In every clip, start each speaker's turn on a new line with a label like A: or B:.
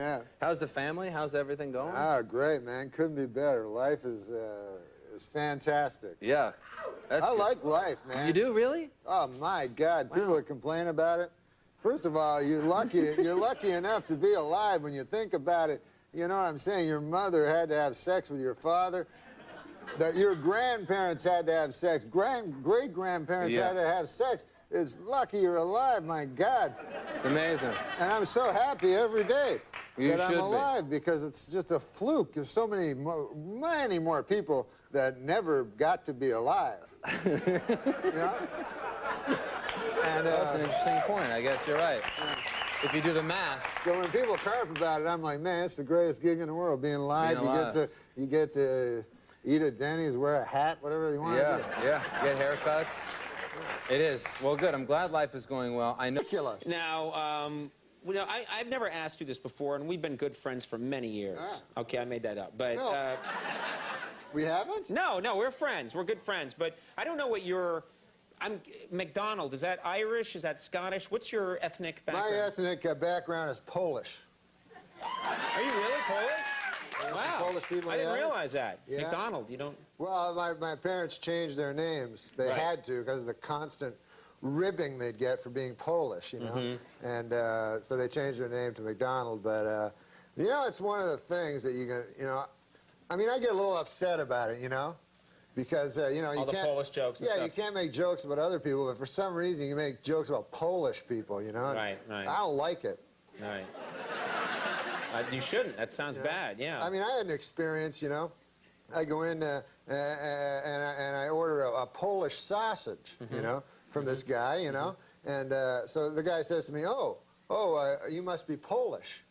A: Yeah.
B: How's the family? How's everything going?
A: Ah, great, man. Couldn't be better. Life is fantastic.
B: Yeah. That's good.
A: like life, man.
B: You do, really?
A: Oh, my God.
B: Wow.
A: People that complain about it. First of all, you're lucky enough to be alive when you think about it. You know what I'm saying? Your mother had to have sex with your father. That your grandparents had to have sex. Great-grandparents had to have sex. It's lucky you're alive, my God.
B: It's amazing.
A: And I'm so happy every day that I'm alive because it's just a fluke. There's so many more people that never got to be alive. You know? And,
B: that's an interesting point. I guess you're right. If you do the math.
A: So when people carp about it, I'm like, man, it's the greatest gig in the world, being alive. You get to eat at Denny's, wear a hat, whatever you want to do.
B: Yeah, get haircuts. It is. Well, good. I'm glad life is going well. I know.
A: Ridiculous.
C: Now, I've never asked you this before, and we've been good friends for many years.
A: Ah.
C: Okay, I made that up. But
A: No. We haven't?
C: No, we're friends. We're good friends. But I don't know what your... MacDonald, is that Irish? Is that Scottish? What's your ethnic background?
A: My ethnic background is Polish.
C: Are you really Polish? Wow.
A: Polish people,
C: I didn't realize that.
A: Yeah.
C: MacDonald, you don't...
A: Well, my parents changed their names. They had to because of the constant ribbing they'd get for being Polish, you know. And so they changed their name to MacDonald. But, you know, it's one of the things that you can, you know, I mean, I get a little upset about it, you know, because, you know,
C: all the Polish jokes and
A: stuff. You can't make jokes about other people, but for some reason you make jokes about Polish people, you know.
C: Right.
A: I don't like it.
C: Right. You shouldn't. That sounds bad, yeah.
A: I mean, I had an experience, you know. I go in and I order a Polish sausage, you know, from this guy, you know. And so the guy says to me, you must be Polish.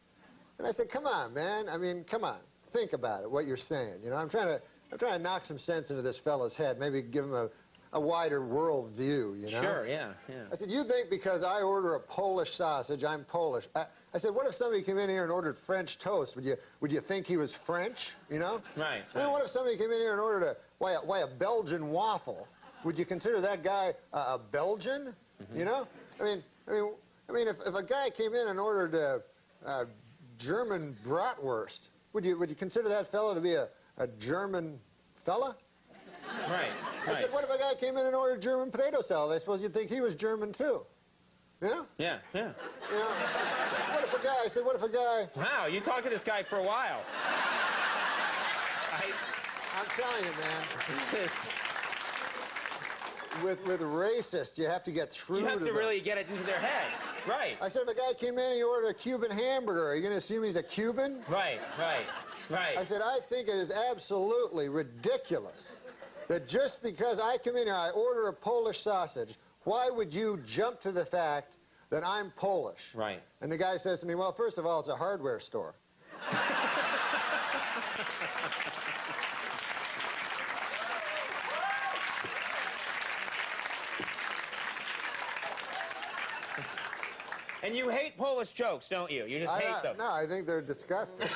A: And I said, come on, man. I mean, come on. Think about it, what you're saying. You know, I'm trying to knock some sense into this fellow's head, maybe give him a wider world view, you know?
C: Sure, yeah.
A: I said, you think because I order a Polish sausage, I'm Polish. I said, what if somebody came in here and ordered French toast? Would you think he was French, you know?
C: Right.
A: I mean, what if somebody came in here and ordered a Belgian waffle? Would you consider that guy a Belgian, you know? I mean, if a guy came in and ordered a German bratwurst, would you consider that fellow to be a German fella?
C: Right.
A: I said, what if a guy came in and ordered German potato salad? I suppose you'd think he was German too. Yeah?
C: Yeah.
A: You know, what if a guy...
C: Wow, you talked to this guy for a while.
A: I'm telling you, man. With racists, you have to get through
C: You have to really get it into their head. Right.
A: I said, if a guy came in and he ordered a Cuban hamburger, are you going to assume he's a Cuban?
C: Right.
A: I said, I think it is absolutely ridiculous that just because I come in here, I order a Polish sausage, why would you jump to the fact that I'm Polish?
C: Right.
A: And the guy says to me, well, first of all, it's a hardware store.
C: And you hate Polish jokes, don't you? You just hate them.
A: No, I think they're disgusting.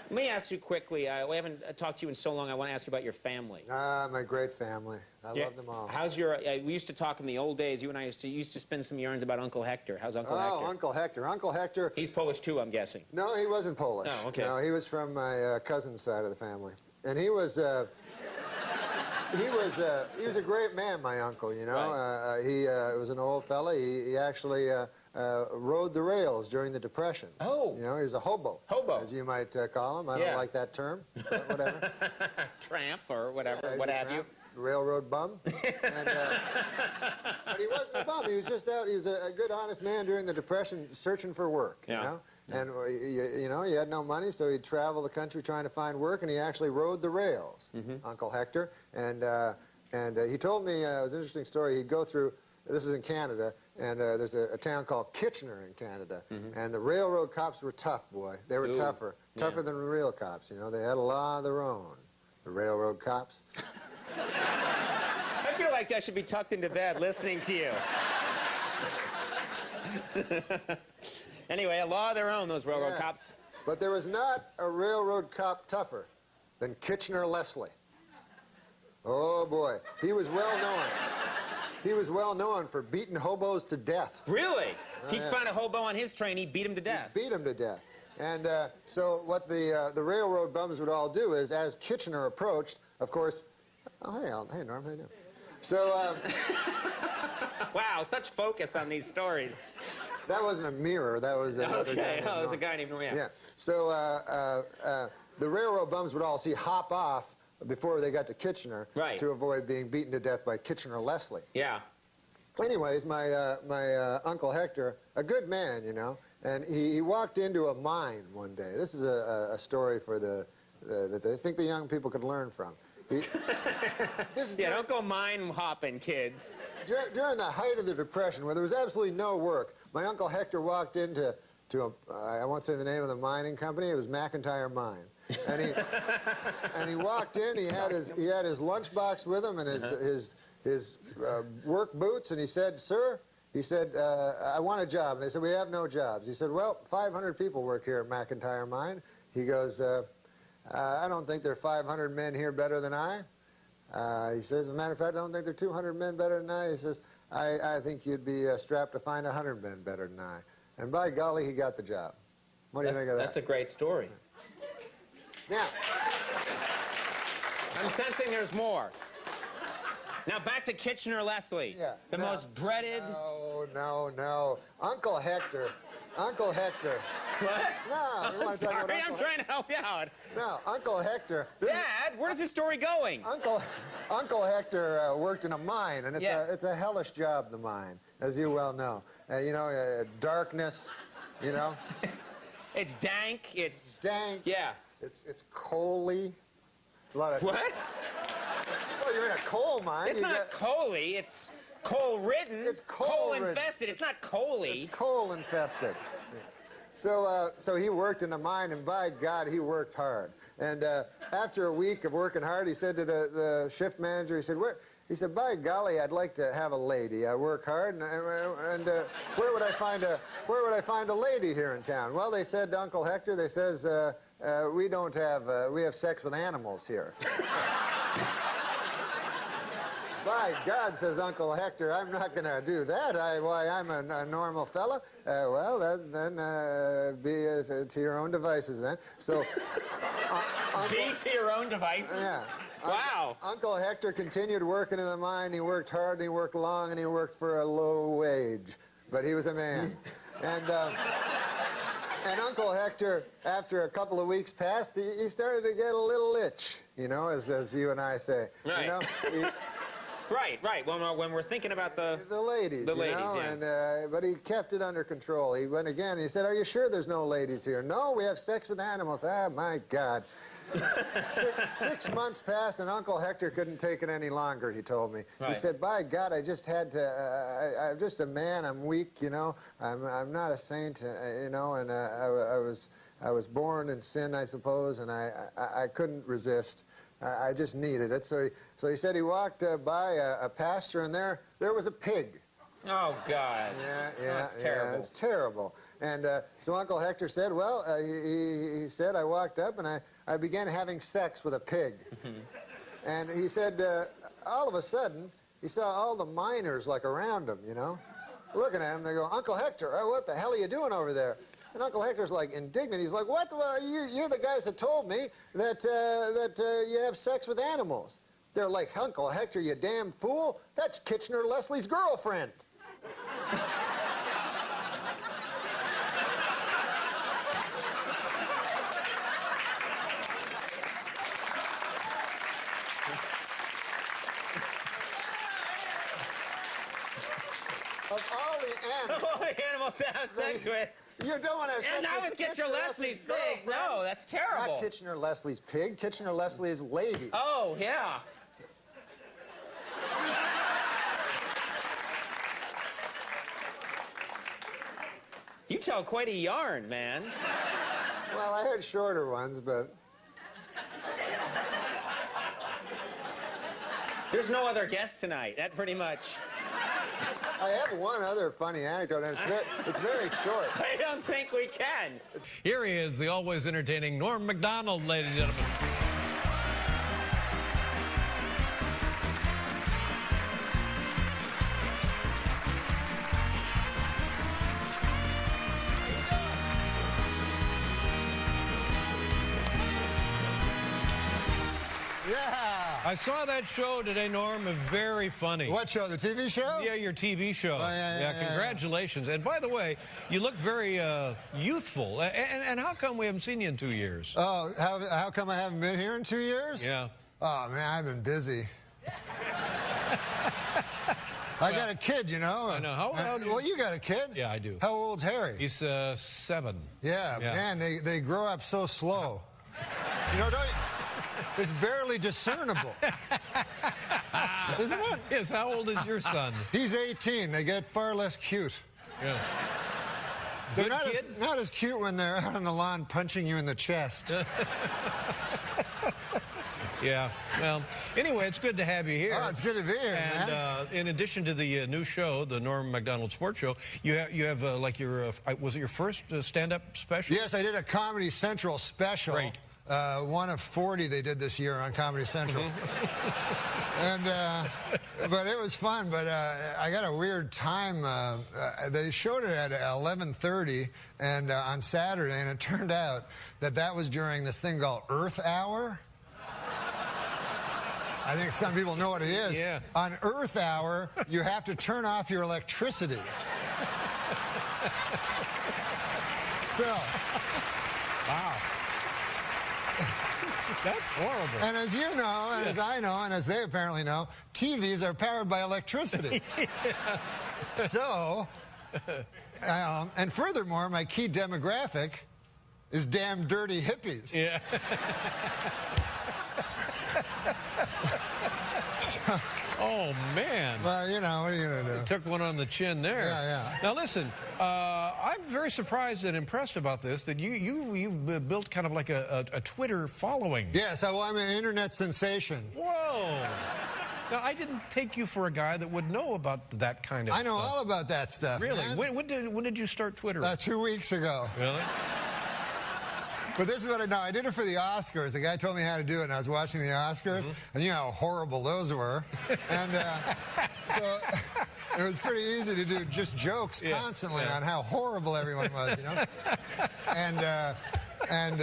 C: Let me ask you quickly. We haven't talked to you in so long. I want to ask you about your family.
A: My great family. I love them all.
C: How's your... we used to talk in the old days. You and I used to spin some yarns about Uncle Hector. How's Uncle Hector?
A: Oh, Uncle Hector. Uncle Hector...
C: He's Polish too, I'm guessing.
A: No, he wasn't Polish.
C: Oh, okay.
A: No, he was from my cousin's side of the family. And he was... he was a great man, my uncle, you know.
C: Right.
A: He was an old fella. He actually rode the rails during the Depression.
C: Oh.
A: You know, he was a hobo.
C: Hobo.
A: As you might call him. I don't like that term, but whatever.
C: Tramp or whatever,
A: Yeah,
C: what have you.
A: Railroad bum. But he wasn't a bum. He was just out. He was a good, honest man during the Depression searching for work, you know. And, you know, he had no money, so he'd travel the country trying to find work, and he actually rode the rails, Uncle Hector. And he told me, it was an interesting story, he'd go through, this was in Canada, and there's a town called Kitchener in Canada, and the railroad cops were tough, boy. They were tougher than the real cops, you know. They had a law of their own, the railroad cops.
C: I feel like I should be tucked into bed listening to you. Anyway, a law of their own, those railroad cops.
A: But there was not a railroad cop tougher than Kitchener Leslie. Oh, boy. He was well known. He was well known for beating hobos to death.
C: Really? He found a hobo on his train. He beat him to death.
A: He beat him to death. And so what the railroad bums would all do is, as Kitchener approached, of course, oh, hey, hey, Norm, how you doing? So,
C: wow, such focus on these stories.
A: That wasn't a mirror. That was another guy.
C: Okay, oh, it was a guy named Norm.
A: Yeah. So the railroad bums would all hop off before they got to Kitchener,
C: right,
A: to avoid being beaten to death by Kitchener Leslie.
C: Yeah.
A: Anyways, my Uncle Hector, a good man, you know, and he walked into a mine one day. This is a story for that I think the young people could learn from.
C: Don't go mine hopping, kids.
A: During the height of the Depression, where there was absolutely no work, my Uncle Hector walked into I won't say the name of the mining company. It was McIntyre Mine, and he walked in. He had his lunchbox with him and his work boots, and he said, "Sir," he said, "I want a job." And they said, "We have no jobs." He said, "Well, 500 people work here at McIntyre Mine." He goes, "I don't think there are 500 men here better than I." He says, "As a matter of fact, I don't think there are 200 men better than I." He says, I think you'd be strapped to find 100 men better than I." And by golly, he got the job. What do you think of that?
C: That's a great story.
A: Now,
C: I'm sensing there's more. Now back to Kitchener Leslie.
A: Yeah.
C: The most dreaded.
A: No. Uncle Hector. Uncle Hector.
C: What?
A: No,
C: I'm sorry, I'm trying to help you out.
A: No, Uncle Hector.
C: Dad, where's this story going?
A: Uncle Hector worked in a mine, and it's a hellish job, the mine, as you well know. You know, darkness, you know.
C: It's dank. It's
A: dank.
C: Yeah.
A: It's coaly. It's a lot of.
C: What?
A: Well, you're in a coal mine.
C: It's not coaly. It's coal-ridden.
A: It's
C: coal-infested. It's not coaly.
A: It's coal-infested. So he worked in the mine, and by God, he worked hard. And after a week of working hard, he said to the shift manager, he said, He said, "By golly, I'd like to have a lady. I work hard, and where would I find a lady here in town?" Well, they said to Uncle Hector, they says, we have sex with animals here. By God, says Uncle Hector, I'm not going to do that. Why, I'm a normal fella. Well, then be to your own devices then. So,
C: be to your own devices?
A: Yeah.
C: Wow.
A: Uncle Hector continued working in the mine. He worked hard, and he worked long, and he worked for a low wage. But he was a man. And Uncle Hector, after a couple of weeks passed, he started to get a little itch, you know, as you and I say.
C: Right.
A: You know?
C: Right. When we're thinking about the
A: ladies,
C: the ladies,
A: know?
C: Yeah.
A: But he kept it under control. He went again. He said, "Are you sure there's no ladies here?" "No, we have sex with animals." Ah, my God. 6 months passed, and Uncle Hector couldn't take it any longer. He told me.
C: Right.
A: He said, "By God, I just had to. I'm just a man. I'm weak, you know. I'm not a saint, you know. And I was born in sin, I suppose, and I couldn't resist. I just needed it." So he said he walked by a pasture, and there was a pig.
C: Oh, God.
A: Yeah.
C: That's terrible.
A: Yeah, it's terrible. And so Uncle Hector said, well, he said, I walked up and I began having sex with a pig. And he said, all of a sudden, he saw all the miners like around him, you know, looking at him. They go, "Uncle Hector, what the hell are you doing over there?" And Uncle Hector's like indignant. He's like, "What? Well, you're the guys that told me that you have sex with animals." They're like, "Uncle Hector, you damn fool. That's Kitchener Leslie's girlfriend." Of all the animals.
C: All the animals to have sex with.
A: You don't want to have sex
C: And not with Kitchener Leslie's pig. No, that's terrible.
A: Not Kitchener Leslie's pig. Kitchener Leslie's lady.
C: Oh, yeah. You tell quite a yarn, man.
A: Well, I had shorter ones, but...
C: There's no other guest tonight. That pretty much.
A: I have one other funny anecdote, and it's very short.
C: I don't think we can.
D: Here he is, the always entertaining Norm MacDonald, ladies and gentlemen.
A: Yeah.
D: I saw that show today, Norm. Very funny.
A: What show? The TV show?
D: Yeah, your TV show.
A: Oh, yeah,
D: congratulations. And by the way, you look very youthful. And how come we haven't seen you in 2 years?
A: Oh, how come I haven't been here in 2 years?
D: Yeah.
A: Oh, man, I've been busy. I got a kid, you know.
D: I know. How old
A: well, you got a kid?
D: Yeah, I do.
A: How old's Harry?
D: He's 7.
A: Yeah, man, they grow up so slow. You know, it's barely discernible. Isn't it?
D: Yes, how old is your son?
A: He's 18. They get far less cute.
D: Yeah.
A: They're
D: Good
A: not as cute when they're out on the lawn punching you in the chest.
D: Yeah. Well, anyway, it's good to have you here.
A: Oh, it's good to be here,
D: and,
A: man.
D: In addition to the new show, the Norm MacDonald Sports Show, you have like your was it your first stand-up special?
A: Yes, I did a Comedy Central special.
D: Great.
A: One of 40 they did this year on Comedy Central. And but it was fun. But I got a weird time. They showed it at 11:30 and on Saturday, and it turned out that was during this thing called Earth Hour. I think some people know what it is.
D: Yeah.
A: On Earth Hour, you have to turn off your electricity. So.
D: Wow. That's horrible.
A: And as you know, and as I know, and as they apparently know, TVs are powered by electricity. Yeah. So, and furthermore, my key demographic is damn dirty hippies.
D: Yeah. Oh, man.
A: Well, you know, what are you going to do?
D: Took one on the chin there.
A: Yeah.
D: Now, listen, I'm very surprised and impressed about this, that you've built kind of like a Twitter following.
A: Yes, well, I'm an internet sensation.
D: Whoa. Now, I didn't take you for a guy that would know about that kind of stuff.
A: I know all about that stuff,
D: Really?
A: man.
D: When did you start Twitter?
A: 2 weeks ago.
D: Really?
A: But this is what I know. I did it for the Oscars. The guy told me how to do it, and I was watching the Oscars, and you know how horrible those were. And so it was pretty easy to do just jokes constantly on how horrible everyone was, you know. And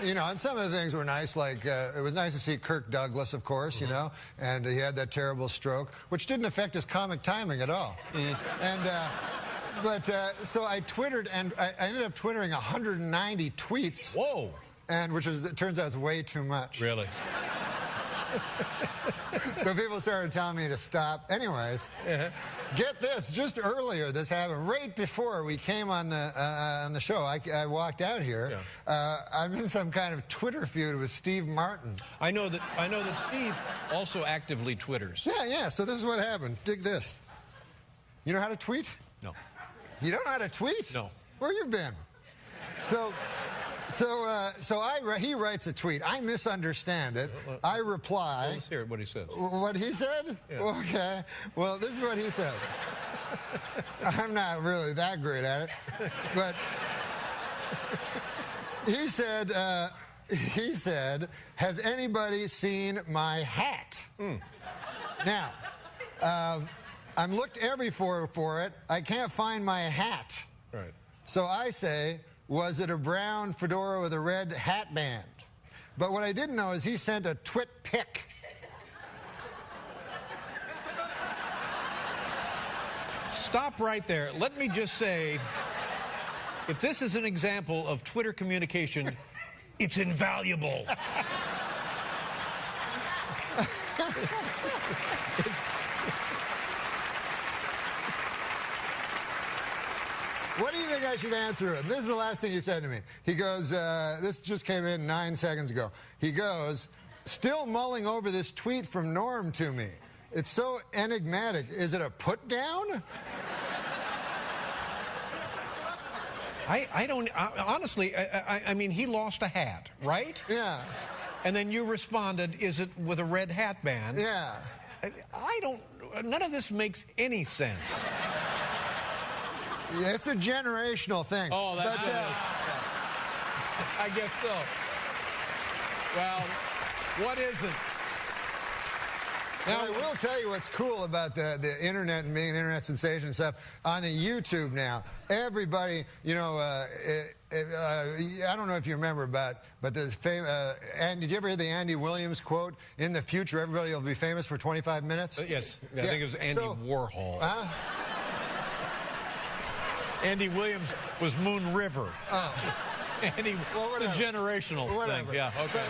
A: you know, and some of the things were nice, like it was nice to see Kirk Douglas, of course, you know, and he had that terrible stroke, which didn't affect his comic timing at all. But so I Twittered, and I ended up Twittering 190 tweets.
D: Whoa.
A: And it turns out it's way too much.
D: Really?
A: So people started telling me to stop. Anyways, get this, just earlier this happened, right before we came on the show. I walked out here.
D: Yeah.
A: I'm in some kind of Twitter feud with Steve Martin.
D: I know that Steve also actively Twitters.
A: Yeah, so this is what happened. Dig this. You know how to tweet?
D: No.
A: You don't know how to tweet?
D: No.
A: Where you been? He writes a tweet. I misunderstand it. I reply.
D: Let's hear what he says.
A: What he said?
D: Yeah.
A: Okay. Well, this is what he said. I'm not really that great at it, but he said, has anybody seen my hat? Now, I'm looked everywhere for it. I can't find my hat.
D: Right.
A: So I say, was it a brown fedora with a red hat band? But what I didn't know is he sent a twit pic.
D: Stop right there. Let me just say, if this is an example of Twitter communication, it's invaluable.
A: What do you think I should answer him? This is the last thing he said to me. He goes, this just came in 9 seconds ago. He goes, still mulling over this tweet from Norm to me. It's so enigmatic. Is it a put down?
D: Honestly, I mean, he lost a hat, right?
A: Yeah.
D: And then you responded, is it with a red hat band?
A: Yeah.
D: None of this makes any sense.
A: Yeah, it's a generational thing.
D: Oh, that's it. I guess so. Well, what is it?
A: Now, I will tell you what's cool about the internet and being an internet sensation and stuff. On the YouTube now, everybody, you know, I don't know if you remember, but the and did you ever hear the Andy Williams quote? In the future, everybody will be famous for 25 minutes.
D: Yes, I think it was Andy Warhol. Andy Williams was Moon River. Andy, it's a generational thing. Yeah, okay.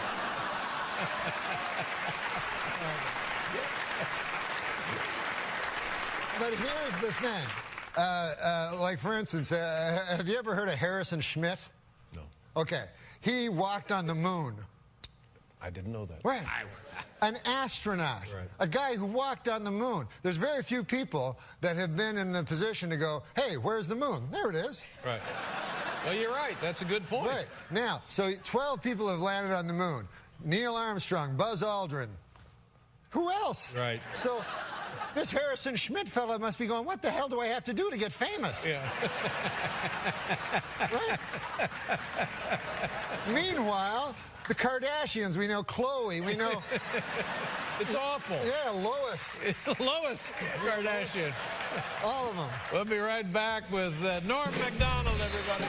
A: But here's the thing. Like, for instance, have you ever heard of Harrison Schmitt?
D: No.
A: Okay. He walked on the moon.
D: I didn't know that.
A: Right. An astronaut. Right. A guy who walked on the moon. There's very few people that have been in the position to go, hey, where's the moon? There it is.
D: Right. Well, you're right. That's a good point.
A: Right. Now, so 12 people have landed on the moon. Neil Armstrong, Buzz Aldrin. Who else?
D: Right.
A: So this Harrison Schmitt fellow must be going, what the hell do I have to do to get famous?
D: Yeah.
A: Right? Meanwhile, the Kardashians, we know Khloe, we know...
D: It's awful.
A: Yeah, Lois.
D: Lois Kardashian.
A: All of them.
D: We'll be right back with Norm MacDonald, everybody.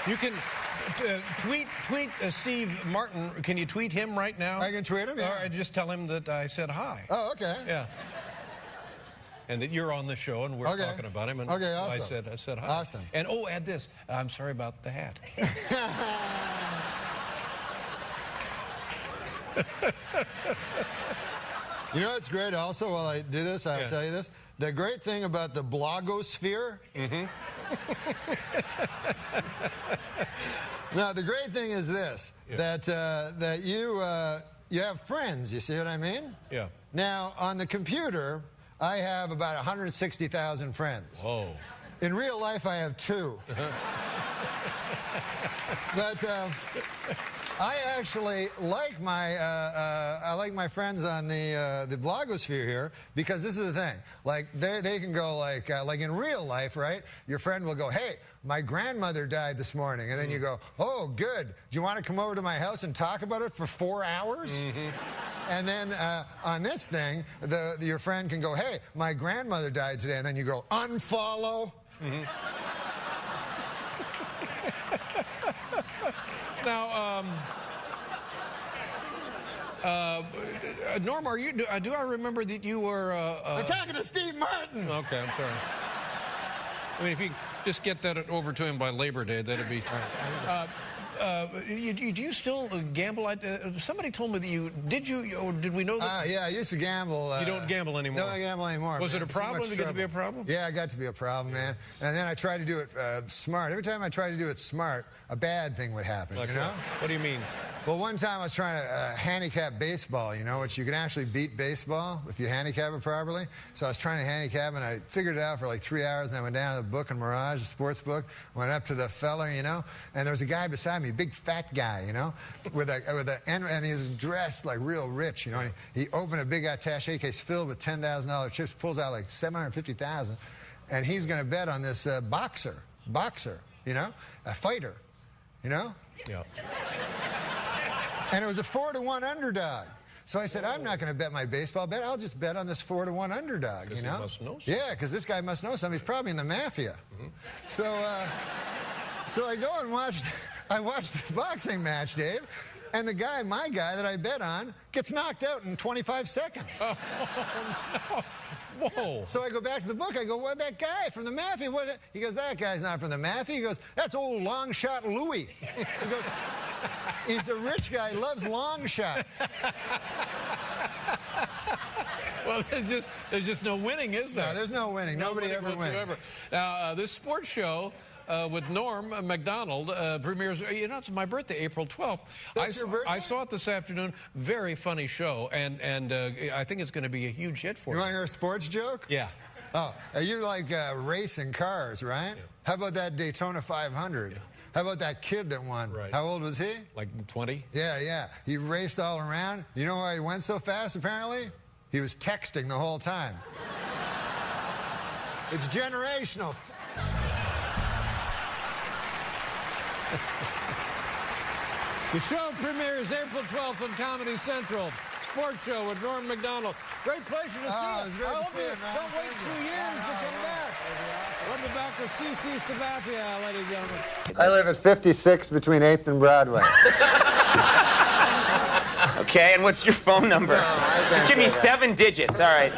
D: You can tweet Steve Martin. Can you tweet him right now?
A: I can tweet him, yeah.
D: Or just tell him that I said hi.
A: Oh, okay.
D: Yeah. And that you're on the show and we're talking about him. And
A: okay, awesome.
D: I said hi.
A: Awesome.
D: And add this. I'm sorry about the hat.
A: You know what's great also, while I do this, I'll tell you this. The great thing about the blogosphere... Now, the great thing is this, that you have friends, you see what I mean? Yeah. Now, on the computer, I have about 160,000 friends.
D: Whoa.
A: In real life, I have 2. But I actually like my friends on the blogosphere here, because this is the thing. Like they can go like in real life, right? Your friend will go, hey, my grandmother died this morning, and then you go, oh, good. Do you want to come over to my house and talk about it for 4 hours? And then on this thing, your friend can go, hey, my grandmother died today, and then you go, unfollow.
D: Now, Norm, are you? Do I remember that you were?
A: I'm talking to Steve Martin.
D: Okay, I'm sorry. I mean, if you just get that over to him by Labor Day, that'd be. Do you still gamble? Somebody told me that you did. Or did we know that?
A: Yeah, I used to gamble.
D: You don't gamble anymore.
A: Don't gamble anymore.
D: Was it a problem? Did it get to be a problem?
A: Yeah, it got to be a problem, man. And then I tried to do it smart. Every time I tried to do it smart, a bad thing would happen.
D: Like
A: you know?
D: What do you mean?
A: Well, one time I was trying to handicap baseball, you know, which you can actually beat baseball if you handicap it properly. So I was trying to handicap, and I figured it out for like 3 hours, and I went down to the book in Mirage, the sports book, went up to the fella, you know, and there was a guy beside me, a big fat guy, you know, and he was dressed like real rich, you know, and he opened a big attaché case filled with $10,000 chips, pulls out like $750,000, and he's going to bet on this boxer, you know, a fighter, you know?
D: Yeah.
A: And it was a 4-to-1 underdog. So I said, I'm not going to bet my baseball bet. I'll just bet on this 4-to-1 underdog, you know?
D: He must know something.
A: Yeah, because this guy must know something. He's probably in the mafia. So I go and watch the boxing match, Dave, and the guy, my guy that I bet on, gets knocked out in 25 seconds.
D: Oh, no. Whoa.
A: So I go back to the book. I go, what, that guy from the mafia? What? He goes, that guy's not from the mafia. He goes, that's old long shot Louis. He goes, he's a rich guy, loves long shots.
D: Well, there's just no winning, is there?
A: No, there's no winning. Nobody ever wins.
D: Now, this sports show with Norm MacDonald premieres, you know, it's my birthday, April 12th.
A: That's your birthday?
D: I saw it this afternoon. Very funny show, and I think it's going to be a huge hit for you.
A: You want to hear a sports joke?
D: Yeah.
A: Oh, you like racing cars, right? Yeah. How about that Daytona 500? Yeah. How about that kid that won? Right. How old was he?
D: Like 20?
A: Yeah. He raced all around. You know why he went so fast, apparently? He was texting the whole time. It's generational.
D: The show premieres April 12th on Comedy Central. Sports show with Norm MacDonald. Great pleasure to see you.
A: It was great to see you, man.
D: Don't wait 2 years to come back. Welcome back to C.C. Sabathia, ladies and gentlemen.
A: I live at 56 between 8th and Broadway.
C: Okay, and what's your phone number? Just give me 7 digits. All right.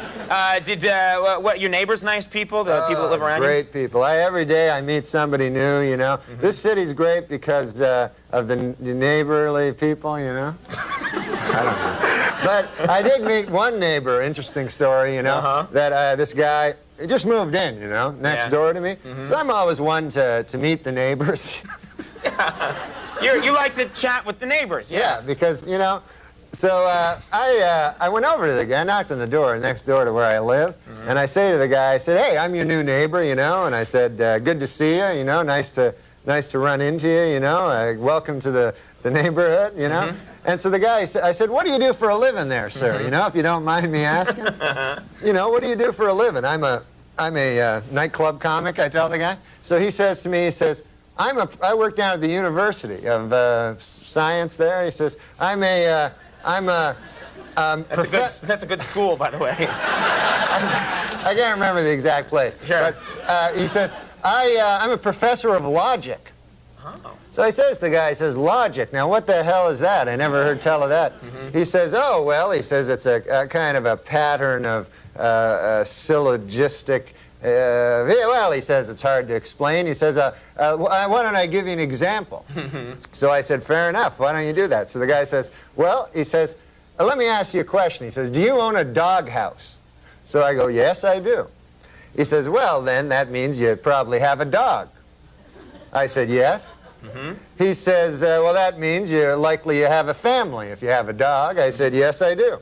C: What? Your neighbors nice people? The people that live around you?
A: Great people. Every day I meet somebody new. You know, this city's great because of the neighborly people. You know. I don't know. But I did meet one neighbor, interesting story, you know, that this guy just moved in, you know, next door to me. So I'm always one to meet the neighbors.
C: You like to chat with the neighbors,
A: yeah, because, you know, so I went over to the guy, knocked on the door next door to where I live, and I say to the guy, I said, hey, I'm your new neighbor, you know, and I said, good to see you, you know, nice to run into you, you know, welcome to the neighborhood, you know. And so the guy, I said, what do you do for a living there, sir? You know, if you don't mind me asking. You know, what do you do for a living? I'm a nightclub comic, I tell the guy. So he says to me, he says, I work down at the University of Science there. He says, that's
C: a good school, by the way.
A: I can't remember the exact place.
C: Sure.
A: But he says, I'm a professor of logic. So I says to the guy, he says, logic. Now, what the hell is that? I never heard tell of that. He says, oh, well, he says it's a kind of a pattern of syllogistic. Well, he says it's hard to explain. He says, why don't I give you an example? So I said, fair enough. Why don't you do that? So the guy says, well, he says, let me ask you a question. He says, do you own a doghouse? So I go, yes, I do. He says, well, then that means you probably have a dog. I said, yes. He says, well, that means you're likely you have a family if you have a dog. I said, yes, I do.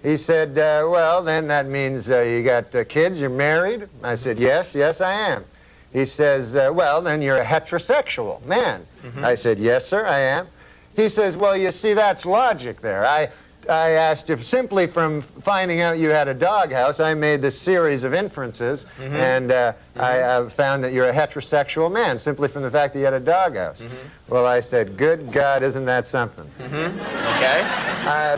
A: He said, well, then that means you got kids, you're married. I said, yes, yes, I am. He says, well, then you're a heterosexual man. I said, yes, sir, I am. He says, well, you see, that's logic there. I asked if simply from finding out you had a doghouse, I made this series of inferences, and I found that you're a heterosexual man simply from the fact that you had a doghouse. Well, I said, good God, isn't that something?
C: Okay.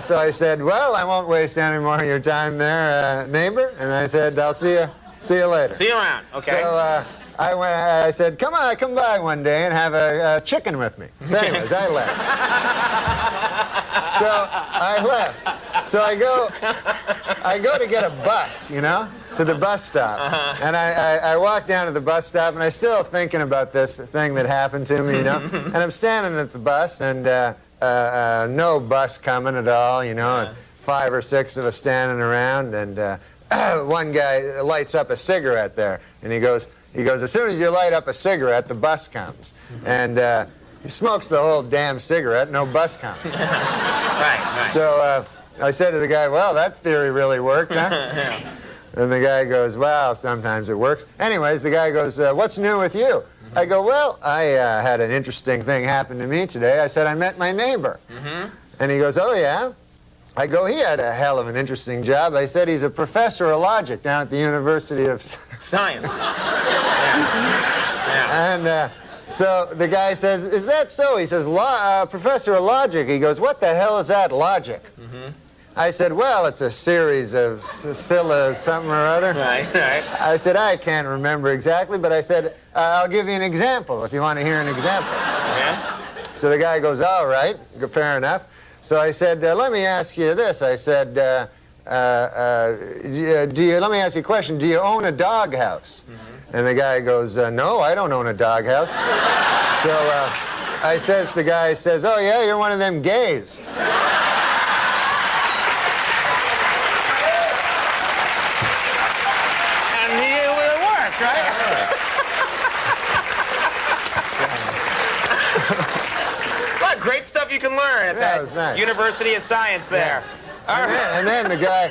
A: So I said, well, I won't waste any more of your time there, neighbor. And I said, I'll see you later.
C: See you around. Okay.
A: So I said, come by one day and have a chicken with me. So anyways, I left. So I left. So I go to get a bus, you know, to the bus stop. And I walk down to the bus stop, and I'm still thinking about this thing that happened to me, you know. And I'm standing at the bus, and no bus coming at all, you know, and 5 or 6 of us standing around, and one guy lights up a cigarette there, and he goes, as soon as you light up a cigarette, the bus comes. And he smokes the whole damn cigarette, no bus comes.
C: Right.
A: So I said to the guy, well, that theory really worked, huh? And the guy goes, well, sometimes it works. Anyways, the guy goes, what's new with you? I go, well, I had an interesting thing happen to me today. I said, I met my neighbor. And he goes, oh, yeah? I go, he had a hell of an interesting job. I said, he's a professor of logic down at the University of
C: Science.
A: And so the guy says, is that so? He says, professor of logic. He goes, what the hell is that, logic? I said, well, it's a series of something or other.
C: Right.
A: I said, I can't remember exactly, but I said, I'll give you an example if you want to hear an example. So the guy goes, all right, fair enough. So I said, let me ask you this. I said, let me ask you a question. Do you own a doghouse? And the guy goes, no, I don't own a doghouse. So the guy says, oh, yeah, you're one of them gays.
C: And it worked, right? What great stuff you can learn at that
A: was nice.
C: University of Science there.
A: And then the guy,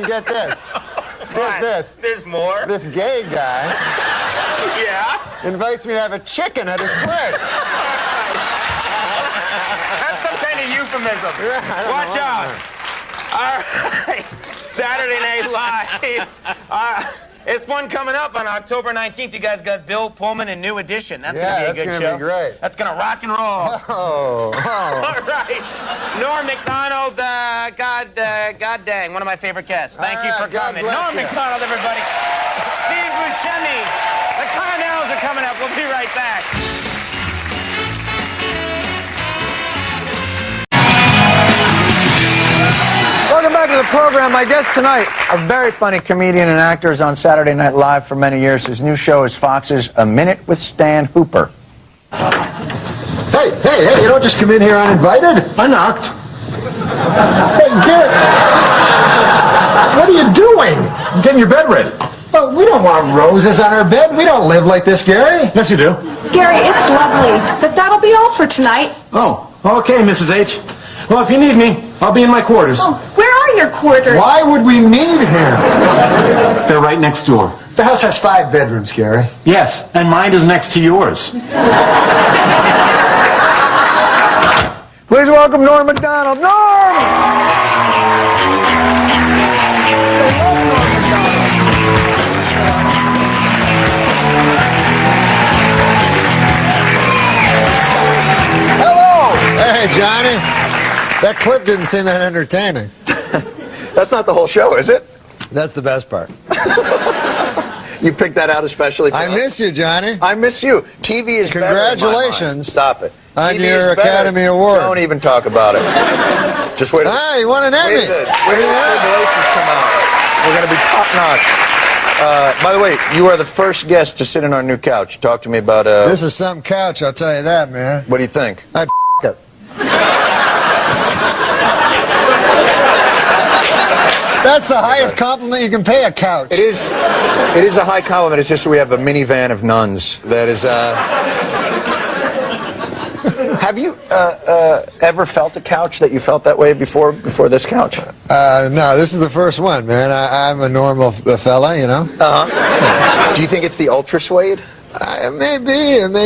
A: get this. Get this.
C: There's more?
A: This gay guy invites me to have a chicken at his place.
C: That's some kind of euphemism. Watch out. All right. Saturday Night Live.
E: It's one coming up on October 19th. You guys got Bill Pullman and New Edition. That's going to be a good show.
A: That's going to be great.
E: That's going to rock and roll.
A: Oh.
E: All right. Norm MacDonald, God dang, one of my favorite guests. Thank you for coming. Norm MacDonald, everybody. Steve Buscemi. The Connells are coming up. We'll be right back.
F: Welcome back to the program. My guest tonight, a very funny comedian and actor, is on Saturday Night Live for many years. His new show is Fox's A Minute with Stan Hooper.
A: Hey, you don't just come in here uninvited. I knocked. Hey, Gary. What are you doing?
G: I'm getting your bed ready.
A: Well, we don't want roses on our bed. We don't live like this, Gary.
G: Yes, you do.
H: Gary, it's lovely, but that'll be all for tonight.
G: Oh, okay, Mrs. H. Well, if you need me, I'll be in my quarters.
H: Oh, where are your quarters?
A: Why would we need him?
G: They're right next door.
A: The house has 5 bedrooms, Gary.
G: Yes, and mine is next to yours.
F: Please welcome Norm MacDonald. Norm!
A: Hello! Hey, Johnny. That clip didn't seem that entertaining.
F: That's not the whole show, is it?
A: That's the best part.
F: You picked that out especially for
A: I
F: us?
A: miss you, Johnny.
F: I miss you. TV is
A: Congratulations.
F: better in my mind. Stop it.
A: On
F: TV
A: your
F: is better.
A: Academy Award.
F: Don't even talk about it. Just wait.
A: Ah, you won an Emmy.
F: Wait till the revelations come out. We're going to be top-notch. By the way, you are the first guest to sit in our new couch. Talk to me about...
A: This is some couch, I'll tell you that, man.
F: What do you think?
A: I'd it. That's the highest compliment you can pay a couch.
F: It is a high compliment. It's just we have a minivan of nuns that is... Have you ever felt a couch that you felt that way before this couch?
A: No, this is the first one, man. I'm a normal fella, you know.
F: Uh-huh. Do you think it's the ultra suede?
A: It may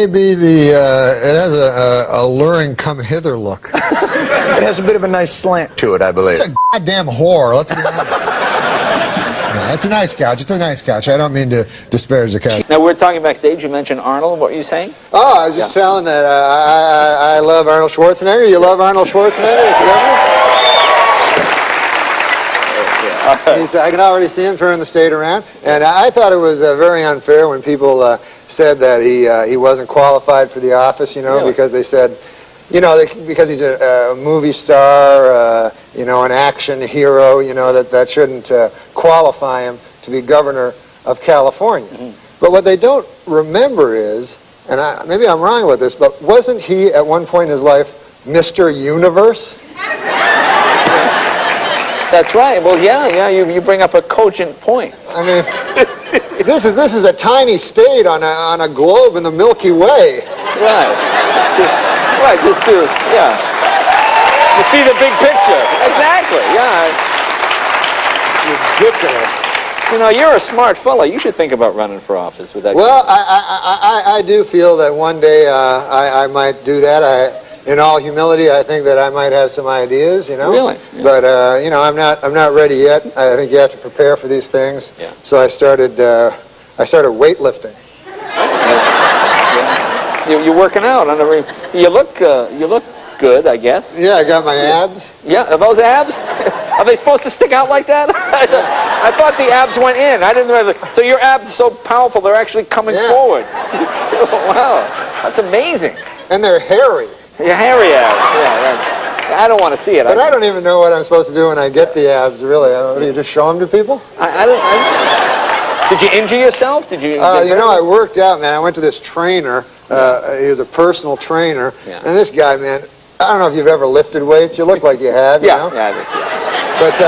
A: be the, it has a alluring come-hither look.
F: It has a bit of a nice slant to it, I believe.
A: It's a goddamn whore, let's be honest. No, it's a nice couch. It's a nice couch. I don't mean to disparage the couch.
I: Now, we're talking backstage. You mentioned Arnold. What were you saying?
A: Oh, I was just telling that I love Arnold Schwarzenegger. You love Arnold Schwarzenegger? I can already see him turning the state around. And I thought it was very unfair when people said that he wasn't qualified for the office, you know,
I: Really?
A: because they said, you know, because he's a movie star, you know, an action hero, you know, that shouldn't qualify him to be governor of California.
I: Mm-hmm.
A: But what they don't remember is, and maybe I'm wrong with this, but wasn't he at one point in his life Mr. Universe?
I: That's right. Well, yeah. You bring up a cogent point.
A: I mean, this is a tiny state on a globe in the Milky Way.
I: Right. Just to, yeah. You see the big picture. Exactly, yeah.
A: Ridiculous.
I: You know, you're a smart fellow. You should think about running for office with that.
A: Well, I do feel that one day I might do that. In all humility, I think that I might have some ideas, you know.
I: Really? Yeah.
A: But you know, I'm not ready yet. I think you have to prepare for these things.
I: Yeah.
A: So I started weightlifting.
I: You're working out. You look good, I guess.
A: Yeah, I got my abs.
I: Yeah, are those abs? Are they supposed to stick out like that? I thought the abs went in. I didn't realize. So your abs are so powerful, they're actually coming forward. Wow, that's amazing.
A: And they're hairy.
I: Your hairy abs. Yeah, I don't want to see it.
A: But I don't even know what I'm supposed to do when I get the abs, really. Do you just show them to people?
I: Did you injure yourself? Did you?
A: You know, I worked out, man. I went to this trainer. He was a personal trainer.
I: Yeah.
A: And this guy, man, I don't know if you've ever lifted weights. You look like you have, you know?
I: Yeah.
A: But,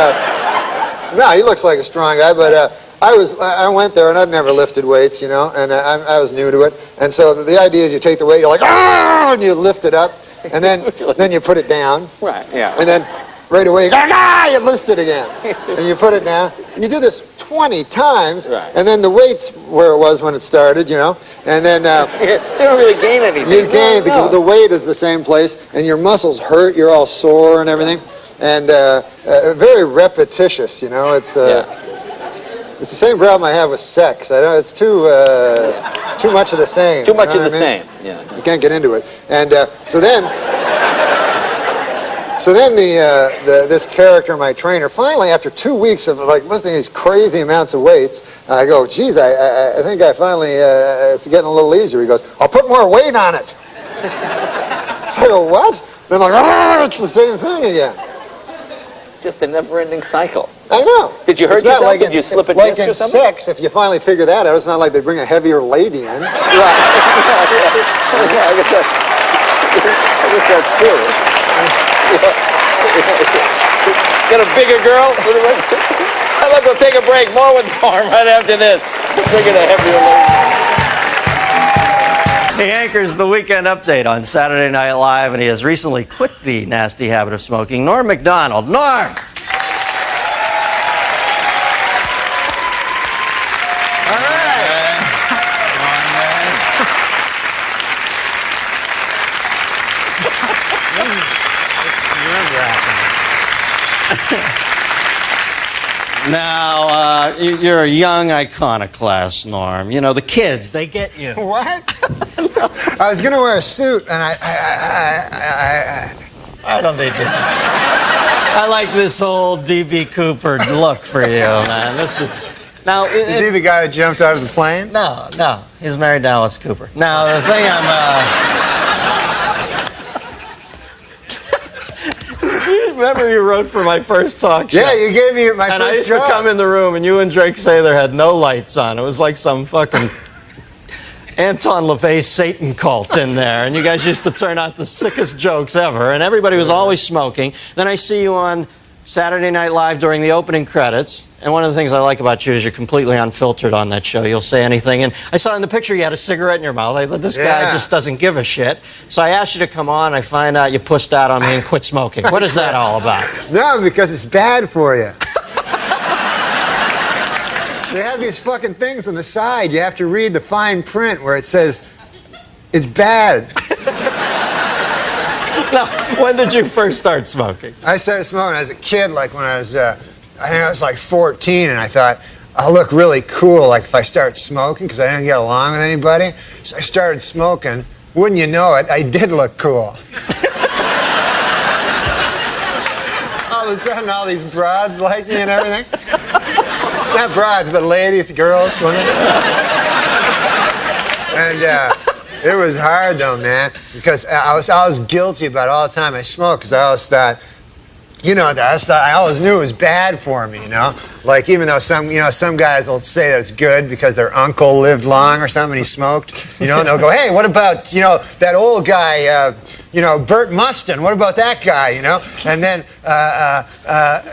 A: no, he looks like a strong guy. But I went there, and I'd never lifted weights, you know, and I was new to it. And so the idea is you take the weight, you're like, ah, and you lift it up, and then you put it down.
I: Right, yeah.
A: And then right away, you go, ah, you lift it again. And you put it down. And you do this 20 times,
I: Right.
A: and then the weight's where it was when it started, you know. And then
I: So you don't really gain anything.
A: you gain,
I: No.
A: the weight is the same place, and your muscles hurt, you're all sore and everything. And very repetitious, you know. It's It's the same problem I have with sex. I know it's too much of the same.
I: Too much of the same. Yeah.
A: You can't get into it. And so then this character, my trainer, finally after 2 weeks of like lifting these crazy amounts of weights, I go, geez, I think I finally it's getting a little easier. He goes, I'll put more weight on it. I go, what? Then I'm like, it's the same thing again.
I: Just a never-ending cycle.
A: I know.
I: Did you hurt
A: It's not
I: yourself?
A: like
I: Did you slip a
A: like
I: disc or
A: in
I: something?
A: sex, if you finally figure that out, it's not like they bring a heavier lady in.
I: Right. I guess that's true. Got a bigger girl? Look, we'll take a break. More with Norm right after this. Figure the heavier lady.
J: He anchors the Weekend Update on Saturday Night Live, and he has recently quit the nasty habit of smoking. Norm MacDonald. Norm!
A: All right.
J: Now, you're a young iconoclast, Norm. You know, the kids, they get you.
A: What? I was going to wear a suit, and I
J: don't need to. I like this whole D.B. Cooper look for you, man. This is... Now,
A: is he the guy that jumped out of the plane?
J: No, no. He's married to Alice Cooper. Now, the thing remember you wrote for my first talk show?
A: Yeah, you gave me my first job.
J: And I used to come in the room, and you and Drake Sather had no lights on. It was like some fucking Anton LaVey Satan cult in there, and you guys used to turn out the sickest jokes ever, and everybody was always smoking. Then I see you on Saturday Night Live during the opening credits, and one of the things I like about you is you're completely unfiltered on that show. You'll say anything, and I saw in the picture you had a cigarette in your mouth. I thought, this guy just doesn't give a shit. So I asked you to come on. I find out you pussed out on me and quit smoking. What is that all about?
A: No, because it's bad for you. They have these fucking things on the side. You have to read the fine print where it says, it's bad.
J: Now, when did you first start smoking?
A: I started smoking as a kid, like when I was, I think I was like 14, and I thought, I'll look really cool, like if I start smoking, because I didn't get along with anybody. So I started smoking. Wouldn't you know it, I did look cool. All of a sudden, all these broads like me and everything. Not broads, but ladies, girls. And it was hard though, man, because I was guilty about it all the time I smoked, because I always thought, you know, I always knew it was bad for me, you know. Like even though some guys will say that it's good because their uncle lived long or something, he smoked, you know, and they'll go, hey, what about, you know, that old guy, you know, Bert Mustin, what about that guy, you know? And then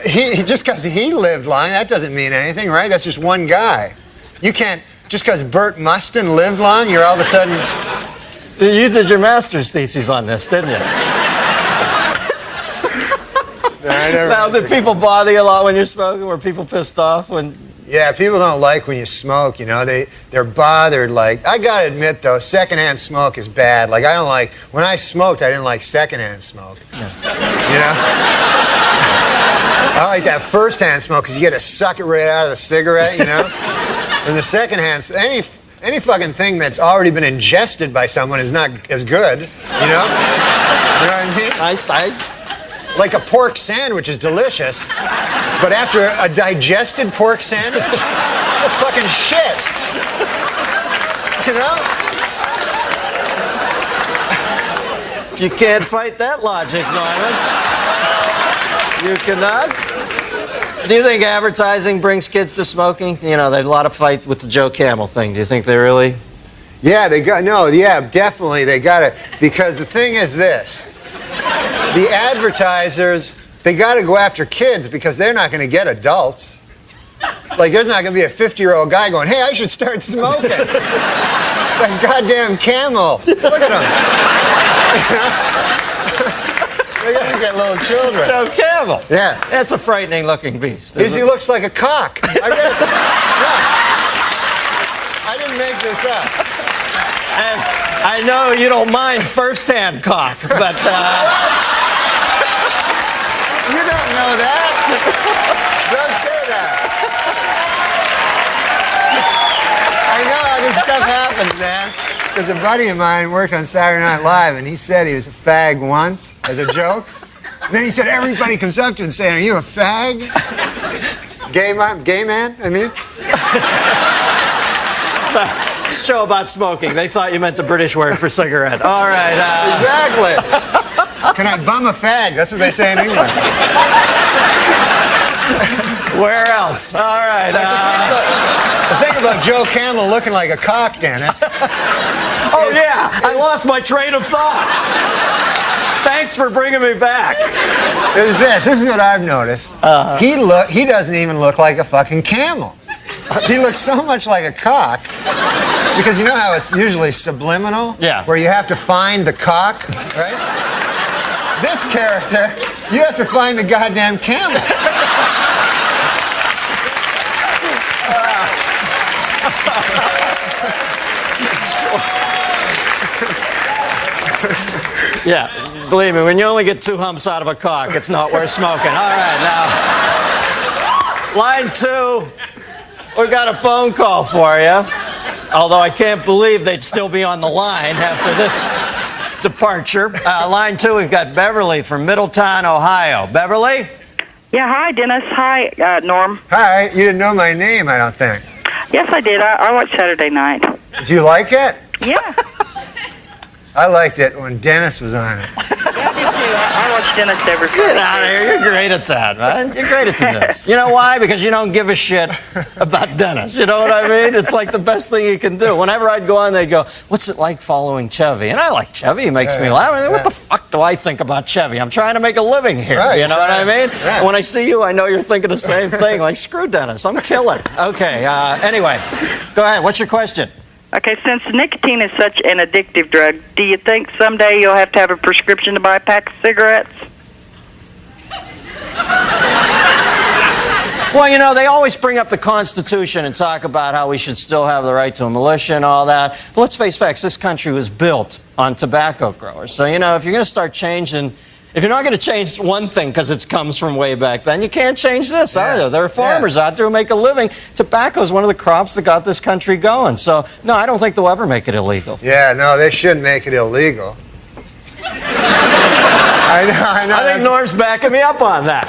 A: he just because he lived long, that doesn't mean anything, right? That's just one guy. You can't, just because Bert Mustin lived long, you're all of a sudden...
J: You did your master's thesis on this, didn't you? Now, did people bother you a lot when you're smoking? Were people pissed off when...
A: Yeah, people don't like when you smoke, you know. They're bothered. Like, I gotta admit, though, secondhand smoke is bad. Like, I don't like... When I smoked, I didn't like secondhand smoke. Yeah. You know? I like that first-hand smoke because you get to suck it right out of the cigarette, you know? And the secondhand... Any fucking thing that's already been ingested by someone is not as good, you know? You know what I mean? Like a pork sandwich is delicious, but after a digested pork sandwich, that's fucking shit. You know?
J: You can't fight that logic, Norman. You cannot. Do you think advertising brings kids to smoking? You know, there's a lot of fight with the Joe Camel thing. Do you think they really?
A: Yeah, definitely they got it. Because the thing is this. The advertisers, they got to go after kids because they're not going to get adults. Like, there's not going to be a 50-year-old guy going, hey, I should start smoking. That goddamn Camel. Look at him. They got to get little children.
J: Joe Camel.
A: Yeah.
J: That's a frightening-looking beast.
A: He looks like a cock. I read it. I didn't make this up.
J: And I know you don't mind first-hand cock, but...
A: You don't know that. Don't say that. this stuff happens, man. Because a buddy of mine worked on Saturday Night Live, and he said he was a fag once as a joke. And then he said everybody comes up to him saying, "Are you a fag?" Gay man, I mean.
J: Show about smoking. They thought you meant the British word for cigarette. All right.
A: Exactly. Can I bum a fag? That's what they say in England.
J: Where else? All right.
A: The thing about Joe Camel looking like a cock, Dennis.
J: I lost my train of thought. Thanks for bringing me back.
A: This is what I've noticed. He doesn't even look like a fucking camel. He looks so much like a cock. Because you know how it's usually subliminal?
J: Yeah.
A: Where you have to find the cock, right? This character, you have to find the goddamn camel.
J: Yeah, believe me, when you only get 2 humps out of a cock, it's not worth smoking. All right, now, line 2, we got a phone call for you. Although I can't believe they'd still be on the line after this departure. Line 2, we've got Beverly from Middletown, Ohio. Beverly?
K: Yeah, hi, Dennis. Hi, Norm.
A: Hi, you didn't know my name, I don't think.
K: Yes, I did. I watched Saturday Night.
A: Do you like it?
K: Yeah.
A: I liked it when Dennis was on it.
K: Yeah, I do too. I watch Dennis every Friday.
J: Get out of here. You're great at that, man. You're great at this. You know why? Because you don't give a shit about Dennis. You know what I mean? It's like the best thing you can do. Whenever I'd go on, they'd go, "What's it like following Chevy?" And I like Chevy. He makes me laugh. I mean, what the fuck do I think about Chevy? I'm trying to make a living here.
A: Right,
J: you know what I mean?
A: Yeah.
J: When I see you, I know you're thinking the same thing. Like, screw Dennis. I'm killing. Okay. Anyway, go ahead. What's your question?
K: Okay, since nicotine is such an addictive drug, do you think someday you'll have to have a prescription to buy a pack of cigarettes?
J: Well, you know, they always bring up the Constitution and talk about how we should still have the right to a militia and all that. But let's face facts, this country was built on tobacco growers. So, you know, if you're going to start changing, if you're not going to change one thing because it comes from way back then, you can't change this either. There are farmers out there who make a living. Tobacco is one of the crops that got this country going. So, no, I don't think they'll ever make it illegal.
A: Yeah, no, they shouldn't make it illegal. I know.
J: I think Norm's backing me up on that.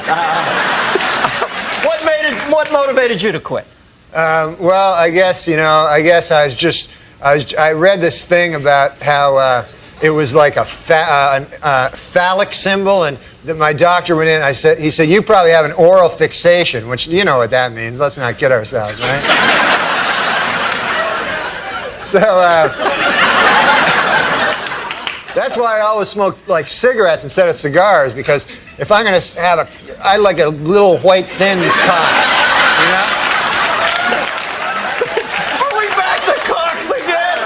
J: What motivated you to quit?
A: Well, I guess I read this thing about how it was like a phallic symbol, and my doctor went in. He said, "You probably have an oral fixation," which you know what that means. Let's not kid ourselves, right? So that's why I always smoke like cigarettes instead of cigars, because if I'm going to have I like a little white thin cock, you know?
J: Are we back to cocks again?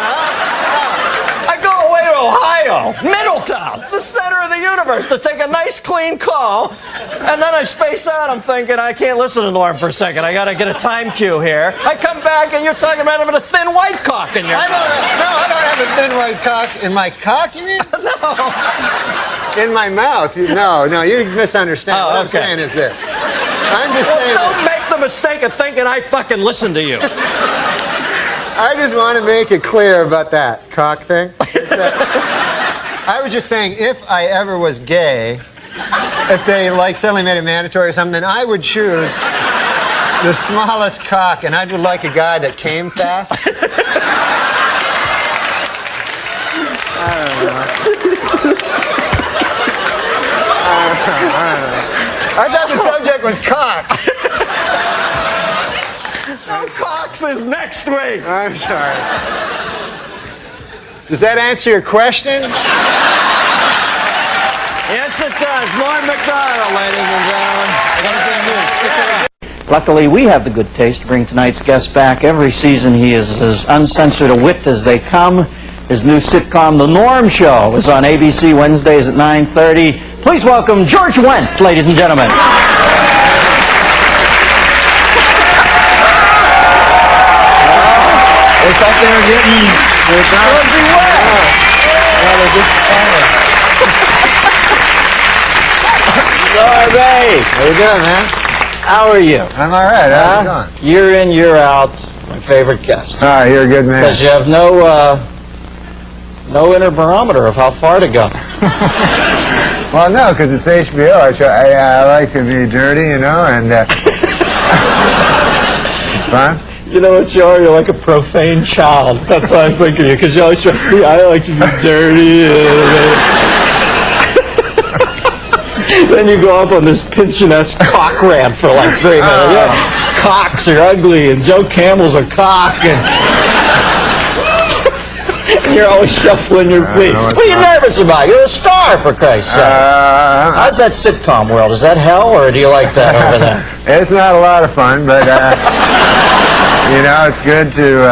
J: I go away to Ohio, Middletown, the center of the universe, to take a nice clean call, and then I space out. I'm thinking, I can't listen to Norm for a second. I got to get a time cue here. I come back, and you're talking about having a thin white cock in your...
A: I don't have a thin white cock. In my cock, you mean?
J: No.
A: In my mouth. No, you misunderstand. What I'm saying is this. I'm just saying...
J: Don't make the mistake of thinking I fucking listen to you.
A: I just want to make it clear about that cock thing. I was just saying, if I ever was gay, if they like suddenly made it mandatory or something, then I would choose the smallest cock, and I would like a guy that came fast. I don't know. I thought the subject was cocks.
J: No, cocks is next week.
A: I'm sorry. Does that answer your question?
J: Yes, it does. Norm MacDonald, ladies and gentlemen. Stick around.
F: Luckily, we have the good taste to bring tonight's guest back. Every season, he is as uncensored a wit as they come. His new sitcom, The Norm Show, is on ABC Wednesdays at 9:30. Please welcome George Wendt, ladies and gentlemen.
A: They thought they were getting...
F: Georgie Wendt!
A: Well, they just... How you doing, man?
F: How are you?
A: I'm all right. How's it going?
F: Year in, year out, my favorite guest.
A: All right, you're a good man.
F: Because you have no inner barometer of how far to go.
A: Well, no, because it's HBO. I like to be dirty, you know, and it's fun.
J: You know what you are? You're like a profane child. That's how I think of you, because you always say, I like to be dirty. Then you go up on this Pynchon-esque cock rant for like 3 minutes. Yeah, cocks are ugly, and Joe Campbell's a cock, and you're always shuffling your feet. What are you nervous about? You're a star, for Christ's sake. How's that sitcom world? Is that hell, or do you like that over there?
A: It's not a lot of fun, but, you know, it's good to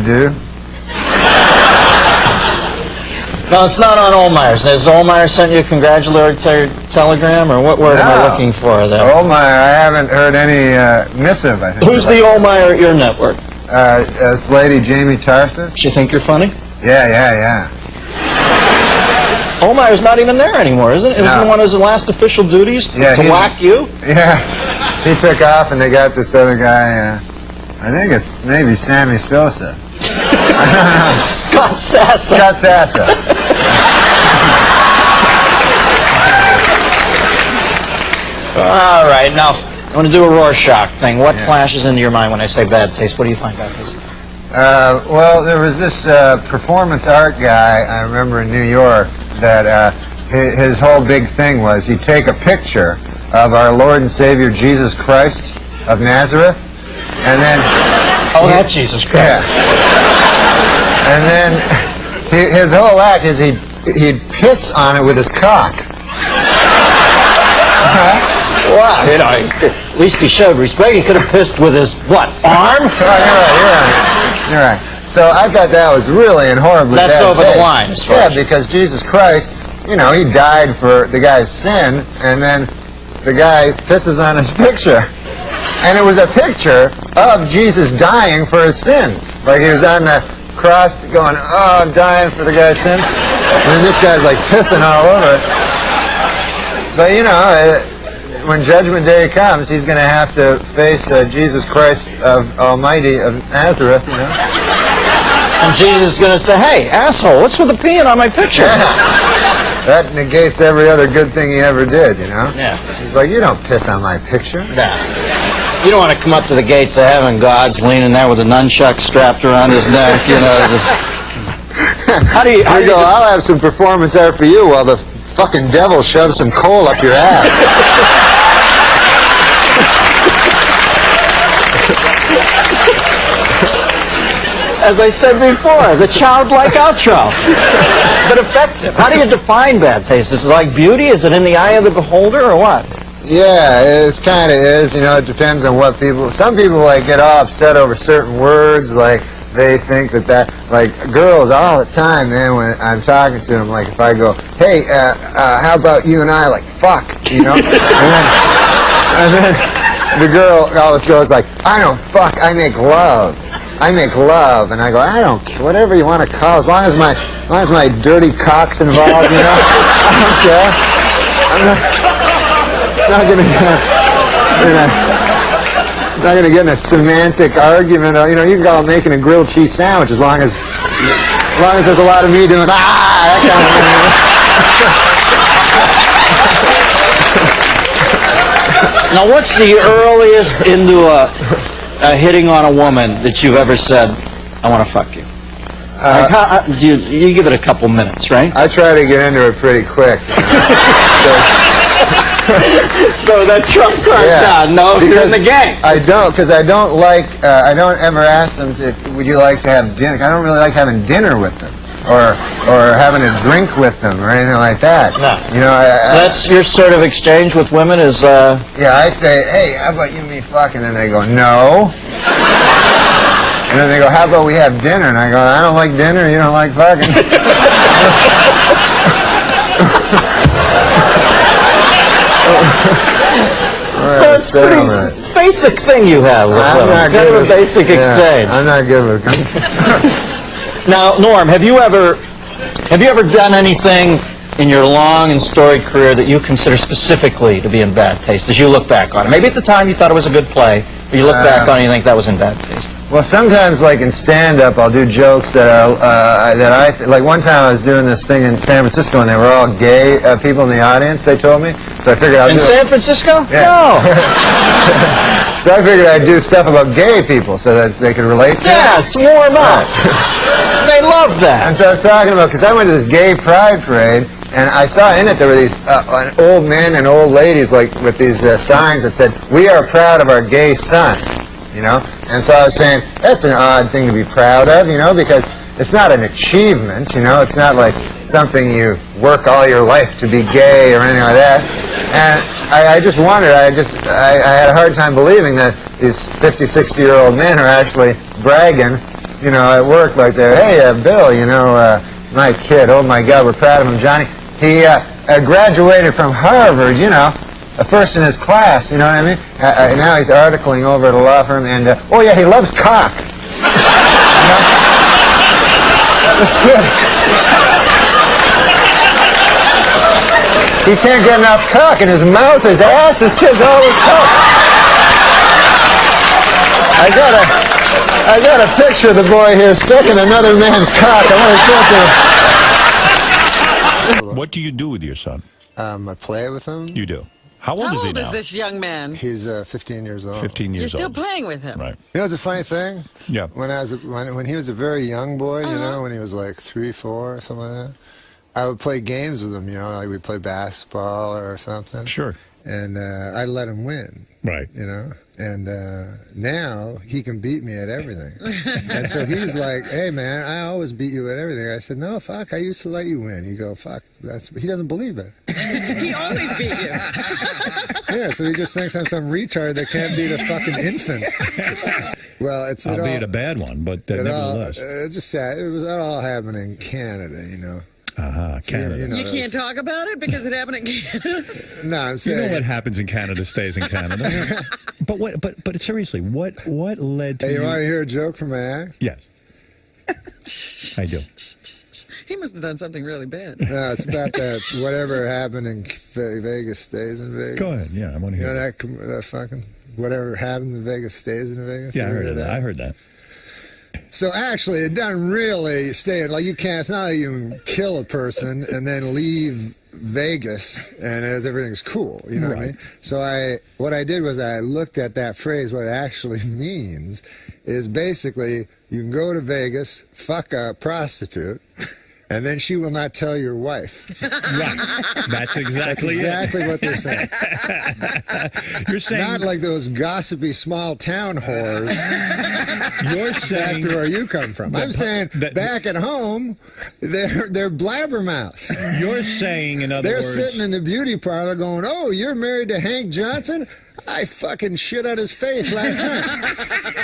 A: do.
F: No, it's not on Ohlmeyer's. Has Ohlmeyer sent you a congratulatory telegram, or what word am I looking for there?
A: Ohlmeyer, I haven't heard any missive, I think.
F: Who's the Ohlmeyer at your network?
A: This lady, Jamie Tarsis.
F: She think you're funny?
A: Yeah.
F: Ohlmeyer's not even there anymore, isn't it? Isn't one of his last official duties to whack you?
A: Yeah. He took off, and they got this other guy, I think it's maybe Sammy Sosa.
F: Scott Sassa.
A: Scott Sassa.
F: All right, now I want to do a Rorschach thing. What flashes into your mind when I say bad taste? What do you find bad taste?
A: Well, there was this performance art guy, I remember in New York, that his whole big thing was he'd take a picture of our Lord and Savior Jesus Christ of Nazareth, and then...
F: Oh, that's Jesus Christ.
A: Yeah. And then his whole act is he'd piss on it with his cock.
F: Wow, you know, at least he showed respect. He could have pissed with his, what, arm?
A: You're right. So I thought that was really and horribly bad.
F: That's over the line, as far as...
A: Yeah, because Jesus Christ, you know, he died for the guy's sin, and then the guy pisses on his picture. And it was a picture of Jesus dying for his sins. Like he was on the cross going, oh, I'm dying for the guy's sins. And then this guy's like pissing all over it. But, you know, when Judgment Day comes, he's going to have to face Jesus Christ of Almighty of Nazareth, you know.
F: And Jesus is going to say, hey, asshole, what's with the peeing on my picture?
A: Yeah. That negates every other good thing he ever did, you know.
F: Yeah.
A: He's like, you don't piss on my picture.
F: Yeah. You don't want to come up to the gates of heaven, God's leaning there with a nunchuck strapped around his neck, you know. How do you
A: go, I'll have some performance art for you while the fucking devil shoves some coal up your ass.
F: As I said before, the childlike outro. But effective. How do you define bad taste? Is it like beauty? Is it in the eye of the beholder, or what?
A: Yeah, it kind of is. You know, it depends on what people... Some people, like, get all upset over certain words, like... They think that, like, girls all the time, man, when I'm talking to them, like, if I go, hey, how about you and I, like, fuck, you know? and then the girl always goes, like, I don't fuck, I make love. I make love. And I go, I don't care, whatever you want to call, as long as my dirty cock's involved, you know? I don't care. I'm not going to not going to get in a semantic argument. You know, you can call it making a grilled cheese sandwich as long as there's a lot of me doing that
F: kind of thing. Now, what's the earliest into hitting on a woman that you've ever said, I want to fuck you? Like you give it a couple minutes, right?
A: I try to get into it pretty quick.
F: So that trump card down. No, if you're in the game.
A: I don't, because I don't like. I don't ever ask them to. Would you like to have dinner? I don't really like having dinner with them, or having a drink with them, or anything like that.
F: No.
A: You know.
F: So that's your sort of exchange with women is.
A: Yeah, I say, hey, how about you and me fuck? And then they go, no. And then they go, how about we have dinner? And I go, I don't like dinner. You don't like fucking.
F: So it's a pretty basic thing you have with them. Kind of a basic exchange.
A: I'm not good with it.
F: Now, Norm, have you ever done anything in your long and storied career that you consider specifically to be in bad taste, as you look back on it? Maybe at the time you thought it was a good play, but you look back on it and you think that was in bad taste.
A: Well, sometimes, like in stand-up, I'll do jokes that are, like one time I was doing this thing in San Francisco and they were all gay people in the audience, they told me. So I figured I'd do
F: San Francisco?
A: Yeah.
F: No.
A: So I figured I'd do stuff about gay people so that they could relate to it.
F: Yeah, it's warm up. They love that.
A: And so I was talking about, because I went to this gay pride parade, and I saw in it there were these old men and old ladies like with these signs that said, "We are proud of our gay son," you know? And so I was saying, that's an odd thing to be proud of, you know, because it's not an achievement, you know? It's not like something you work all your life to be gay or anything like that. And I just wondered, I had a hard time believing that these 50, 60-year-old men are actually bragging, you know, at work like they're, "Hey, Bill, you know, my kid, oh my God, we're proud of him, Johnny. He graduated from Harvard, you know, first in his class, you know what I mean? And now he's articling over at a law firm, and, oh yeah, he loves cock." You know? This kid, he can't get enough cock in his mouth, his ass, his kid's always cock. I got a picture of the boy here sucking another man's cock. I want to show it to you.
L: What do you do with your son?
A: I play with him.
L: You do. How old is he now?
M: How old is this young man?
A: He's 15 years old.
L: 15 years
M: You're
L: old.
M: still playing with him.
L: Right.
A: You know, it's a funny thing.
L: Yeah.
A: When he was a very young boy, you know, when he was like 3, 4, or something like that, I would play games with him. You know, like we'd play basketball or something.
L: Sure.
A: And I'd let him win.
L: Right.
A: You know. And now he can beat me at everything. And so he's like, "Hey, man, I always beat you at everything." I said, "No, fuck, I used to let you win." You go, "Fuck, he doesn't believe it."
M: He always beat you.
A: Yeah, so he just thinks I'm some retard that can't beat a fucking infant. Well, it's
L: albeit a bad one, but nevertheless.
A: Just sad. It was all happening in Canada, you know.
L: Canada.
A: You know,
M: You can't talk about it because it happened in Canada?
A: No, I'm saying,
L: you know what happens in Canada stays in Canada. But seriously, what led to
A: Hey, you
L: you?
A: want to hear a joke from my act?
L: Yes. I do.
M: He must have done something really bad.
A: No, it's about that whatever happened in Vegas stays in Vegas.
L: Go ahead. Yeah, I want to hear that.
A: That fucking whatever happens in Vegas stays in Vegas.
L: Yeah, I heard that. I heard that.
A: So actually, it doesn't really stay. Like you can't. It's not like you can kill a person and then leave Vegas and everything's cool. You know what I mean? So what I did was I looked at that phrase. What it actually means is basically you can go to Vegas, fuck a prostitute, and then she will not tell your wife.
L: Right. That's exactly
A: what they're saying.
L: You're saying
A: not like those gossipy small town whores.
L: You're saying
A: back to where you come from. I'm saying back at home, they're blabbermouths.
L: You're saying, in other words,
A: they're sitting in the beauty parlor going, "Oh, you're married to Hank Johnson? I fucking shit on his face last night."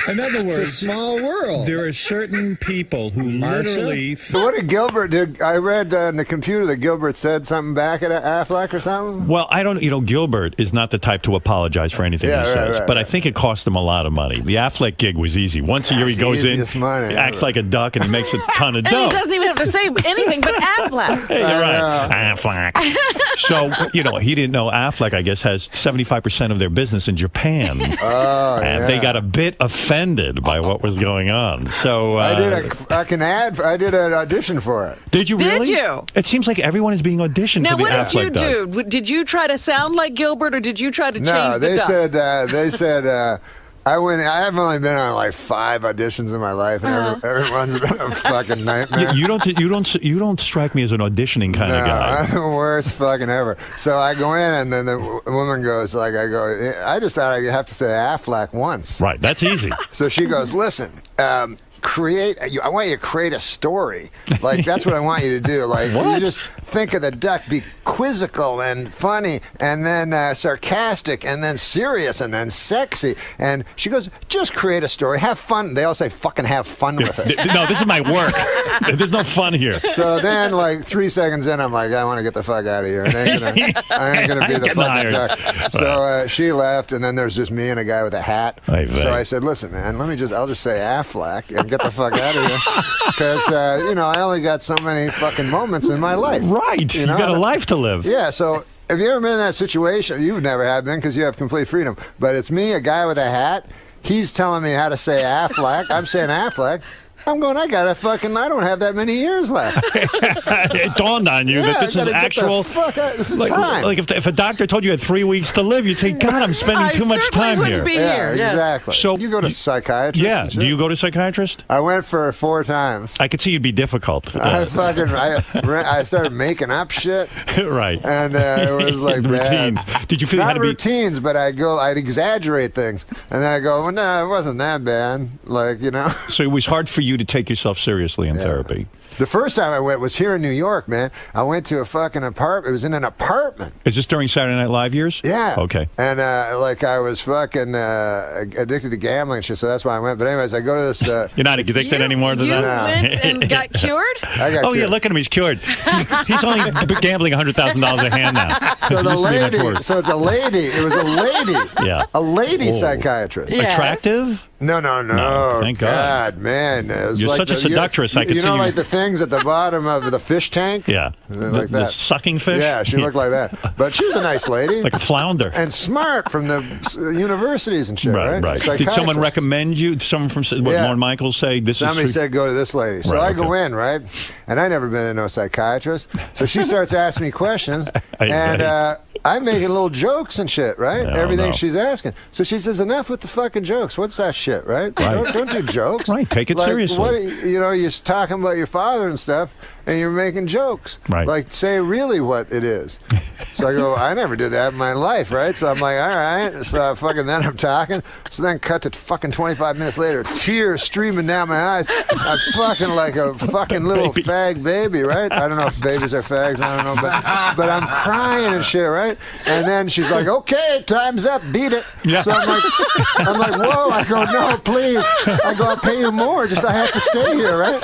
L: In other words,
A: it's a small world.
L: There are certain people who literally.
A: What did Gilbert do? I read in the computer that Gilbert said something back at Affleck or something.
L: Well, I don't. You know, Gilbert is not the type to apologize for anything he says, but I think it cost him a lot of money. The Affleck gig was easy. Once a year he goes in, acts like a duck, and he makes a ton of dough.
M: And he doesn't even have to say anything but Affleck.
L: Hey, you're right, Affleck. So you know, he didn't know Affleck, I guess, has 75% of their business in Japan. And they got a bit offended by what was going on. So
A: I did an audition for it.
L: Did you really?
M: Did you?
L: It seems like everyone is being auditioned
M: Now,
L: for the
M: what
L: Affleck
M: did you do? Did you try to sound like Gilbert, or did you try to change the duck?
A: They said I went. I have only been on like 5 auditions in my life, and everyone's been a fucking nightmare.
L: You don't strike me as an auditioning kind of guy.
A: I'm the worst fucking ever. So I go in, and then the woman goes like, I just thought I'd have to say Affleck once.
L: Right, that's easy.
A: So she goes, "Listen, I want you to create a story. Like, that's what I want you to do. Like, you just think of the duck, be quizzical and funny, and then sarcastic, and then serious, and then sexy." And she goes, "Just create a story. Have fun." They all say, "Fucking have fun with it."
L: No, this is my work. There's no fun here.
A: So then, like 3 seconds in, I'm like, I want to get the fuck out of here. I ain't gonna be the fucking duck. So she left, and then there's just me and a guy with a hat. So I said, listen, man, I'll just say Affleck and get the fuck out of here, because I only got so many fucking moments in my life.
L: Right. You got a life to live.
A: Yeah. So have you ever been in that situation? You've never have been, because you have complete freedom. But it's me, a guy with a hat. He's telling me how to say Affleck. I'm saying Affleck. I'm going, I don't have that many years left.
L: It dawned on you that this is actual.
A: This is time.
L: Like if a doctor told you had 3 weeks to live, you'd say, God, I'm spending too much time here.
A: Yeah, exactly.
L: So
A: you go to psychiatrist?
L: Yeah. Do you go to psychiatrist?
A: I went for 4 times.
L: I could see you'd be difficult.
A: I started making up shit.
L: Right.
A: And it was like
L: routines.
A: bad.
L: Did you feel
A: Not routines, but I'd exaggerate things. And then I go, well, no, it wasn't that bad.
L: So it was hard for you to take yourself seriously in therapy.
A: The first time I went was here in New York, man. I went to a fucking apartment. It was in an apartment.
L: Is this during Saturday Night Live years?
A: Yeah.
L: Okay.
A: And I was fucking addicted to gambling and shit, so that's why I went. But anyways, I go to this.
L: You're not addicted anymore to that?
M: You went and got cured?
A: I got cured.
L: Yeah, look at him. He's cured. He's only gambling $100,000 a hand now.
A: So it's a lady. It was a lady.
L: Yeah.
A: A lady psychiatrist.
M: Yes.
L: Attractive?
A: No.
L: Thank God.
A: Man.
L: You're
A: like
L: such a seductress. I could see you.
A: Like the things at the bottom of the fish tank?
L: Yeah.
A: Like
L: the
A: that.
L: Sucking fish?
A: Yeah, she looked like that. But she was a nice lady.
L: Like a flounder.
A: And smart from the universities and shit, right?
L: Right. Did someone recommend you? Someone from Lorne Michaels say this
A: Somebody said go to this lady. So I go in, right? And I never been to no psychiatrist. So she starts asking me questions. And I'm making little jokes and shit, right? Everything she's asking. So she says, enough with the fucking jokes. What's that shit, right? Don't do jokes.
L: Right, take it seriously.
A: You're talking about your father and stuff, and you're making jokes.
L: Right.
A: Like, say really what it is. So I go, I never did that in my life, right? So I'm like, all right. So then I'm talking. So then cut to fucking 25 minutes later, tears streaming down my eyes. I'm fucking like a fucking little fag baby, right? I don't know if babies are fags. I don't know. But I'm crying and shit, right? And then she's like, okay, time's up. Beat it. Yeah. So I'm like, whoa. I go, no, please. I go, I'll pay you more. Just I have to stay here, right?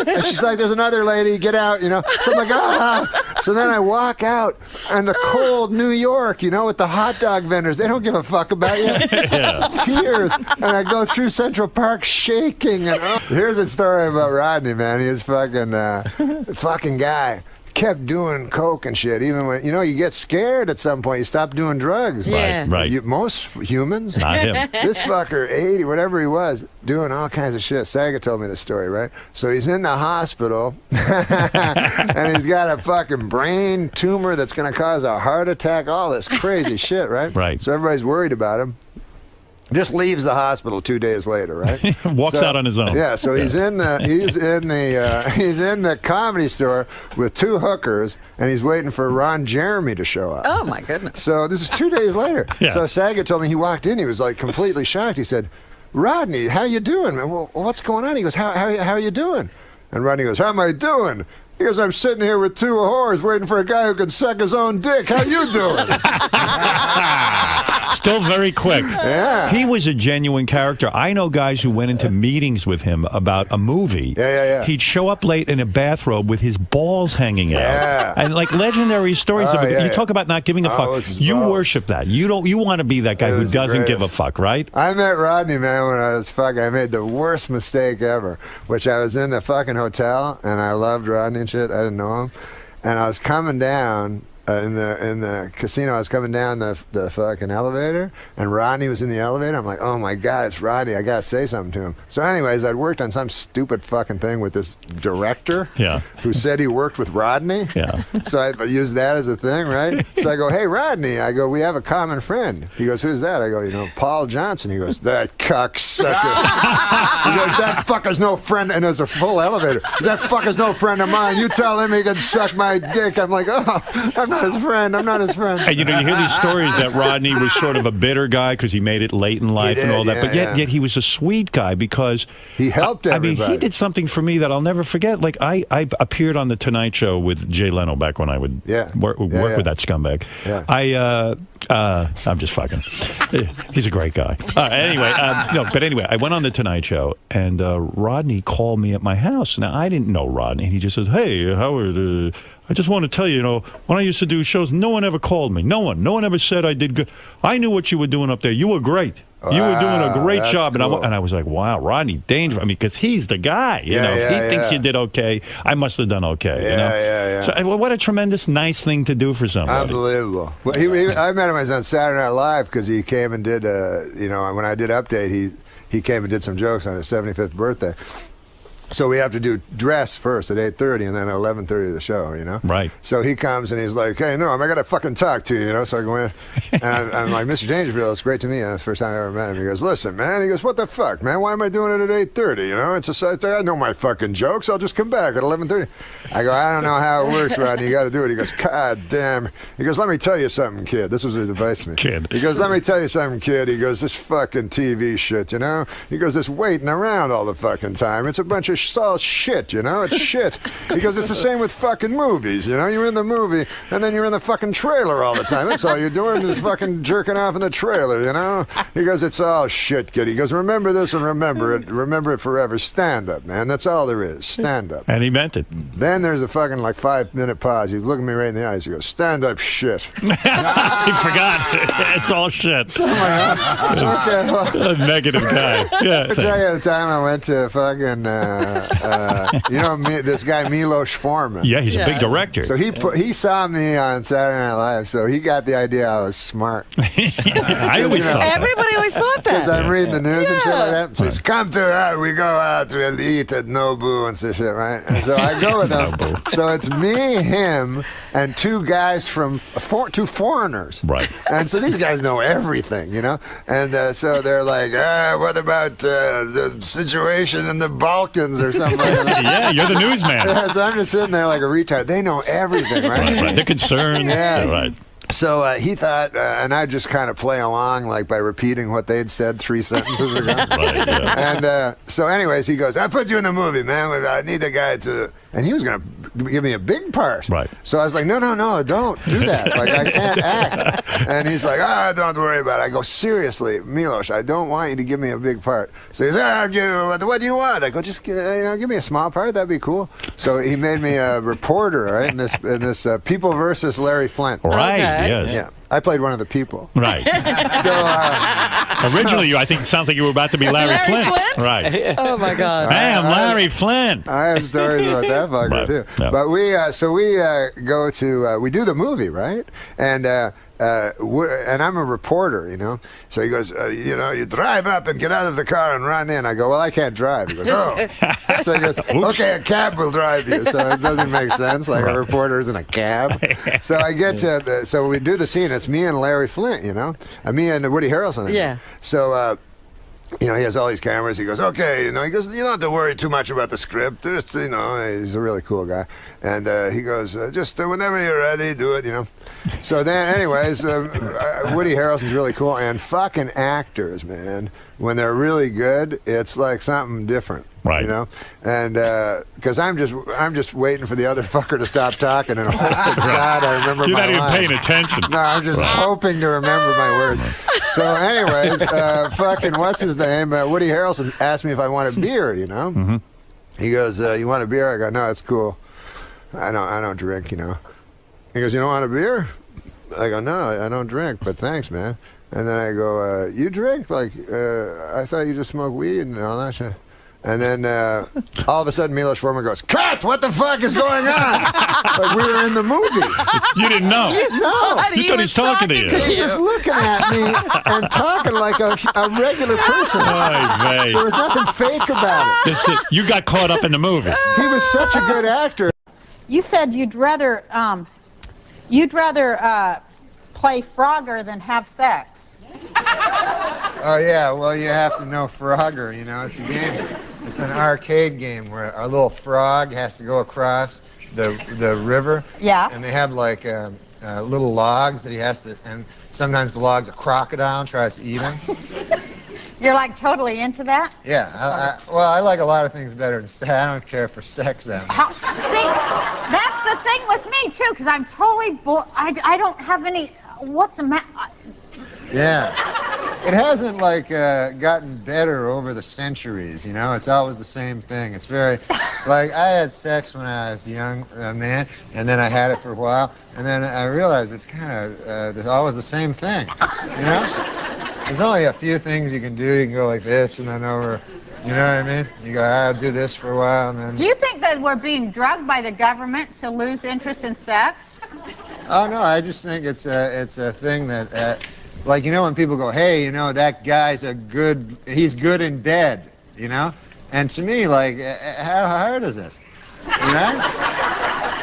A: And she's like, there's another lady. Get out, So I'm like, ah. So then I walk out in the cold New York, with the hot dog vendors. They don't give a fuck about you. Tears. And I go through Central Park shaking. And here's a story about Rodney, man. He was fucking guy. Kept doing coke and shit, even when you get scared at some point. You stop doing drugs.
M: Yeah.
L: Right.
A: Most humans.
L: Not him.
A: This fucker, 80, whatever he was, doing all kinds of shit. Saga told me the story, right? So he's in the hospital, and he's got a fucking brain tumor that's going to cause a heart attack. All this crazy shit, right?
L: Right.
A: So everybody's worried about him. Just leaves the hospital 2 days later, right?
L: Walks out on his own.
A: Yeah, so he's in the comedy store with 2 hookers, and he's waiting for Ron Jeremy to show up.
M: Oh my goodness!
A: So this is 2 days later.
L: Yeah.
A: So Saget told me he walked in, he was like completely shocked. He said, "Rodney, how you doing, man? Well, what's going on?" He goes, "How are you doing?" And Rodney goes, "How am I doing?" He goes, "I'm sitting here with 2 whores waiting for a guy who can suck his own dick. How you doing?"
L: Still very quick.
A: Yeah.
L: He was a genuine character. I know guys who went into meetings with him about a movie.
A: Yeah.
L: He'd show up late in a bathrobe with his balls hanging out.
A: Yeah.
L: And like legendary stories of it. You talk about not giving a fuck. You worship that. You want to be that guy who doesn't give a fuck, right?
A: I met Rodney, man, when I was fucking. I made the worst mistake ever, which I was in the fucking hotel, and I loved Rodney and shit. I didn't know him. And I was coming down in the casino. I was coming down the fucking elevator, and Rodney was in the elevator. I'm like, oh my God, it's Rodney. I gotta say something to him. So anyways, I'd worked on some stupid fucking thing with this director who said he worked with Rodney.
L: Yeah.
A: So I used that as a thing, right? So I go, hey, Rodney. I go, we have a common friend. He goes, who's that? I go, Paul Johnson. He goes, that cocksucker. He goes, that fucker's no friend. And there's a full elevator. That fucker's no friend of mine. You tell him he can suck my dick. I'm like, oh, I'm not his friend. I'm not his friend.
L: And you hear these stories that Rodney was sort of a bitter guy because he made it late in life and all that. But yet he was a sweet guy because
A: he helped everybody.
L: I mean, he did something for me that I'll never forget. Like I appeared on the Tonight Show with Jay Leno back when I would work with that scumbag.
A: Yeah.
L: I'm just fucking. He's a great guy. Anyway, I went on the Tonight Show, and Rodney called me at my house. Now, I didn't know Rodney, and he just says, "Hey, Howard, I just want to tell you, when I used to do shows, no one ever called me. No one ever said I did good. I knew what you were doing up there. You were great. You were doing a great job."
N: Cool.
L: And I was like, wow, Rodney Dangerous. I mean, because he's the guy. You know, if he thinks you did okay, I must have done okay.
N: Yeah.
L: So what a tremendous, nice thing to do for somebody.
N: Unbelievable. Well, I met him on Saturday Night Live because he came and did, when I did Update, he came and did some jokes on his 75th birthday. So we have to do dress first at 8:30 and then at 11:30 the show,
L: Right.
N: So he comes and he's like, "Hey, Norm, I got to fucking talk to you, So I go in and I'm like, "Mr. Dangerfield, it's great to meet you." That's the first time I ever met him. He goes, "Listen, man." He goes, "What the fuck, man? Why am I doing it at 8:30? I know my fucking jokes. I'll just come back at 11:30. I go, "I don't know how it works, Rodney. You got to do it." He goes, "God damn." He goes, "Let me tell you something, kid." This was his advice to me.
L: Kid.
N: He goes, "Let me tell you something, kid." He goes, "This fucking TV shit, He goes, "This waiting around all the fucking time. It's a bunch of all shit. It's shit." He goes, "It's the same with fucking movies, You're in the movie, and then you're in the fucking trailer all the time. That's all you're doing is fucking jerking off in the trailer, He goes, "It's all shit, kid." He goes, "Remember this and remember it. Remember it forever. Stand up, man. That's all there is. Stand up."
L: And he meant it.
N: Then there's a fucking 5-minute pause. He's looking me right in the eyes. He goes, "Stand up, shit."
L: He forgot. It's all shit.
N: Okay, well,
L: a negative guy. Yeah.
N: I'll tell you the time I went to fucking, this guy Milos Forman.
L: Yeah, he's a big director.
N: So he saw me on Saturday Night Live, so he got the idea I was smart.
L: I always thought that.
M: Everybody always thought that.
N: Because I'm reading the news and shit like that. So he's come to we go out to eat at Nobu and such shit, right? And so I go with him. So it's me, him, and two guys from two foreigners.
L: Right.
N: And so these guys know everything, And so they're like, "What about the situation in the Balkans or something like that?"
L: Yeah, you're the newsman.
N: Yeah, so I'm just sitting there like a retard. They know everything, right?
L: Right. They're concerned.
N: Yeah.
L: Right.
N: So he thought, and I just kind of play along like by repeating what they'd said 3 sentences ago.
L: Right, yeah.
N: And so anyways, he goes, "I put you in the movie, man. I need a guy to..." And he was going to give me a big part.
L: Right.
N: So I was like, no, don't do that. Like, I can't act. And he's like, don't worry about it. I go, "Seriously, Milos, I don't want you to give me a big part." So he's like, "What do you want?" I go, "Just give me a small part. That'd be cool." So he made me a reporter, right, in this People versus Larry Flint.
L: Right,
M: Okay.
L: yes.
N: Yeah. I played one of the people.
L: Right.
N: So
L: originally, I think it sounds like you were about to be Larry Flint. Right.
M: Oh my God.
L: Bam, Larry Flint.
N: I have stories about that fucker too.
L: Yeah.
N: But we go to we do the movie, right? And I'm a reporter, So he goes, "You drive up and get out of the car and run in." I go, "Well, I can't drive." He goes, "Oh." So he goes, "Okay, a cab will drive you." So it doesn't make sense, like a reporter's in a cab. So I get to so we do the scene. It's me and Larry Flint, and me and Woody Harrelson.
M: Yeah.
N: So. He has all these cameras. He goes, "Okay," he goes, "You don't have to worry too much about the script. Just, he's a really cool guy." And he goes, "Just whenever you're ready, do it, So then, anyways, Woody Harrelson's really cool. And fucking actors, man, when they're really good, it's like something different.
L: Right.
N: And because I'm just waiting for the other fucker to stop talking and hope to God I remember
L: You're
N: my
L: not even
N: line.
L: paying attention.
N: No, I'm just hoping to remember my words. So anyways, fucking what's his name? Woody Harrelson asked me if I want a beer,
L: Mm-hmm.
N: He goes, "You want a beer?" I go, "No, it's cool. I don't drink, He goes, "You don't want a beer?" I go, "No, I don't drink, but thanks, man." And then I go, "You drink? Like, I thought you just smoke weed and all that shit." And then all of a sudden, Milos Forman goes, "Cut! What the fuck is going on?" Like we were in the movie.
L: You didn't know.
N: No.
L: You thought he was talking to you.
N: Because he was looking at me and talking like a regular person.
L: Oy vey.
N: There was nothing fake about it.
L: You got caught up in the movie.
N: He was such a good actor.
O: You said you'd rather play Frogger than have sex.
A: Oh yeah, well you have to know Frogger, it's a game. It's an arcade game where a little frog has to go across the river.
O: Yeah.
A: And they have like little logs that he has to, and sometimes the log's a crocodile and tries to eat him.
O: You're like totally into that?
A: Yeah, I like a lot of things better than sex. I don't care for sex that much.
O: See, that's the thing with me too, because I'm totally I don't have any.
A: Yeah. It hasn't, like, gotten better over the centuries, you know? It's always the same thing. It's very, like, I had sex when I was young, man, and then I had it for a while, and then I realized it's kind of always the same thing, you know? There's only a few things you can do. You can go like this and then over, you know what I mean? You go, I'll do this for a while, and then...
O: Do you think that we're being drugged by the government to lose interest in sex?
A: Oh, no, I just think it's a thing that... like, you know, when people go, hey, you know, that guy's he's good in bed, you know? And to me, like, how hard is it? You know?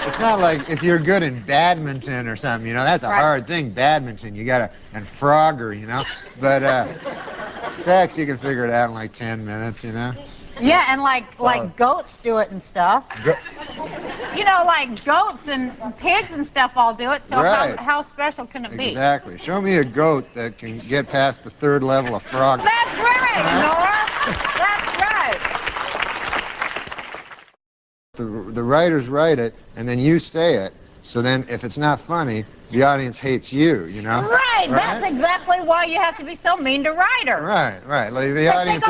A: It's not like if you're good in badminton or something, you know, that's a hard thing, badminton. You gotta, and Frogger, you know? But sex, you can figure it out in like 10 minutes, you know?
O: Yeah, and like goats do it and stuff. You know, like goats and pigs and stuff all do it, so how special can it be?
A: Exactly. Show me a goat that can get past the 3rd level of frog.
O: That's right, Nora. That's right.
A: The writers write it, and then you say it, so then if it's not funny, the audience hates you, you know?
O: Right, that's exactly why you have to be so mean to writers.
A: Right. Like the audience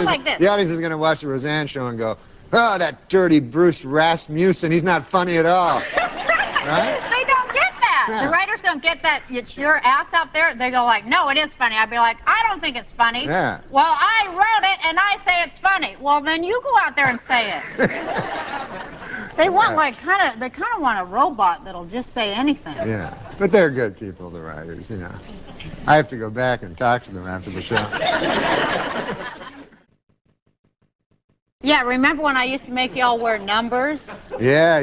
A: is going to watch the Roseanne show and go, oh, that dirty Bruce Rasmussen, he's not funny at all. Right?
O: They don't get that. Yeah. The writers don't get that. It's your ass out there. They go like, no, it is funny. I'd be like, I don't think it's funny.
A: Yeah.
O: Well, I wrote it and I say it's funny. Well, then you go out there and say it. They want they kind of want a robot that'll just say anything.
A: Yeah, but they're good people, the writers, you know. I have to go back and talk to them after the show.
O: Yeah, remember when I used to make y'all wear numbers?
A: Yeah.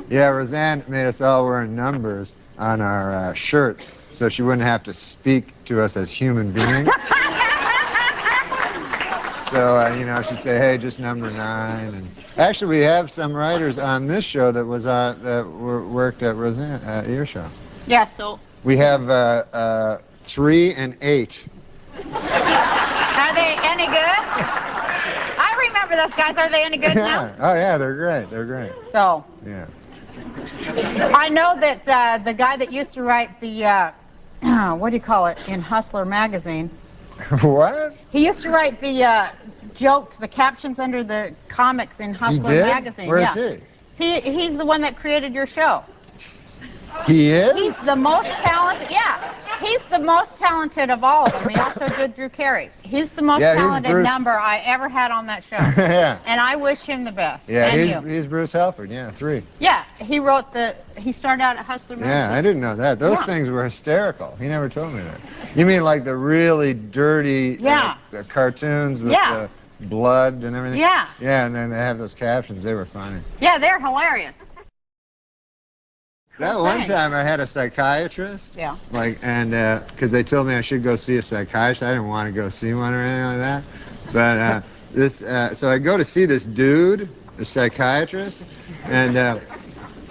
A: Yeah, Roseanne made us all wear numbers on our shirts so she wouldn't have to speak to us as human beings. So, you know, she'd say, hey, just number 9. And actually, we have some writers on this show that worked at Roseanne, your show.
O: Yeah, so...
A: We have 3 and 8.
O: Are they any good? I remember those guys. Are they any good now?
A: Oh, yeah, they're great. They're great.
O: So...
A: Yeah.
O: I know that the guy that used to write the, what do you call it, in Hustler magazine...
A: What?
O: He used to write the jokes, the captions under the comics in Hustler magazine.
A: Where is he?
O: He's the one that created your show.
A: He is?
O: He's the most talented. Yeah, he's the most talented of all of them. He also did Drew Carey. He's the most talented number I ever had on that show.
A: Yeah.
O: And I wish him the best.
A: Yeah,
O: and
A: he's Bruce Halford. Yeah, 3.
O: Yeah, he started out at Hustler magazine.
A: Yeah, I didn't know that. Those things were hysterical. He never told me that. You mean like the really dirty cartoons with the blood and everything?
O: Yeah.
A: Yeah, and then they have those captions. They were funny.
O: Yeah, they're hilarious.
A: That one time I had a psychiatrist.
O: Yeah.
A: Like, and because they told me I should go see a psychiatrist. I didn't want to go see one or anything like that. But so I go to see this dude, the psychiatrist, and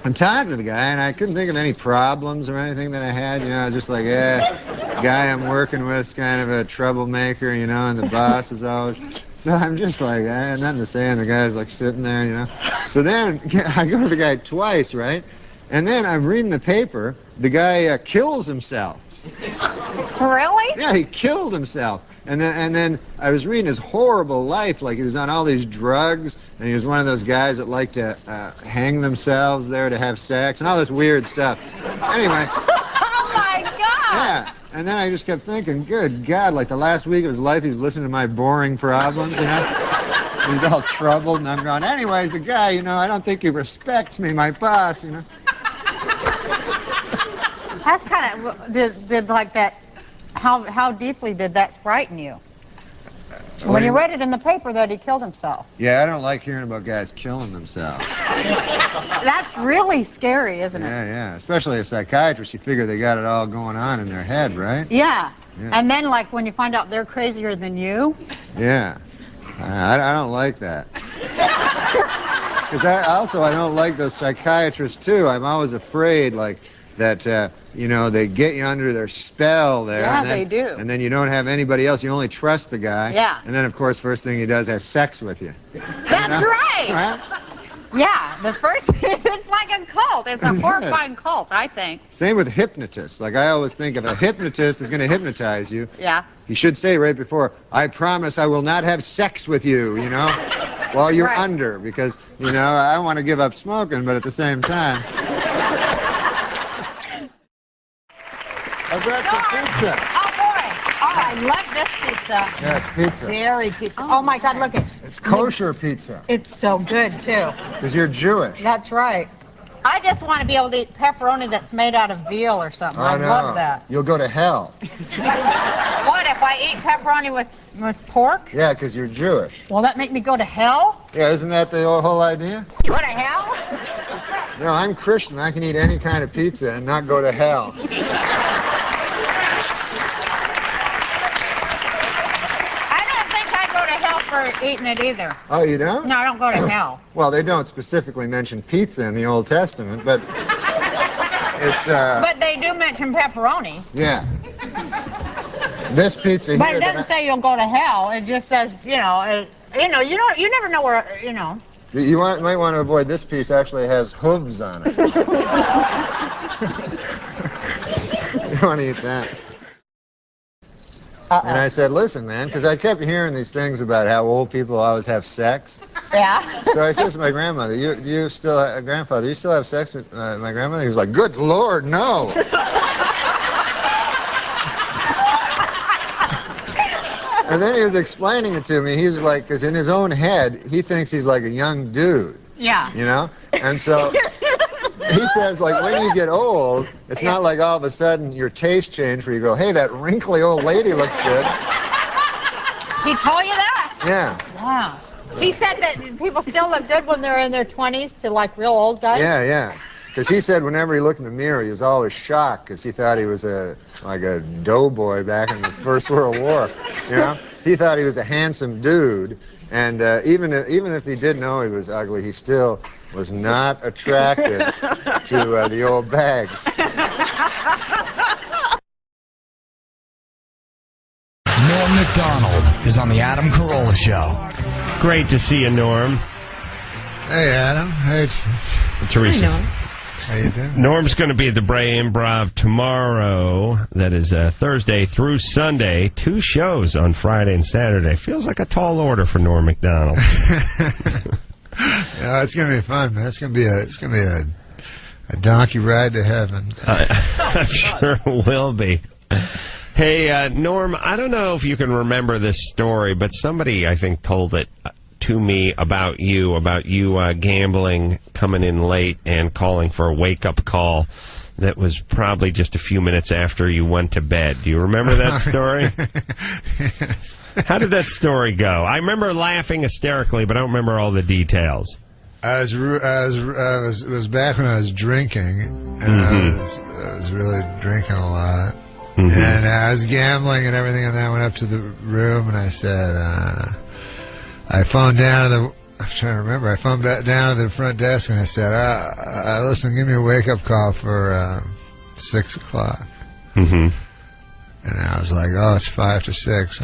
A: I'm talking to the guy, and I couldn't think of any problems or anything that I had. You know, I was just like, guy I'm working with is kind of a troublemaker, you know, and the boss is always... So I'm just like, I had nothing to say, and the guy's like sitting there, you know. So then I go to the guy twice, right? And then I'm reading the paper, the guy kills himself.
O: Really?
A: Yeah, he killed himself. And then I was reading his horrible life, like he was on all these drugs, and he was one of those guys that like to hang themselves there to have sex, and all this weird stuff. Anyway.
O: Oh, my God!
A: Yeah. And then I just kept thinking, good God, like the last week of his life, he was listening to my boring problems, you know? He's all troubled, and I'm going, anyways, the guy, you know, I don't think he respects me, my boss, you know?
O: That's kind of, did like that, how deeply did that frighten you? When you read it in the paper that he killed himself.
A: Yeah, I don't like hearing about guys killing themselves.
O: That's really scary, isn't it?
A: Yeah. Especially a psychiatrist, you figure they got it all going on in their head, right?
O: Yeah. And then, like, when you find out they're crazier than you.
A: Yeah. I don't like that. Because I don't like those psychiatrists, too. I'm always afraid, like, that, you know, they get you under their spell there.
O: Yeah,
A: and then,
O: they do.
A: And then you don't have anybody else. You only trust the guy.
O: Yeah.
A: And then, of course, first thing he does has sex with you.
O: That's right. Yeah, the first, it's like a cult. It's a horrifying cult, I think.
A: Same with hypnotists. Like, I always think if a hypnotist is going to hypnotize you,
O: Yeah.
A: he should say right before, I promise I will not have sex with you, you know, while you're under, because, you know, I want to give up smoking, but at the same time. I brought some pizza.
O: Oh, boy. Oh, I love this pizza.
A: Yeah, it's pizza.
O: Dairy pizza. Oh, my God, look it.
A: It's kosher pizza.
O: It's so good, too.
A: Because you're Jewish.
O: That's right. I just want to be able to eat pepperoni that's made out of veal or something. I love that.
A: You'll go to hell.
O: What, if I eat pepperoni with pork?
A: Yeah, because you're Jewish.
O: Will that make me go to hell?
A: Yeah, isn't that the whole idea?
O: Go to hell?
A: You know, I'm Christian. I can eat any kind of pizza and not go to hell.
O: For eating it either.
A: Oh, you don't?
O: No, I don't go to hell.
A: Well, they don't specifically mention pizza in the Old Testament, but it's
O: But they do mention pepperoni.
A: Yeah. This pizza
O: But
A: here.
O: it doesn't say you'll go to hell. It just says, you know, you never know where, you know.
A: You might want to avoid this piece. Actually has hooves on it. You want to eat that? And I said, listen, man, because I kept hearing these things about how old people always have sex.
O: Yeah.
A: So I said to my grandmother, grandfather, you still have sex with my grandmother? He was like, good Lord, no. And then he was explaining it to me. He was like, because in his own head, he thinks he's like a young dude.
O: Yeah.
A: You know? And so he says, like, when you get old, it's not like all of a sudden your taste change where you go, hey, that wrinkly old lady looks good.
O: He told you that?
A: Yeah.
O: Wow. He said that people still look good when they're in their 20s to, like, real old guys?
A: Yeah, yeah. Because he said whenever he looked in the mirror, he was always shocked because he thought he was like a doughboy back in the First World War. You know? He thought he was a handsome dude. And even if he did know he was ugly, he still was not attracted to the old bags.
P: Norm MacDonald is on the Adam Carolla Show.
Q: Great to see you, Norm.
N: Hey, Adam. Hey,
Q: Teresa.
N: Hi, Norm. How you doing?
Q: Norm's going to be at the Bray Improv tomorrow. That is Thursday through Sunday. 2 shows on Friday and Saturday. Feels like a tall order for Norm MacDonald.
N: Yeah, it's gonna be fun, man. It's gonna be a donkey ride to heaven.
Q: Sure will be. Hey, Norm, I don't know if you can remember this story, but somebody, I think, told it to me about you gambling, coming in late, and calling for a wake-up call that was probably just a few minutes after you went to bed. Do you remember that story?
N: Yes.
Q: How did that story go? I remember laughing hysterically, but I don't remember all the details.
N: It was back when I was drinking, and I was really drinking a lot. And I was gambling and everything, and then I went up to the room and I said, I phoned down to the, I'm trying to remember, I phoned back down to the front desk and I said, listen, give me a wake-up call for 6 o'clock. And I was like, oh, it's 5 to 6.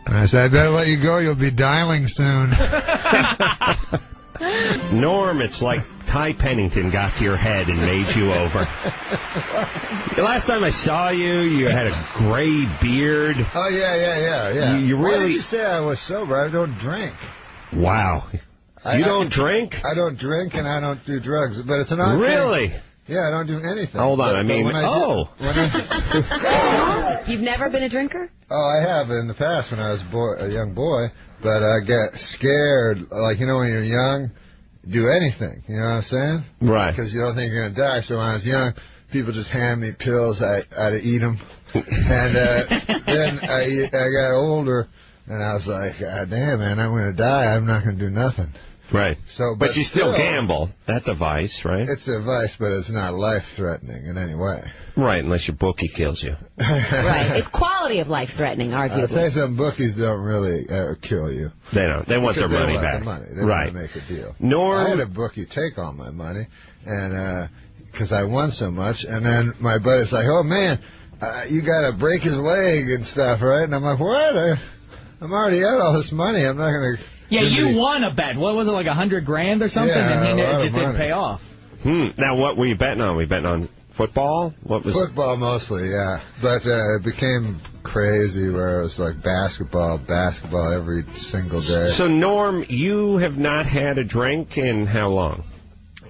N: And I said, I better let you go, you'll be dialing soon.
Q: Norm, it's like Ty Pennington got to your head and made you over. The last time I saw you, you had a gray beard.
N: Oh, yeah.
Q: You really...
N: Why did you say I was sober? I don't drink.
Q: Wow. You don't drink?
N: I don't drink and I don't do drugs, but it's an odd thing.
Q: Really?
N: Yeah, I don't do anything.
Q: Hold on,
R: You've never been a drinker?
N: Oh, I have in the past when I was a young boy, but I get scared, like, you know, when you're young, do anything, you know what I'm saying?
Q: Right.
N: Because you don't think you're going to die, so when I was young, people just hand me pills, I'd eat them, and then I got older, and I was like, God damn, man, I'm going to die, I'm not going to do nothing.
Q: Right.
N: So,
Q: but you still gamble. That's a vice, right?
N: It's a vice, but it's not life-threatening in any way.
Q: Right, unless your bookie kills you.
R: Right. It's quality of life-threatening, arguably.
N: I'll tell you something, bookies don't really kill you.
Q: They don't. They want their money back.
N: They want to make a deal.
Q: Norm...
N: I had a bookie take all my money, and because I won so much, and then my buddy's like, oh, man, you got to break his leg and stuff, right? And I'm like, what? I'm already out all this money. I'm not going to
S: Yeah, you won a bet. What was it, like $100 grand or something?
N: Yeah,
S: and
N: a lot
S: it
N: of
S: just didn't
N: money.
S: pay off.
Q: Now, what were you betting on? Were you betting on football? What was
N: football mostly? Yeah, but it became crazy where it was like basketball every single day.
Q: So, Norm, you have not had a drink in how long?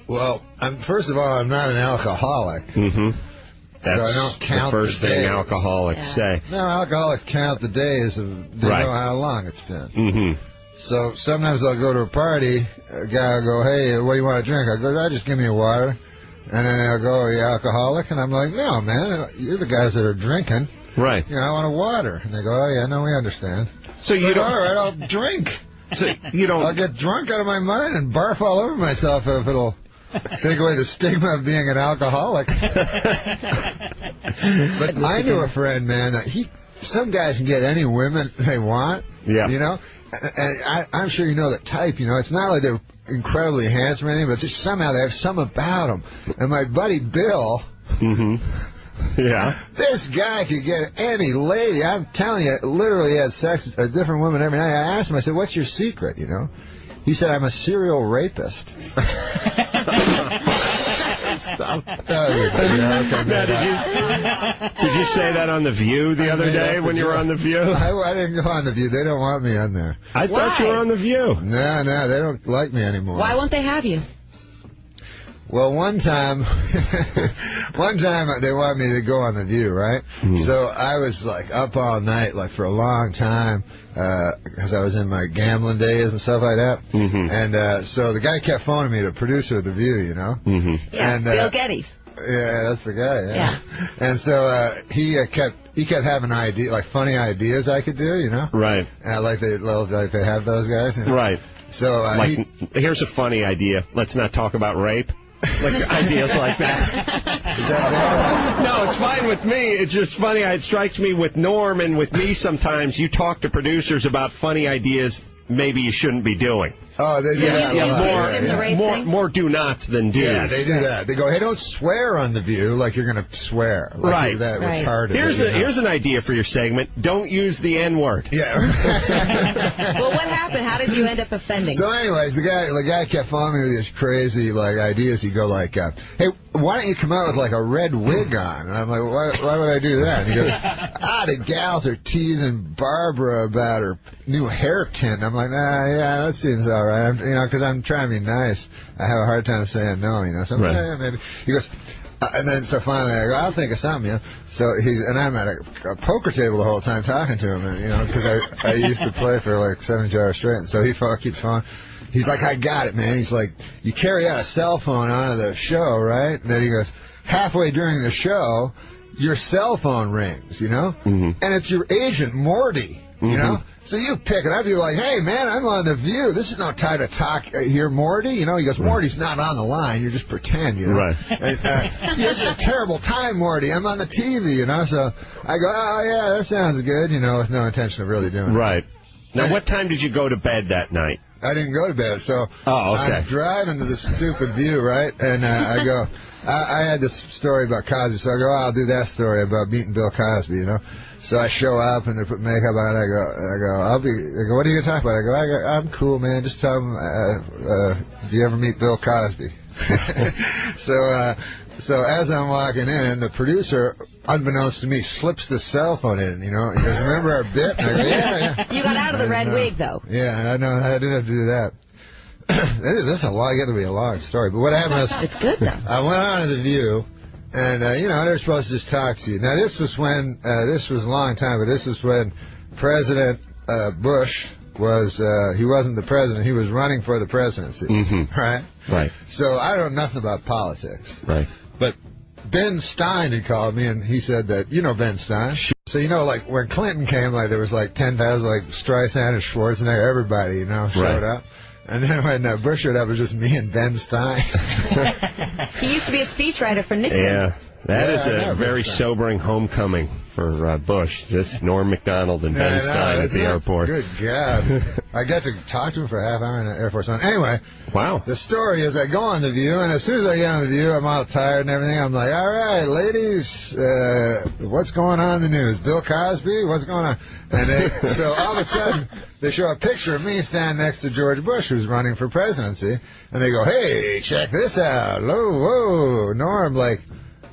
N: Well, first of all, I'm not an alcoholic.
Q: Mm-hmm. That's
N: so I don't count
Q: the first thing alcoholics say.
N: No, alcoholics count the days of they know how long it's been.
Q: Mm-hmm.
N: So sometimes I'll go to a party, a guy will go, hey, what do you want to drink? I go, just give me a water. And then they'll go, are you alcoholic? And I'm like, no, man, you're the guys that are drinking.
Q: Right.
N: You know, I want a water. And they go, oh, yeah, no, we understand.
Q: So you don't...
N: All right, I'll drink.
Q: So you don't...
N: I'll get drunk out of my mind and barf all over myself if it'll take away the stigma of being an alcoholic. But I knew a friend, man, that some guys can get any women they want.
Q: Yeah.
N: You know? And I'm sure you know the type, you know. It's not like they're incredibly handsome or anything, but just somehow they have something about them. And my buddy Bill...
Q: Mm-hmm. Yeah.
N: This guy could get any lady. I'm telling you, literally had sex with a different woman every night. I asked him, I said, what's your secret, you know? He said, I'm a serial rapist. Stop.
Q: Did you say that on The View the other day when you were on The View?
N: I didn't go on The View. They don't want me on there.
Q: I thought you were on The View.
N: No, they don't like me anymore.
R: Why won't they have you?
N: Well, one time they wanted me to go on The View, right?
Q: Mm.
N: So I was like up all night, like for a long time, because I was in my gambling days and stuff like that.
Q: Mm-hmm.
N: And so the guy kept phoning me, the producer of The View, you know?
Q: Mm-hmm.
R: Yeah,
N: and,
R: Bill Geddes.
N: Yeah, that's the guy. Yeah. And so he kept having like funny ideas I could do, you know?
Q: Right.
N: Like they have those guys. You know?
Q: Right.
N: So
Q: here's a funny idea. Let's not talk about rape. Like ideas like that.
N: Is that bad?
Q: No, it's fine with me. It's just funny. It strikes me with Norm and with me sometimes. You talk to producers about funny ideas maybe you shouldn't be doing.
N: Oh, they do that a lot.
Q: More do-nots than do's.
N: Yeah, they do that. They go, hey, don't swear on The View like you're going to swear. Like
Q: right.
N: You're that retarded.
Q: Here's an idea for your segment. Don't use the N-word.
N: Yeah.
R: Well, what happened? How did you end up offending?
N: So anyways, the guy kept following me with these crazy ideas. He'd go like, hey, why don't you come out with like a red wig on? And I'm like, why would I do that? And he goes, the gals are teasing Barbara about her new hair tint. I'm like, yeah, that seems all right. Because I'm trying to be nice. I have a hard time saying no, you know. So yeah, maybe. He goes, and then so finally I go, I'll think of something, you know. So I'm at a poker table the whole time talking to him, and because I used to play for like 72 hours straight, and so he keeps phone. He's like, I got it, man. He's like, you carry out a cell phone onto the show, right? And then he goes, halfway during the show, your cell phone rings, you know, and it's your agent Morty, you know. So you pick it up, you're like, hey, man, I'm on The View. This is no time to talk here, Morty. You know, he goes, Morty's not on the line. You just pretend, you know.
Q: Right.
N: And, this is a terrible time, Morty. I'm on the TV, you know. So I go, oh, yeah, that sounds good, you know, with no intention of really doing it.
Q: Right. Now, what time did you go to bed that night?
N: I didn't go to bed. So I'm driving to the stupid View, right? And I go, I had this story about Cosby. So I go, I'll do that story about meeting Bill Cosby, you know. So I show up and they put makeup on. I go, what are you going to talk about? I go, I'm cool, man. Just tell them, do you ever meet Bill Cosby? So as I'm walking in, the producer, unbeknownst to me, slips the cell phone in, you know. He goes, remember our bit? And I go, yeah.
R: You got out of the red wig, though.
N: Yeah, I know. I didn't have to do that. This is got to be a long story. But what happened was,
R: it's good, though.
N: I went on to The View. And, they're supposed to just talk to you. Now, this was when, this was a long time, but this was when President Bush was, he wasn't the president, he was running for the presidency. Right?
Q: Right.
N: So I don't know nothing about politics.
Q: Right.
N: But Ben Stein had called me, and he said that, you know Ben Stein? So, like, when Clinton came, like, there was, like, 10,000, like, Streisand and Schwarzenegger, everybody, showed up. And then when Bush showed up, it was just me and Ben Stein.
R: He used to be a speechwriter for Nixon.
Q: Yeah. That is a very sobering homecoming for Bush. Just Norm MacDonald and Ben Stein at the airport.
A: Good God. I got to talk to him for a half hour in the Air Force One. Anyway.
Q: Wow.
A: The story is I go on The View, and as soon as I get on The View, I'm all tired and everything. I'm like, all right, ladies, what's going on in the news? Bill Cosby? What's going on? And so all of a sudden, they show a picture of me standing next to George Bush, who's running for presidency, and they go, hey, check this out. Whoa, Norm, like,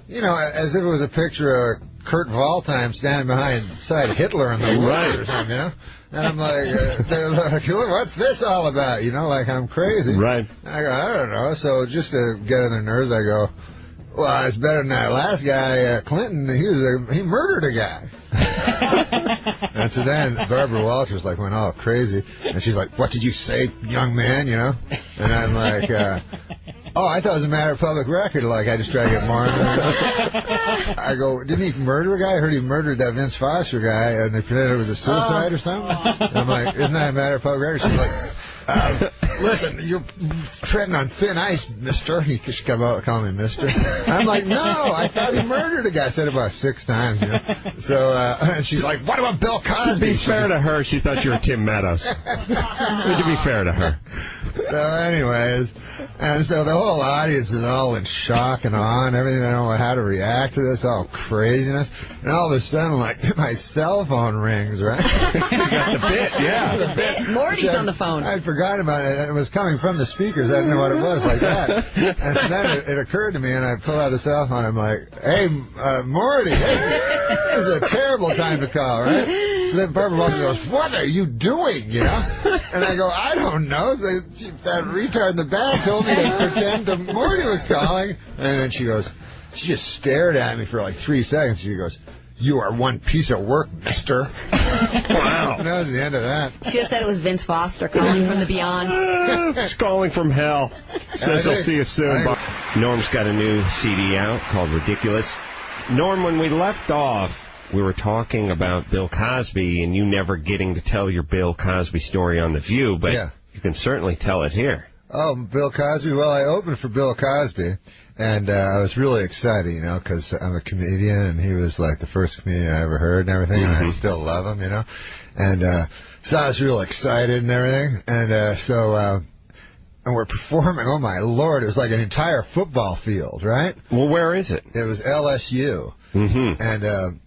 A: you know, as if it was a picture of Kurt Waldheim standing beside Hitler in the woods or something, you know? And I'm like, they're like, what's this all about? You know, like I'm crazy.
Q: Right.
A: And I go, I don't know. So just to get on their nerves, I go, well, it's better than that last guy, Clinton. He murdered a guy. And so then Barbara Walters like went all crazy, and she's like, what did you say, young man, you know? And I'm like, oh, I thought it was a matter of public record, like I just try to get more. I go, didn't he murder a guy? I heard he murdered that Vince Foster guy, and they pretended it was a suicide or something. And I'm like, isn't that a matter of public record? She's like, listen, you're treading on thin ice, mister. He should come out and call me mister. I'm like, no, I thought he murdered a guy. I said it about 6 times, you know. So, and she's like, what about Bill Cosby?
Q: To be fair to her, she thought you were Tim Meadows. To be fair to her.
A: So anyways, and so the whole audience is all in shock and awe and everything. They don't know how to react to this, all craziness. And all of a sudden, like, my cell phone rings, right?
Q: You got the bit, yeah.
A: The bit.
R: Morty's on the phone.
A: I'd forgotten about it. It was coming from the speakers. I didn't know what it was like that. And so then it occurred to me, and I pull out the cell phone. I'm like, hey, Morty, hey, this is a terrible time to call, right? So then Barbara Walters goes, what are you doing, you know? And I go, I don't know. So that retard in the back told me to pretend that Morty was calling. And then she goes, she just stared at me for like 3 seconds. She goes, you are one piece of work, mister. Wow. And that was the end of that.
R: Should have said it was Vince Foster calling from the beyond.
Q: He's calling from hell. Says he'll see you soon. Norm's got a new CD out called Ridiculous. Norm, when we left off, we were talking about Bill Cosby and you never getting to tell your Bill Cosby story on The View, but you can certainly tell it here.
A: Oh, Bill Cosby? Well, I opened for Bill Cosby, and I was really excited, you know, because I'm a comedian, and he was like the first comedian I ever heard and everything, and I still love him, you know. And so I was real excited and everything, and and we're performing, oh my Lord, it was like an entire football field, right?
Q: Well, where is it?
A: It was LSU.
Q: Mm-hmm.
A: And,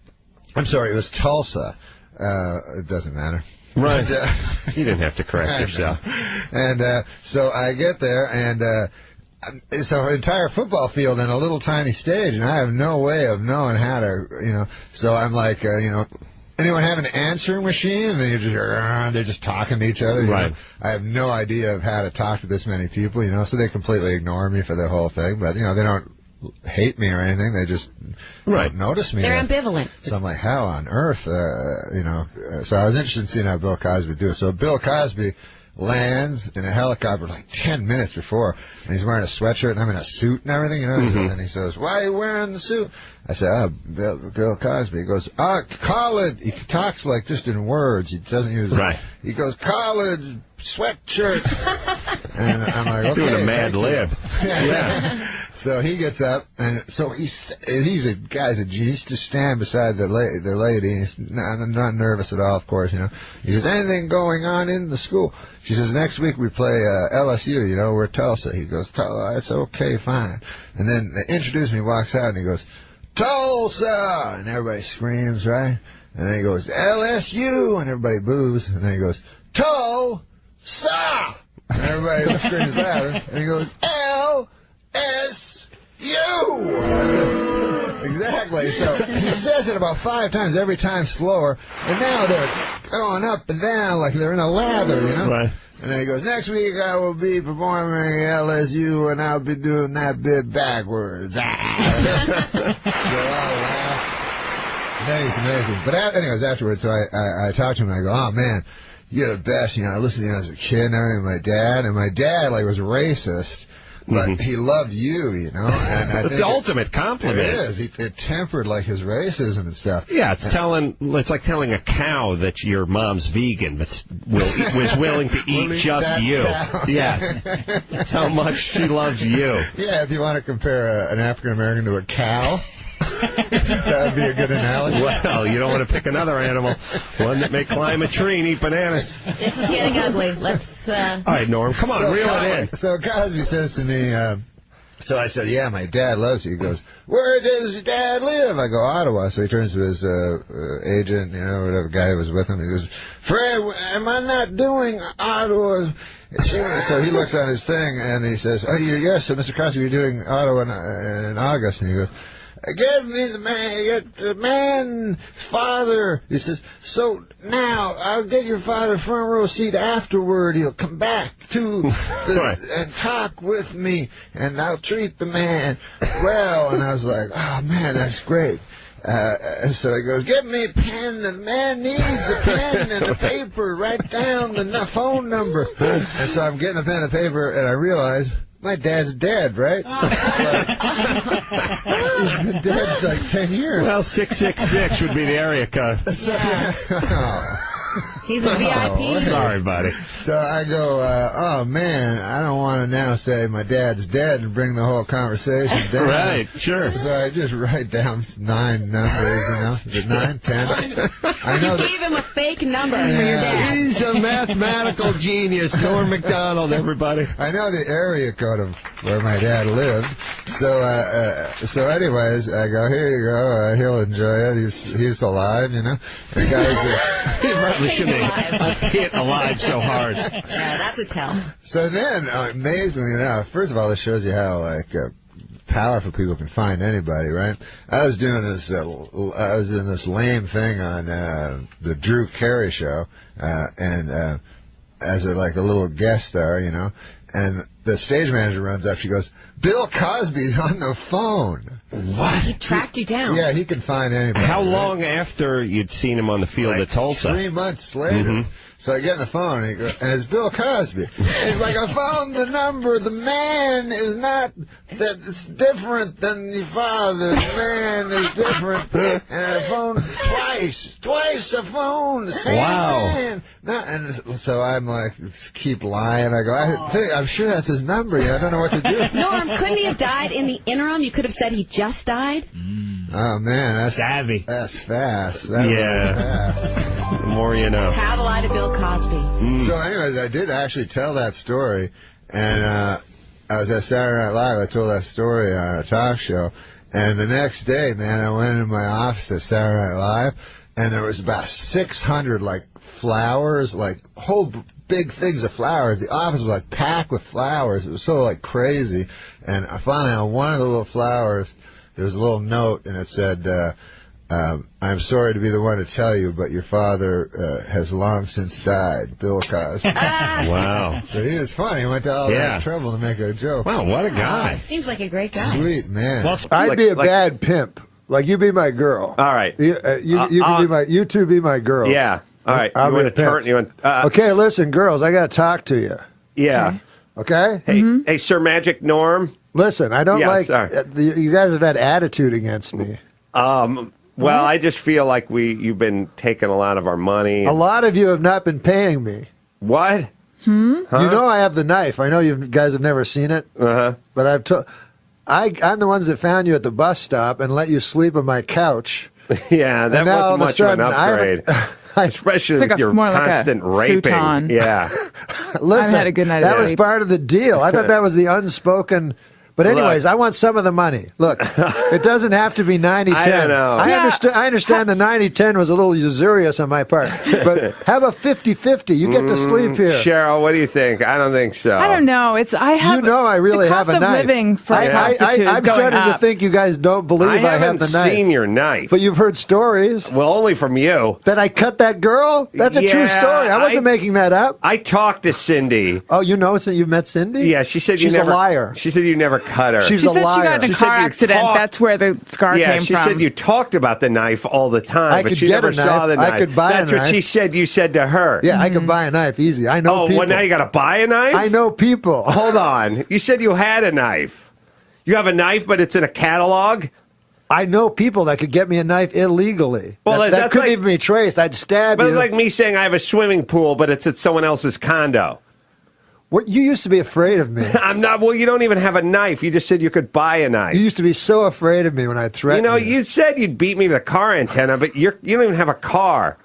A: I'm sorry, it was Tulsa. It doesn't matter.
Q: Right.
A: And,
Q: you didn't have to correct yourself.
A: And so I get there, and it's an entire football field in a little tiny stage, and I have no way of knowing how to, you know. So I'm like, you know, anyone have an answering machine? And then you're just, they're just talking to each other.
Q: Right.
A: Know? I have no idea of how to talk to this many people, you know, so they completely ignore me for the whole thing. But, you know, they don't hate me or anything. They just don't notice me.
R: They're ambivalent.
A: So I'm like, how on earth, you know? So I was interested in seeing how Bill Cosby would do it. So Bill Cosby lands in a helicopter like 10 minutes before, and he's wearing a sweatshirt, and I'm in a suit and everything, you know? And he says, why are you wearing the suit? I said, Bill Cosby. He goes, college. He talks like just in words. He doesn't use He goes, college sweatshirt. And I'm like, okay.
Q: Doing a Mad Lib.
A: Yeah. So he gets up, and so he's a guy's a genius. He's just stand beside the lady. He's not nervous at all, of course, you know. He says, anything going on in the school? She says, next week we play LSU, you know, we're Tulsa. He goes, it's okay, fine. And then they introduce me, walks out, and he goes, Tulsa! And everybody screams, right? And then he goes, LSU! And everybody boos. And then he goes, Tulsa! And everybody screams louder. And he goes, LSU! Exactly. So he says it about 5 times, every time slower. And now they're going up and down like they're in a lather, you know?
Q: Right.
A: And then he goes, next week I will be performing LSU, and I'll be doing that bit backwards. They all laugh. That is amazing. But anyways, afterwards, so I talked to him, and I go, oh, man, you're the best. You know, I listened to you as a kid and everything with my dad, like, was racist. But he loved you know. And I
Q: it's the ultimate compliment.
A: It is. It tempered, like, his racism and stuff.
Q: Yeah, it's like telling a cow that your mom's vegan, but was willing to eat just you.
A: Cow.
Q: Yes. That's how much she loves you.
A: Yeah, if you want to compare an African-American to a cow.
N: That would be a good analogy.
Q: Well, you don't want to pick another animal, one that may climb a tree and eat bananas.
R: This is getting ugly. Let's.
Q: All right, Norm, come on, reel it in.
N: So Cosby says to me, so I said, yeah, my dad loves you. He goes, where does your dad live? I go, Ottawa. So he turns to his agent, whatever guy who was with him. He goes, Fred, am I not doing Ottawa? So he looks on his thing, and he says, oh, yes, so Mr. Cosby, you're doing Ottawa in August. And he goes, give me the man, get the man, father. He says, so now I'll get your father front row seat afterward. He'll come back to and talk with me, and I'll treat the man well. And I was like, oh, man, that's great. So he goes, give me a pen. The man needs a pen and a paper. Write down the phone number. And so I'm getting a pen and paper, and I realize my dad's dead, right? He's been dead like 10 years.
Q: Well, 666 would be the area code.
R: He's a VIP.
Q: Sorry, buddy.
N: So I go, oh, man, I don't want to now say my dad's dead and bring the whole conversation down.
Q: Right, sure.
N: So I just write down 9 numbers, Is it 9, 10? I know
R: You gave him a fake number for your dad.
Q: He's a mathematical genius. Norm MacDonald, everybody.
N: I know the area code of where my dad lived. So anyways, I go, here you go. He'll enjoy it. He's alive, The guy
Q: He probably shouldn't have hit alive so hard.
R: Yeah, that's a tell.
N: So then, amazingly enough, first of all, this shows you how powerful people can find anybody, right? I was doing this lame thing on the Drew Carey show, and as a little guest star, and the stage manager runs up. She goes, Bill Cosby's on the phone.
Q: What?
R: He tracked you down.
N: Yeah, he can find anybody.
Q: How long after you'd seen him on the field at Tulsa?
N: 3 months later. So I get on the phone, and it's Bill Cosby. He's like, I found the number. The man is not, it's different than your father. The man is different. And I phoned twice I phoned the same man. And so I'm like, keep lying. I go, I'm sure that's his number. I don't know what to do.
R: Norm, couldn't he have died in the interim? You could have said he just died.
N: Oh, man, that's
Q: savvy.
N: That's fast. That's really fast.
Q: The more you know.
R: How to lie to Bill Cosby.
N: So anyways, I did actually tell that story, and I was at Saturday Night Live. I told that story on a talk show, and the next day, man, I went into my office at Saturday Night Live, and there was about 600, flowers, whole big things of flowers. The office was, packed with flowers. It was so, crazy, and finally, on one of the little flowers, there was a little note, and it said, I'm sorry to be the one to tell you, but your father has long since died, Bill Cosby.
Q: Wow.
N: So he was funny. He went to all that trouble to make a joke.
Q: Wow, what a guy.
R: Seems like a great guy.
N: Sweet man.
T: Well,
N: I'd be a bad pimp. You be my girl.
T: All right.
N: You two be my girls.
T: Yeah. All right.
N: I'll be a pimp. Okay, listen, girls, I got to talk to you.
T: Yeah.
N: Okay?
T: Hey, Sir Magic Norm.
N: Listen, I don't you guys have had attitude against me.
T: Well, I just feel like you've been taking a lot of our money.
N: A lot of you have not been paying me.
T: What?
N: Huh? You know I have the knife. I know you guys have never seen it. But I'm the ones that found you at the bus stop and let you sleep on my couch.
T: Yeah, that wasn't much of an upgrade. Especially with your constant raping.
U: Futon.
T: Yeah.
N: Listen,
U: I've had a good night
N: that
U: of
N: was
U: sleep.
N: part of the deal. I thought that was the unspoken. But anyways, I want some of the money. Look, it doesn't have to be 90-10.
T: I don't know.
N: I understand the 90-10 was a little usurious on my part. But have a 50-50. You get to sleep here.
T: Cheryl, what do you think? I don't think so.
U: I don't know.
N: I really have a knife.
U: The cost of living for prostitutes
N: I'm
U: going
N: starting
U: up.
N: to think you guys don't believe I have the knife.
T: I haven't seen your knife.
N: But you've heard stories.
T: Well, only from you.
N: That I cut that girl? That's a true story. I wasn't making that up.
T: I talked to Cindy.
N: Oh, you know you met Cindy?
T: Yeah, she said
N: she's
T: you never.
N: She's a liar.
T: She said you never cut her.
N: She's a liar.
U: She got in a car accident. That's where the scar came from.
T: Yeah, she said you talked about the knife all the time, but she
N: get
T: never
N: a knife.
T: saw the knife.
N: I could buy
T: That's
N: a
T: what
N: knife.
T: she said you said to her.
N: Yeah, I could buy a knife easy. I know people.
T: Oh, well, now you got to buy a knife?
N: I know people.
T: Hold on. You said you had a knife. You have a knife, but it's in a catalog?
N: I know people that could get me a knife illegally.
T: Well,
N: that couldn't even be traced. I'd stab you.
T: But it's like me saying I have a swimming pool, but it's at someone else's condo.
A: What, you used to be afraid of me.
T: I'm not. Well, you don't even have a knife. You just said you could buy a knife.
A: You used to be so afraid of me when I threatened you.
T: You said you'd beat me with a car antenna, but you don't even have a car.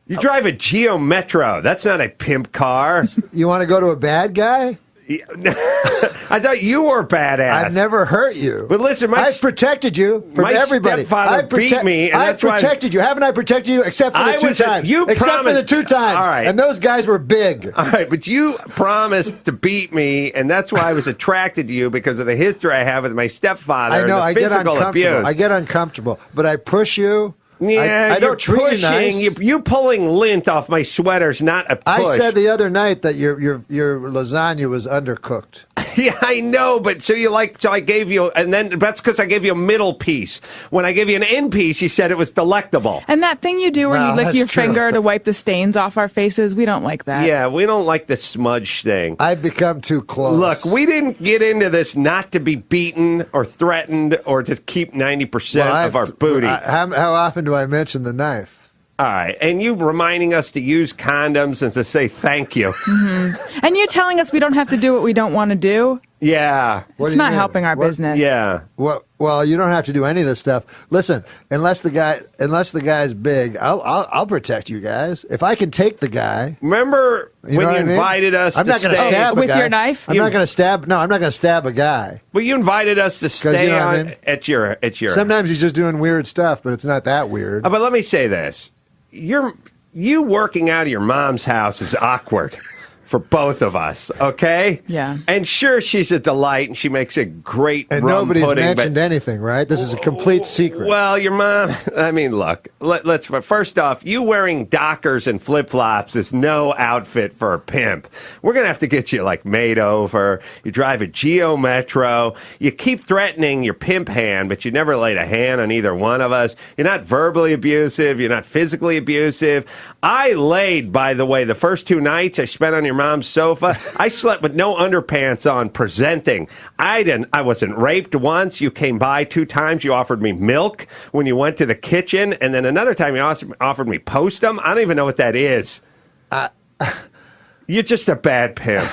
T: You drive a Geo Metro. That's not a pimp car.
A: You want to go to a bad guy?
T: I thought you were badass.
A: I've never hurt you.
T: But listen,
A: I've protected you from everybody.
T: Stepfather beat me, and
A: I've protected you. Haven't I protected you? Except for the two times. Except for the 2 times.
T: All right.
A: And those guys were big.
T: All right, but you promised to beat me, and that's why I was attracted to you, because of the history I have with my stepfather.
A: I know.
T: And the physical abuse.
A: I get uncomfortable, but I push you.
T: Yeah,
A: I don't treat you nice.
T: You pulling lint off my sweater's not a push.
A: I said the other night that your lasagna was undercooked.
T: Yeah, I know, but so I gave you, and then that's because I gave you a middle piece. When I gave you an end piece, you said it was delectable.
U: And that thing you do where you lick your finger to wipe the stains off our faces, we don't like that.
T: Yeah, we don't like the smudge thing.
A: I've become too close.
T: Look, we didn't get into this not to be beaten or threatened or to keep 90% of our booty.
A: How often do I mention the knife?
T: All right, and you reminding us to use condoms and to say thank you.
U: Mm-hmm. And you telling us we don't have to do what we don't want to do?
T: Yeah.
U: It's not helping our business.
T: Yeah.
A: Well, you don't have to do any of this stuff. Listen, unless the guy's big, I'll protect you guys. If I can take the guy.
T: Remember when you invited us
A: I'm
T: to
A: not going to
T: stay
A: stab a
U: with
A: guy.
U: your knife?
A: I'm not going to stab. No, I'm not going to stab a guy.
T: Well, you invited us to stay at your.
A: Sometimes he's just doing weird stuff, but it's not that weird.
T: But let me say this: you working out of your mom's house is awkward. For both of us, okay?
U: Yeah.
T: And sure, she's a delight, and she makes a great
A: and
T: rum
A: nobody's
T: pudding.
A: Mentioned anything, right? This is a complete secret.
T: Well, your mom. I mean, look. Let's. First off, you wearing Dockers and flip flops is no outfit for a pimp. We're gonna have to get you like made over. You drive a Geo Metro. You keep threatening your pimp hand, but you never laid a hand on either one of us. You're not verbally abusive. You're not physically abusive. I laid, by the way, the first 2 nights I spent on your mom's sofa. I slept with no underpants on, presenting. I wasn't raped once. You came by 2 times. You offered me milk when you went to the kitchen, and then another time you offered me postum. I don't even know what that is. You're just a bad pimp.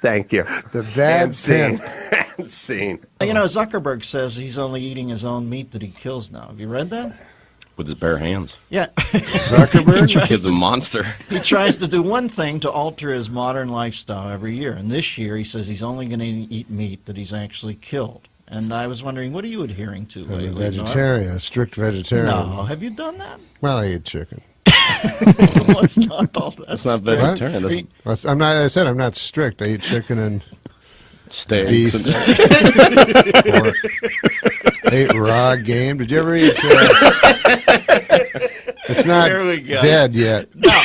T: Thank you.
A: The bad
T: pimp. And scene.
F: You know, Zuckerberg says he's only eating his own meat that he kills now. Have you read that?
B: With his bare hands.
F: Yeah.
A: Zuckerberg?
B: The kid's a monster.
F: He tries to do one thing to alter his modern lifestyle every year. And this year he says he's only going to eat meat that he's actually killed. And I was wondering, what are you adhering to lately?
N: I'm a vegetarian, a strict vegetarian.
F: No, have you done that?
N: Well, I eat chicken.
F: Well, it's not all that.
B: That's not vegetarian.
N: I'm not. I said I'm not strict. I eat chicken and
B: steaks
N: beef, pork. I ate raw game. Did you ever eat? It's not dead yet.
F: No,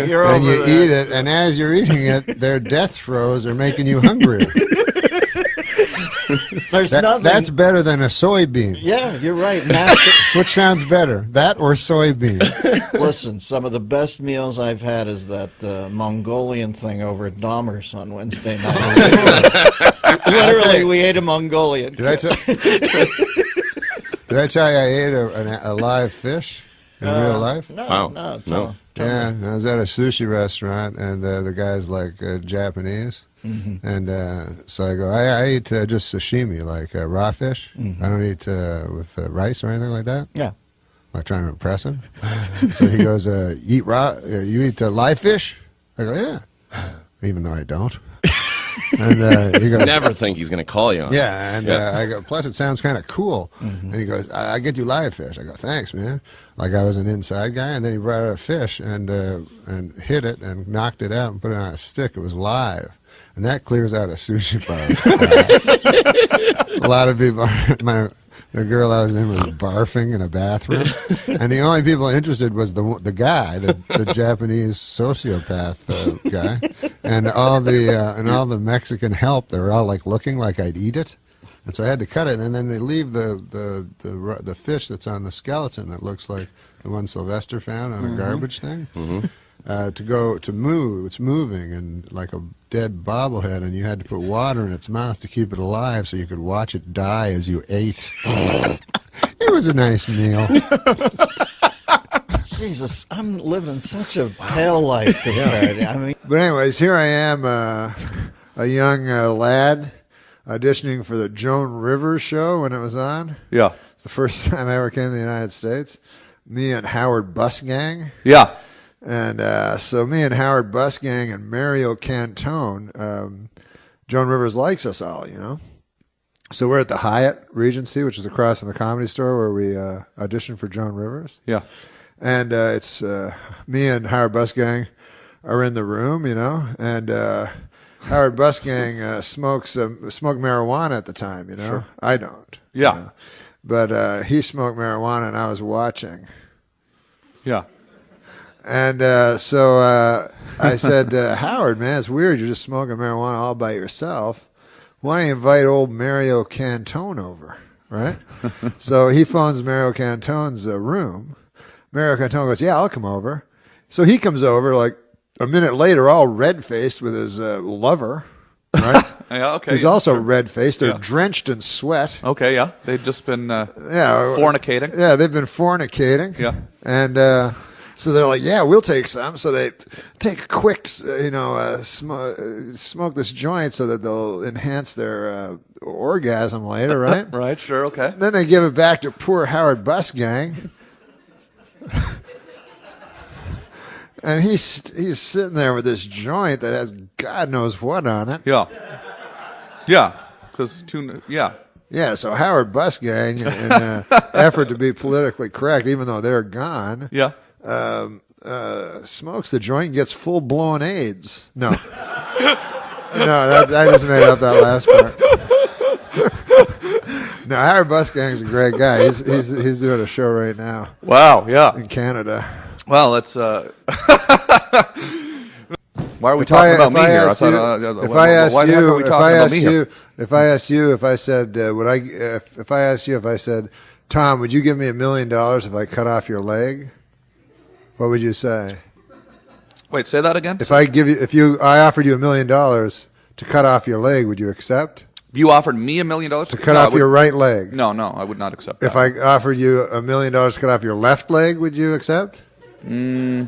F: you're over
N: and you
F: there.
N: eat it, and as you're eating it, their death throes are making you hungrier.
F: There's nothing.
N: That's better than a soybean.
F: Yeah, you're right.
N: Which sounds better, that or soybean?
F: Listen, some of the best meals I've had is that Mongolian thing over at Dahmer's on Wednesday night. Literally, we ate a Mongolian.
N: Did I tell you I ate a live fish in real life?
F: No.
N: Yeah, I was at a sushi restaurant, and the guy's like Japanese.
F: Mm-hmm.
N: And so I go, I eat just sashimi, like raw fish.
F: Mm-hmm.
N: I don't eat with rice or anything like that.
F: Yeah.
N: Like trying to impress him. So he goes, eat raw, you eat live fish? I go, yeah. Even though I don't. And he goes,
B: never think he's going to call you on
N: yeah, and I go, plus it sounds kind of cool. Mm-hmm. And he goes, I get you live fish. I go, thanks, man. Like I was an inside guy, and then he brought out a fish and hit it and knocked it out and put it on a stick. It was live. And that clears out a sushi bar. A lot of people, the girl I was in was barfing in a bathroom, and the only people interested was the guy, the Japanese sociopath guy, and all the Mexican help. They were all like looking like I'd eat it, and so I had to cut it. And then they leave the fish that's on the skeleton that looks like the one Sylvester found on a garbage thing. Mm-hmm. To move. It's moving and like a dead bobblehead, and you had to put water in its mouth to keep it alive so you could watch it die as you ate. It was a nice meal.
J: Jesus, I'm living such a hell life compared. I mean,
N: but anyways, here I am, a young lad auditioning for the Joan Rivers show when it was on.
D: Yeah.
N: It's the first time I ever came to the United States. Me and Howard Busgang.
D: Yeah.
N: And so me and Howard Busgang and Mario Cantone, Joan Rivers likes us all, you know. So we're at the Hyatt Regency, which is across from the Comedy Store, where we auditioned for Joan Rivers.
D: Yeah.
N: And it's me and Howard Busgang are in the room, you know, and Howard Busgang smoked marijuana at the time, you know.
D: Sure.
N: I don't.
D: Yeah.
N: You know? But he smoked marijuana, and I was watching.
D: Yeah.
N: And so I said, Howard, man, it's weird. You're just smoking marijuana all by yourself. Why don't you invite old Mario Cantone over, right? So he phones Mario Cantone's room. Mario Cantone goes, yeah, I'll come over. So he comes over like a minute later, all red-faced with his lover, right?
D: Yeah, okay.
N: He's also red-faced. They're drenched in sweat.
D: Okay, yeah. They've just been fornicating.
N: Yeah, they've been fornicating.
D: Yeah.
N: And so they're like, yeah, we'll take some. So they take a quick, smoke this joint so that they'll enhance their orgasm later, right?
D: Right, sure, okay.
N: Then they give it back to poor Howard Busgang. And he's sitting there with this joint that has God knows what on it.
D: Yeah. Yeah.
N: Yeah, so Howard Busgang, in an effort to be politically correct, even though they're gone, smokes the joint and gets full-blown AIDS. No. I just made up that last part. No, Howard Busgang's a great guy. He's doing a show right now.
D: Wow, yeah.
N: In Canada.
D: Well, let's... Why are we talking about me here?
N: If I asked you, Tom, would you give me $1 million if I cut off your leg? What would you say?
D: Wait, say that again.
N: If I offered you $1 million to cut off your leg, would you accept?
D: If you offered me $1 million
N: to cut off your right leg?
D: No, I would not accept that.
N: If I offered you $1 million to cut off your left leg, would you accept?
D: No,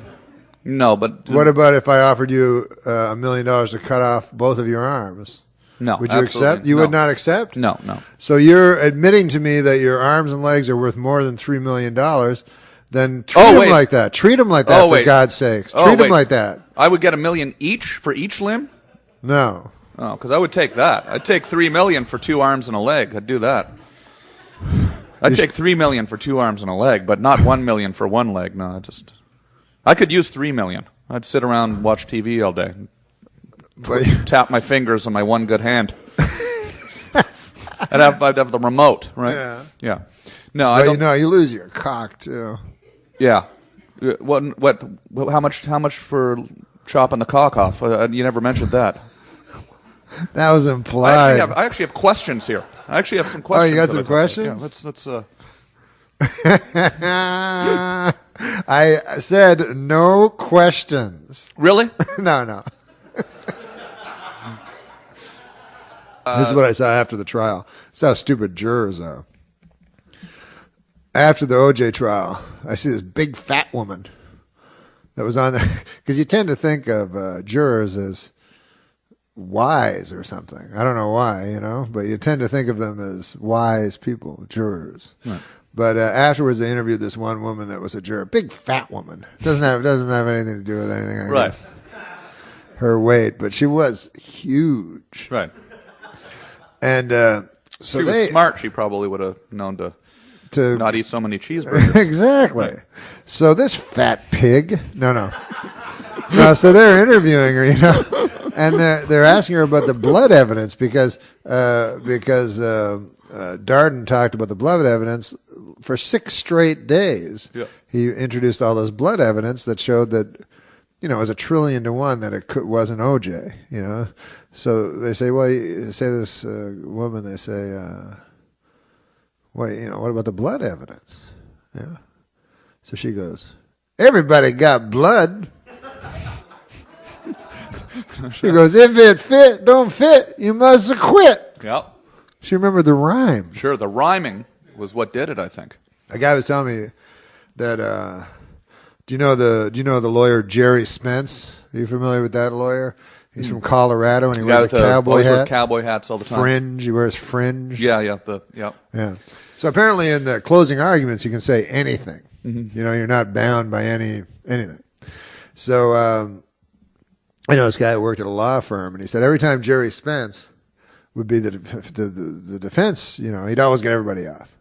D: but...
N: What about if I offered you $1 million to cut off both of your arms?
D: No,
N: would you accept? You would not accept?
D: No.
N: So you're admitting to me that your arms and legs are worth more than $3 million. Then treat them like that. Treat them like that, for God's sakes. Treat them like that.
D: I would get $1 million each for each limb?
N: No.
D: Oh, because I would take that. I'd take $3 million for 2 arms and a leg. I'd do that. I'd take $3 million for 2 arms and a leg, but not $1 million for 1 leg. No, I could use $3 million. I'd sit around and watch TV all day. Tap my fingers on my one good hand. I'd have the remote, right? Yeah. No, I don't.
N: You lose your cock too.
D: Yeah. What? How much for chopping the cock off? You never mentioned that.
N: That was implied.
D: I actually have questions here. I actually have some questions.
N: Oh, you got some questions?
D: Yeah. Let's.
N: I said no questions.
D: Really?
N: No. This is what I saw after the trial. This is how stupid jurors are. After the OJ trial, I see this big fat woman that was on there. Because you tend to think of jurors as wise or something. I don't know why, but you tend to think of them as wise people, jurors. Right. But afterwards, they interviewed this one woman that was a juror, big fat woman. Doesn't have anything to do with anything. I guess. Her weight, but she was huge.
D: Right.
N: And
D: so she was smart. She probably would have known to not eat so many cheeseburgers.
N: Exactly. So this fat pig. No. So they're interviewing her, and they're asking her about the blood evidence because Darden talked about the blood evidence for 6 straight days.
D: Yeah.
N: He introduced all this blood evidence that showed that, it was 1 trillion to 1 that it wasn't OJ, So they say, well, say this woman, they say, well, what about the blood evidence? Yeah. So she goes, everybody got blood. She goes, if it don't fit, you must acquit.
D: Yep.
N: She remembered the rhyme.
D: Sure, the rhyming was what did it, I think.
N: A guy was telling me that, Do you know the lawyer Jerry Spence? Are you familiar with that lawyer? He's from Colorado, and he wears a cowboy hat.
D: Cowboy hats all the time.
N: Fringe. He wears fringe.
D: Yeah.
N: Yeah. So apparently, in the closing arguments, you can say anything.
D: Mm-hmm.
N: You know, you're not bound by anything. So I know this guy worked at a law firm, and he said every time Jerry Spence would be the defense, you know, he'd always get everybody off.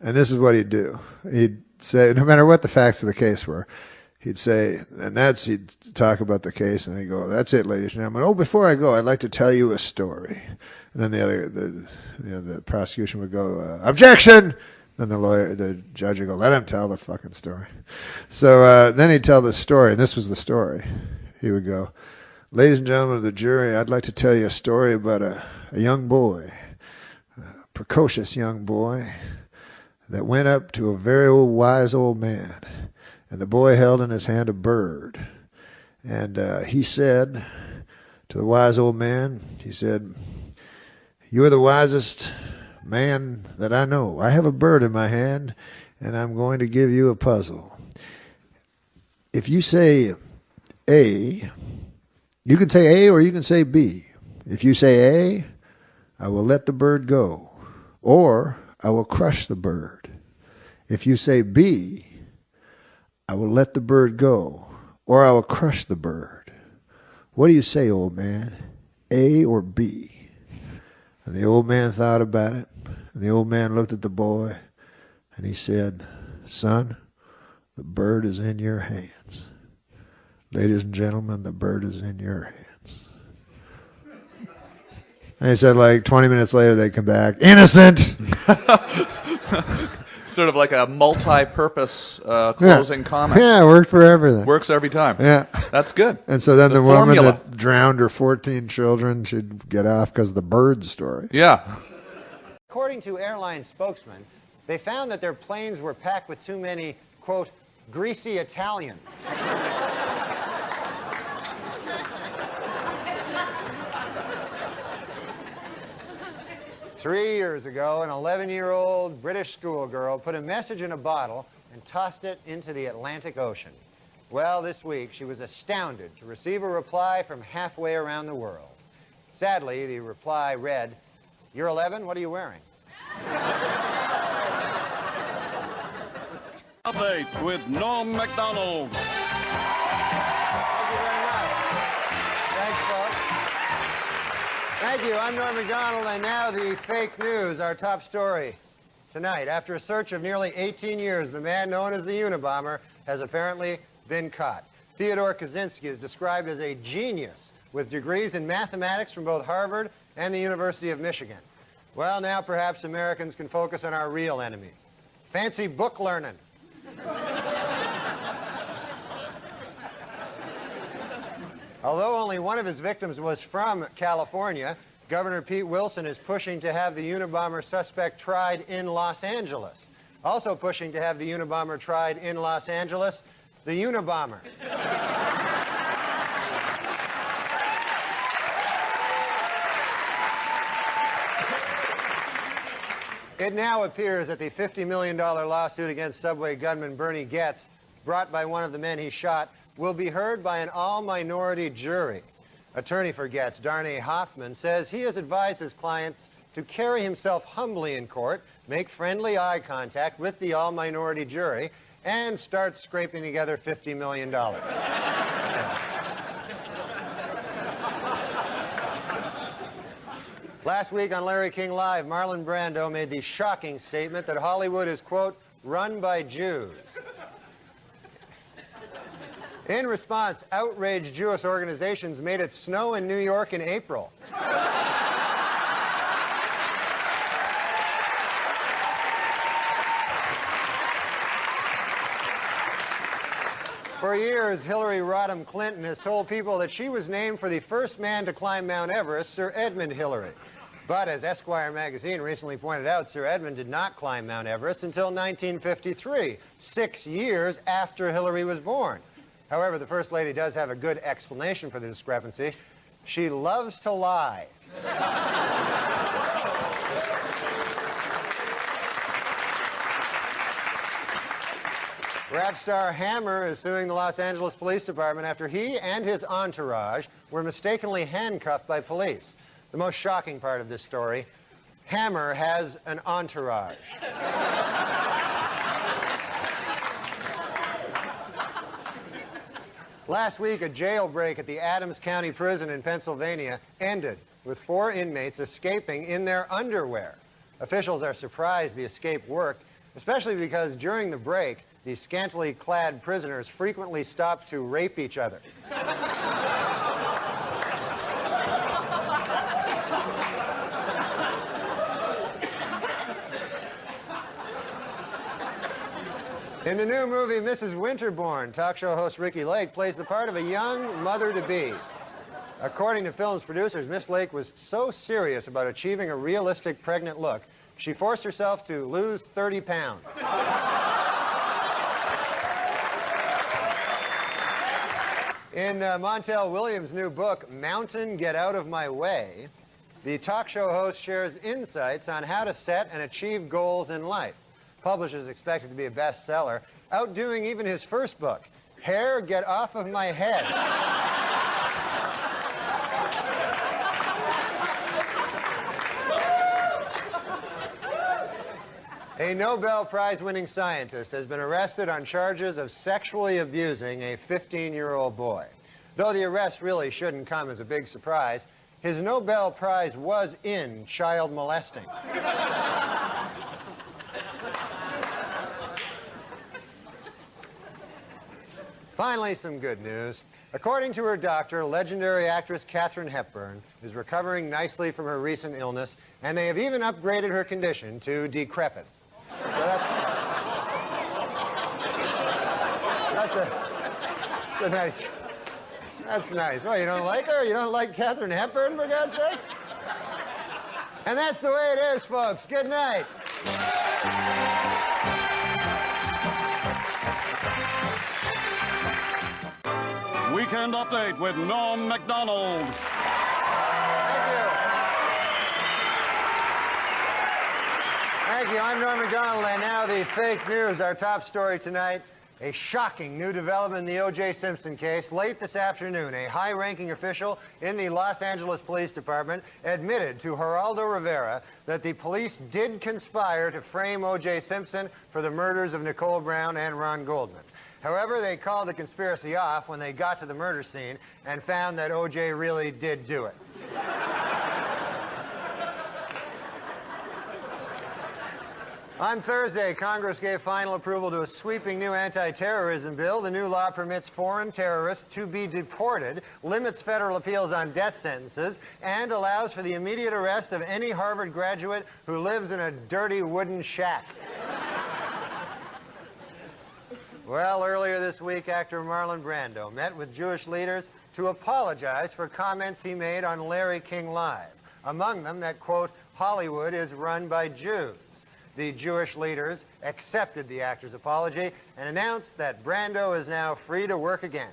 N: And this is what he'd do. He'd say, no matter what the facts of the case were, he'd say, he'd talk about the case, and he'd go, that's it, ladies and gentlemen. Oh, before I go, I'd like to tell you a story. And then the prosecution would go, objection! Then the judge would go, let him tell the fucking story. So then he'd tell the story, and this was the story. He would go, ladies and gentlemen of the jury, I'd like to tell you a story about a young boy, a precocious young boy, that went up to a very wise old man. And the boy held in his hand a bird. And he said to the wise old man, he said, you are the wisest man that I know. I have a bird in my hand, and I'm going to give you a puzzle. If you say A, you can say A or you can say B. If you say A, I will let the bird go, or I will crush the bird. If you say B, I will let the bird go, or I will crush the bird. What do you say, old man? A or B? And the old man thought about it, and the old man looked at the boy, and he said, son, the bird is in your hands. Ladies and gentlemen, the bird is in your hands. And he said, like 20 minutes later, they come back, innocent!
D: Sort of like a multi-purpose closing comment.
N: Yeah, it worked for everything.
D: Works every time.
N: Yeah.
D: That's good.
N: And so then the woman
D: formula.
N: that drowned her 14 children should get off because of the bird story.
D: Yeah.
A: According to airline spokesmen, they found that their planes were packed with too many, quote, greasy Italians. 3 years ago, an 11-year-old British schoolgirl put a message in a bottle and tossed it into the Atlantic Ocean. Well, this week, she was astounded to receive a reply from halfway around the world. Sadly, the reply read, "You're 11, what are you wearing?"
C: Update with Norm MacDonald.
A: Thanks, folks. Thank you. I'm Norm MacDonald, and now the fake news, our top story tonight. After a search of nearly 18 years, the man known as the Unabomber has apparently been caught. Theodore Kaczynski is described as a genius with degrees in mathematics from both Harvard and the University of Michigan. Well, now perhaps Americans can focus on our real enemy. Fancy book learning. Although only one of his victims was from California, Governor Pete Wilson is pushing to have the Unabomber suspect tried in Los Angeles. Also pushing to have the Unabomber tried in Los Angeles, the Unabomber. It now appears that the $50 million lawsuit against Subway gunman Bernie Goetz, brought by one of the men he shot, will be heard by an all-minority jury. Attorney for Goetz, Darnay Hoffman, says he has advised his clients to carry himself humbly in court, make friendly eye contact with the all-minority jury, and start scraping together $50 million. Last week on Larry King Live, Marlon Brando made the shocking statement that Hollywood is, quote, run by Jews. In response, outraged Jewish organizations made it snow in New York in April. For years, Hillary Rodham Clinton has told people that she was named for the first man to climb Mount Everest, Sir Edmund Hillary. But as Esquire magazine recently pointed out, Sir Edmund did not climb Mount Everest until 1953, 6 years after Hillary was born. However, the First Lady does have a good explanation for the discrepancy. She loves to lie. Rap star Hammer is suing the Los Angeles Police Department after he and his entourage were mistakenly handcuffed by police. The most shocking part of this story, Hammer has an entourage. Last week, a jailbreak at the Adams County Prison in Pennsylvania ended with 4 inmates escaping in their underwear. Officials are surprised the escape worked, especially because during the break, the scantily clad prisoners frequently stopped to rape each other. In the new movie Mrs. Winterbourne, talk show host Ricky Lake plays the part of a young mother-to-be. According to film's producers, Miss Lake was so serious about achieving a realistic pregnant look, she forced herself to lose 30 pounds. In Montel Williams' new book, Mountain, Get Out of My Way, the talk show host shares insights on how to set and achieve goals in life. Publishers expect it to be a bestseller, outdoing even his first book, Hair, Get Off of My Head. A Nobel Prize-winning scientist has been arrested on charges of sexually abusing a 15-year-old boy. Though the arrest really shouldn't come as a big surprise, his Nobel Prize was in child molesting. Finally, some good news. According to her doctor, legendary actress Katharine Hepburn is recovering nicely from her recent illness, and they have even upgraded her condition to decrepit. So that's nice. Well, you don't like her? You don't like Katharine Hepburn, for God's sake? And that's the way it is, folks. Good night.
C: Weekend Update with Norm MacDonald.
A: Thank you. I'm Norm MacDonald, and now the fake news. Our top story tonight, a shocking new development in the O.J. Simpson case. Late this afternoon, a high-ranking official in the Los Angeles Police Department admitted to Geraldo Rivera that the police did conspire to frame O.J. Simpson for the murders of Nicole Brown and Ron Goldman. However, they called the conspiracy off when they got to the murder scene and found that O.J. really did do it. On Thursday, Congress gave final approval to a sweeping new anti-terrorism bill. The new law permits foreign terrorists to be deported, limits federal appeals on death sentences, and allows for the immediate arrest of any Harvard graduate who lives in a dirty wooden shack. Well, earlier this week, actor Marlon Brando met with Jewish leaders to apologize for comments he made on Larry King Live. Among them that, quote, Hollywood is run by Jews. The Jewish leaders accepted the actor's apology and announced that Brando is now free to work again.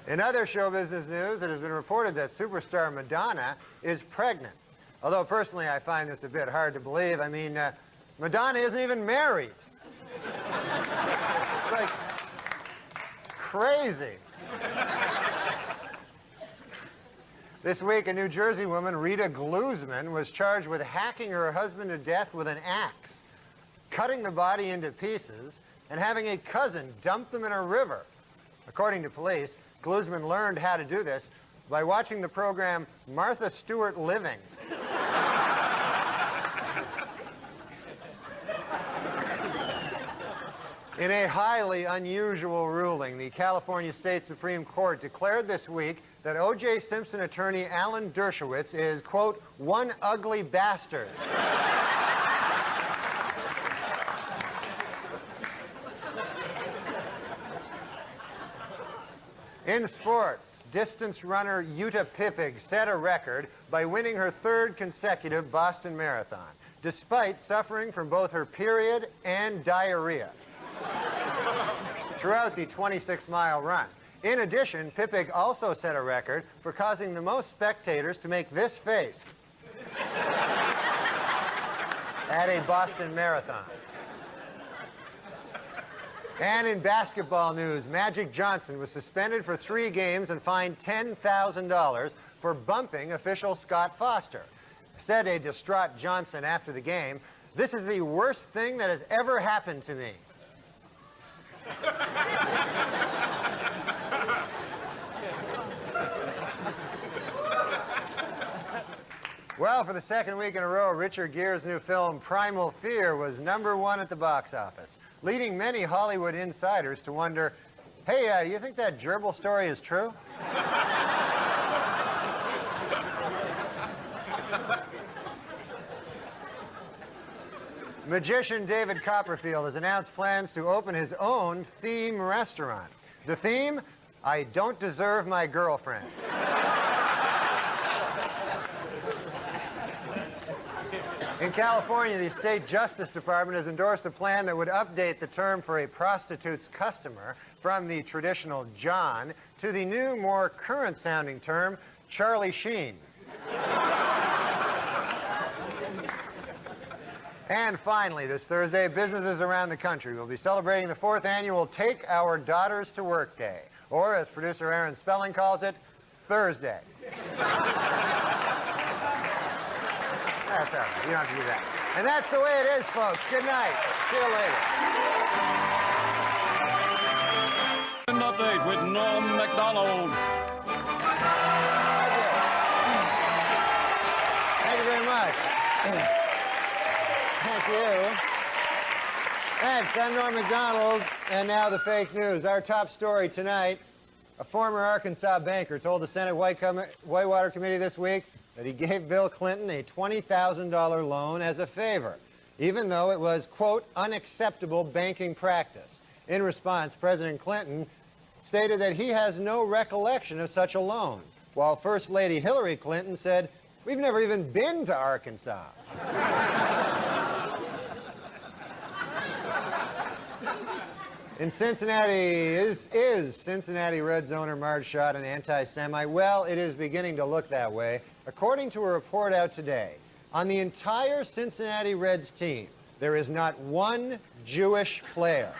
A: In other show business news, it has been reported that superstar Madonna is pregnant. Although personally I find this a bit hard to believe. I mean, Madonna isn't even married. It's like crazy. This week, a New Jersey woman, Rita Glusman, was charged with hacking her husband to death with an axe, cutting the body into pieces, and having a cousin dump them in a river. According to police, Glusman learned how to do this by watching the program Martha Stewart Living. In a highly unusual ruling, the California State Supreme Court declared this week that O.J. Simpson attorney Alan Dershowitz is, quote, one ugly bastard. In sports, distance runner Uta Pippig set a record by winning her 3rd consecutive Boston Marathon, despite suffering from both her period and diarrhea throughout the 26-mile run. In addition, Pippig also set a record for causing the most spectators to make this face. at a Boston Marathon. And in basketball news, Magic Johnson was suspended for 3 games and fined $10,000 for bumping official Scott Foster. Said a distraught Johnson after the game, "This is the worst thing that has ever happened to me." Well, for the second week in a row, Richard Gere's new film, Primal Fear, was #1 at the box office, leading many Hollywood insiders to wonder, hey, you think that gerbil story is true? Magician David Copperfield has announced plans to open his own theme restaurant. The theme, I don't deserve my girlfriend. In California, the State Justice Department has endorsed a plan that would update the term for a prostitute's customer from the traditional John to the new, more current-sounding term, Charlie Sheen. And finally, this Thursday, businesses around the country will be celebrating the 4th annual Take Our Daughters to Work Day, or as producer Aaron Spelling calls it, Thursday. That's all right. You don't have to do that. And that's the way it is, folks. Good night. See you later.
C: An update with Norm MacDonald.
A: Thank you very much. Thank you. Thanks. I'm Norm MacDonald, and now the fake news. Our top story tonight, a former Arkansas banker told the Senate Whitewater Committee this week that he gave Bill Clinton a $20,000 loan as a favor, even though it was, quote, unacceptable banking practice. In response, President Clinton stated that he has no recollection of such a loan, while First Lady Hillary Clinton said, we've never even been to Arkansas. In Cincinnati, is Cincinnati Reds owner Marge Schott an anti-Semite? Well, it is beginning to look that way. According to a report out today, on the entire Cincinnati Reds team, there is not one Jewish player.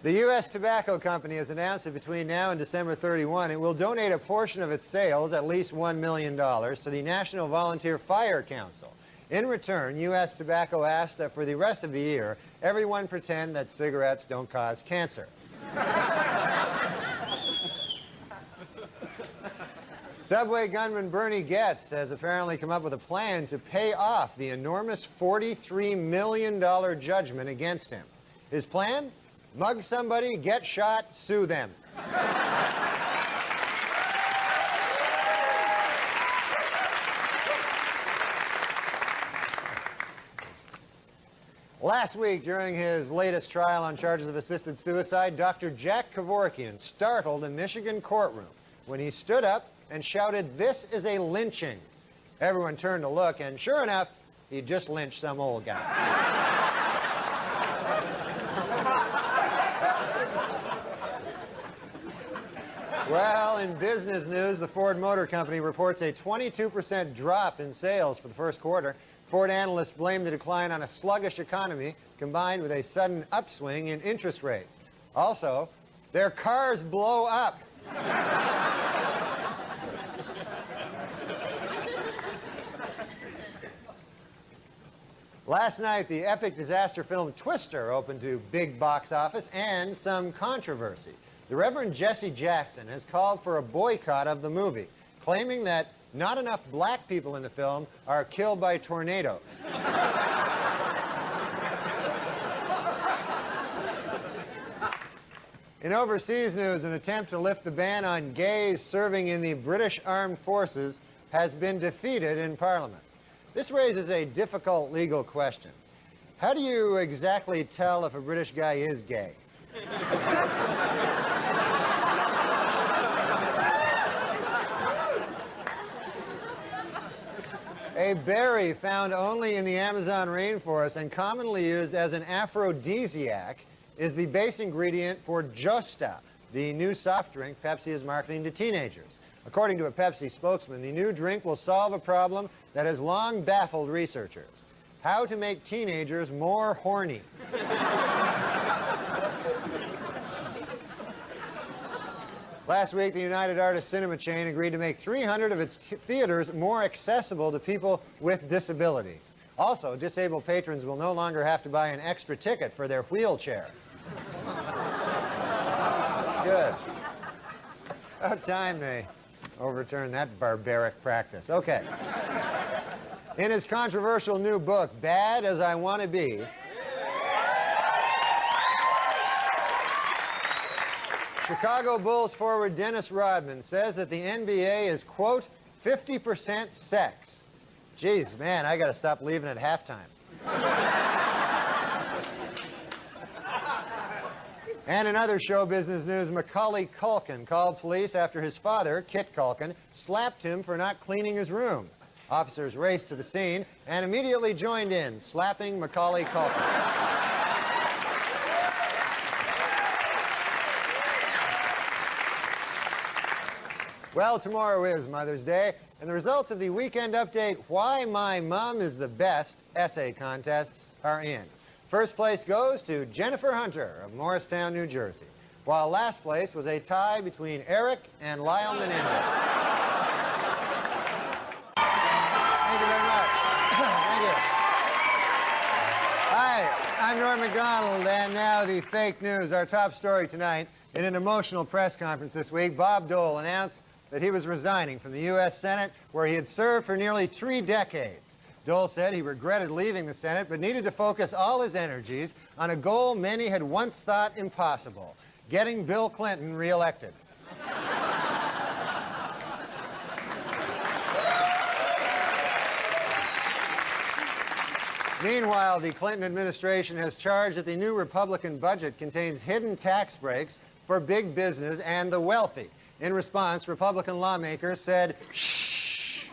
A: The U.S. Tobacco Company has announced that between now and December 31, it will donate a portion of its sales, at least $1 million, to the National Volunteer Fire Council. In return, U.S. Tobacco asked that for the rest of the year, everyone pretend that cigarettes don't cause cancer. Subway gunman Bernie Goetz has apparently come up with a plan to pay off the enormous $43 million judgment against him. His plan? Mug somebody, get shot, sue them. Last week, during his latest trial on charges of assisted suicide, Dr. Jack Kevorkian startled a Michigan courtroom when he stood up and shouted, "This is a lynching." Everyone turned to look, and sure enough, he just lynched some old guy. Well, in business news, the Ford Motor Company reports a 22% drop in sales for the first quarter. Ford analysts blame the decline on a sluggish economy combined with a sudden upswing in interest rates. Also, their cars blow up. Last night, the epic disaster film Twister opened to big box office and some controversy. The Reverend Jesse Jackson has called for a boycott of the movie, claiming that not enough black people in the film are killed by tornadoes. In overseas news, an attempt to lift the ban on gays serving in the British Armed Forces has been defeated in Parliament. This raises a difficult legal question. How do you exactly tell if a British guy is gay? A berry found only in the Amazon rainforest and commonly used as an aphrodisiac is the base ingredient for Josta, the new soft drink Pepsi is marketing to teenagers. According to a Pepsi spokesman, the new drink will solve a problem that has long baffled researchers: how to make teenagers more horny. Last week, the United Artists Cinema chain agreed to make 300 of its theaters more accessible to people with disabilities. Also, disabled patrons will no longer have to buy an extra ticket for their wheelchair. Good. About time they overturned that barbaric practice. Okay. In his controversial new book, Bad as I Want to Be, Chicago Bulls forward Dennis Rodman says that the NBA is, quote, 50% sex. Jeez, man, I got to stop leaving at halftime. And in other show business news, Macaulay Culkin called police after his father, Kit Culkin, slapped him for not cleaning his room. Officers raced to the scene and immediately joined in, slapping Macaulay Culkin. Well, tomorrow is Mother's Day, and the results of the weekend update, Why My Mom is the Best essay contests are in. First place goes to Jennifer Hunter of Morristown, New Jersey, while last place was a tie between Eric and Lyle Menendez. Thank you very much. Thank you. Hi, I'm Norm MacDonald, and now the fake news. Our top story tonight. In an emotional press conference this week, Bob Dole announced that he was resigning from the U.S. Senate, where he had served for nearly 3 decades. Dole said he regretted leaving the Senate, but needed to focus all his energies on a goal many had once thought impossible: getting Bill Clinton reelected. Meanwhile, the Clinton administration has charged that the new Republican budget contains hidden tax breaks for big business and the wealthy. In response, Republican lawmakers said, shh.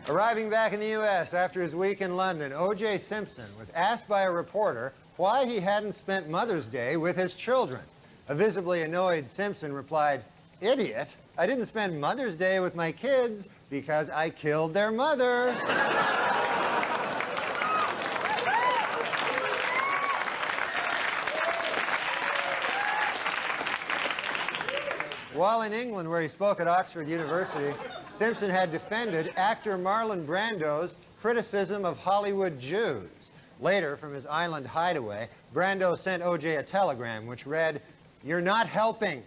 A: Arriving back in the U.S. after his week in London, O.J. Simpson was asked by a reporter why he hadn't spent Mother's Day with his children. A visibly annoyed Simpson replied, "Idiot, I didn't spend Mother's Day with my kids because I killed their mother." While in England, where he spoke at Oxford University, Simpson had defended actor Marlon Brando's criticism of Hollywood Jews. Later, from his island hideaway, Brando sent O.J. a telegram which read, "You're not helping."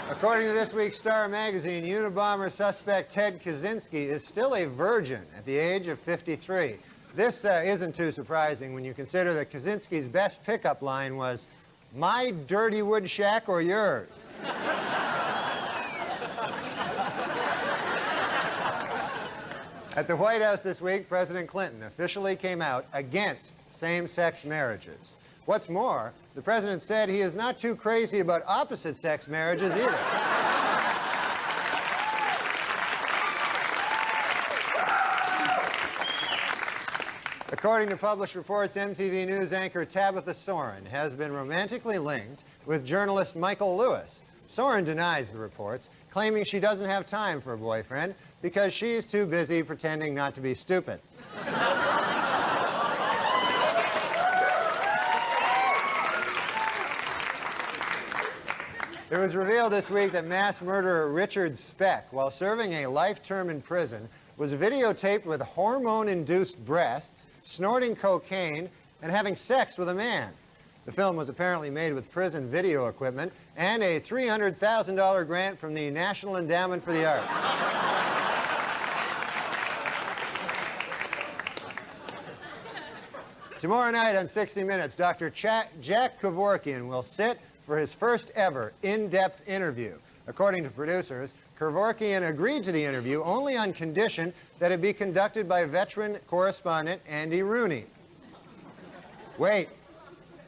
A: According to this week's Star magazine, Unabomber suspect Ted Kaczynski is still a virgin at the age of 53. This isn't too surprising when you consider that Kaczynski's best pickup line was, "My dirty wood shack or yours?" At the White House this week, President Clinton officially came out against same-sex marriages. What's more, the president said he is not too crazy about opposite-sex marriages either. According to published reports, MTV News anchor Tabitha Soren has been romantically linked with journalist Michael Lewis. Soren denies the reports, claiming she doesn't have time for a boyfriend because she's too busy pretending not to be stupid. It was revealed this week that mass murderer Richard Speck, while serving a life term in prison, was videotaped with hormone-induced breasts, snorting cocaine, and having sex with a man. The film was apparently made with prison video equipment and a $300,000 grant from the National Endowment for the Arts. Tomorrow night on 60 Minutes, Dr. Jack Kevorkian will sit for his first ever in-depth interview. According to producers, Kevorkian agreed to the interview only on condition that it be conducted by veteran correspondent Andy Rooney. Wait.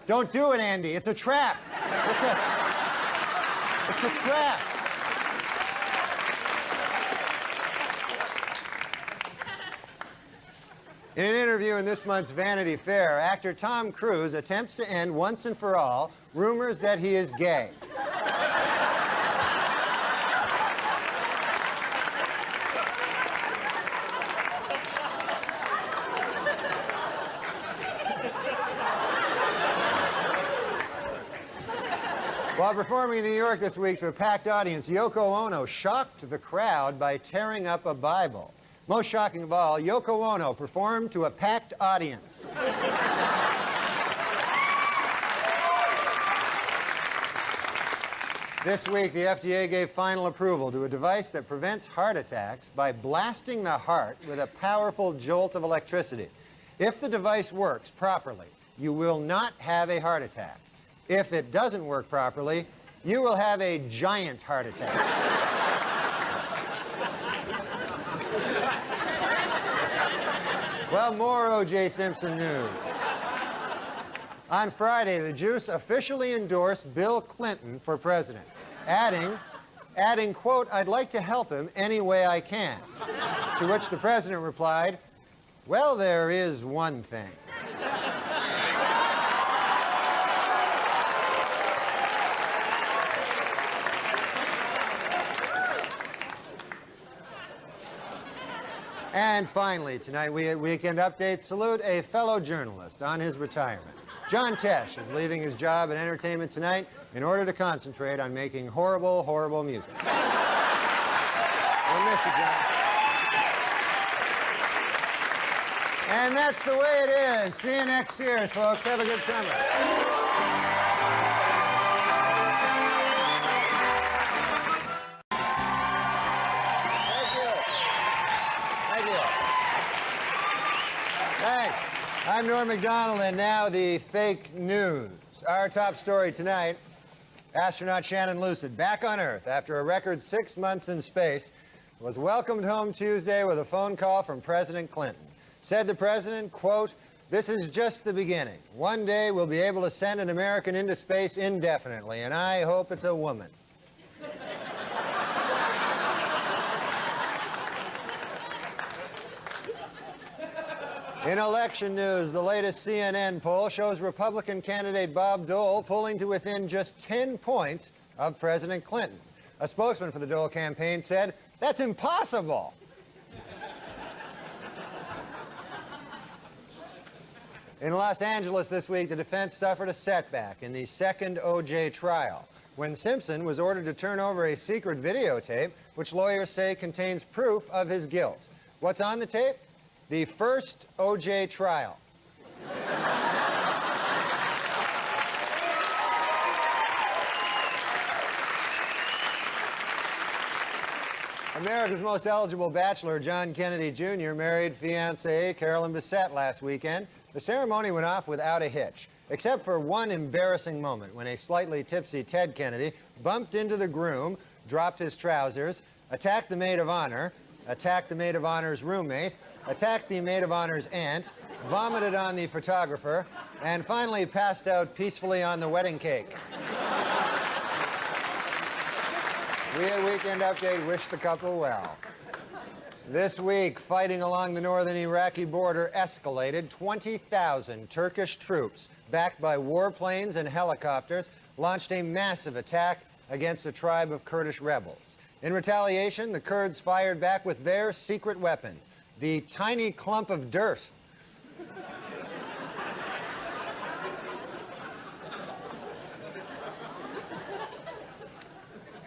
A: Don't do it, Andy. It's a trap. It's a trap. In an interview in this month's Vanity Fair, actor Tom Cruise attempts to end once and for all rumors that he is gay. While performing in New York this week to a packed audience, Yoko Ono shocked the crowd by tearing up a Bible. Most shocking of all, Yoko Ono performed to a packed audience. This week, the FDA gave final approval to a device that prevents heart attacks by blasting the heart with a powerful jolt of electricity. If the device works properly, you will not have a heart attack. If it doesn't work properly, you will have a giant heart attack. Well, more O.J. Simpson news. On Friday, the Juice officially endorsed Bill Clinton for president, adding, quote, "I'd like to help him any way I can." To which the president replied, "Well, there is one thing." And finally, tonight, Weekend Update salute a fellow journalist on his retirement. John Tesh is leaving his job at Entertainment Tonight in order to concentrate on making horrible, horrible music. We'll miss you, John. And that's the way it is. See you next year, folks. Have a good summer. Thanks. I'm Norm MacDonald, and now the fake news. Our top story tonight, astronaut Shannon Lucid, back on Earth after a record 6 months in space, was welcomed home Tuesday with a phone call from President Clinton. Said the president, quote, "This is just the beginning. One day we'll be able to send an American into space indefinitely, and I hope it's a woman." In election news, the latest CNN poll shows Republican candidate Bob Dole pulling to within just 10 points of President Clinton. A spokesman for the Dole campaign said, "That's impossible." In Los Angeles this week, the defense suffered a setback in the second O.J. trial when Simpson was ordered to turn over a secret videotape which lawyers say contains proof of his guilt. What's on the tape? The first O.J. trial. America's most eligible bachelor, John Kennedy Jr., married fiancée Carolyn Bessette last weekend. The ceremony went off without a hitch, except for one embarrassing moment when a slightly tipsy Ted Kennedy bumped into the groom, dropped his trousers, attacked the maid of honor, attacked the maid of honor's roommate, attacked the maid of honor's aunt, vomited on the photographer, and finally passed out peacefully on the wedding cake. We at Weekend Update wish the couple well. This week, fighting along the northern Iraqi border escalated. 20,000 Turkish troops, backed by warplanes and helicopters, launched a massive attack against a tribe of Kurdish rebels. In retaliation, the Kurds fired back with their secret weapon, the tiny clump of dirt.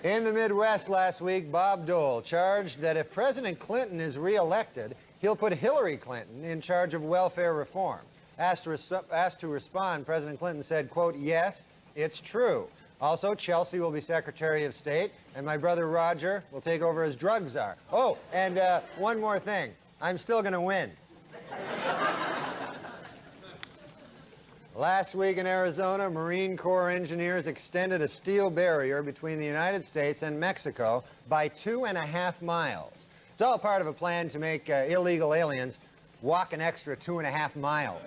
A: In the Midwest last week, Bob Dole charged that if President Clinton is reelected, he'll put Hillary Clinton in charge of welfare reform. Asked to respond, President Clinton said, quote, "Yes, it's true. Also, Chelsea will be Secretary of State, and my brother Roger will take over as drug czar. Oh, and one more thing. I'm still going to win." Last week in Arizona, Marine Corps engineers extended a steel barrier between the United States and Mexico by 2.5 miles. It's all part of a plan to make illegal aliens walk an extra 2.5 miles.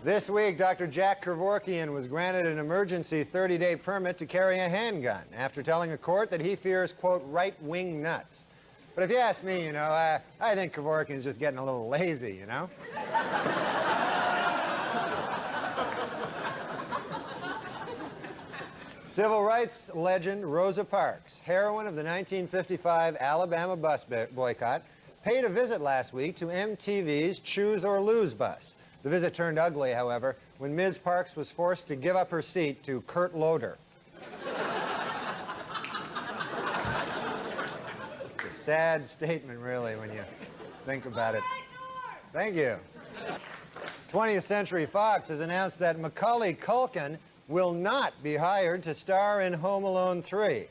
A: This week, Dr. Jack Kevorkian was granted an emergency 30-day permit to carry a handgun after telling a court that he fears, quote, right-wing nuts. But if you ask me, I think Kevorkian's just getting a little lazy, Civil rights legend Rosa Parks, heroine of the 1955 Alabama bus boycott, paid a visit last week to MTV's Choose or Lose bus. The visit turned ugly, however, when Ms. Parks was forced to give up her seat to Kurt Loder. It's a sad statement, really, when you think about it. Thank you. 20th Century Fox has announced that Macaulay Culkin will not be hired to star in Home Alone 3.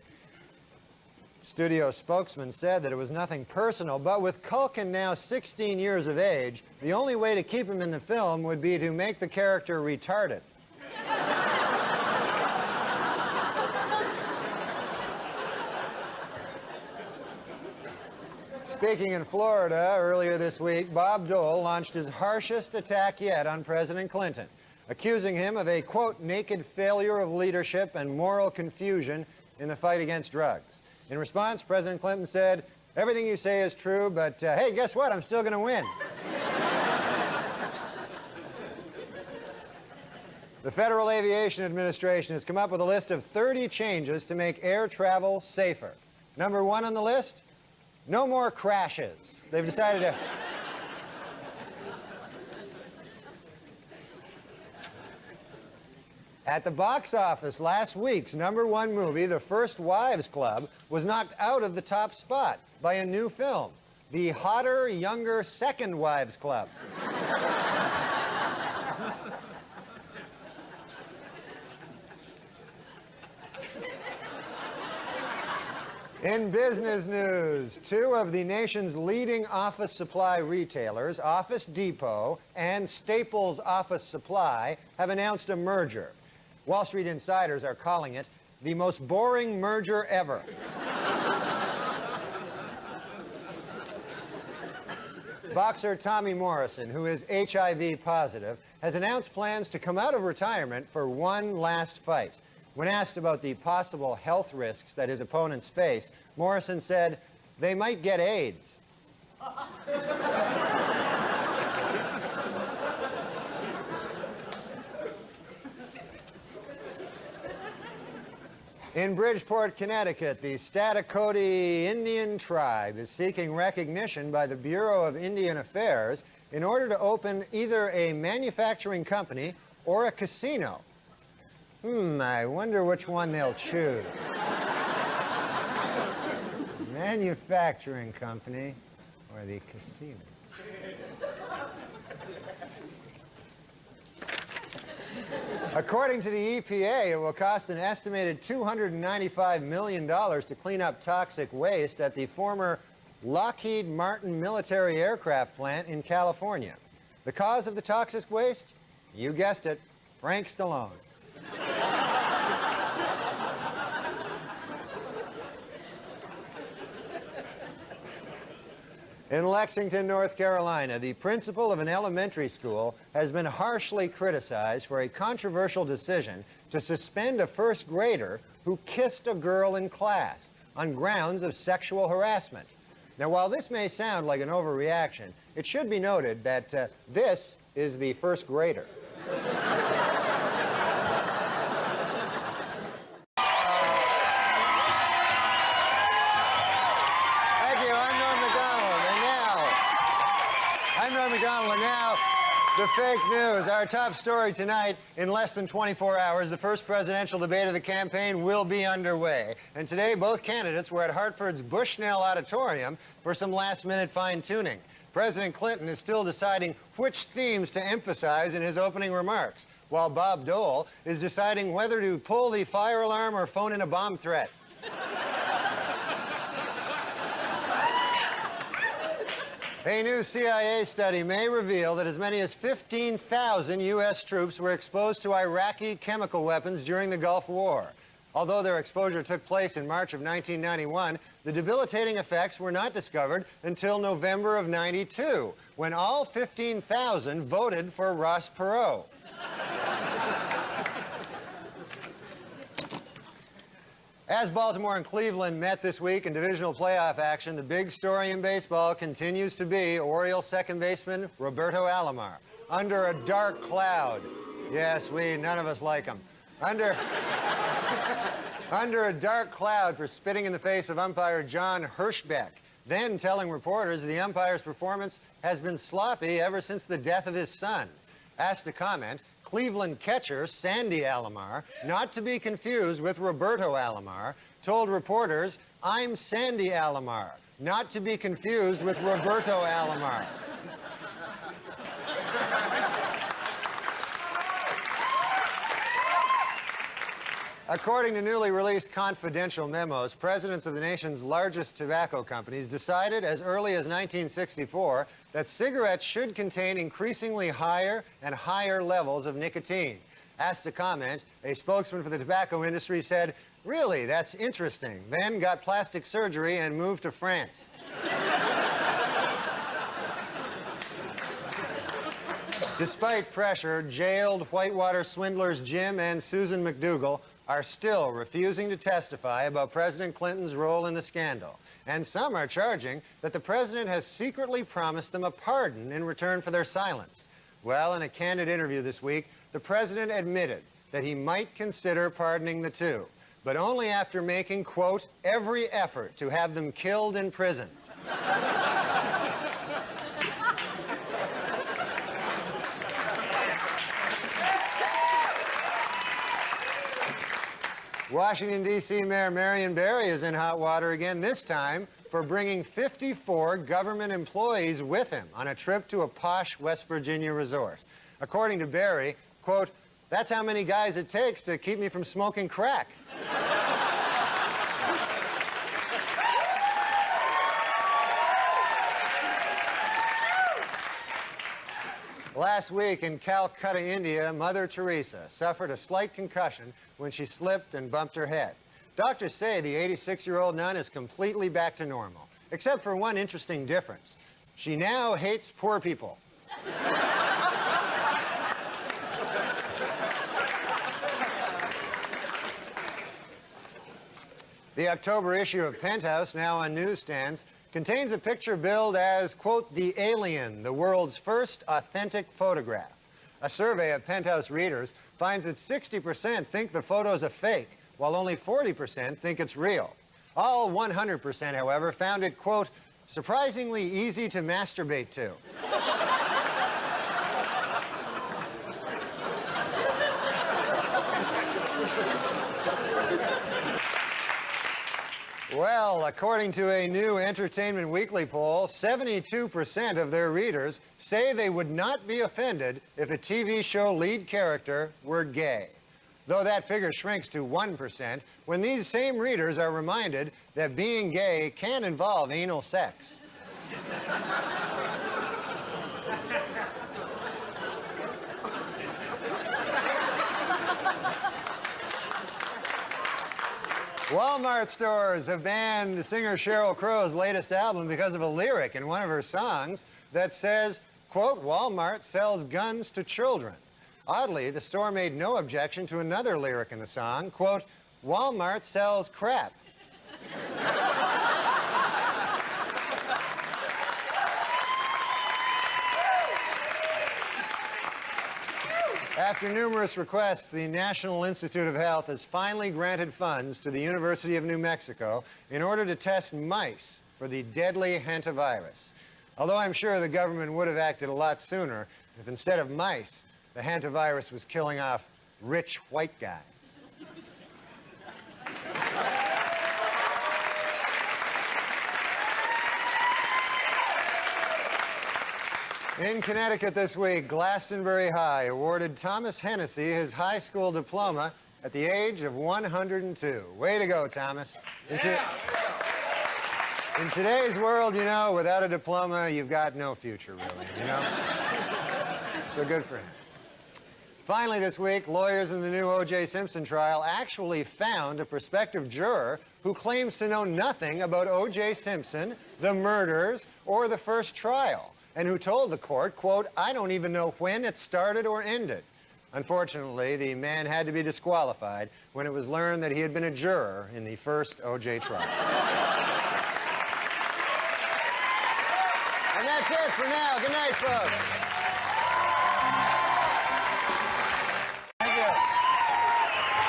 A: Studio spokesman said that it was nothing personal, but with Culkin now 16 years of age, the only way to keep him in the film would be to make the character retarded. Speaking in Florida earlier this week, Bob Dole launched his harshest attack yet on President Clinton, accusing him of a, quote, naked failure of leadership and moral confusion in the fight against drugs. In response, President Clinton said, "Everything you say is true, but hey, guess what? I'm still going to win." The Federal Aviation Administration has come up with a list of 30 changes to make air travel safer. Number 1 on the list, no more crashes. They've decided to... At the box office last week's #1 movie, The First Wives Club, was knocked out of the top spot by a new film, The Hotter, Younger Second Wives Club. In business news, 2 of the nation's leading office supply retailers, Office Depot and Staples Office Supply, have announced a merger. Wall Street insiders are calling it the most boring merger ever. Boxer Tommy Morrison, who is HIV positive, has announced plans to come out of retirement for one last fight. When asked about the possible health risks that his opponents face, Morrison said, "They might get AIDS." In Bridgeport, Connecticut, the Statakoti Indian tribe is seeking recognition by the Bureau of Indian Affairs in order to open either a manufacturing company or a casino. I wonder which one they'll choose. Manufacturing company or the casino? According to the EPA, it will cost an estimated $295 million to clean up toxic waste at the former Lockheed Martin military aircraft plant in California. The cause of the toxic waste? You guessed it, Frank Stallone. In Lexington, North Carolina, the principal of an elementary school has been harshly criticized for a controversial decision to suspend a first grader who kissed a girl in class on grounds of sexual harassment. Now, while this may sound like an overreaction, it should be noted that this is the first grader. And now, the fake news. Our top story tonight, in less than 24 hours, the first presidential debate of the campaign will be underway. And today, both candidates were at Hartford's Bushnell Auditorium for some last-minute fine-tuning. President Clinton is still deciding which themes to emphasize in his opening remarks, while Bob Dole is deciding whether to pull the fire alarm or phone in a bomb threat. A new CIA study may reveal that as many as 15,000 U.S. troops were exposed to Iraqi chemical weapons during the Gulf War. Although their exposure took place in March of 1991, the debilitating effects were not discovered until November of '92, when all 15,000 voted for Ross Perot. As Baltimore and Cleveland met this week in divisional playoff action, the big story in baseball continues to be Orioles second baseman Roberto Alomar. Under a dark cloud. Yes, none of us like him. Under a dark cloud for spitting in the face of umpire John Hirschbeck, then telling reporters the umpire's performance has been sloppy ever since the death of his son. Asked to comment, Cleveland catcher Sandy Alomar, not to be confused with Roberto Alomar, told reporters, "I'm Sandy Alomar, not to be confused with Roberto Alomar." According to newly released confidential memos, presidents of the nation's largest tobacco companies decided as early as 1964 that cigarettes should contain increasingly higher and higher levels of nicotine. Asked to comment, a spokesman for the tobacco industry said, "Really, that's interesting," then got plastic surgery and moved to France. Despite pressure, jailed Whitewater swindlers Jim and Susan McDougal are still refusing to testify about President Clinton's role in the scandal. And some are charging that the president has secretly promised them a pardon in return for their silence. Well, in a candid interview this week, the president admitted that he might consider pardoning the two, but only after making, quote, every effort to have them killed in prison. Washington, D.C. Mayor Marion Barry is in hot water again, this time for bringing 54 government employees with him on a trip to a posh West Virginia resort. According to Barry, quote, "That's how many guys it takes to keep me from smoking crack." Last week in Calcutta, India, Mother Teresa suffered a slight concussion when she slipped and bumped her head. Doctors say the 86-year-old nun is completely back to normal, except for one interesting difference. She now hates poor people. The October issue of Penthouse, now on newsstands, contains a picture billed as, quote, "The Alien, the world's first authentic photograph." A survey of Penthouse readers finds that 60% think the photo's a fake, while only 40% think it's real. All 100%, however, found it, quote, "surprisingly easy to masturbate to." Well, according to a new Entertainment Weekly poll, 72% of their readers say they would not be offended if a TV show lead character were gay. Though that figure shrinks to 1% when these same readers are reminded that being gay can involve anal sex. Walmart stores have banned singer Sheryl Crow's latest album because of a lyric in one of her songs that says, quote, "Walmart sells guns to children." Oddly, the store made no objection to another lyric in the song, quote, "Walmart sells crap." After numerous requests, the National Institute of Health has finally granted funds to the University of New Mexico in order to test mice for the deadly hantavirus. Although I'm sure the government would have acted a lot sooner if instead of mice, the hantavirus was killing off rich white guys. In Connecticut this week, Glastonbury High awarded Thomas Hennessy his high school diploma at the age of 102. Way to go, Thomas. In today's world, you know, without a diploma, you've got no future, really, you know? So good for him. Finally this week, lawyers in the new O.J. Simpson trial actually found a prospective juror who claims to know nothing about O.J. Simpson, the murders, or the first trial, and who told the court, quote, "I don't even know when it started or ended." Unfortunately, the man had to be disqualified when it was learned that he had been a juror in the first O.J. trial. And that's it for now. Good night, folks. Thank you.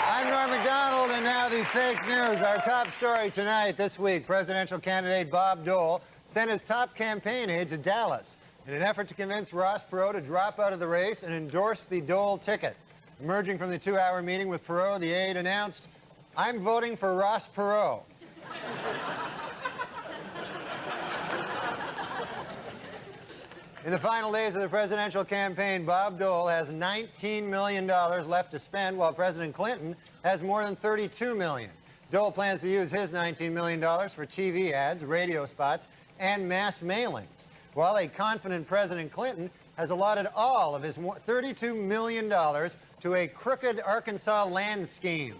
A: I'm Norm MacDonald, and now the fake news. Our top story tonight, this week, presidential candidate Bob Dole sent his top campaign aide to Dallas in an effort to convince Ross Perot to drop out of the race and endorse the Dole ticket. Emerging from the 2-hour meeting with Perot, the aide announced, "I'm voting for Ross Perot." In the final days of the presidential campaign, Bob Dole has $19 million left to spend, while President Clinton has more than $32 million. Dole plans to use his $19 million for TV ads, radio spots, and mass mailings, while a confident President Clinton has allotted all of his $32 million to a crooked Arkansas land scheme.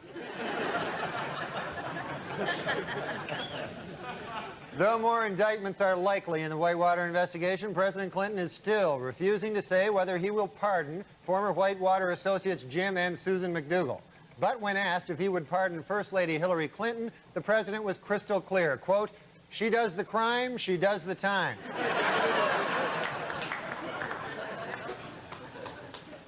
A: Though more indictments are likely in the Whitewater investigation, President Clinton is still refusing to say whether he will pardon former Whitewater associates Jim and Susan McDougal. But when asked if he would pardon First Lady Hillary Clinton, the president was crystal clear, quote, "She does the crime, she does the time."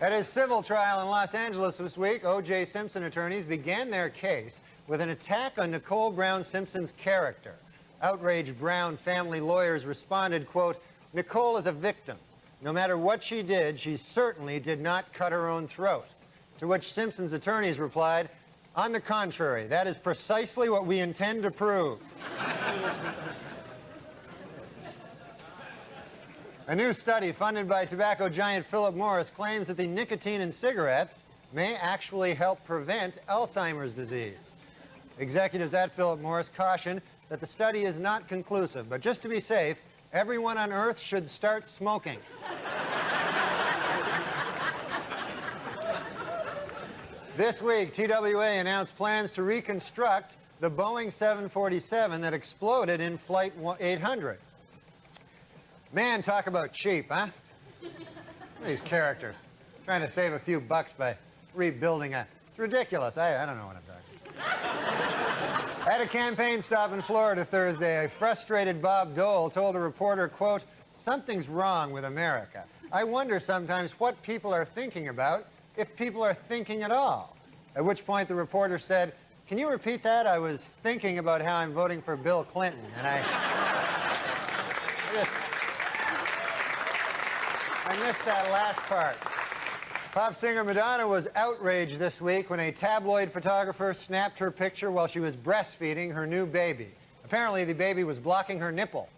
A: At his civil trial in Los Angeles this week, O.J. Simpson attorneys began their case with an attack on Nicole Brown Simpson's character. Outraged Brown family lawyers responded, quote, "Nicole is a victim. No matter what she did, she certainly did not cut her own throat." To which Simpson's attorneys replied, "On the contrary, that is precisely what we intend to prove." A new study funded by tobacco giant Philip Morris claims that the nicotine in cigarettes may actually help prevent Alzheimer's disease. Executives at Philip Morris caution that the study is not conclusive, but just to be safe, everyone on Earth should start smoking. This week, TWA announced plans to reconstruct the Boeing 747 that exploded in Flight 800. Man, talk about cheap, huh? These characters. Trying to save a few bucks by rebuilding a... It's ridiculous. I don't know what I'm talking about. At a campaign stop in Florida Thursday, a frustrated Bob Dole told a reporter, quote, "Something's wrong with America. I wonder sometimes what people are thinking about, if people are thinking at all." At which point the reporter said, "Can you repeat that? I was thinking about how I'm voting for Bill Clinton, and I missed that last part." Pop singer Madonna was outraged this week when a tabloid photographer snapped her picture while she was breastfeeding her new baby. Apparently, the baby was blocking her nipple.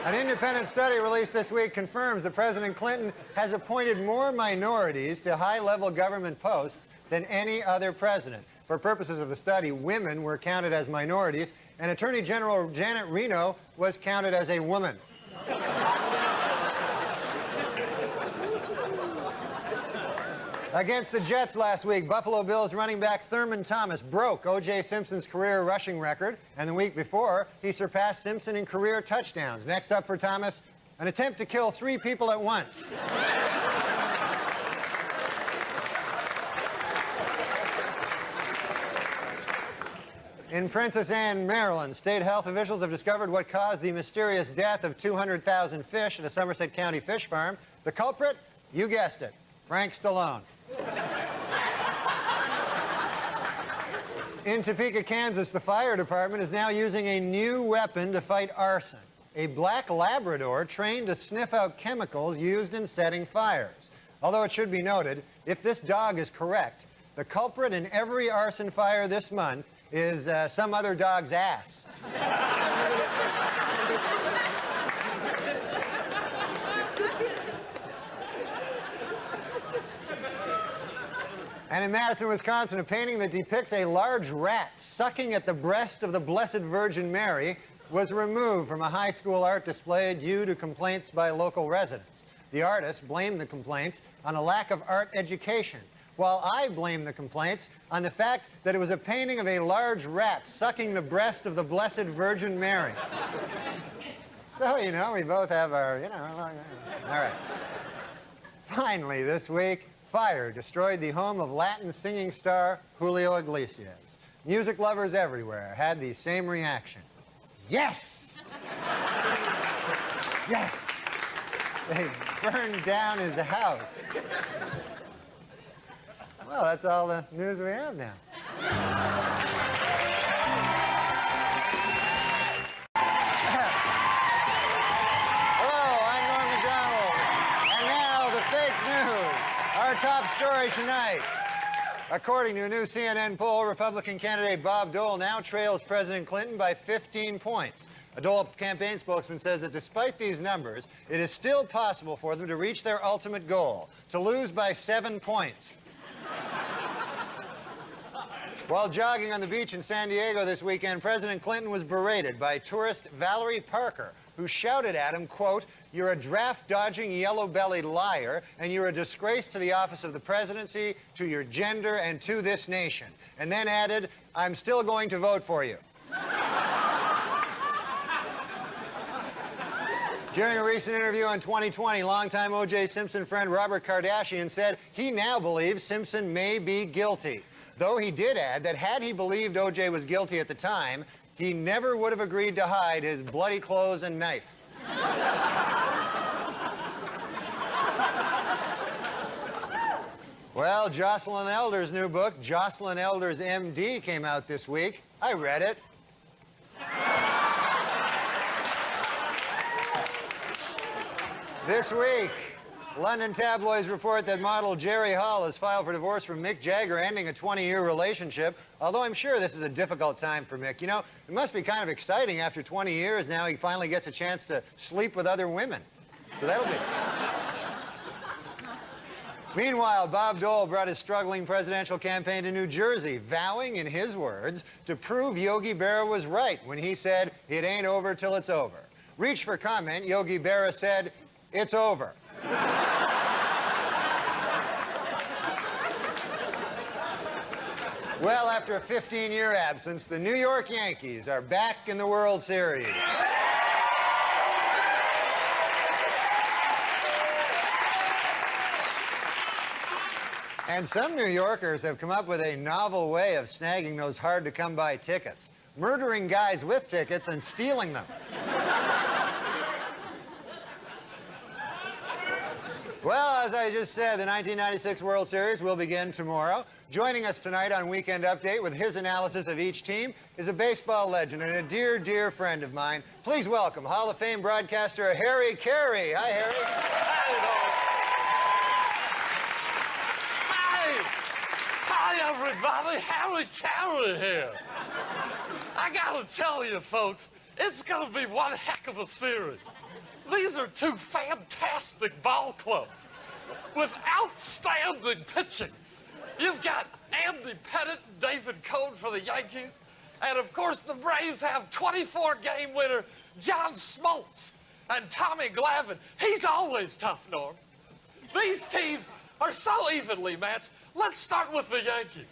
A: An independent study released this week confirms that President Clinton has appointed more minorities to high-level government posts than any other president. For purposes of the study, women were counted as minorities, and Attorney General Janet Reno was counted as a woman. Against the Jets last week, Buffalo Bills running back Thurman Thomas broke O.J. Simpson's career rushing record, and the week before, he surpassed Simpson in career touchdowns. Next up for Thomas, an attempt to kill 3 people at once. In Princess Anne, Maryland, state health officials have discovered what caused the mysterious death of 200,000 fish at a Somerset County fish farm. The culprit? You guessed it, Frank Stallone. In Topeka, Kansas, the fire department is now using a new weapon to fight arson. A black Labrador trained to sniff out chemicals used in setting fires. Although it should be noted, if this dog is correct, the culprit in every arson fire this month is some other dog's ass. And in Madison, Wisconsin, a painting that depicts a large rat sucking at the breast of the Blessed Virgin Mary was removed from a high school art display due to complaints by local residents. The artist blamed the complaints on a lack of art education, while I blame the complaints on the fact that it was a painting of a large rat sucking the breast of the Blessed Virgin Mary. So, you know, we both have our, you know, all right. Finally, this week, fire destroyed the home of Latin singing star Julio Iglesias. Music lovers everywhere had the same reaction. Yes! Yes! They burned down his house. Well, that's all the news we have now. Our top story tonight. According to a new CNN poll, Republican candidate Bob Dole now trails President Clinton by 15 points. A Dole campaign spokesman says that despite these numbers, it is still possible for them to reach their ultimate goal, to lose by 7 points. While jogging on the beach in San Diego this weekend, President Clinton was berated by tourist Valerie Parker, who shouted at him, quote, "You're a draft-dodging, yellow-bellied liar, and you're a disgrace to the office of the presidency, to your gender, and to this nation." And then added, "I'm still going to vote for you." During a recent interview on 2020, longtime O.J. Simpson friend Robert Kardashian said he now believes Simpson may be guilty. Though he did add that had he believed O.J. was guilty at the time, he never would have agreed to hide his bloody clothes and knife. Well, Jocelyn Elder's new book, Jocelyn Elder's M.D., came out this week. I read it. This week, London tabloids report that model Jerry Hall has filed for divorce from Mick Jagger, ending a 20-year relationship, although I'm sure this is a difficult time for Mick. You know, it must be kind of exciting after 20 years now he finally gets a chance to sleep with other women. So that'll be... Meanwhile, Bob Dole brought his struggling presidential campaign to New Jersey, vowing, in his words, to prove Yogi Berra was right when he said, "It ain't over till it's over." Reached for comment, Yogi Berra said, "It's over." Well, after a 15-year absence, the New York Yankees are back in the World Series. And some New Yorkers have come up with a novel way of snagging those hard-to-come-by tickets, murdering guys with tickets and stealing them. Well, as I just said, the 1996 World Series will begin tomorrow. Joining us tonight on Weekend Update with his analysis of each team is a baseball legend and a dear, dear friend of mine. Please welcome Hall of Fame broadcaster Harry Carey. Hi, Harry.
E: Hi, everybody. Harry Carey here. I gotta tell you, folks, it's gonna be one heck of a series. These are two fantastic ball clubs with outstanding pitching. You've got Andy Pettitte and David Cohn for the Yankees, and of course the Braves have 24-game winner John Smoltz and Tommy Glavine. He's always tough, Norm. These teams are so evenly matched. Let's start with the Yankees.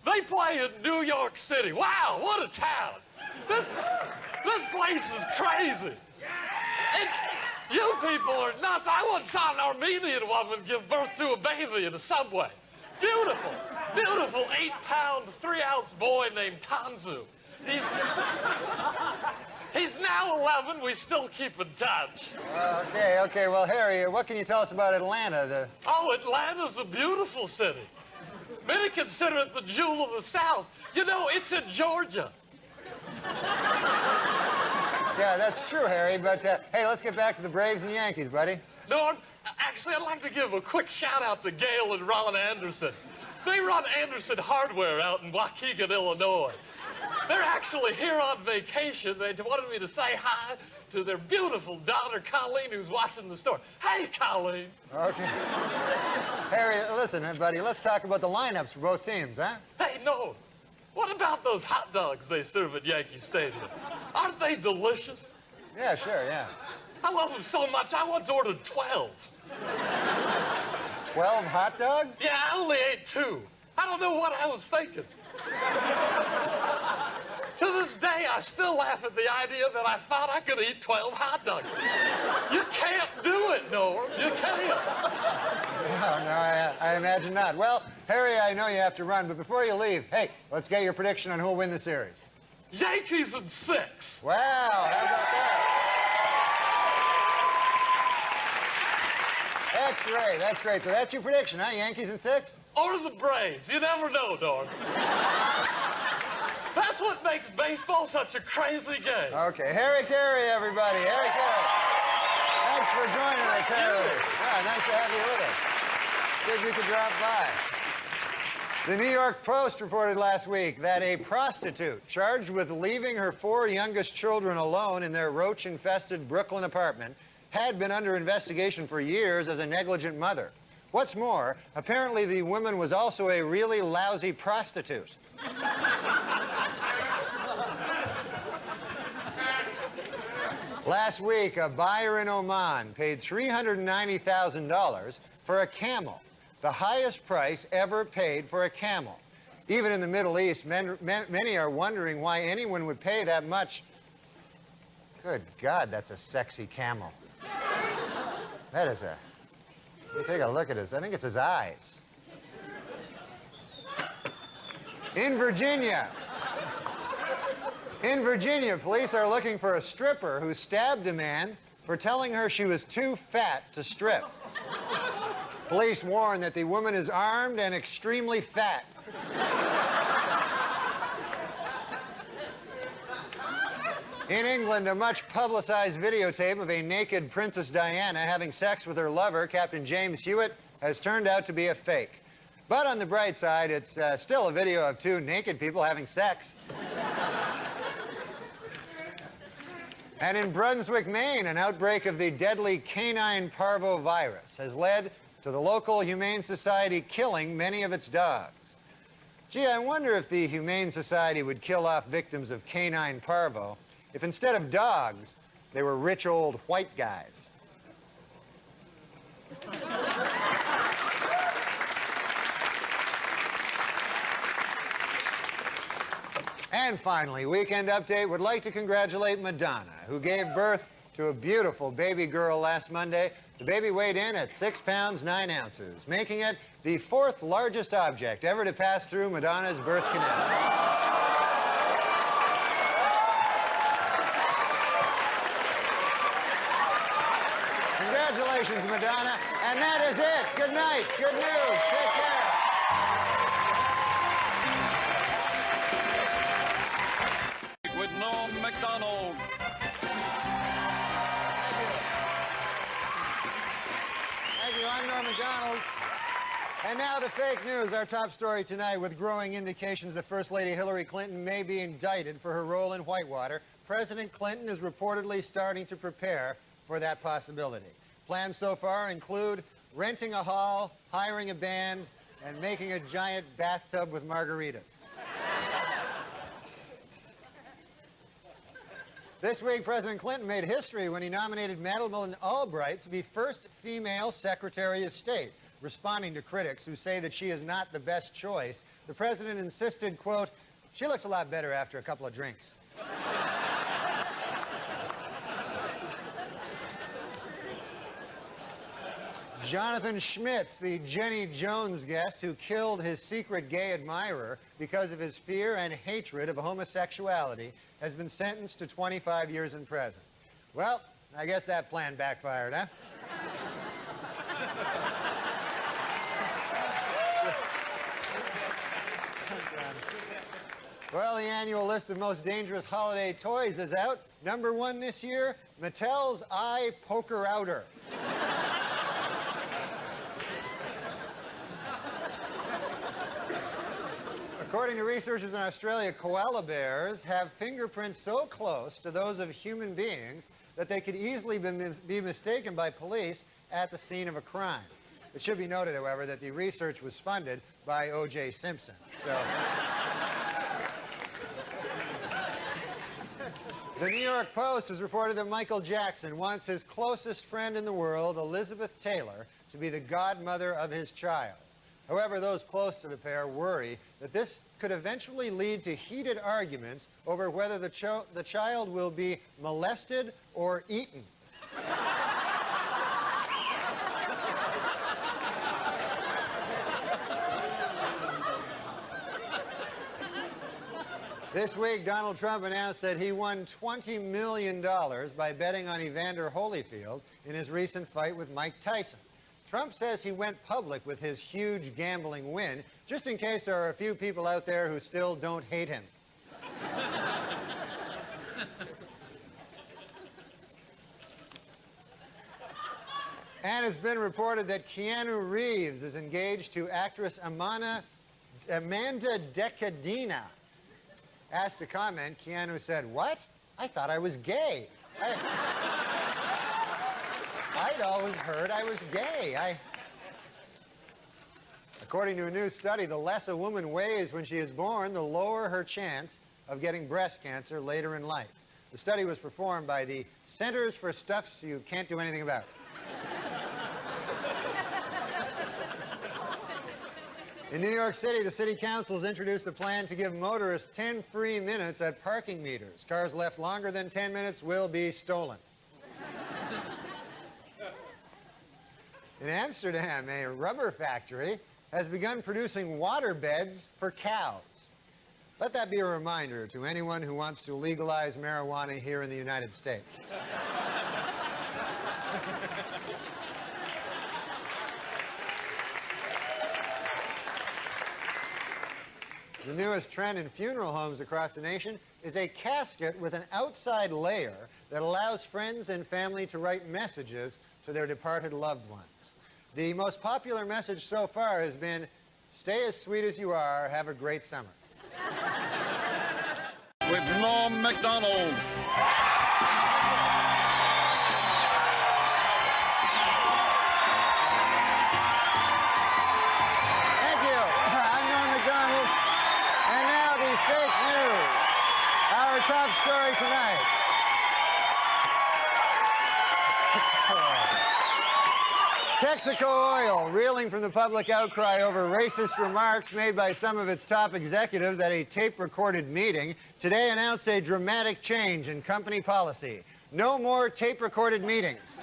E: They play in New York City. Wow, what a town. This place is crazy. You people are nuts. I once saw an Armenian woman give birth to a baby in a subway. Beautiful, beautiful 8-pound, 3-ounce boy named Tanzu. He's now 11. We still keep in touch.
A: Okay. Well, Harry, what can you tell us about Atlanta?
E: Oh, Atlanta's a beautiful city. Many consider it the jewel of the South. You know, it's in Georgia.
A: Yeah, that's true, Harry, but hey, let's get back to the Braves and Yankees, buddy.
E: Norm, actually, I'd like to give a quick shout-out to Gail and Ron Anderson. They run Anderson Hardware out in Waukegan, Illinois. They're actually here on vacation. They wanted me to say hi to their beautiful daughter, Colleen, who's watching the store. Hey, Colleen.
A: Okay. Harry, listen, buddy, let's talk about the lineups for both teams, huh?
E: Hey, no. What about those hot dogs they serve at Yankee Stadium? Aren't they delicious?
A: Yeah, sure, yeah.
E: I love them so much, I once ordered 12.
A: 12 hot dogs?
E: Yeah, I only ate 2. I don't know what I was thinking. To this day, I still laugh at the idea that I thought I could eat 12 hot dogs. You can't do it, Norm. You can't.
A: No, I imagine not. Well, Harry, I know you have to run, but before you leave, hey, let's get your prediction on who'll win the series.
E: Yankees in 6.
A: Wow, how about that? That's great, that's great. So that's your prediction, huh? Yankees in 6?
E: Or the Braves. You never know, Norm. That's what makes baseball such a crazy game.
A: Okay, Harry Carey, everybody. Harry Carey. Thanks for joining us, Harry. Yeah, nice to have you with us. Good you could drop by. The New York Post reported last week that a prostitute charged with leaving her 4 youngest children alone in their roach-infested Brooklyn apartment had been under investigation for years as a negligent mother. What's more, apparently the woman was also a really lousy prostitute. Last week, a buyer in Oman paid $390,000 for a camel, the highest price ever paid for a camel. Even in the Middle East, many are wondering why anyone would pay that much. Good God, that's a sexy camel. That is a... Let me take a look at this. I think it's his eyes. In Virginia, police are looking for a stripper who stabbed a man for telling her she was too fat to strip. Police warn that the woman is armed and extremely fat. In England, a much-publicized videotape of a naked Princess Diana having sex with her lover, Captain James Hewitt, has turned out to be a fake. But on the bright side, it's still a video of 2 naked people having sex. And in Brunswick, Maine, an outbreak of the deadly canine parvovirus has led to the local Humane Society killing many of its dogs. Gee, I wonder if the Humane Society would kill off victims of canine parvo if instead of dogs, they were rich old white guys. And finally, Weekend Update would like to congratulate Madonna, who gave birth to a beautiful baby girl last Monday. The baby weighed in at 6 pounds 9 ounces, making it the 4th largest object ever to pass through Madonna's birth canal. Congratulations, Madonna. And that is it. Good night. Good news. Take care.
C: With Norm MacDonald.
A: Thank you. I'm Norm MacDonald. And now the fake news, our top story tonight, with growing indications that First Lady Hillary Clinton may be indicted for her role in Whitewater. President Clinton is reportedly starting to prepare for that possibility. Plans so far include renting a hall, hiring a band, and making a giant bathtub with margaritas. This week, President Clinton made history when he nominated Madeleine Albright to be first female Secretary of State. Responding to critics who say that she is not the best choice, the president insisted, quote, "She looks a lot better after a couple of drinks." Jonathan Schmitz, the Jenny Jones guest who killed his secret gay admirer because of his fear and hatred of homosexuality, has been sentenced to 25 years in prison. Well, I guess that plan backfired, huh? Well, the annual list of most dangerous holiday toys is out. Number 1 this year, Mattel's Eye Poker Outer. According to researchers in Australia, koala bears have fingerprints so close to those of human beings that they could easily be mistaken by police at the scene of a crime. It should be noted, however, that the research was funded by O.J. Simpson. So, the New York Post has reported that Michael Jackson wants his closest friend in the world, Elizabeth Taylor, to be the godmother of his child. However, those close to the pair worry that this could eventually lead to heated arguments over whether the child will be molested or eaten. This week, Donald Trump announced that he won $20 million by betting on Evander Holyfield in his recent fight with Mike Tyson. Trump says he went public with his huge gambling win, just in case there are a few people out there who still don't hate him. And it's been reported that Keanu Reeves is engaged to actress Amanda Decadina. Asked to comment, Keanu said, "What? I thought I was gay. I'd always heard I was gay. According to a new study, the less a woman weighs when she is born, the lower her chance of getting breast cancer later in life. The study was performed by the Centers for Stuffs You Can't Do Anything About. In New York City, the city council has introduced a plan to give motorists 10 free minutes at parking meters. Cars left longer than 10 minutes will be stolen. In Amsterdam, a rubber factory has begun producing water beds for cows. Let that be a reminder to anyone who wants to legalize marijuana here in the United States. The newest trend in funeral homes across the nation is a casket with an outside layer that allows friends and family to write messages to their departed loved ones. The most popular message so far has been, "Stay as sweet as you are, have a great summer."
C: With Norm MacDonald.
A: Top story tonight. Texaco Oil, reeling from the public outcry over racist remarks made by some of its top executives at a tape-recorded meeting, today announced a dramatic change in company policy. No more tape-recorded meetings.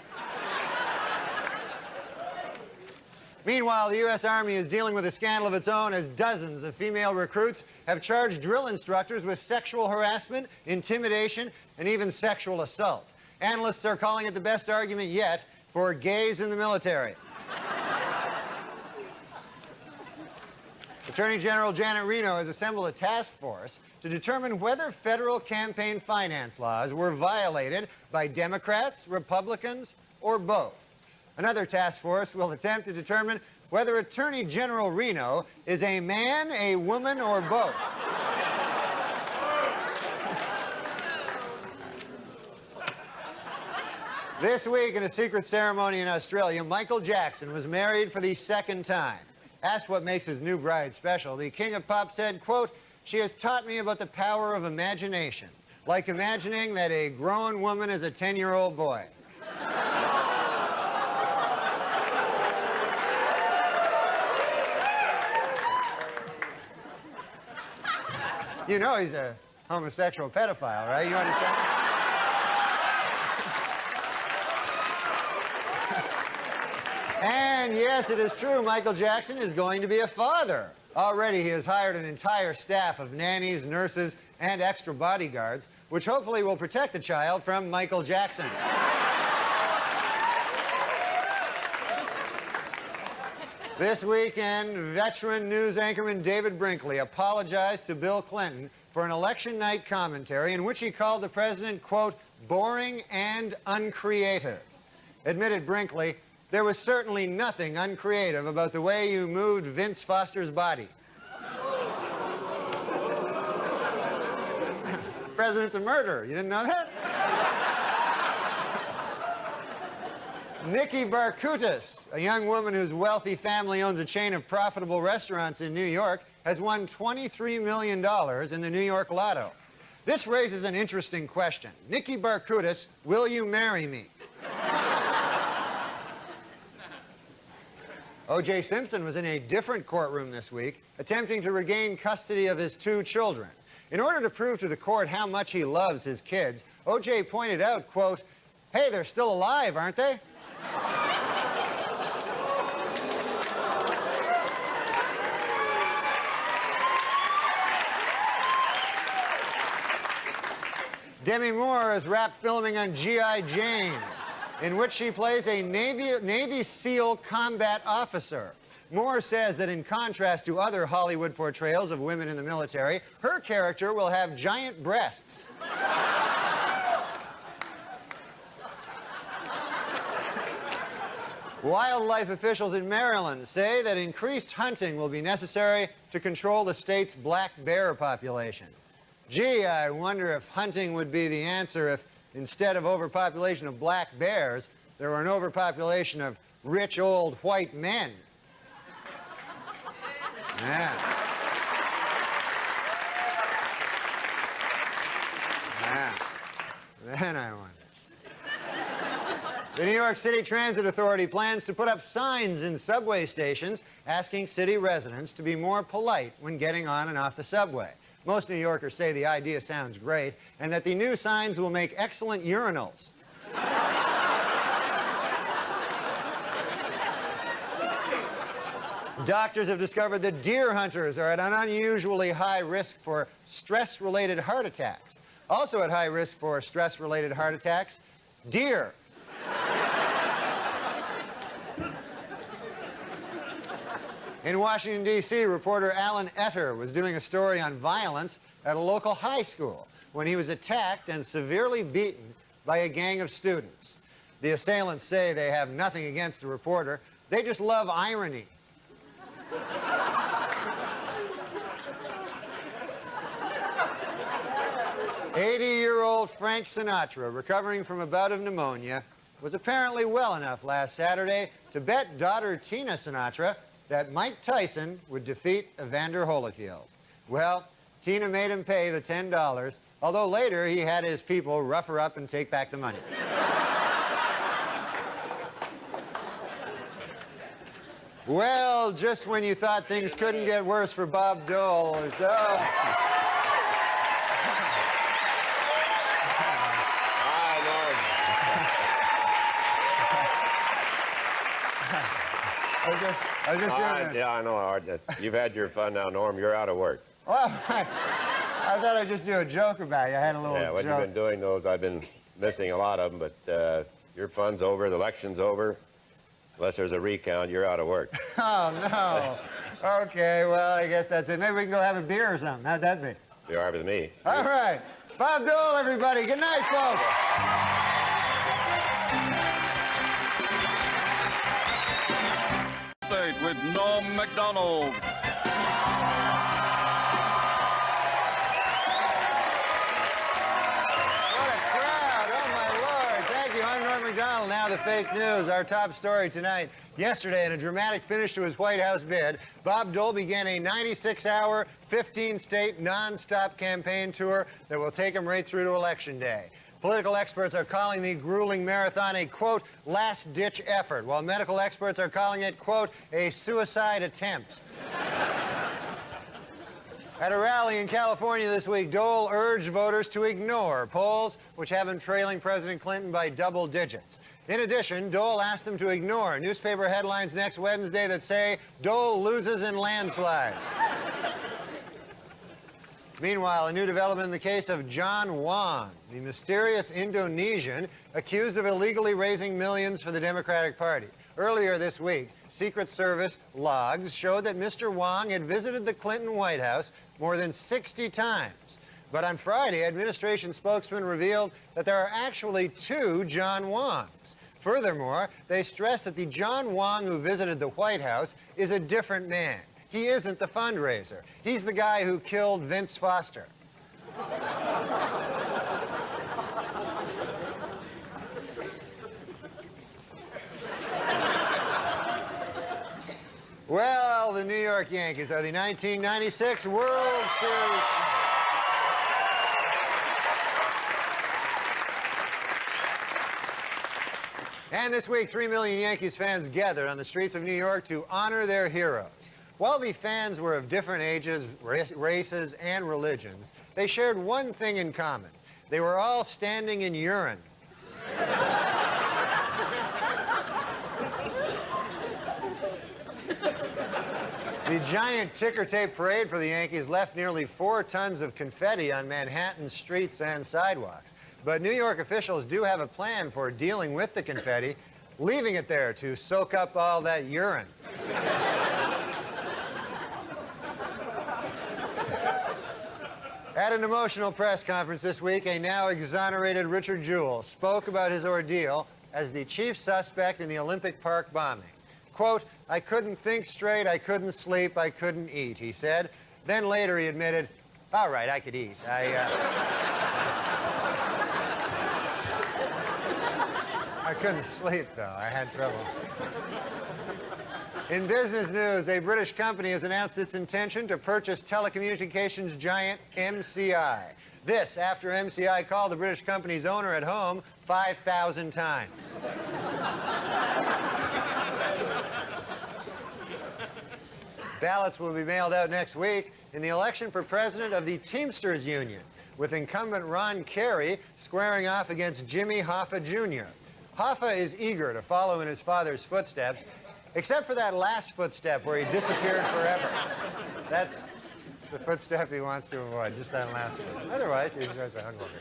A: Meanwhile, the U.S. Army is dealing with a scandal of its own as dozens of female recruits have charged drill instructors with sexual harassment, intimidation, and even sexual assault. Analysts are calling it the best argument yet for gays in the military. Attorney General Janet Reno has assembled a task force to determine whether federal campaign finance laws were violated by Democrats, Republicans, or both. Another task force will attempt to determine whether Attorney General Reno is a man, a woman, or both. This week, in a secret ceremony in Australia, Michael Jackson was married for the second time. Asked what makes his new bride special, the King of Pop said, quote, "She has taught me about the power of imagination, like imagining that a grown woman is a 10-year-old boy." You know he's a homosexual pedophile, right? You understand? And yes, it is true, Michael Jackson is going to be a father. Already he has hired an entire staff of nannies, nurses, and extra bodyguards, which hopefully will protect the child from Michael Jackson. This weekend, veteran news anchorman David Brinkley apologized to Bill Clinton for an election night commentary in which he called the president, quote, "boring and uncreative." Admitted Brinkley, "There was certainly nothing uncreative about the way you moved Vince Foster's body." The president's a murderer. You didn't know that? Nikki Barkutis, a young woman whose wealthy family owns a chain of profitable restaurants in New York, has won $23 million in the New York Lotto. This raises an interesting question. Nikki Barkutis, will you marry me? O.J. Simpson was in a different courtroom this week, attempting to regain custody of his 2 children. In order to prove to the court how much he loves his kids, O.J. pointed out, quote, "Hey, they're still alive, aren't they?" Demi Moore is wrapped filming on G.I. Jane, in which she plays a Navy SEAL combat officer. Moore says that in contrast to other Hollywood portrayals of women in the military, her character will have giant breasts. Wildlife officials in Maryland say that increased hunting will be necessary to control the state's black bear population. Gee, I wonder if hunting would be the answer if, instead of overpopulation of black bears, there were an overpopulation of rich old white men. Yeah. Then I wonder. The New York City Transit Authority plans to put up signs in subway stations asking city residents to be more polite when getting on and off the subway. Most New Yorkers say the idea sounds great and that the new signs will make excellent urinals. Doctors have discovered that deer hunters are at an unusually high risk for stress-related heart attacks. Also at high risk for stress-related heart attacks, deer. In Washington, D.C., reporter Alan Etter was doing a story on violence at a local high school when he was attacked and severely beaten by a gang of students. The assailants say they have nothing against the reporter. They just love irony. 80-year-old Frank Sinatra, recovering from a bout of pneumonia, was apparently well enough last Saturday to bet daughter Tina Sinatra that Mike Tyson would defeat Evander Holyfield. Well, Tina made him pay the $10, although later he had his people rough her up and take back the money. Well, just when you thought things couldn't get worse for Bob Dole, or so... I was just doing
H: yeah, I know, Art. You've had your fun now, Norm. You're out of work.
A: Well, I thought I'd just do a joke about you. I had a little
H: Yeah, what
A: joke.
H: you've been doing, those, I've been missing a lot of them, but your fun's over, the election's over. Unless there's a recount, you're out of work.
A: Oh, no. Okay, well, I guess that's it. Maybe we can go have a beer or something. How'd that be?
H: You're all right with me.
A: All right. Bob Dole, everybody. Good night, folks.
C: With Norm MacDonald.
A: I'm Norm MacDonald. Now the fake news. Our top story tonight. Yesterday, in a dramatic finish to his White House bid, Bob Dole began a 96-hour, 15-state, non-stop campaign tour that will take him right through to Election Day. Political experts are calling the grueling marathon a, quote, last-ditch effort, while medical experts are calling it, quote, a suicide attempt. At a rally in California this week, Dole urged voters to ignore polls which have him trailing President Clinton by double digits. In addition, Dole asked them to ignore newspaper headlines next Wednesday that say, Dole loses in landslide. Meanwhile, a new development in the case of John Wong, the mysterious Indonesian accused of illegally raising millions for the Democratic Party. Earlier this week, Secret Service logs showed that Mr. Wong had visited the Clinton White House more than 60 times. But on Friday, administration spokesman revealed that there are actually 2 John Wongs. Furthermore, they stressed that the John Wong who visited the White House is a different man. He isn't the fundraiser. He's the guy who killed Vince Foster. Well, the New York Yankees are the 1996 World Series. And this week, 3 million Yankees fans gathered on the streets of New York to honor their heroes. While the fans were of different ages, races, and religions, they shared one thing in common. They were all standing in urine. The giant ticker tape parade for the Yankees left nearly 4 tons of confetti on Manhattan's streets and sidewalks. But New York officials do have a plan for dealing with the confetti, leaving it there to soak up all that urine. At an emotional press conference this week, a now exonerated Richard Jewell spoke about his ordeal as the chief suspect in the Olympic Park bombing. Quote, "I couldn't think straight, I couldn't sleep, I couldn't eat," he said. Then later he admitted, "All right, I could eat. I couldn't sleep, though. I had trouble." In business news, a British company has announced its intention to purchase telecommunications giant MCI. This after MCI called the British company's owner at home 5,000 times. Ballots will be mailed out next week in the election for president of the Teamsters Union, with incumbent Ron Carey squaring off against Jimmy Hoffa Jr. Hoffa is eager to follow in his father's footsteps, except for that last footstep where he disappeared forever. That's the footstep he wants to avoid, just that last one. Otherwise, he enjoys the hungover.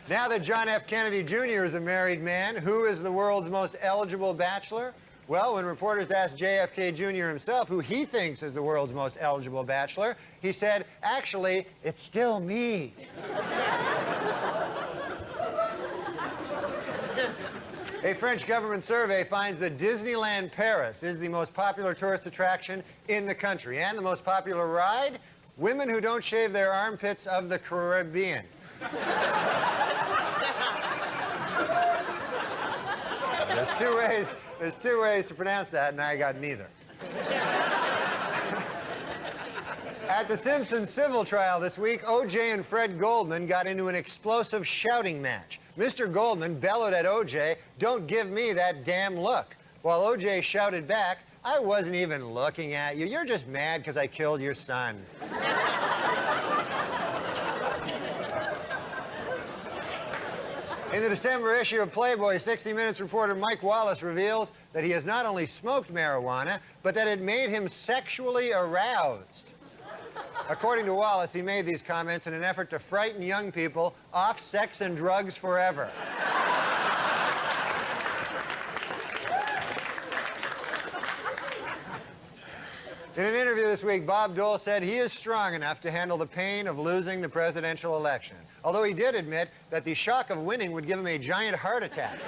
A: Now that John F. Kennedy Jr. is a married man, who is the world's most eligible bachelor? Well, when reporters asked JFK Jr. himself who he thinks is the world's most eligible bachelor, he said, "Actually, it's still me." A French government survey finds that Disneyland Paris is the most popular tourist attraction in the country. And the most popular ride? Women who don't shave their armpits of the Caribbean. There's two ways to pronounce that, and I got neither. At the Simpsons civil trial this week, O.J. and Fred Goldman got into an explosive shouting match. Mr. Goldman bellowed at O.J., "Don't give me that damn look," while O.J. shouted back, "I wasn't even looking at you. You're just mad because I killed your son." In the December issue of Playboy, 60 Minutes reporter Mike Wallace reveals that he has not only smoked marijuana, but that it made him sexually aroused. According to Wallace, he made these comments in an effort to frighten young people off sex and drugs forever. In an interview this week, Bob Dole said he is strong enough to handle the pain of losing the presidential election, although he did admit that the shock of winning would give him a giant heart attack.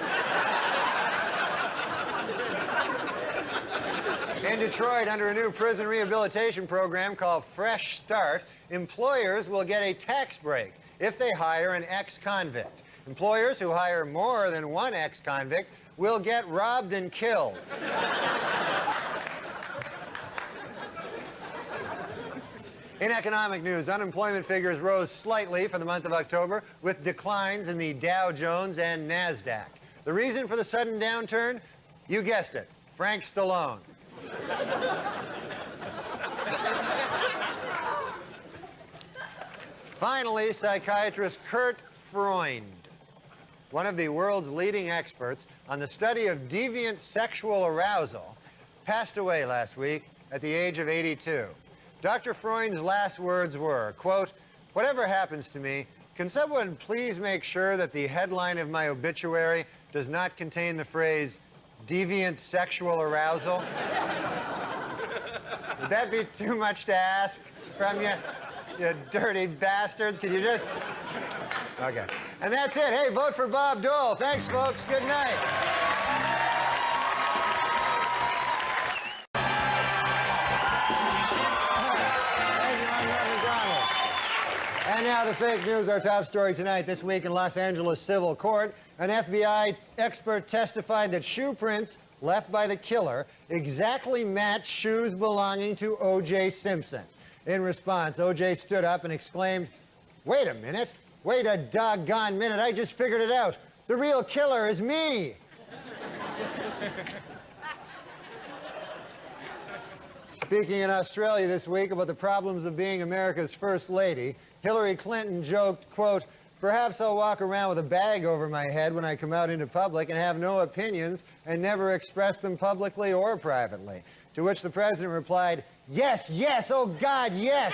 A: In Detroit, under a new prison rehabilitation program called Fresh Start, employers will get a tax break if they hire an ex-convict. Employers who hire more than one ex-convict will get robbed and killed. In economic news, unemployment figures rose slightly for the month of October, with declines in the Dow Jones and NASDAQ. The reason for the sudden downturn? You guessed it, Frank Stallone. Finally, psychiatrist Kurt Freund, one of the world's leading experts on the study of deviant sexual arousal, passed away last week at the age of 82. Dr. Freund's last words were, quote, "Whatever happens to me, can someone please make sure that the headline of my obituary does not contain the phrase, deviant sexual arousal?" Would that be too much to ask from you, you dirty bastards? Could you just... Okay. And that's it. Hey, vote for Bob Dole. Thanks, folks. Good night. And now the fake news, our top story tonight. This week in Los Angeles civil court, an FBI expert testified that shoe prints left by the killer exactly match shoes belonging to O.J. Simpson. In response, O.J. stood up and exclaimed, "Wait a minute. Wait a doggone minute. I just figured it out. The real killer is me." Speaking in Australia this week about the problems of being America's first lady, Hillary Clinton joked, quote, "Perhaps I'll walk around with a bag over my head when I come out into public and have no opinions and never express them publicly or privately." To which the president replied, "Yes, yes, oh God, yes."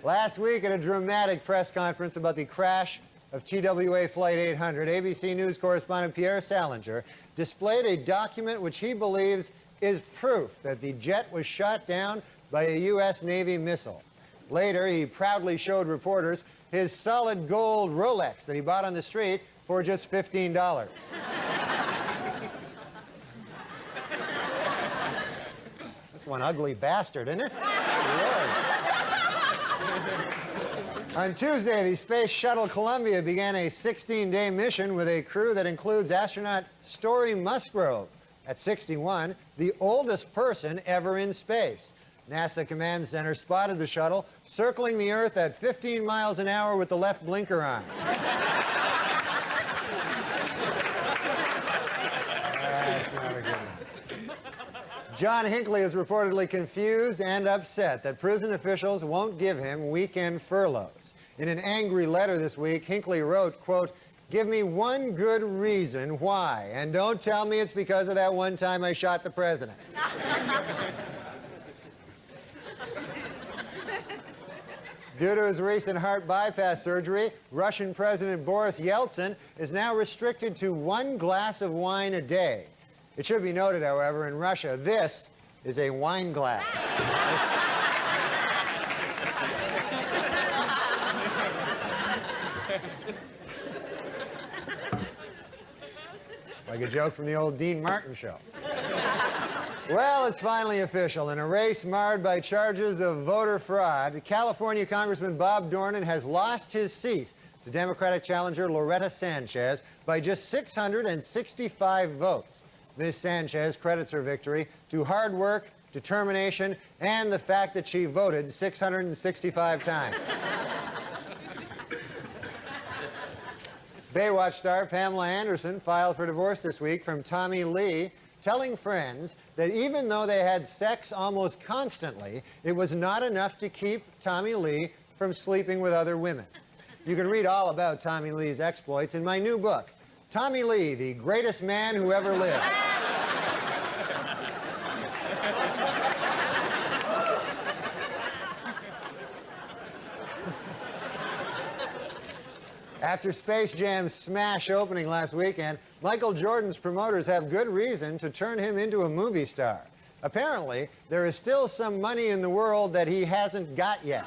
A: Last week at a dramatic press conference about the crash of TWA Flight 800, ABC News correspondent Pierre Salinger displayed a document which he believes is proof that the jet was shot down by a U.S. Navy missile. Later, he proudly showed reporters his solid gold Rolex that he bought on the street for just $15. That's one ugly bastard, isn't it? On Tuesday, the Space Shuttle Columbia began a 16-day mission with a crew that includes astronaut Story Musgrove, at 61, the oldest person ever in space. NASA Command Center spotted the shuttle circling the Earth at 15 miles an hour with the left blinker on. That's not a good one. John Hinckley is reportedly confused and upset that prison officials won't give him weekend furloughs. In an angry letter this week, Hinckley wrote, quote, "Give me one good reason why, and don't tell me it's because of that one time I shot the president." Due to his recent heart bypass surgery, Russian President Boris Yeltsin is now restricted to 1 glass of wine a day. It should be noted, however, in Russia, this is a wine glass. Like a joke from the old Dean Martin show. Well, it's finally official. In a race marred by charges of voter fraud, California Congressman Bob Dornan has lost his seat to Democratic challenger Loretta Sanchez by just 665 votes. Ms. Sanchez credits her victory to hard work, determination, and the fact that she voted 665 times. Baywatch star Pamela Anderson filed for divorce this week from Tommy Lee, telling friends that even though they had sex almost constantly, it was not enough to keep Tommy Lee from sleeping with other women. You can read all about Tommy Lee's exploits in my new book, Tommy Lee, the Greatest Man Who Ever Lived. After Space Jam's smash opening last weekend, Michael Jordan's promoters have good reason to turn him into a movie star. Apparently, there is still some money in the world that he hasn't got yet.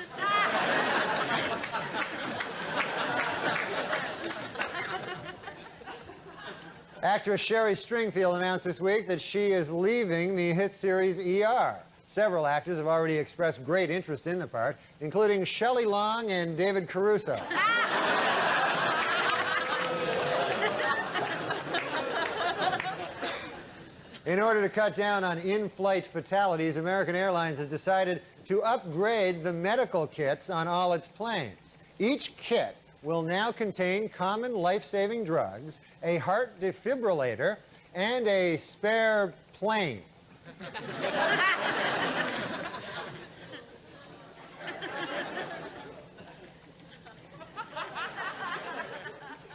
A: Actress Sherry Stringfield announced this week that she is leaving the hit series ER. Several actors have already expressed great interest in the part, including Shelley Long and David Caruso. In order to cut down on in-flight fatalities, American Airlines has decided to upgrade the medical kits on all its planes. Each kit will now contain common life-saving drugs, a heart defibrillator, and a spare plane.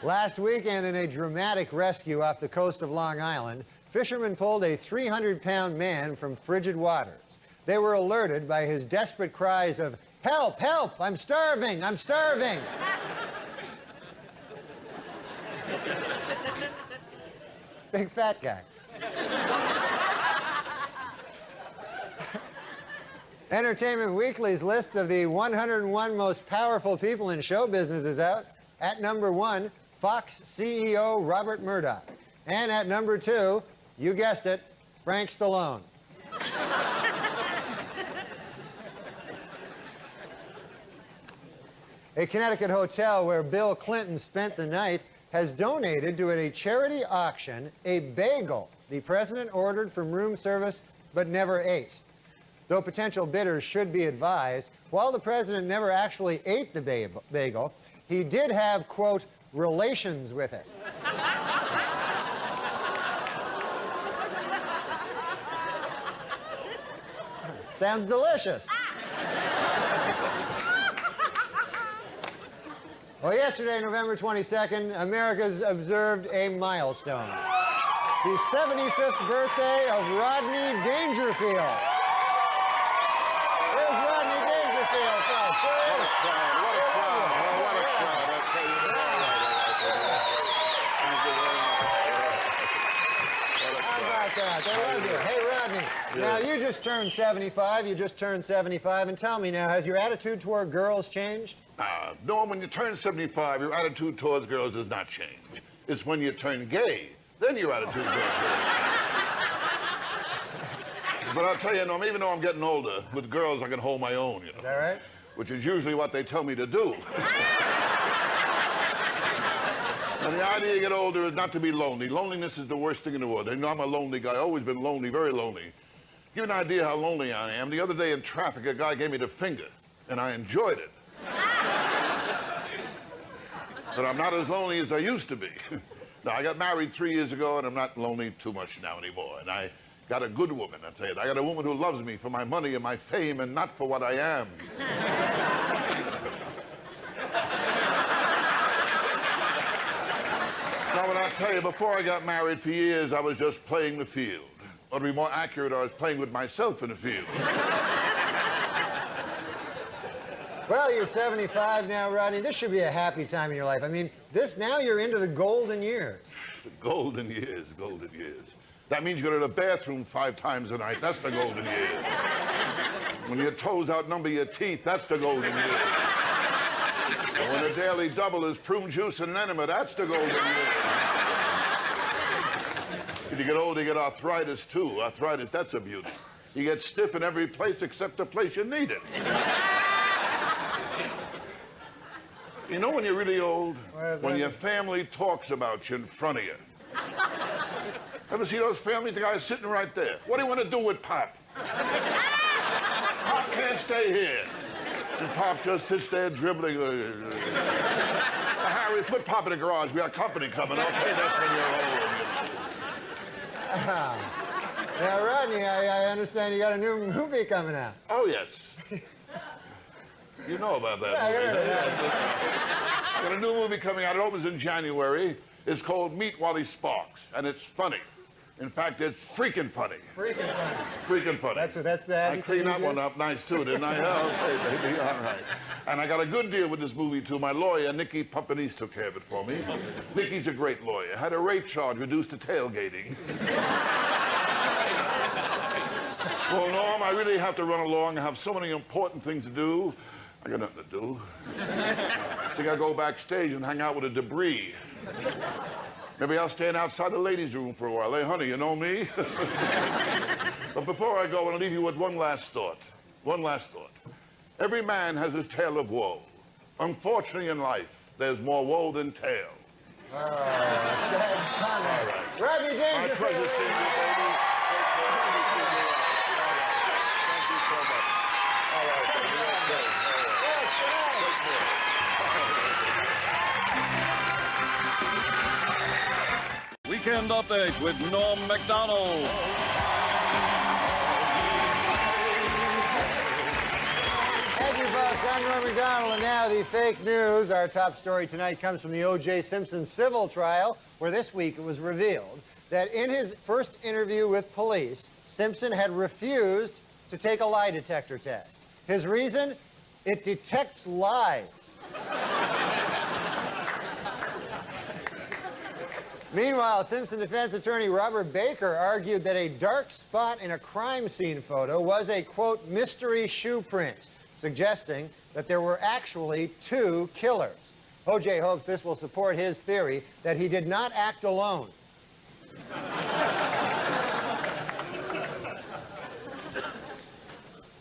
A: Last weekend, in a dramatic rescue off the coast of Long Island, fishermen pulled a 300-pound man from frigid waters. They were alerted by his desperate cries of, "Help, help, I'm starving, I'm starving." Big fat guy. Entertainment Weekly's list of the 101 most powerful people in show business is out. At number 1, Fox CEO Robert Murdoch. And at number 2, you guessed it, Frank Stallone. A Connecticut hotel where Bill Clinton spent the night has donated to a charity auction a bagel the president ordered from room service but never ate. Though potential bidders should be advised, while the president never actually ate the bagel, he did have, quote, relations with it. Sounds delicious. Well, yesterday, November 22nd, America's observed a milestone. The 75th birthday of Rodney Dangerfield. There's Rodney Dangerfield, folks.
G: What a crowd, what a crowd. Oh, what a crowd. I tell you, all right.
A: How about that? They love you. Hey, Rodney, now you just turned 75. You just turned 75. And tell me now, has your attitude toward girls changed?
G: Norm, when you turn 75, your attitude towards girls does not change. It's when you turn gay, then your attitude towards girls. But I'll tell you, Norm, even though I'm getting older, with girls I can hold my own, you know.
A: Is that right?
G: Which is usually what they tell me to do. And the idea you get older is not to be lonely. Loneliness is the worst thing in the world. You know, I'm a lonely guy. I've always been lonely, very lonely. Give you an idea how lonely I am. The other day in traffic, a guy gave me the finger, and I enjoyed it. But I'm not as lonely as I used to be. Now, I got married 3 years ago, and I'm not lonely too much now anymore. And I got a good woman, I tell you. I got a woman who loves me for my money and my fame and not for what I am. Now, what I tell you, before I got married for years, I was just playing the field. Or to be more accurate, I was playing with myself in the field.
A: Well, you're 75 now, Rodney. This should be a happy time in your life. I mean, now you're into the golden years.
G: The golden years, golden years. That means you go to the bathroom 5 times a night. That's the golden years. When your toes outnumber your teeth, that's the golden years. And when a daily double is prune juice and enema, that's the golden years. If you get older, you get arthritis, too. Arthritis, that's a beauty. You get stiff in every place except the place you need it. You know when you're really old? When your family talks about you in front of you. Ever see those families? The guy's sitting right there. What do you want to do with Pop? Pop can't stay here. And Pop just sits there dribbling. Harry, put Pop in the garage. We got company coming. Okay, that's when you're old.
A: Now, Rodney, I understand you got a new movie coming out.
G: Oh, yes. You know about that movie. Got a new movie coming out. It opens in January. It's called Meet Wally Sparks, and it's funny. In fact, it's freaking funny.
A: Freaking funny.
G: Freaking funny.
A: That's that.
G: I cleaned that one up nice, too, didn't I? Okay, baby, all right. And I got a good deal with this movie, too. My lawyer, Nicky Pumpanese, took care of it for me. Nicky's a great lawyer. Had a rape charge reduced to tailgating. Well, Norm, I really have to run along. I have so many important things to do. I got nothing to do. I think I'll go backstage and hang out with the debris. Maybe I'll stand outside the ladies' room for a while. Hey, honey, you know me? But before I go, I want to leave you with one last thought. One last thought. Every man has his tale of woe. Unfortunately, in life, there's more woe than tale.
A: Oh, sad comment.
G: All right.
A: Rodney Dangerfield.
G: My pleasure seeing you, baby.
C: Weekend Update with Norm MacDonald.
A: Thank you, folks. I'm Norm MacDonald, and now the fake news. Our top story tonight comes from the O.J. Simpson civil trial, where this week it was revealed that in his first interview with police, Simpson had refused to take a lie detector test. His reason? It detects lies. Meanwhile, Simpson defense attorney Robert Baker argued that a dark spot in a crime scene photo was a, quote, mystery shoe print, suggesting that there were actually 2 killers. O.J. hopes this will support his theory that he did not act alone.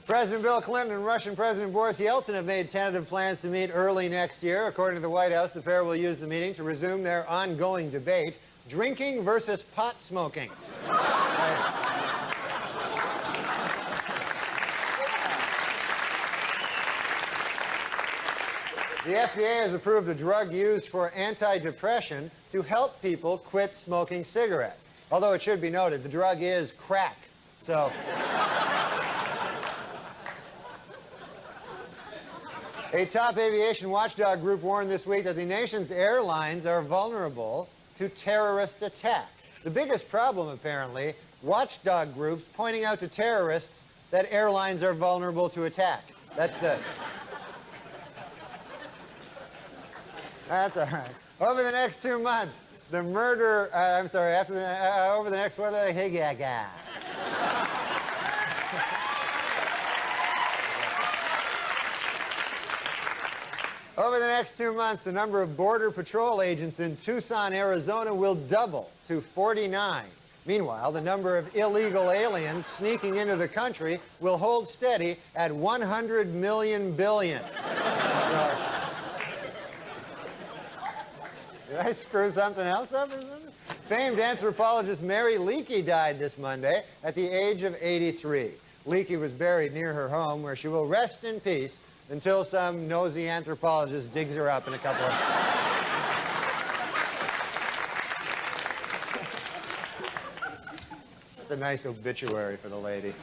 A: President Bill Clinton and Russian President Boris Yeltsin have made tentative plans to meet early next year. According to the White House, the pair will use the meeting to resume their ongoing debate, drinking versus pot smoking. The FDA has approved a drug used for antidepressant to help people quit smoking cigarettes. Although it should be noted, the drug is crack. So... A top aviation watchdog group warned this week that the nation's airlines are vulnerable to terrorist attack. The biggest problem, apparently, watchdog groups pointing out to terrorists that airlines are vulnerable to attack. That's all right. Over the next 2 months, the murder, over the next, what are they? Over the next 2 months, the number of Border Patrol agents in Tucson, Arizona will double to 49. Meanwhile, the number of illegal aliens sneaking into the country will hold steady at 100 million billion. Did I screw something else up or something? Famed anthropologist Mary Leakey died this Monday at the age of 83. Leakey was buried near her home, where she will rest in peace until some nosy anthropologist digs her up in a couple of... It's a nice obituary for the lady.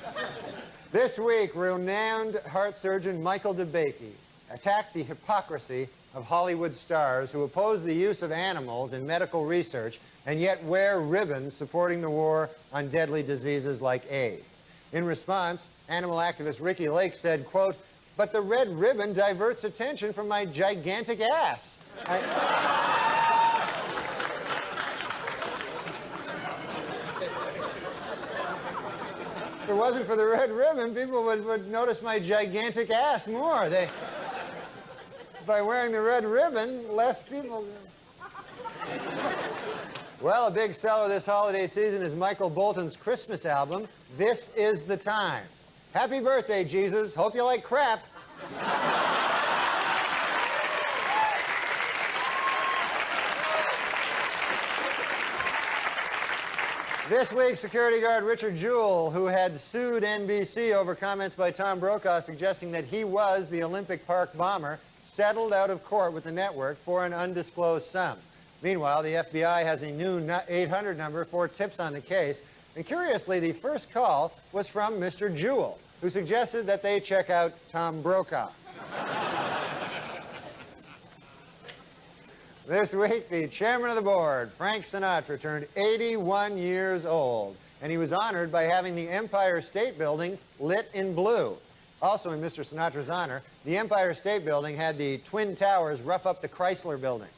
A: This week, renowned heart surgeon Michael DeBakey attacked the hypocrisy of Hollywood stars who oppose the use of animals in medical research and yet wear ribbons supporting the war on deadly diseases like AIDS. In response, animal activist Ricky Lake said, quote, "But the red ribbon diverts attention from my gigantic ass." If it wasn't for the red ribbon, people would notice my gigantic ass more. By wearing the red ribbon, less people... Well, a big seller this holiday season is Michael Bolton's Christmas album, This Is the Time. Happy birthday, Jesus. Hope you like crap. This week, security guard Richard Jewell, who had sued NBC over comments by Tom Brokaw suggesting that he was the Olympic Park bomber, settled out of court with the network for an undisclosed sum. Meanwhile, the FBI has a new 800 number for tips on the case. And curiously, the first call was from Mr. Jewell, who suggested that they check out Tom Brokaw. This week, the chairman of the board, Frank Sinatra, turned 81 years old, and he was honored by having the Empire State Building lit in blue. Also in Mr. Sinatra's honor, the Empire State Building had the Twin Towers rough up the Chrysler Building.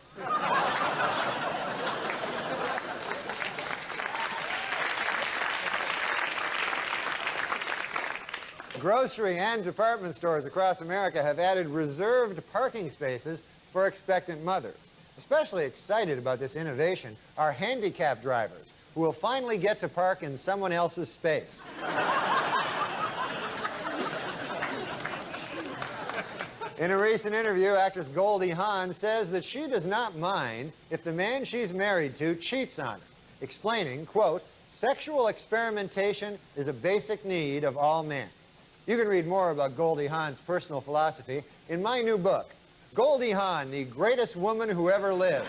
A: Grocery and department stores across America have added reserved parking spaces for expectant mothers. Especially excited about this innovation are handicapped drivers, who will finally get to park in someone else's space. In a recent interview, actress Goldie Hawn says that she does not mind if the man she's married to cheats on her, explaining, quote, "Sexual experimentation is a basic need of all men." You can read more about Goldie Hawn's personal philosophy in my new book, Goldie Hawn, the Greatest Woman Who Ever Lived.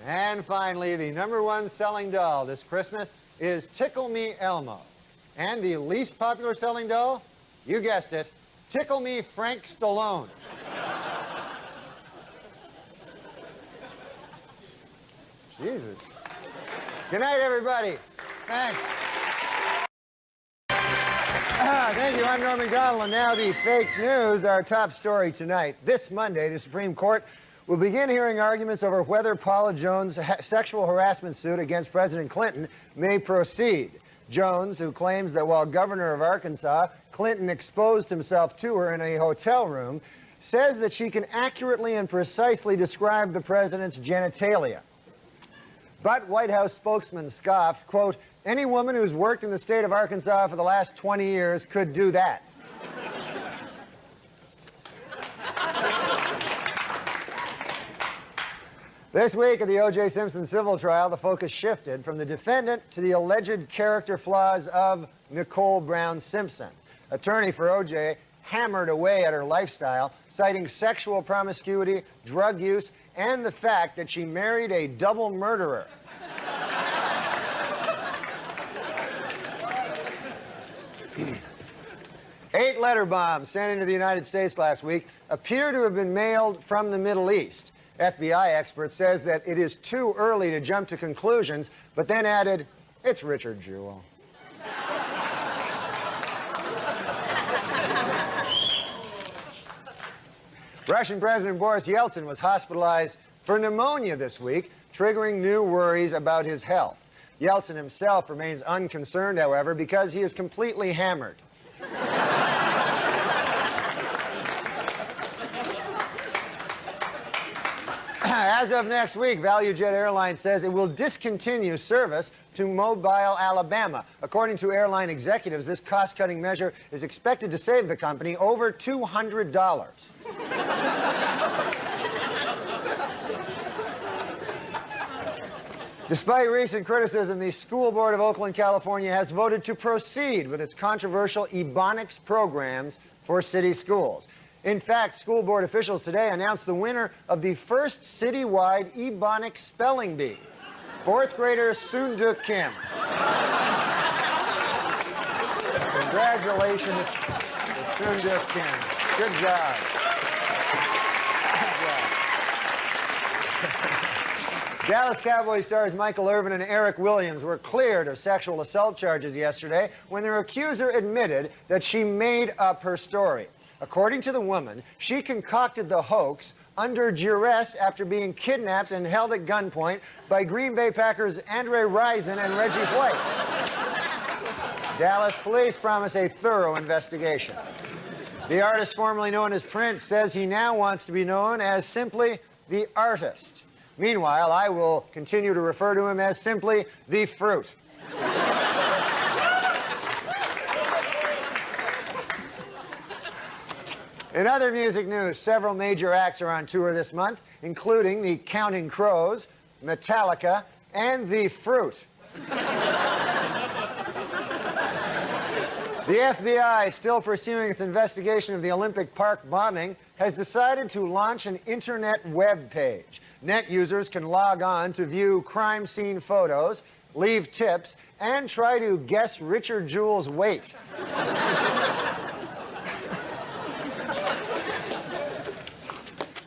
A: And finally, the #1 selling doll this Christmas is Tickle Me Elmo. And the least popular selling doll? You guessed it, Tickle Me Frank Stallone. Jesus. Good night, everybody. Thanks. Thank you. I'm Norm MacDonald, and now the fake news, our top story tonight. This Monday, the Supreme Court will begin hearing arguments over whether Paula Jones' sexual harassment suit against President Clinton may proceed. Jones, who claims that while governor of Arkansas, Clinton exposed himself to her in a hotel room, says that she can accurately and precisely describe the president's genitalia. But White House spokesman scoffed, quote, "Any woman who's worked in the state of Arkansas for the last 20 years could do that." This week at the O.J. Simpson civil trial, the focus shifted from the defendant to the alleged character flaws of Nicole Brown Simpson. Attorney for O.J. hammered away at her lifestyle, citing sexual promiscuity, drug use, and the fact that she married a double murderer. Eight letter bombs sent into the United States last week appear to have been mailed from the Middle East. FBI expert says that it is too early to jump to conclusions, but then added, it's Richard Jewell. Russian President Boris Yeltsin was hospitalized for pneumonia this week, triggering new worries about his health. Yeltsin himself remains unconcerned, however, because he is completely hammered. As of next week, ValueJet Airlines says it will discontinue service to Mobile, Alabama. According to airline executives, this cost-cutting measure is expected to save the company over $200. Despite recent criticism, the School Board of Oakland, California has voted to proceed with its controversial Ebonics programs for city schools. In fact, school board officials today announced the winner of the first citywide Ebonics spelling bee, fourth grader Soonduk Kim. Congratulations to Soonduk Kim. Good job. Dallas Cowboys stars Michael Irvin and Eric Williams were cleared of sexual assault charges yesterday when their accuser admitted that she made up her story. According to the woman, she concocted the hoax under duress after being kidnapped and held at gunpoint by Green Bay Packers Andre Rison and Reggie White. Dallas police promise a thorough investigation. The artist formerly known as Prince says he now wants to be known as simply the artist. Meanwhile, I will continue to refer to him as simply the fruit. In other music news, several major acts are on tour this month, including the Counting Crows, Metallica, and the Fruit. The FBI, still pursuing its investigation of the Olympic Park bombing, has decided to launch an internet web page. Net users can log on to view crime scene photos, leave tips, and try to guess Richard Jewell's weight.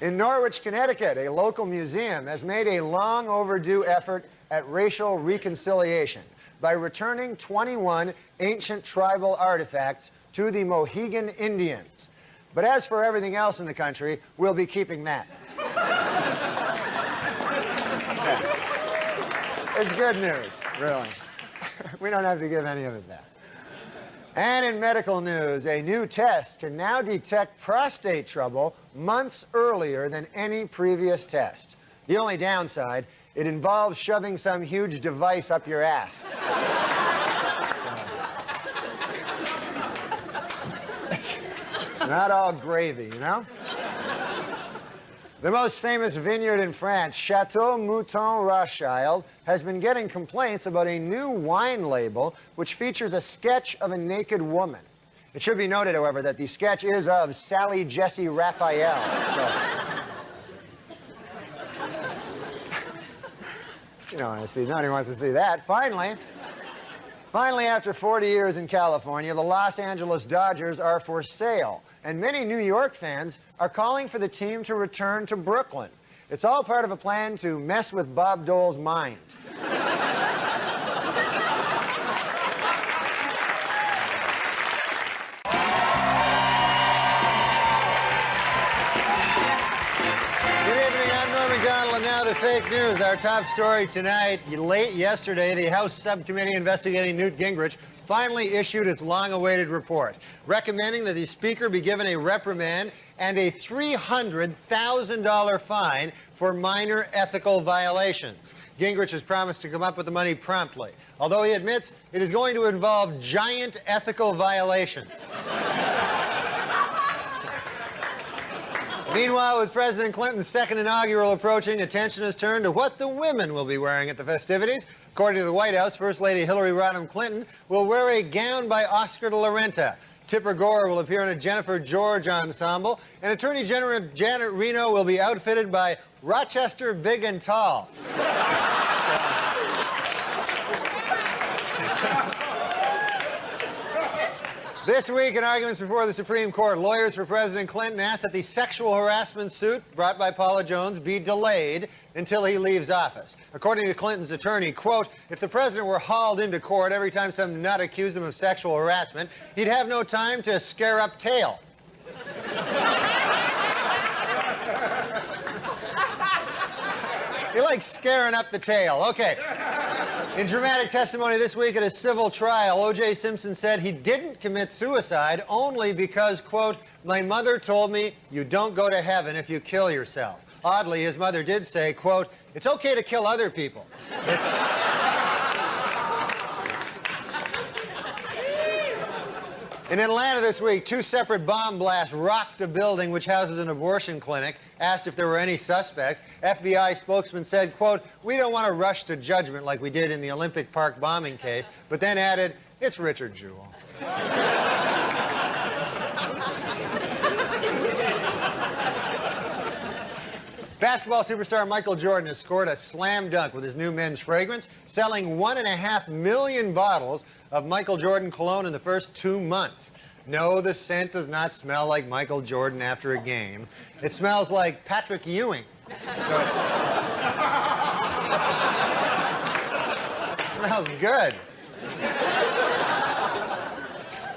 A: In Norwich, Connecticut, a local museum has made a long overdue effort at racial reconciliation by returning 21 ancient tribal artifacts to the Mohegan Indians. But as for everything else in the country, we'll be keeping that. It's good news, really. We don't have to give any of it back. And in medical news, a new test can now detect prostate trouble months earlier than any previous test. The only downside, it involves shoving some huge device up your ass. It's not all gravy, you know? The most famous vineyard in France, Chateau Mouton Rothschild, has been getting complaints about a new wine label which features a sketch of a naked woman. It should be noted, however, that the sketch is of Sally Jesse Raphael. So. You don't want to see, nobody wants to see that. Finally, after 40 years in California, the Los Angeles Dodgers are for sale. And many New York fans are calling for the team to return to Brooklyn. It's all part of a plan to mess with Bob Dole's mind. And now the fake news. Our top story tonight. Late yesterday, the House subcommittee investigating Newt Gingrich finally issued its long-awaited report, recommending that the Speaker be given a reprimand and a $300,000 fine for minor ethical violations. Gingrich has promised to come up with the money promptly, although he admits it is going to involve giant ethical violations. Meanwhile, with President Clinton's second inaugural approaching, attention has turned to what the women will be wearing at the festivities. According to the White House, First Lady Hillary Rodham Clinton will wear a gown by Oscar de la Renta. Tipper Gore will appear in a Jennifer George ensemble, and Attorney General Janet Reno will be outfitted by Rochester Big and Tall. This week, in arguments before the Supreme Court, lawyers for President Clinton asked that the sexual harassment suit brought by Paula Jones be delayed until he leaves office. According to Clinton's attorney, quote, if the president were hauled into court every time some nut accused him of sexual harassment, he'd have no time to scare up tail. He likes scaring up the tail. Okay. In dramatic testimony this week at a civil trial, O.J. Simpson said he didn't commit suicide only because, quote, my mother told me you don't go to heaven if you kill yourself. Oddly, his mother did say, quote, it's okay to kill other people. In Atlanta this week, 2 separate bomb blasts rocked a building which houses an abortion clinic. Asked if there were any suspects, FBI spokesman said, quote, we don't want to rush to judgment like we did in the Olympic Park bombing case, but then added, it's Richard Jewell. Basketball superstar Michael Jordan has scored a slam dunk with his new men's fragrance, selling 1.5 million bottles of Michael Jordan cologne in the first 2 months. No, the scent does not smell like Michael Jordan after a game. It smells like Patrick Ewing. So it smells good.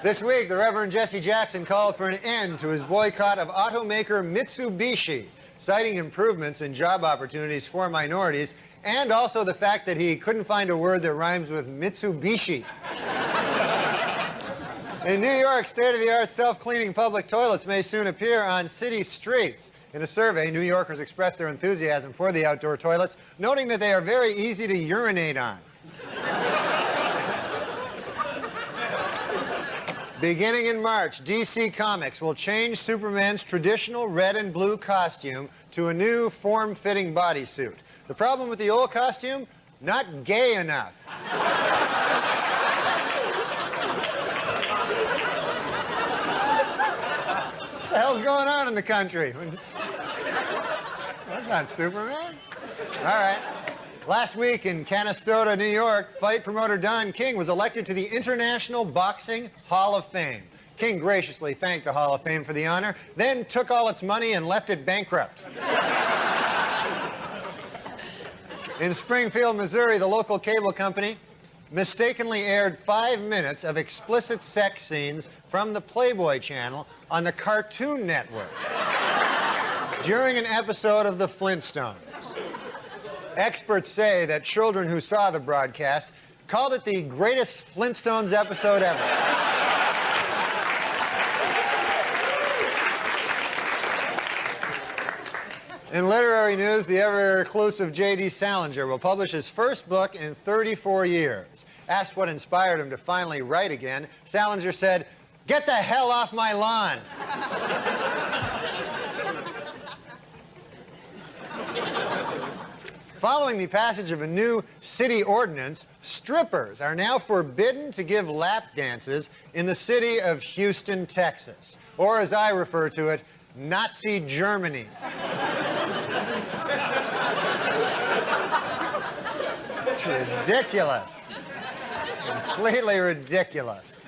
A: This week, the Reverend Jesse Jackson called for an end to his boycott of automaker Mitsubishi, citing improvements in job opportunities for minorities, and also the fact that he couldn't find a word that rhymes with Mitsubishi. In New York, state-of-the-art self-cleaning public toilets may soon appear on city streets. In a survey, New Yorkers expressed their enthusiasm for the outdoor toilets, noting that they are very easy to urinate on. Beginning in March, DC Comics will change Superman's traditional red and blue costume to a new form-fitting bodysuit. The problem with the old costume? Not gay enough. What the hell's going on in the country? That's not Superman. All right. Last week in Canastota, New York, fight promoter Don King was elected to the International Boxing Hall of Fame. King graciously thanked the Hall of Fame for the honor, then took all its money and left it bankrupt. In Springfield, Missouri, the local cable company mistakenly aired 5 minutes of explicit sex scenes from the Playboy channel on the Cartoon Network during an episode of The Flintstones. Experts say that children who saw the broadcast called it the greatest Flintstones episode ever. In literary news, the ever-reclusive J.D. Salinger will publish his first book in 34 years. Asked what inspired him to finally write again, Salinger said, "Get the hell off my lawn." Following the passage of a new city ordinance, strippers are now forbidden to give lap dances in the city of Houston, Texas, or as I refer to it, Nazi Germany. It's ridiculous. Completely ridiculous.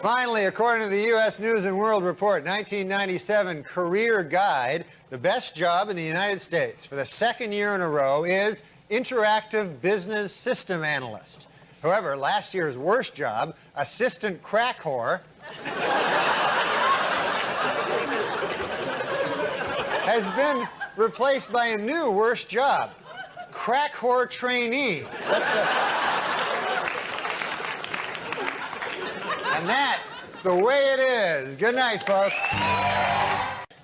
A: Finally, according to the U.S. News and World Report 1997 Career Guide, the best job in the United States for the second year in a row is Interactive Business System Analyst. However, last year's worst job, Assistant Crack Whore, has been replaced by a new worst job, Crack Whore Trainee. And that's the way it is. Good night, folks.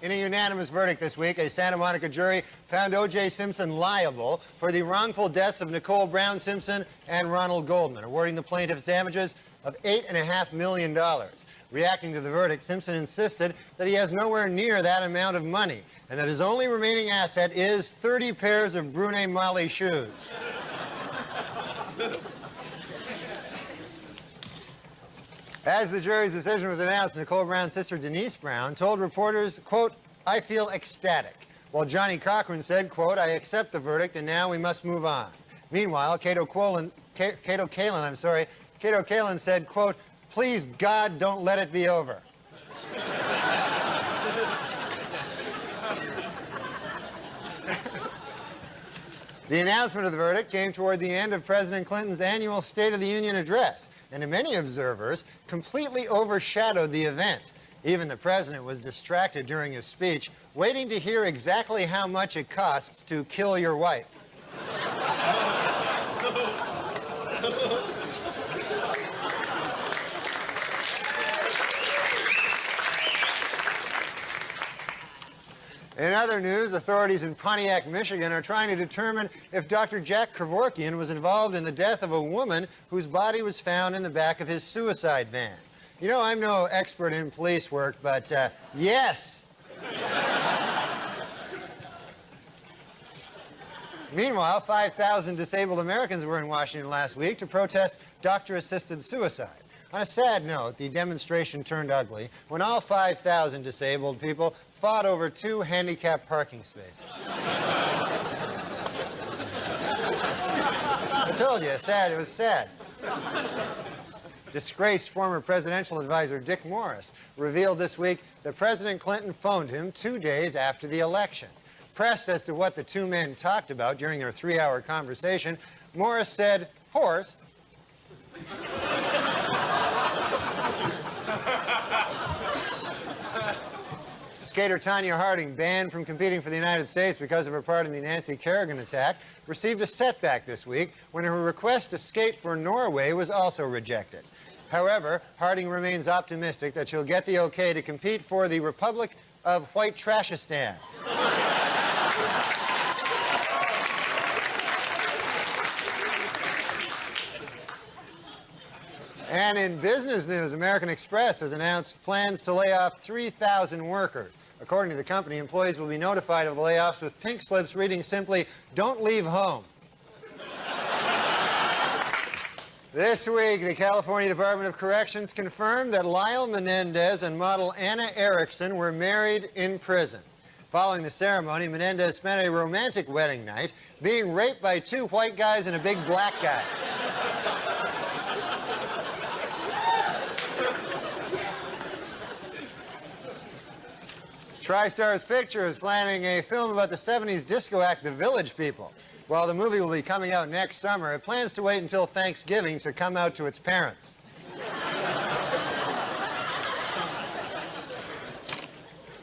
A: In a unanimous verdict this week, a Santa Monica jury found O.J. Simpson liable for the wrongful deaths of Nicole Brown Simpson and Ronald Goldman, awarding the plaintiffs damages of $8.5 million. Reacting to the verdict, Simpson insisted that he has nowhere near that amount of money and that his only remaining asset is 30 pairs of Brune Mali shoes. As the jury's decision was announced, Nicole Brown's sister Denise Brown told reporters, quote, "I feel ecstatic," while Johnny Cochran said, quote, "I accept the verdict and now we must move on." Meanwhile, Cato Kalin said, quote, "Please, God, don't let it be over." The announcement of the verdict came toward the end of President Clinton's annual State of the Union address, and to many observers, completely overshadowed the event. Even the president was distracted during his speech, waiting to hear exactly how much it costs to kill your wife. In other news, authorities in Pontiac, Michigan are trying to determine if Dr. Jack Kevorkian was involved in the death of a woman whose body was found in the back of his suicide van. You know, I'm no expert in police work, but yes! Meanwhile, 5,000 disabled Americans were in Washington last week to protest doctor-assisted suicide. On a sad note, the demonstration turned ugly when all 5,000 disabled people fought over 2 handicapped parking spaces. I told you, it was sad. Disgraced former presidential advisor Dick Morris revealed this week that President Clinton phoned him 2 days after the election. Pressed as to what the two men talked about during their 3-hour conversation, Morris said, "Horse." Skater Tanya Harding, banned from competing for the United States because of her part in the Nancy Kerrigan attack, received a setback this week when her request to skate for Norway was also rejected. However, Harding remains optimistic that she'll get the okay to compete for the Republic of White Trashistan. And in business news, American Express has announced plans to lay off 3,000 workers. According to the company, employees will be notified of the layoffs with pink slips reading simply, "Don't leave home." This week, the California Department of Corrections confirmed that Lyle Menendez and model Anna Erickson were married in prison. Following the ceremony, Menendez spent a romantic wedding night being raped by 2 white guys and a big black guy. TriStar's Picture is planning a film about the 70s disco act, The Village People. While the movie will be coming out next summer, it plans to wait until Thanksgiving to come out to its parents.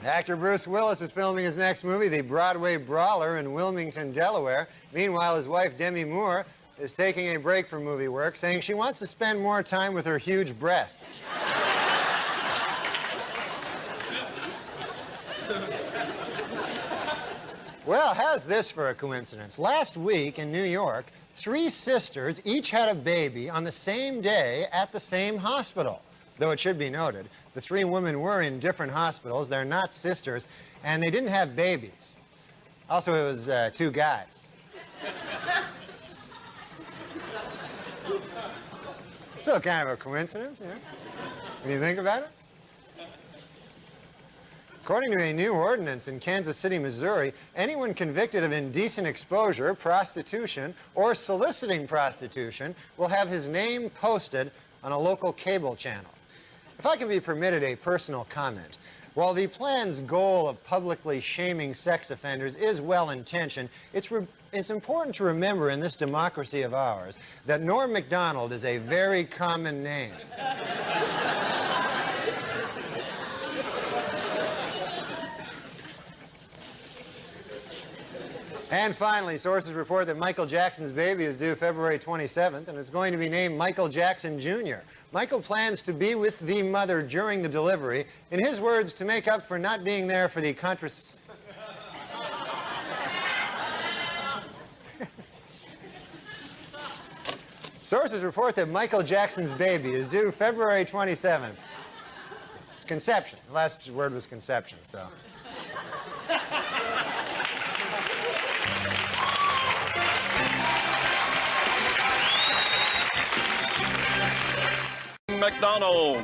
A: Actor Bruce Willis is filming his next movie, The Broadway Brawler, in Wilmington, Delaware. Meanwhile, his wife, Demi Moore, is taking a break from movie work, saying she wants to spend more time with her huge breasts. Well, how's this for a coincidence? Last week in New York, 3 sisters each had a baby on the same day at the same hospital. Though it should be noted, the 3 women were in different hospitals. They're not sisters, and they didn't have babies. Also, it was 2 guys. Still kind of a coincidence, yeah? When you think about it. According to a new ordinance in Kansas City, Missouri, anyone convicted of indecent exposure, prostitution, or soliciting prostitution will have his name posted on a local cable channel. If I can be permitted a personal comment, while the plan's goal of publicly shaming sex offenders is well-intentioned, it's important to remember in this democracy of ours that Norm MacDonald is a very common name. And finally, sources report that Michael Jackson's baby is due February 27th, and it's going to be named Michael Jackson Jr. Michael plans to be with the mother during the delivery. In his words, to make up for not being there for the Sources report that Michael Jackson's baby is due February 27th. It's conception. The last word was conception, so.
C: McDonald.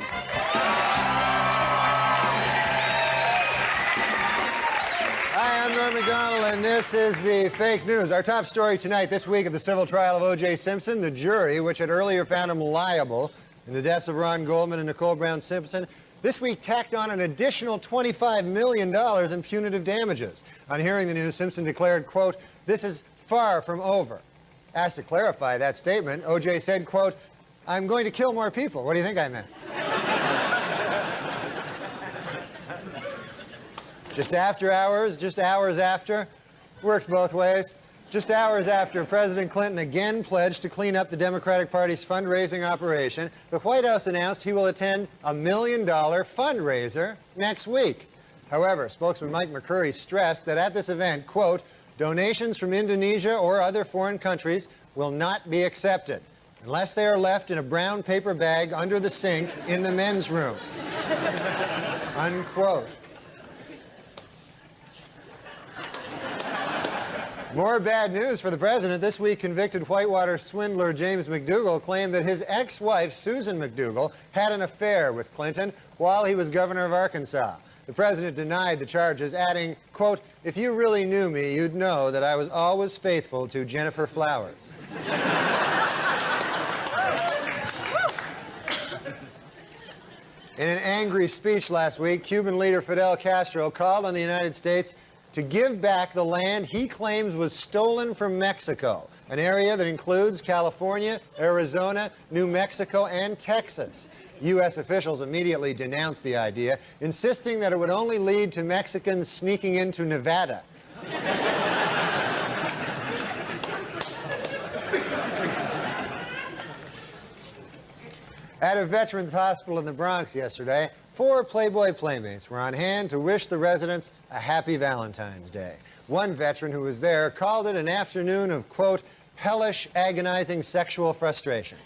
A: Hi, I'm Norm MacDonald, and this is the fake news. Our top story tonight, this week of the civil trial of O.J. Simpson, the jury, which had earlier found him liable in the deaths of Ron Goldman and Nicole Brown Simpson, this week tacked on an additional $25 million in punitive damages. On hearing the news, Simpson declared, quote, "This is far from over." Asked to clarify that statement, O.J. said, quote, "I'm going to kill more people. What do you think I meant?" Just hours after, works both ways, just hours after President Clinton again pledged to clean up the Democratic Party's fundraising operation, the White House announced he will attend a $1 million fundraiser next week. However, spokesman Mike McCurry stressed that at this event, quote, "Donations from Indonesia or other foreign countries will not be accepted unless they are left in a brown paper bag under the sink in the men's room." Unquote. More bad news for the president. This week, convicted Whitewater swindler James McDougal claimed that his ex-wife, Susan McDougal, had an affair with Clinton while he was governor of Arkansas. The president denied the charges, adding, quote, "If you really knew me, you'd know that I was always faithful to Jennifer Flowers." In an angry speech last week, Cuban leader Fidel Castro called on the United States to give back the land he claims was stolen from Mexico, an area that includes California, Arizona, New Mexico, and Texas. U.S. officials immediately denounced the idea, insisting that it would only lead to Mexicans sneaking into Nevada. At a veterans hospital in the Bronx yesterday, 4 Playboy playmates were on hand to wish the residents a happy Valentine's Day. One veteran who was there called it an afternoon of, quote, hellish, agonizing sexual frustration.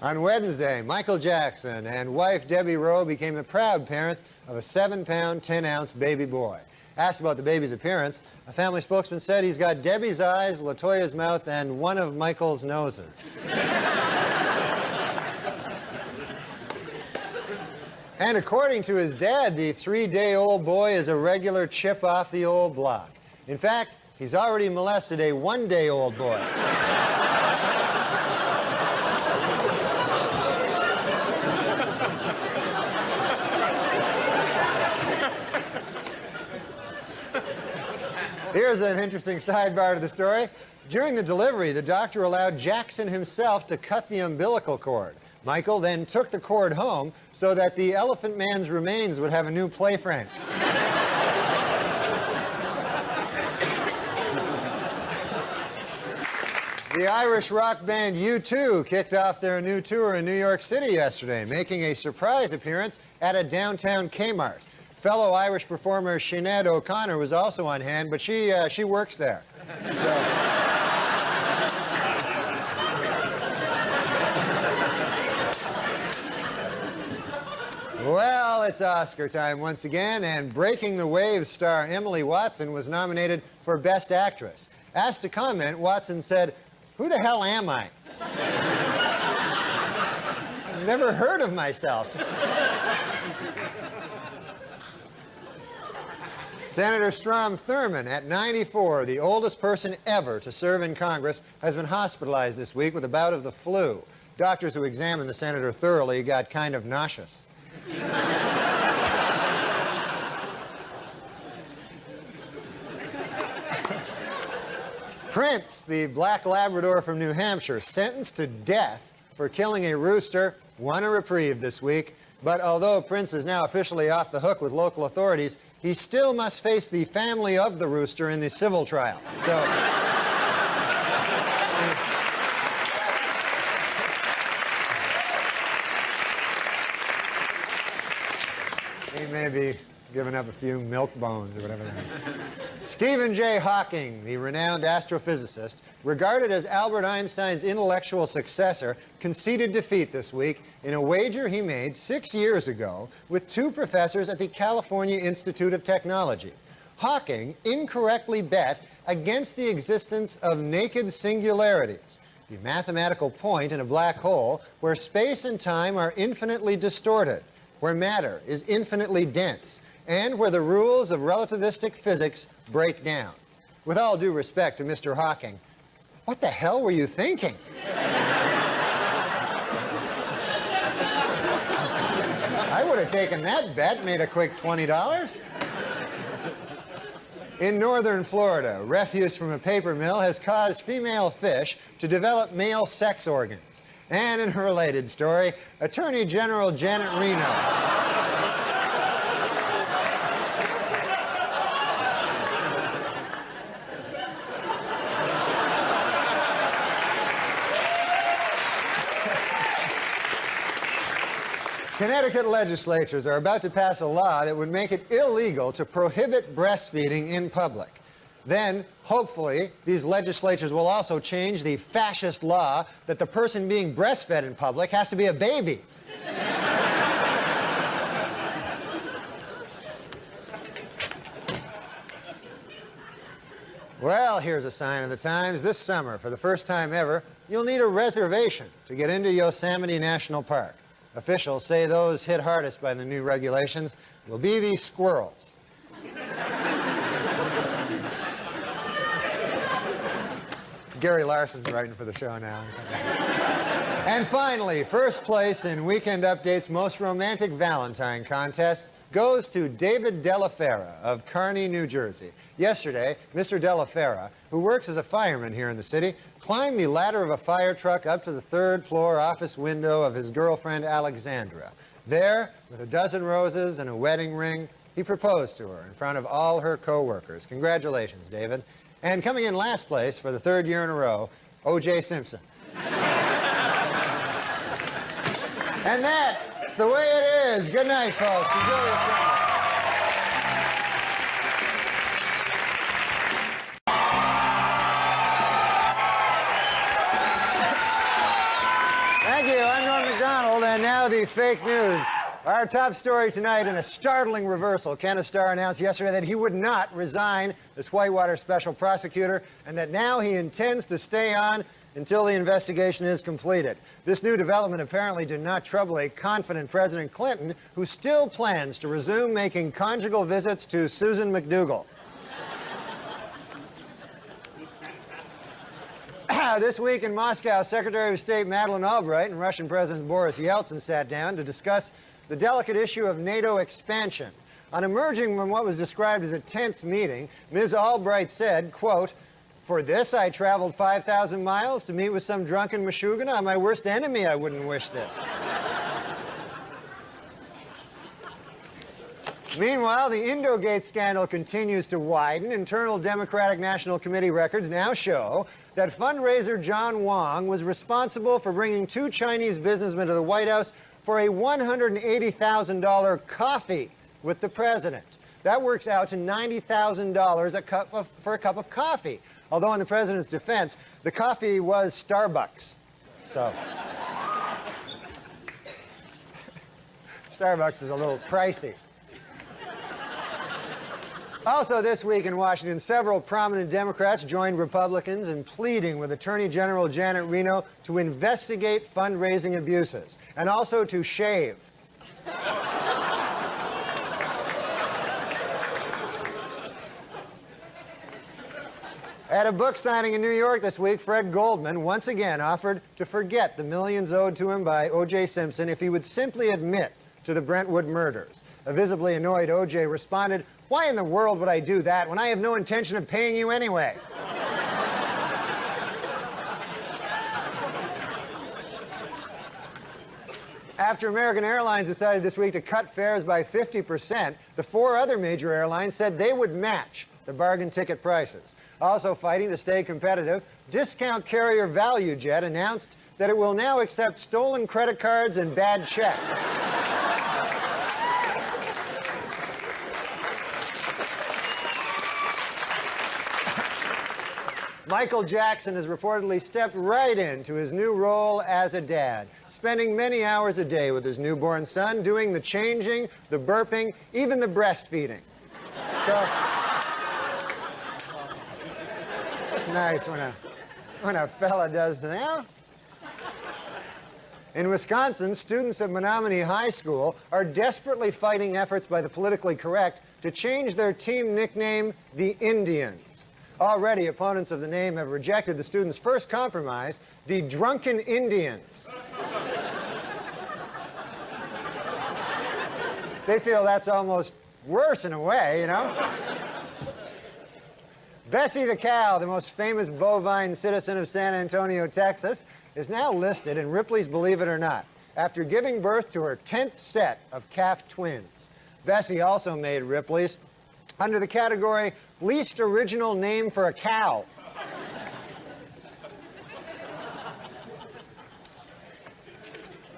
A: On Wednesday, Michael Jackson and wife Debbie Rowe became the proud parents of a 7-pound, 10-ounce baby boy. Asked about the baby's appearance, a family spokesman said he's got Debbie's eyes, LaToya's mouth, and one of Michael's noses. And according to his dad, the 3-day-old boy is a regular chip off the old block. In fact, he's already molested a 1-day-old boy. Here's an interesting sidebar to the story. During the delivery, the doctor allowed Jackson himself to cut the umbilical cord. Michael then took the cord home so that the Elephant Man's remains would have a new playframe. The Irish rock band U2 kicked off their new tour in New York City yesterday, making a surprise appearance at a downtown Kmart. Fellow Irish performer Sinead O'Connor was also on hand, but she works there. So. Well, it's Oscar time once again, and Breaking the Waves star Emily Watson was nominated for Best Actress. Asked to comment, Watson said, "Who the hell am I? I've never heard of myself." Senator Strom Thurmond, at 94, the oldest person ever to serve in Congress, has been hospitalized this week with a bout of the flu. Doctors who examined the senator thoroughly got kind of nauseous. Prince, the black Labrador from New Hampshire, sentenced to death for killing a rooster, won a reprieve this week. But although Prince is now officially off the hook with local authorities, he still must face the family of the rooster in the civil trial. So. may be giving up a few milk bones or whatever. Stephen J. Hawking, the renowned astrophysicist, regarded as Albert Einstein's intellectual successor, conceded defeat this week in a wager he made 6 years ago with 2 professors at the California Institute of Technology. Hawking incorrectly bet against the existence of naked singularities, the mathematical point in a black hole where space and time are infinitely distorted, where matter is infinitely dense, and where the rules of relativistic physics break down. With all due respect to Mr. Hawking, what the hell were you thinking? I would have taken that bet, made a quick $20. In northern Florida, refuse from a paper mill has caused female fish to develop male sex organs. And in a related story, Attorney General Janet Reno Connecticut legislatures are about to pass a law that would make it illegal to prohibit breastfeeding in public. Then, hopefully, these legislatures will also change the fascist law that the person being breastfed in public has to be a baby. Well, here's a sign of the times. This summer, for the first time ever, you'll need a reservation to get into Yosemite National Park. Officials say those hit hardest by the new regulations will be these squirrels. Gary Larson's writing for the show now. And finally, first place in Weekend Update's Most Romantic Valentine contest goes to David Delafera of Kearney, New Jersey. Yesterday, Mr. Delafera, who works as a fireman here in the city, climbed the ladder of a fire truck up to the 3rd floor office window of his girlfriend, Alexandra. There, with a dozen roses and a wedding ring, he proposed to her in front of all her co-workers. Congratulations, David. And coming in last place for the 3rd year in a row, O.J. Simpson. And that's the way it is. Good night, folks. Enjoy your summer. Thank you. I'm Norm MacDonald, and now the fake news. Our top story tonight, in a startling reversal, Kenneth Starr announced yesterday that he would not resign as Whitewater special prosecutor, and that now he intends to stay on until the investigation is completed. This new development apparently did not trouble a confident President Clinton, who still plans to resume making conjugal visits to Susan McDougal. This week in Moscow, Secretary of State Madeleine Albright and Russian President Boris Yeltsin sat down to discuss the delicate issue of NATO expansion. On emerging from what was described as a tense meeting, Ms. Albright said, quote, "For this, I traveled 5,000 miles to meet with some drunken Meshuggah. On my worst enemy, I wouldn't wish this." Meanwhile, the Indogate scandal continues to widen. Internal Democratic National Committee records now show that fundraiser John Wong was responsible for bringing 2 Chinese businessmen to the White House for a $180,000 coffee with the president. That works out to $90,000 for a cup of coffee. Although in the president's defense, the coffee was Starbucks. So Starbucks is a little pricey. Also this week in Washington, several prominent Democrats joined Republicans in pleading with Attorney General Janet Reno to investigate fundraising abuses and also to shave. At a book signing in New York this week, Fred Goldman once again offered to forget the millions owed to him by O.J. Simpson if he would simply admit to the Brentwood murders. A visibly annoyed O.J. responded, "Why in the world would I do that when I have no intention of paying you anyway?" After American Airlines decided this week to cut fares by 50%, the 4 other major airlines said they would match the bargain ticket prices. Also fighting to stay competitive, discount carrier ValueJet announced that it will now accept stolen credit cards and bad checks. Michael Jackson has reportedly stepped right into his new role as a dad, spending many hours a day with his newborn son, doing the changing, the burping, even the breastfeeding. So, it's nice when a fella does that. In Wisconsin, students at Menominee High School are desperately fighting efforts by the politically correct to change their team nickname, the Indians. Already, opponents of the name have rejected the students' first compromise, the Drunken Indians. They feel that's almost worse in a way, you know? Bessie the cow, the most famous bovine citizen of San Antonio, Texas, is now listed in Ripley's Believe It or Not after giving birth to her 10th set of calf twins. Bessie also made Ripley's under the category Least Original Name for a Cow.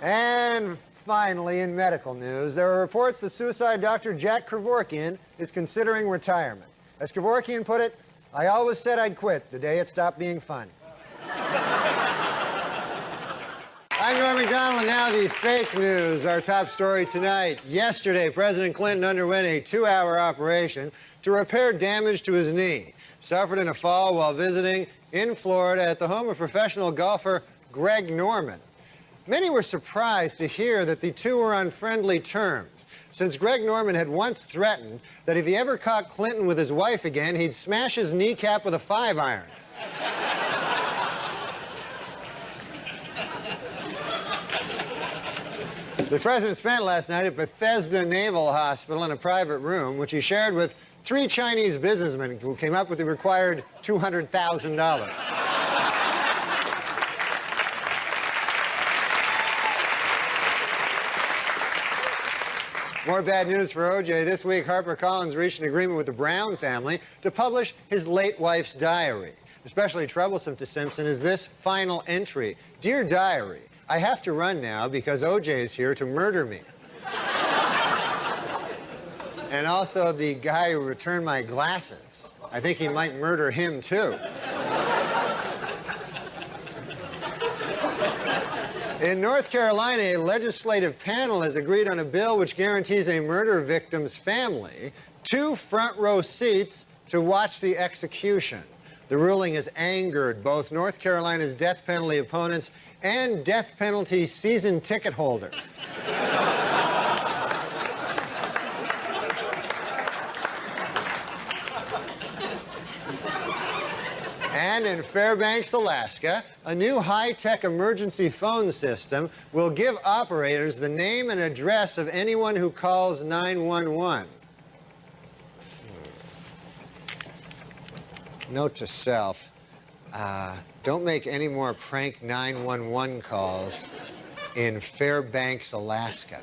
A: And finally, in medical news, there are reports that suicide doctor Jack Kevorkian is considering retirement. As Kevorkian put it, "I always said I'd quit the day it stopped being fun." I'm Norm MacDonald, and now the fake news. Our top story tonight. Yesterday, President Clinton underwent a 2-hour operation to repair damage to his knee, suffered in a fall while visiting in Florida at the home of professional golfer Greg Norman. Many were surprised to hear that the two were on friendly terms, since Greg Norman had once threatened that if he ever caught Clinton with his wife again, he'd smash his kneecap with a 5-iron. The president spent last night at Bethesda Naval Hospital in a private room, which he shared with 3 Chinese businessmen who came up with the required $200,000. More bad news for O.J. This week, HarperCollins reached an agreement with the Brown family to publish his late wife's diary. Especially troublesome to Simpson is this final entry. "Dear Diary, I have to run now because O.J. is here to murder me." And also the guy who returned my glasses. I think he might murder him, too. In North Carolina, a legislative panel has agreed on a bill which guarantees a murder victim's family 2 front-row seats to watch the execution. The ruling has angered both North Carolina's death penalty opponents and death penalty season ticket holders. And in Fairbanks, Alaska, a new high-tech emergency phone system will give operators the name and address of anyone who calls 911. Note to self, don't make any more prank 911 calls in Fairbanks, Alaska.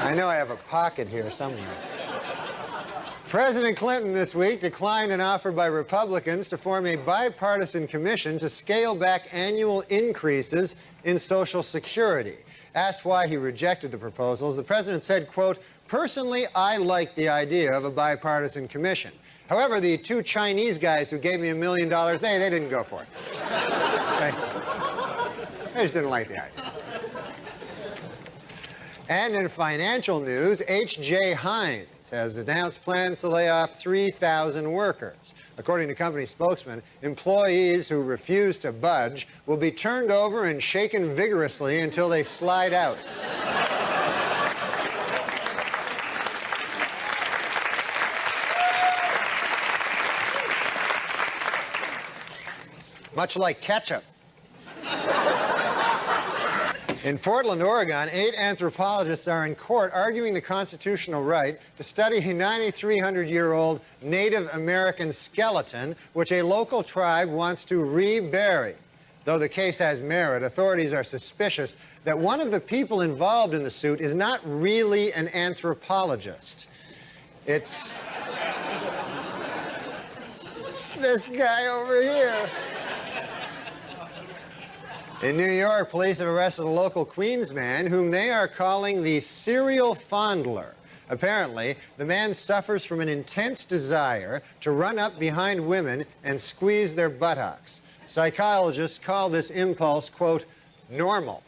A: I know I have a pocket here somewhere. President Clinton this week declined an offer by Republicans to form a bipartisan commission to scale back annual increases in Social Security. Asked why he rejected the proposals, the president said, quote, "Personally, I like the idea of a bipartisan commission. However, the 2 Chinese guys who gave me $1 million, they didn't go for it. They just didn't like the idea." And in financial news, H.J. Heinz has announced plans to lay off 3,000 workers. According to company spokesman, employees who refuse to budge will be turned over and shaken vigorously until they slide out. Much like ketchup. In Portland, Oregon, 8 anthropologists are in court arguing the constitutional right to study a 9,300-year-old Native American skeleton, which a local tribe wants to rebury. Though the case has merit, authorities are suspicious that one of the people involved in the suit is not really an anthropologist. It's this guy over here. In New York, police have arrested a local Queens man whom they are calling the serial fondler. Apparently, the man suffers from an intense desire to run up behind women and squeeze their buttocks. Psychologists call this impulse, quote, normal.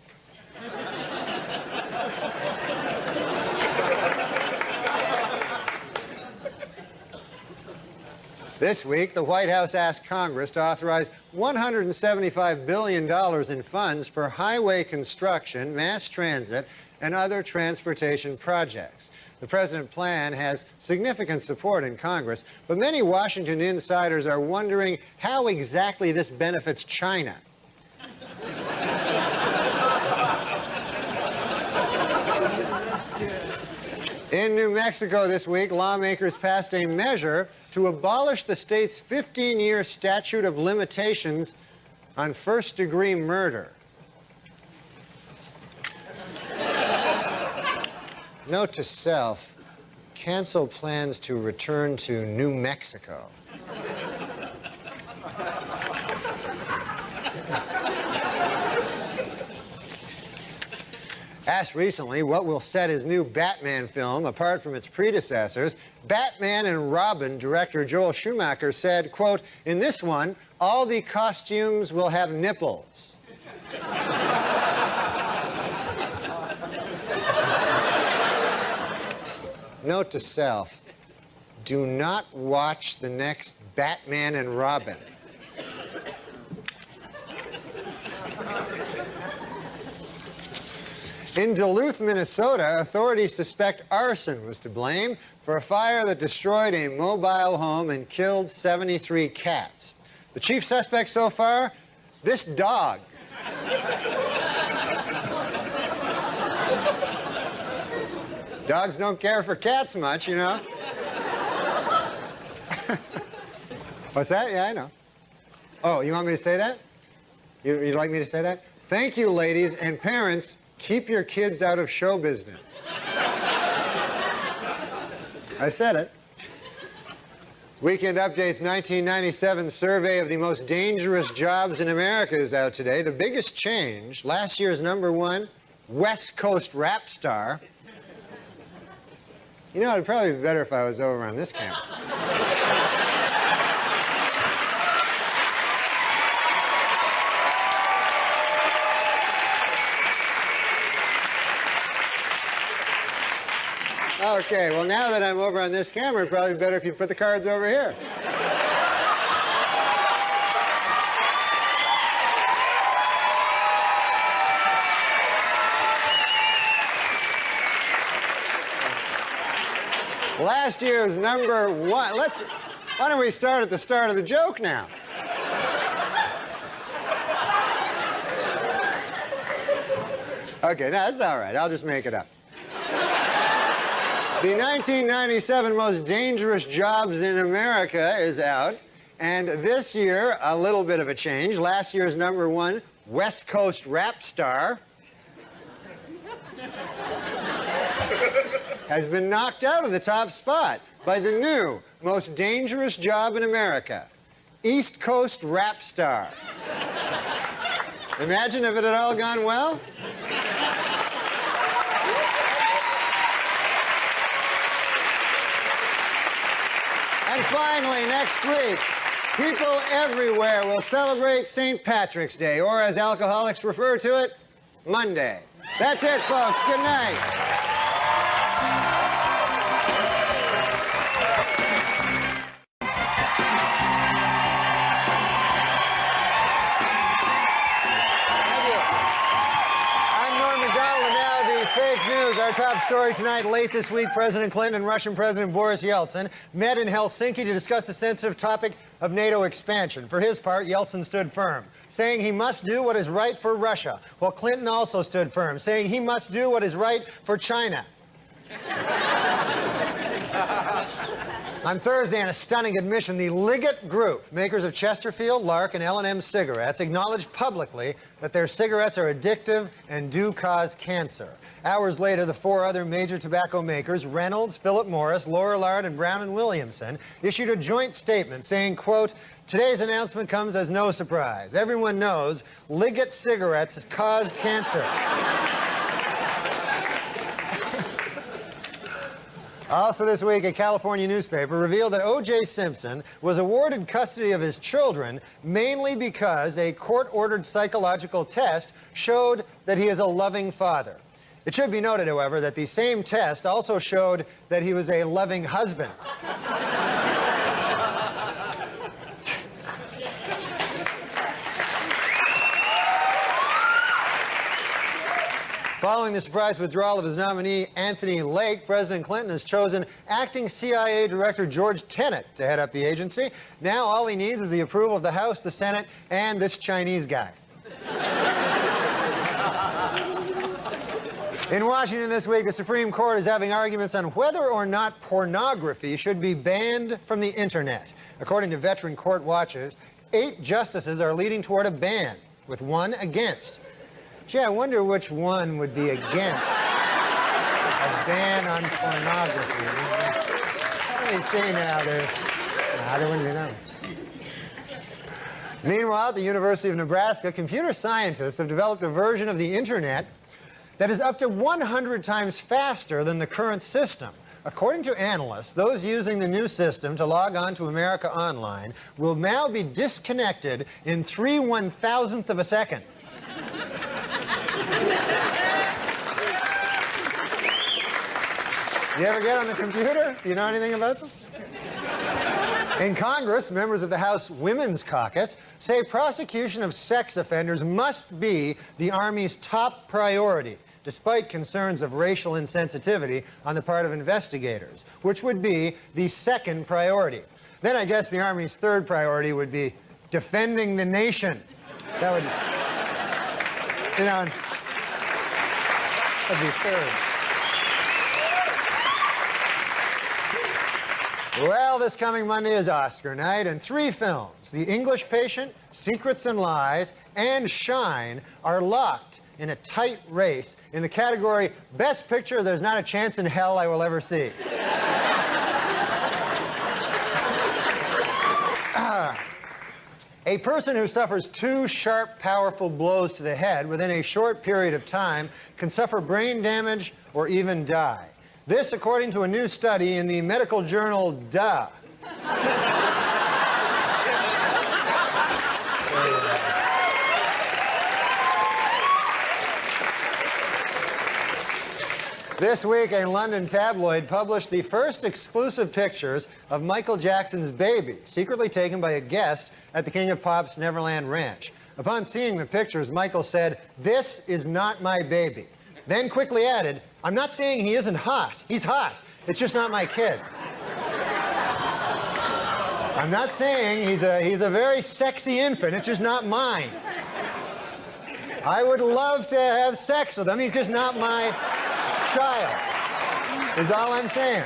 A: This week, the White House asked Congress to authorize $175 billion in funds for highway construction, mass transit, and other transportation projects. The president's plan has significant support in Congress, but many Washington insiders are wondering how exactly this benefits China. In New Mexico this week, lawmakers passed a measure to abolish the state's 15-year statute of limitations on first-degree murder. Note to self, cancel plans to return to New Mexico. Asked recently what will set his new Batman film apart from its predecessors, Batman and Robin director Joel Schumacher said, quote, "In this one, all the costumes will have nipples." Note to self, do not watch the next Batman and Robin. In Duluth, Minnesota, authorities suspect arson was to blame for a fire that destroyed a mobile home and killed 73 cats. The chief suspect so far, this dog. Dogs don't care for cats much, you know. What's that? Yeah, I know. Oh, you want me to say that? You'd like me to say that? Thank you, ladies and parents. Keep your kids out of show business. I said it. Weekend Update's 1997 survey of the most dangerous jobs in America is out today. The biggest change, last year's #1, West Coast rap star. You know, it'd probably be better if I was over on this camera. Okay, well, now that I'm over on this camera, it'd probably be better if you put the cards over here. Last year's #1. Why don't we start at the start of the joke now? Okay, no, that's all right. I'll just make it up. The 1997 Most Dangerous Jobs in America is out, and this year, a little bit of a change. Last year's #1, West Coast rap star, has been knocked out of the top spot by the new Most Dangerous Job in America, East Coast rap star. Imagine if it had all gone well. And finally, next week, people everywhere will celebrate St. Patrick's Day, or as alcoholics refer to it, Monday. That's it, folks. Good night. Our top story tonight. Late this week, President Clinton and Russian President Boris Yeltsin met in Helsinki to discuss the sensitive topic of NATO expansion. For his part, Yeltsin stood firm, saying he must do what is right for Russia, while Clinton also stood firm, saying he must do what is right for China. On Thursday, in a stunning admission, the Liggett Group, makers of Chesterfield, Lark, and L&M cigarettes, acknowledged publicly that their cigarettes are addictive and do cause cancer. Hours later, the 4 other major tobacco makers, Reynolds, Philip Morris, Lorillard, and Brown & Williamson, issued a joint statement saying, quote, "Today's announcement comes as no surprise. Everyone knows Liggett cigarettes has caused cancer." Also this week, a California newspaper revealed that O.J. Simpson was awarded custody of his children mainly because a court-ordered psychological test showed that he is a loving father. It should be noted, however, that the same test also showed that he was a loving husband. Following the surprise withdrawal of his nominee, Anthony Lake, President Clinton has chosen acting CIA Director George Tenet to head up the agency. Now all he needs is the approval of the House, the Senate, and this Chinese guy. In Washington this week, the Supreme Court is having arguments on whether or not pornography should be banned from the Internet. According to veteran court watchers, 8 justices are leading toward a ban, with 1 against. Gee, I wonder which one would be against a ban on pornography. Let me see now. There wouldn't be none. Meanwhile, at the University of Nebraska, computer scientists have developed a version of the Internet that is up to 100 times faster than the current system. According to analysts, those using the new system to log on to America Online will now be disconnected in 3/1000th of a second. You ever get on the computer? Do you know anything about them? In Congress, members of the House Women's Caucus say prosecution of sex offenders must be the Army's top priority, despite concerns of racial insensitivity on the part of investigators, which would be the second priority. Then I guess the Army's third priority would be defending the nation. That would, you know, that'd be third. Well, this coming Monday is Oscar night, and 3 films, The English Patient, Secrets and Lies, and Shine, are locked in a tight race in the category Best Picture There's Not a Chance in Hell I Will Ever See. A person who suffers 2 sharp, powerful blows to the head within a short period of time can suffer brain damage or even die. This, according to a new study in the medical journal Duh. This week, a London tabloid published the first exclusive pictures of Michael Jackson's baby, secretly taken by a guest at the King of Pop's Neverland Ranch. Upon seeing the pictures, Michael said, "This is not my baby." Then quickly added, "I'm not saying he isn't hot. He's hot. It's just not my kid." "I'm not saying he's a very sexy infant. It's just not mine. I would love to have sex with him. He's just not my child," is all I'm saying.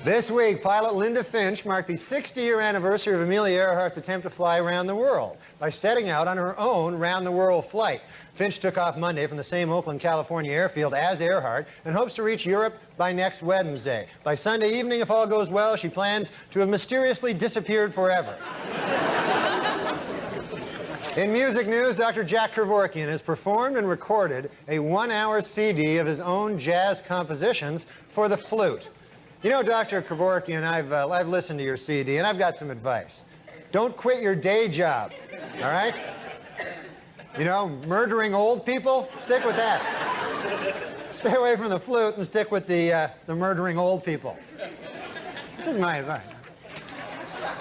A: This week, pilot Linda Finch marked the 60-year anniversary of Amelia Earhart's attempt to fly around the world by setting out on her own round-the-world flight. Finch took off Monday from the same Oakland, California airfield as Earhart and hopes to reach Europe by next Wednesday. By Sunday evening, if all goes well, she plans to have mysteriously disappeared forever. In music news, Dr. Jack Kevorkian has performed and recorded a 1-hour CD of his own jazz compositions for the flute. You know, Dr. Kevorkian, I've listened to your CD, and I've got some advice. Don't quit your day job, all right? You know, murdering old people, stick with that. Stay away from the flute and stick with the murdering old people. This is my advice.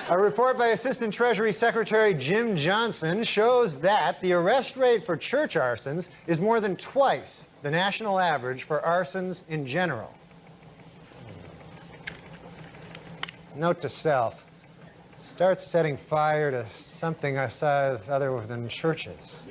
A: A report by Assistant Treasury Secretary Jim Johnson shows that the arrest rate for church arsons is more than twice the national average for arsons in general. Note to self, start setting fire to something other than churches.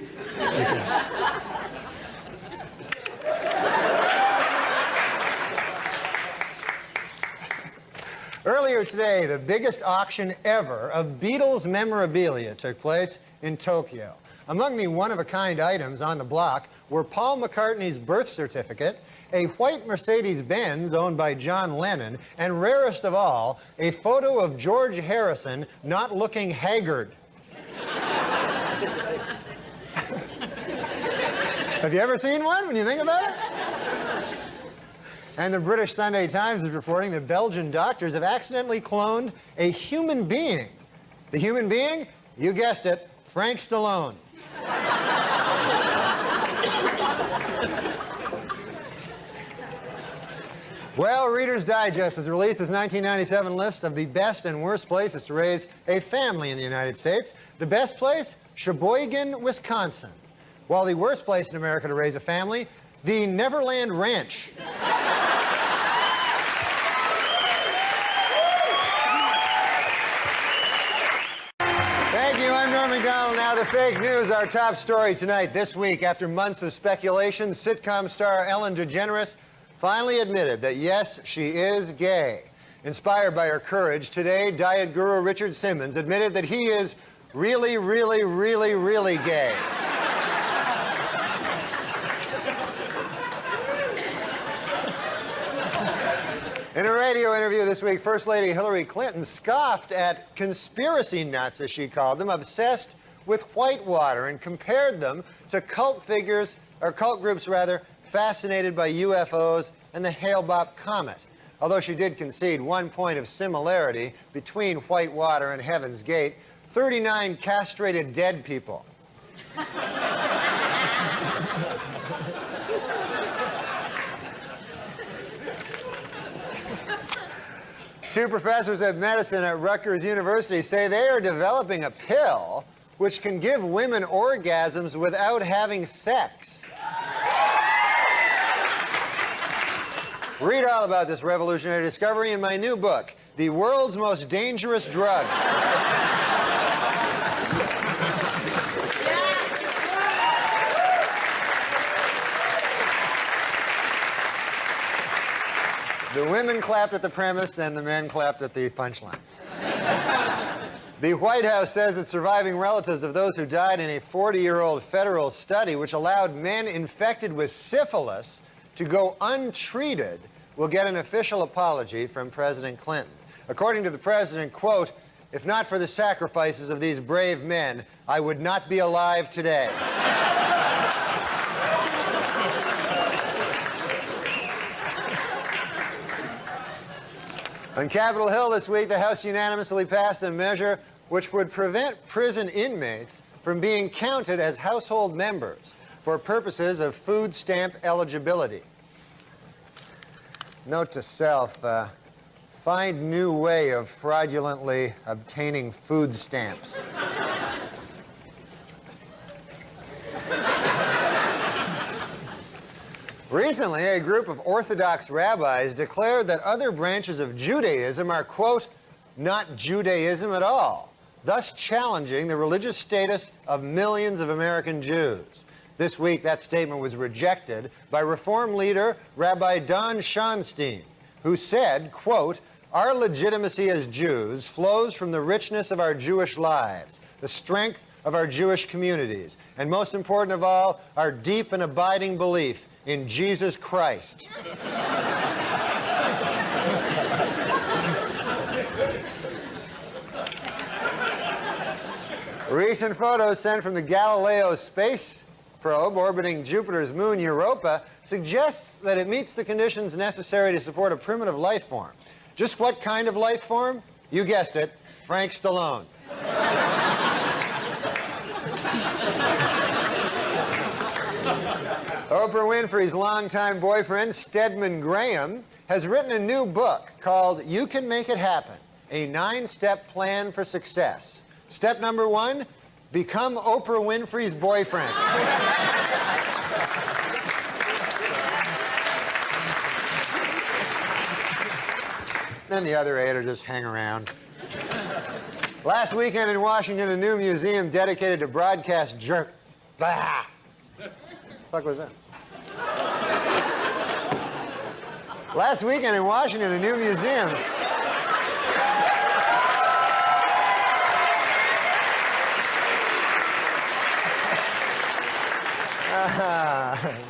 A: Earlier today, the biggest auction ever of Beatles memorabilia took place in Tokyo. Among the one-of-a-kind items on the block were Paul McCartney's birth certificate, a white Mercedes-Benz owned by John Lennon, and rarest of all, a photo of George Harrison not looking haggard. Have you ever seen one when you think about it? And the British Sunday Times is reporting that Belgian doctors have accidentally cloned a human being. The human being? You guessed it, Frank Stallone. Well, Reader's Digest has released its 1997 list of the best and worst places to raise a family in the United States. The best place? Sheboygan, Wisconsin. While the worst place in America to raise a family? The Neverland Ranch. Thank you, I'm Norm MacDonald. Now the fake news, our top story tonight. This week, after months of speculation, sitcom star Ellen DeGeneres finally admitted that, yes, she is gay. Inspired by her courage, today, diet guru Richard Simmons admitted that he is really, really, really, really gay. In a radio interview this week, First Lady Hillary Clinton scoffed at conspiracy nuts, as she called them, obsessed with Whitewater, and compared them to cult figures, or cult groups rather, fascinated by UFOs and the Hale-Bopp comet. Although she did concede one point of similarity between Whitewater and Heaven's Gate, 39 castrated dead people. Two professors of medicine at Rutgers University say they are developing a pill which can give women orgasms without having sex. Read all about this revolutionary discovery in my new book, The World's Most Dangerous Drug. The women clapped at the premise and the men clapped at the punchline. The White House says that surviving relatives of those who died in a 40-year-old federal study which allowed men infected with syphilis to go untreated will get an official apology from President Clinton. According to the president, quote, "If not for the sacrifices of these brave men, I would not be alive today." On Capitol Hill this week, the House unanimously passed a measure which would prevent prison inmates from being counted as household members for purposes of food stamp eligibility. Note to self, find new way of fraudulently obtaining food stamps. Recently, a group of Orthodox rabbis declared that other branches of Judaism are, quote, not Judaism at all, thus challenging the religious status of millions of American Jews. This week, that statement was rejected by Reform leader Rabbi Don Schonstein, who said, quote, "Our legitimacy as Jews flows from the richness of our Jewish lives, the strength of our Jewish communities, and most important of all, our deep and abiding belief in Jesus Christ." Recent photos sent from the Galileo space probe orbiting Jupiter's moon Europa suggests that it meets the conditions necessary to support a primitive life form. Just what kind of life form? You guessed it, Frank Stallone. Oprah Winfrey's longtime boyfriend, Stedman Graham, has written a new book called You Can Make It Happen, a 9-step plan for success. Step number 1, become Oprah Winfrey's boyfriend. Then the other 8 are just hang around. Last weekend in Washington, a new museum dedicated to broadcast Bah! What the fuck was that? Last weekend in Washington, a new museum.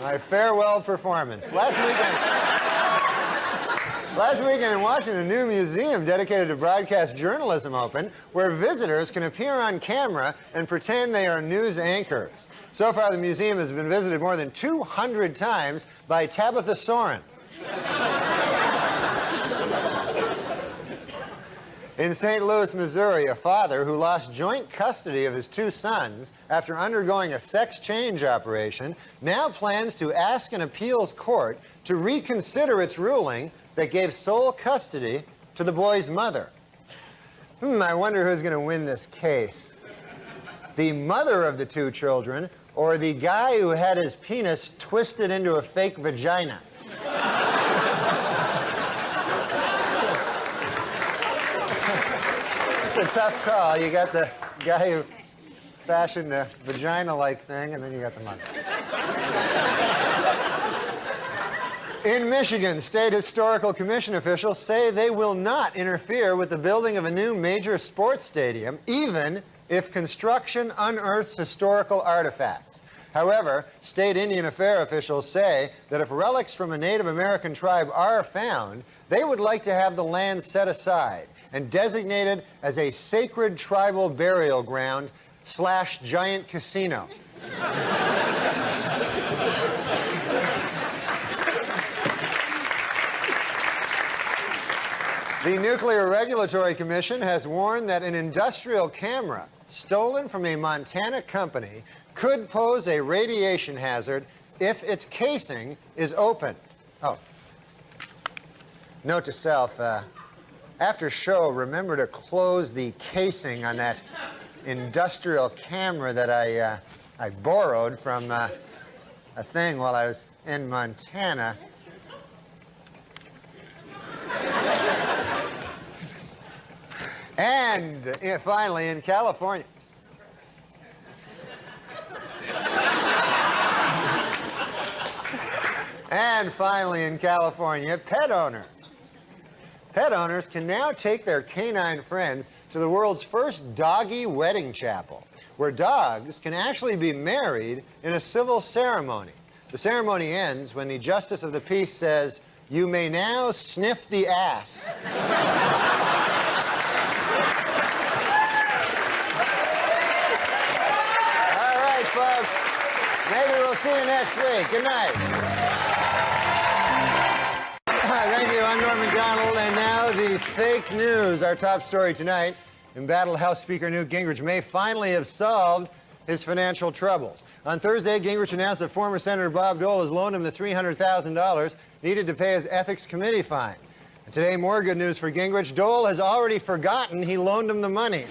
A: My farewell performance. Last weekend in Washington, a new museum dedicated to broadcast journalism opened, where visitors can appear on camera and pretend they are news anchors. So far, the museum has been visited more than 200 times by Tabitha Soren. In St. Louis, Missouri, a father who lost joint custody of his 2 sons after undergoing a sex change operation now plans to ask an appeals court to reconsider its ruling that gave sole custody to the boy's mother. I wonder who's going to win this case. The mother of the 2 children or the guy who had his penis twisted into a fake vagina? It's a tough call. You got the guy who fashioned a vagina-like thing, and then you got the mother. In Michigan, State Historical Commission officials say they will not interfere with the building of a new major sports stadium, even if construction unearths historical artifacts. However, state Indian Affairs officials say that if relics from a Native American tribe are found, they would like to have the land set aside and designated as a sacred tribal burial ground / giant casino. The Nuclear Regulatory Commission has warned that an industrial camera stolen from a Montana company could pose a radiation hazard if its casing is opened. Oh. Note to self, after show, remember to close the casing on that industrial camera that I borrowed from a thing while I was in Montana. And finally, in California. And finally, in California, pet owners. Pet owners can now take their canine friends to the world's first doggy wedding chapel, where dogs can actually be married in a civil ceremony. The ceremony ends when the Justice of the Peace says, "You may now sniff the ass." All right, folks. Maybe we'll see you next week. Good night. Thank you. I'm Norm MacDonald, and now the fake news. Our top story tonight. Embattled House Speaker Newt Gingrich may finally have solved his financial troubles. On Thursday, Gingrich announced that former Senator Bob Dole has loaned him the $300,000 needed to pay his ethics committee fine. And today, more good news for Gingrich. Dole has already forgotten he loaned him the money.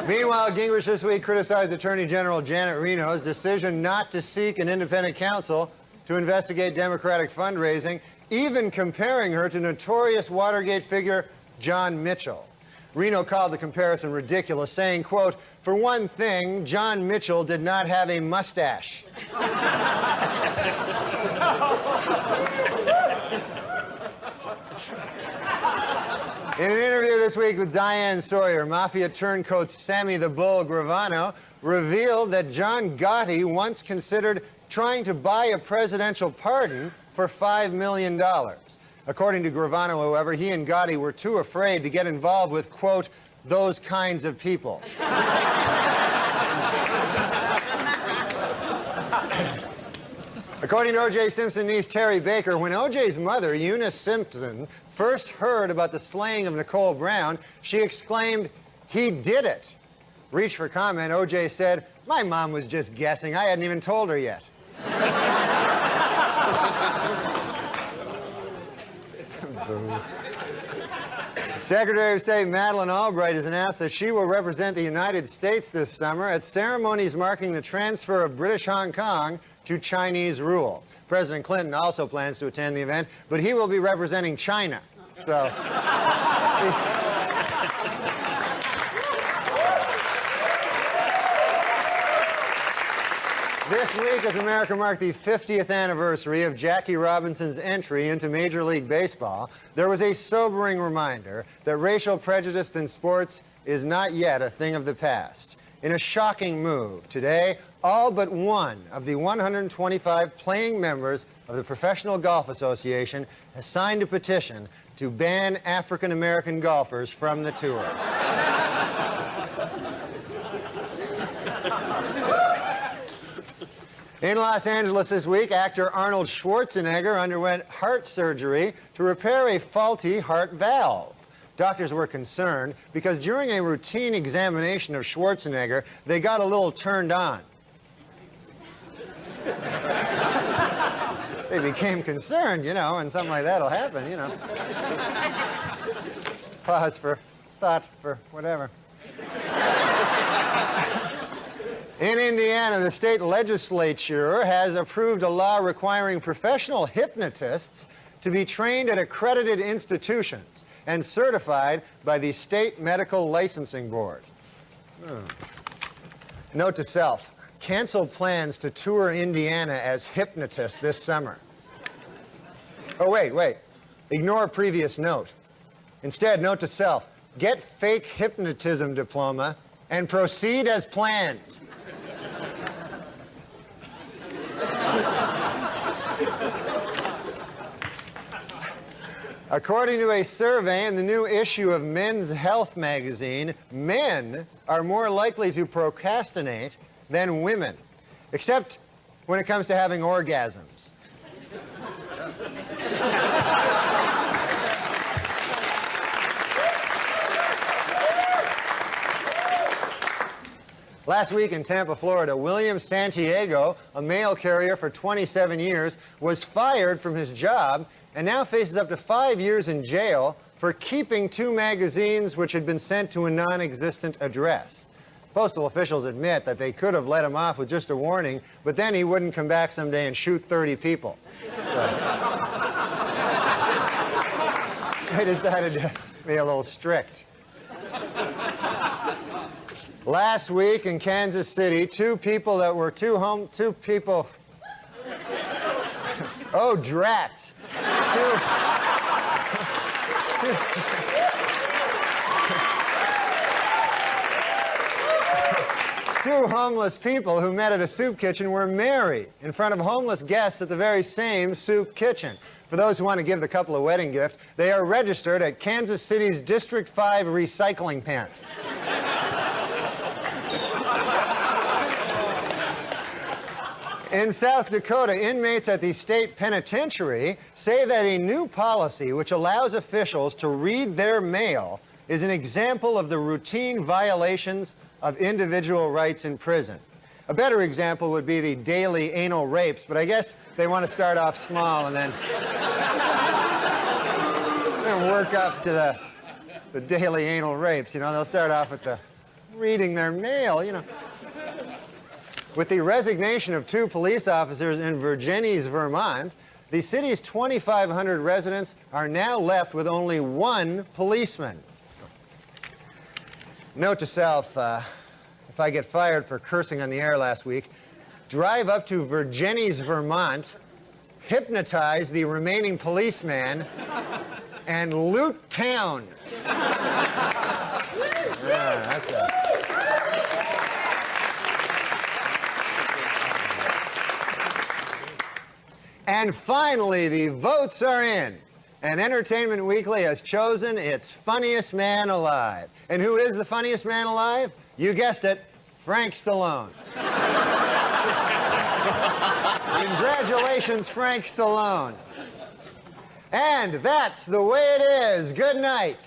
A: Meanwhile, Gingrich this week criticized Attorney General Janet Reno's decision not to seek an independent counsel to investigate Democratic fundraising, even comparing her to notorious Watergate figure John Mitchell. Reno called the comparison ridiculous, saying, quote, "For one thing, John Mitchell did not have a mustache." In an interview this week with Diane Sawyer, Mafia turncoat Sammy the Bull Gravano revealed that John Gotti once considered trying to buy a presidential pardon for $5 million. According to Gravano, however, he and Gotti were too afraid to get involved with, quote, "those kinds of people." According to O.J. Simpson niece Terry Baker, when O.J.'s mother, Eunice Simpson, first heard about the slaying of Nicole Brown, she exclaimed, "He did it." Reached for comment, O.J. said, "My mom was just guessing. I hadn't even told her yet." Secretary of State Madeleine Albright has announced that she will represent the United States this summer at ceremonies marking the transfer of British Hong Kong to Chinese rule. President Clinton also plans to attend the event, but he will be representing China. So... This week, as America marked the 50th anniversary of Jackie Robinson's entry into Major League Baseball, there was a sobering reminder that racial prejudice in sports is not yet a thing of the past. In a shocking move, today, all but one of the 125 playing members of the Professional Golf Association has signed a petition to ban African-American golfers from the tour. In Los Angeles this week, actor Arnold Schwarzenegger underwent heart surgery to repair a faulty heart valve. Doctors were concerned because during a routine examination of Schwarzenegger, they got a little turned on. They became concerned, you know, and something like that will happen, you know. Let's pause for thought for whatever. In Indiana, the state legislature has approved a law requiring professional hypnotists to be trained at accredited institutions and certified by the State Medical Licensing Board. Note to self, cancel plans to tour Indiana as hypnotist this summer. Oh, wait. Ignore previous note. Instead, note to self, get fake hypnotism diploma and proceed as planned. According to a survey in the new issue of Men's Health magazine, men are more likely to procrastinate than women, except when it comes to having orgasms. Last week in Tampa, Florida, William Santiago, a mail carrier for 27 years, was fired from his job and now faces up to 5 years in jail for keeping 2 magazines which had been sent to a non-existent address. Postal officials admit that they could have let him off with just a warning, but then he wouldn't come back someday and shoot 30 people. So they decided to be a little strict. Last week in Kansas City, 2 people that were oh, drats. Two homeless people who met at a soup kitchen were married in front of homeless guests at the very same soup kitchen. For those who want to give the couple a wedding gift, they are registered at Kansas City's District 5 recycling pen. In South Dakota, inmates at the state penitentiary say that a new policy which allows officials to read their mail is an example of the routine violations of individual rights in prison. A better example would be the daily anal rapes, but I guess they want to start off small and then work up to the daily anal rapes. You know, they'll start off with the reading their mail, you know. With the resignation of 2 police officers in Virginia, Vermont, the city's 2,500 residents are now left with only 1 policeman. Note to self, if I get fired for cursing on the air last week, drive up to Virginia, Vermont, hypnotize the remaining policeman, and loot town. Yeah, that's it. And finally, the votes are in. And Entertainment Weekly has chosen its funniest man alive. And who is the funniest man alive? You guessed it, Frank Stallone. Congratulations, Frank Stallone. And that's the way it is. Good night.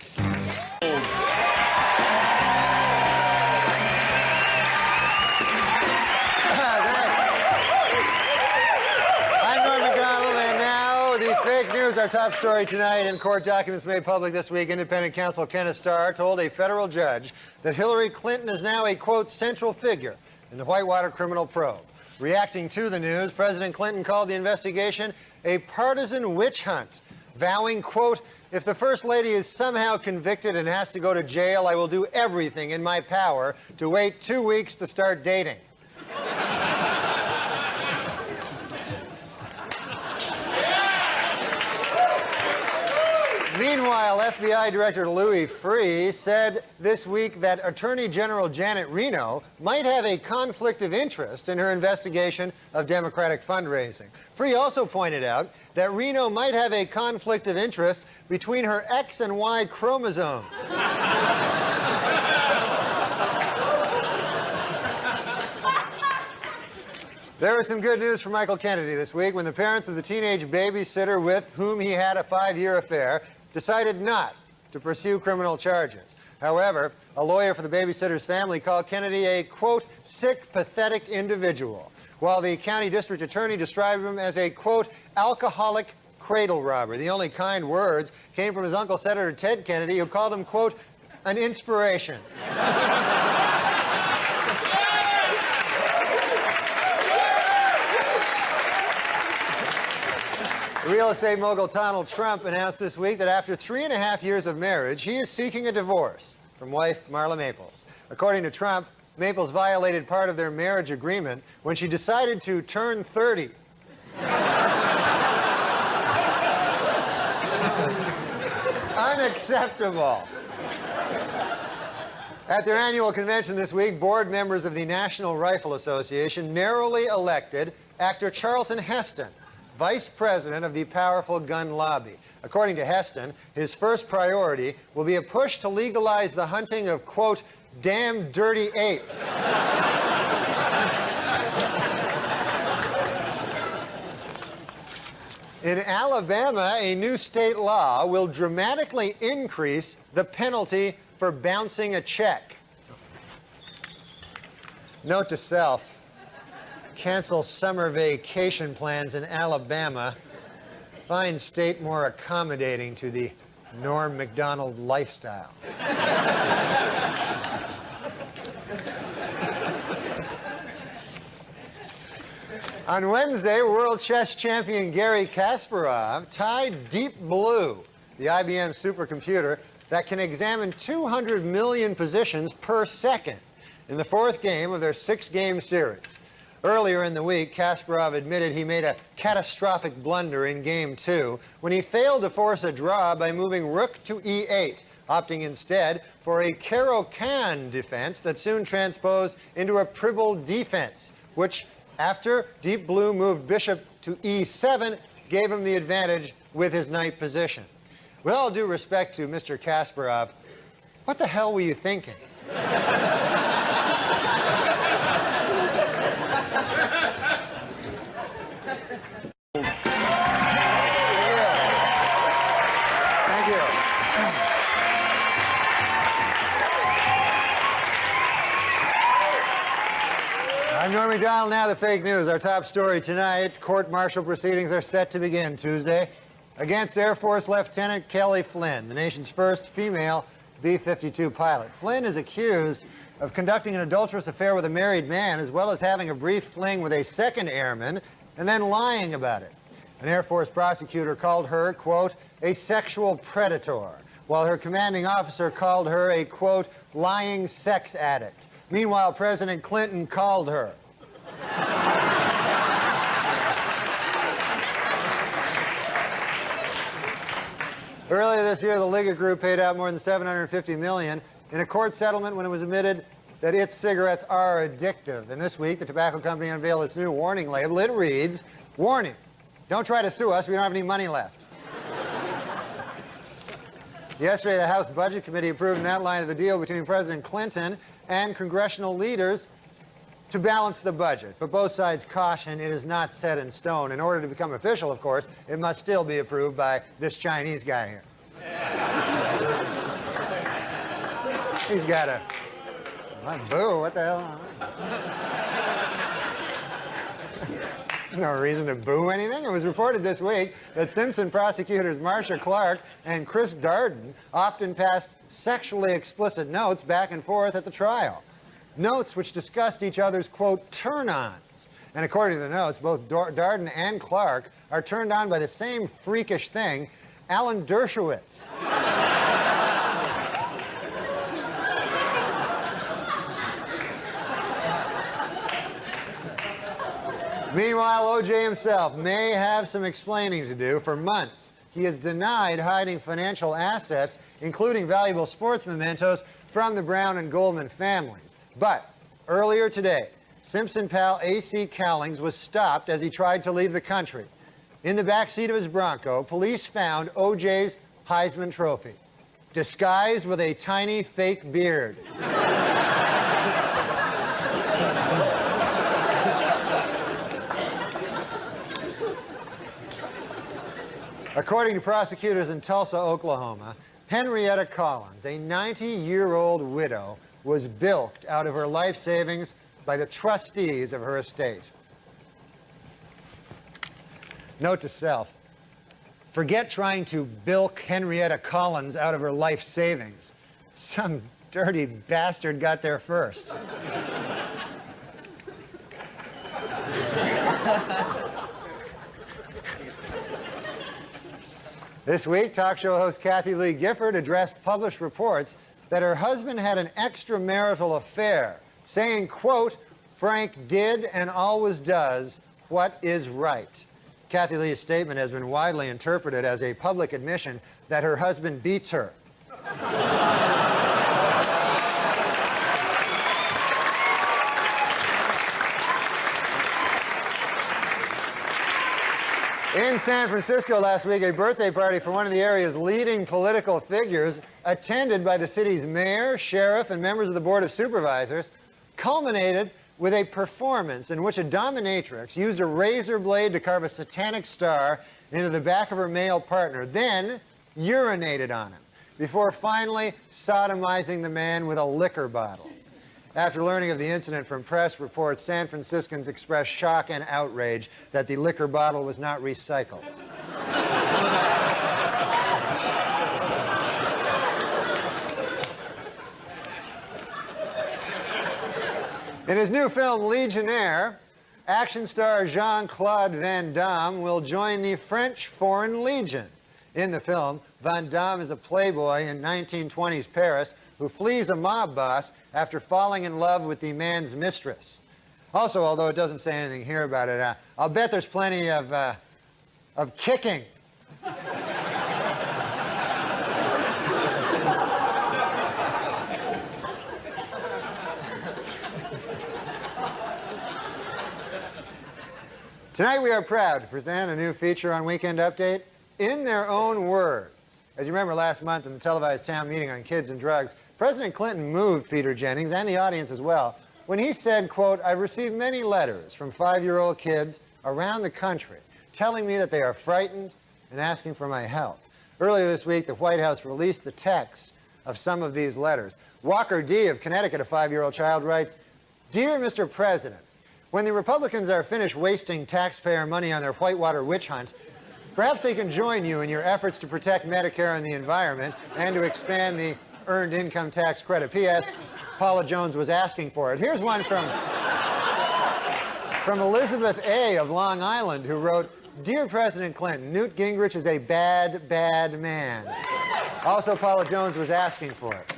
A: Fake news, our top story tonight. In court documents made public this week, independent counsel Kenneth Starr told a federal judge that Hillary Clinton is now a, quote, central figure in the Whitewater criminal probe. Reacting to the news, President Clinton called the investigation a partisan witch hunt, vowing, quote, if the First Lady is somehow convicted and has to go to jail, I will do everything in my power to wait 2 weeks to start dating. Meanwhile, FBI Director Louis Freeh said this week that Attorney General Janet Reno might have a conflict of interest in her investigation of Democratic fundraising. Freeh also pointed out that Reno might have a conflict of interest between her X and Y chromosomes. There was some good news for Michael Kennedy this week when the parents of the teenage babysitter with whom he had a 5-year affair decided not to pursue criminal charges. However, a lawyer for the babysitter's family called Kennedy a, quote, sick, pathetic individual, while the county district attorney described him as a, quote, alcoholic cradle robber. The only kind words came from his uncle, Senator Ted Kennedy, who called him, quote, an inspiration. Real estate mogul Donald Trump announced this week that after 3.5 years of marriage, he is seeking a divorce from wife Marla Maples. According to Trump, Maples violated part of their marriage agreement when she decided to turn 30. Unacceptable. At their annual convention this week, board members of the National Rifle Association narrowly elected actor Charlton Heston vice president of the powerful gun lobby. According to Heston, his first priority will be a push to legalize the hunting of, quote, damn dirty apes. In Alabama, a new state law will dramatically increase the penalty for bouncing a check. Note to self, cancel summer vacation plans in Alabama. Find state more accommodating to the NORM MACDONALD lifestyle. On Wednesday, world chess champion Garry Kasparov tied Deep Blue, the IBM supercomputer that can examine 200 million positions per second, in the 4th game of their 6-game series. Earlier in the week, Kasparov admitted he made a catastrophic blunder in Game 2 when he failed to force a draw by moving rook to e8, opting instead for a Caro-Kann defense that soon transposed into a Pribble defense, which, after Deep Blue moved bishop to e7, gave him the advantage with his knight position. With all due respect to Mr. Kasparov, what the hell were you thinking? Thank you. I'm Norm MacDonald, now the fake news. Our top story tonight, court-martial proceedings are set to begin Tuesday against Air Force Lieutenant Kelly Flynn, the nation's first female B-52 pilot. Flynn is accused of conducting an adulterous affair with a married man, as well as having a brief fling with a second airman, and then lying about it. An Air Force prosecutor called her, quote, a sexual predator, while her commanding officer called her a, quote, lying sex addict. Meanwhile, President Clinton called her. Earlier this year, the Liga Group paid out more than $750 million in a court settlement when it was admitted that its cigarettes are addictive. And this week, the tobacco company unveiled its new warning label. It reads, warning, don't try to sue us, we don't have any money left. Yesterday, the House Budget Committee approved an outline of the deal between President Clinton and congressional leaders to balance the budget. But both sides caution it is not set in stone. In order to become official, of course, it must still be approved by this Chinese guy here. He's got a... What, boo, what the hell? No reason to boo anything. It was reported this week that Simpson prosecutors Marcia Clark and Chris Darden often passed sexually explicit notes back and forth at the trial. Notes which discussed each other's, quote, turn-ons. And according to the notes, both Darden and Clark are turned on by the same freakish thing, Alan Dershowitz. Meanwhile, O.J. himself may have some explaining to do. For months, he has denied hiding financial assets, including valuable sports mementos, from the Brown and Goldman families. But earlier today, Simpson pal A.C. Cowlings was stopped as he tried to leave the country. In the backseat of his Bronco, police found O.J.'s Heisman Trophy, disguised with a tiny fake beard. According to prosecutors in Tulsa, Oklahoma, Henrietta Collins, a 90-year-old widow, was bilked out of her life savings by the trustees of her estate. Note to self, forget trying to bilk Henrietta Collins out of her life savings. Some dirty bastard got there first. This week, talk show host Kathy Lee Gifford addressed published reports that her husband had an extramarital affair, saying, quote, Frank did and always does what is right. Kathy Lee's statement has been widely interpreted as a public admission that her husband beats her. In San Francisco last week, a birthday party for one of the area's leading political figures, attended by the city's mayor, sheriff, and members of the Board of Supervisors, culminated with a performance in which a dominatrix used a razor blade to carve a satanic star into the back of her male partner, then urinated on him, before finally sodomizing the man with a liquor bottle. After learning of the incident from press reports, San Franciscans expressed shock and outrage that the liquor bottle was not recycled. In his new film, Legionnaire, action star Jean-Claude Van Damme will join the French Foreign Legion. In the film, Van Damme is a playboy in 1920s Paris who flees a mob boss after falling in love with the man's mistress. Also, although it doesn't say anything here about it, I'll bet there's plenty of kicking. Tonight we are proud to present a new feature on Weekend Update, In Their Own Words. As you remember last month in the televised town meeting on kids and drugs, President Clinton moved Peter Jennings and the audience as well when he said, quote, I've received many letters from 5-year-old kids around the country telling me that they are frightened and asking for my help. Earlier this week, the White House released the text of some of these letters. Walker D. of Connecticut, a 5-year-old child, writes, Dear Mr. President, when the Republicans are finished wasting taxpayer money on their Whitewater witch hunt, perhaps they can join you in your efforts to protect Medicare and the environment and to expand the earned income tax credit. P.S. Paula Jones was asking for it. Here's one from Elizabeth A. of Long Island, who wrote, Dear President Clinton, Newt Gingrich is a bad, bad man. Also, Paula Jones was asking for it.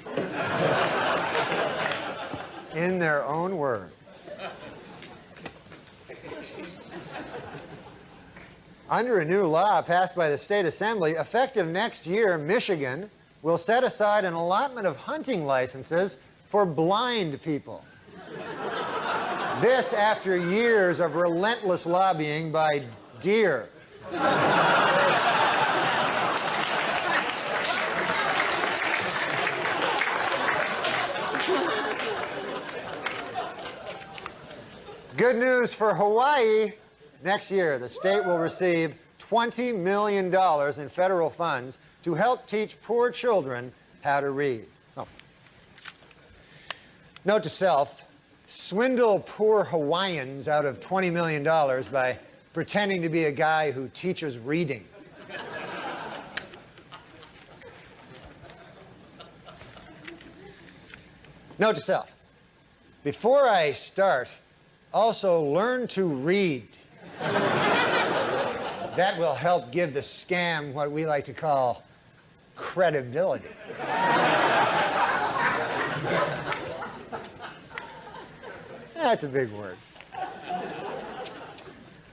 A: In their own words. Under a new law passed by the State Assembly, effective next year, Michigan will set aside an allotment of hunting licenses for blind people. This after years of relentless lobbying by deer. Good news for Hawaii. Next year, the state will receive $20 million in federal funds to help teach poor children how to read. Oh. Note to self, swindle poor Hawaiians out of $20 million by pretending to be a guy who teaches reading. Note to self, before I start, also learn to read. That will help give the scam what we like to call credibility. That's a big word.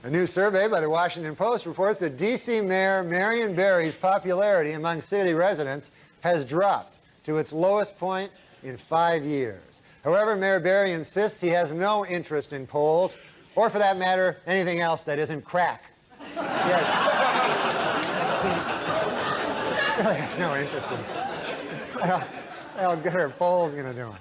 A: A new survey by the Washington Post reports that D.C. Mayor Marion Barry's popularity among city residents has dropped to its lowest point in 5 years. However, Mayor Barry insists he has no interest in polls, or for that matter, anything else that isn't crack. Yes. He really has no interest in how good are polls going to do him?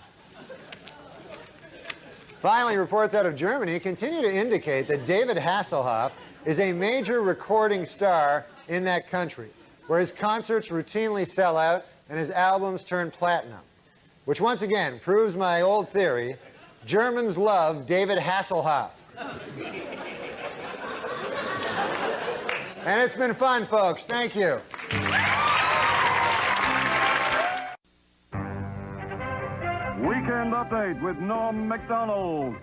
A: Finally, reports out of Germany continue to indicate that David Hasselhoff is a major recording star in that country, where his concerts routinely sell out and his albums turn platinum. Which once again proves my old theory, Germans love David Hasselhoff. And it's been fun, folks. Thank you.
C: Weekend Update with Norm MacDonald.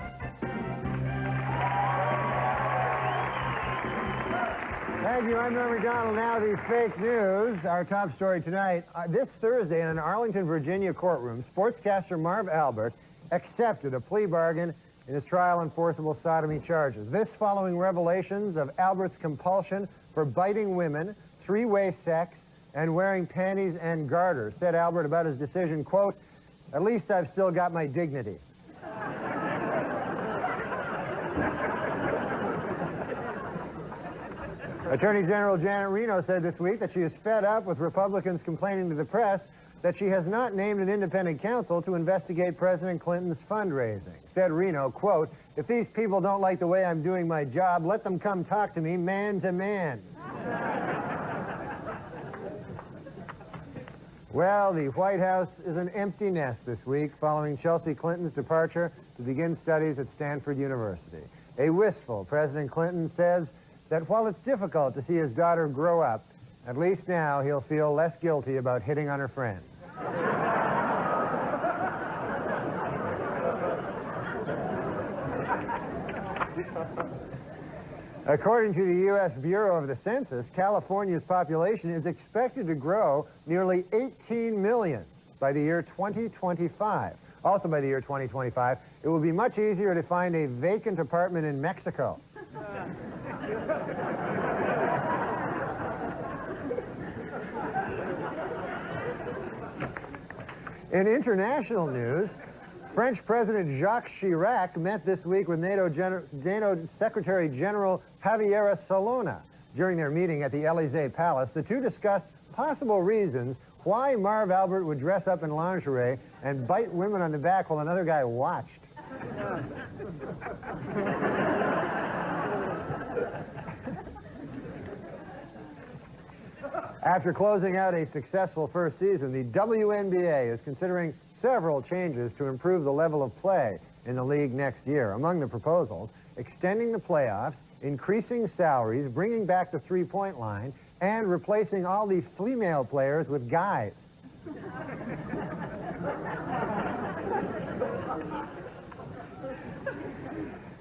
A: Thank you. I'm Norm MacDonald. Now the fake news. Our top story tonight. This Thursday in an Arlington, Virginia courtroom, sportscaster Marv Albert accepted a plea bargain in his trial on forcible sodomy charges. This following revelations of Albert's compulsion for biting women, three-way sex, and wearing panties and garters. Said Albert about his decision, quote, "At least I've still got my dignity." Attorney General Janet Reno said this week that she is fed up with Republicans complaining to the press that she has not named an independent counsel to investigate President Clinton's fundraising. Said Reno, quote, "If these people don't like the way I'm doing my job, let them come talk to me man to man." Well, the White House is an empty nest this week following Chelsea Clinton's departure to begin studies at Stanford University. A wistful President Clinton says that while it's difficult to see his daughter grow up, at least now he'll feel less guilty about hitting on her friends. According to the U.S. Bureau of the Census, California's population is expected to grow nearly 18 million by the year 2025. Also by the year 2025, it will be much easier to find a vacant apartment in Mexico. In international news, French President Jacques Chirac met this week with NATO Secretary General Javier Solana. During their meeting at the Élysée Palace, the two discussed possible reasons why Marv Albert would dress up in lingerie and bite women on the back while another guy watched. After closing out a successful first season, the WNBA is considering several changes to improve the level of play in the league next year. Among the proposals, extending the playoffs, increasing salaries, bringing back the three-point line, and replacing all the female players with guys.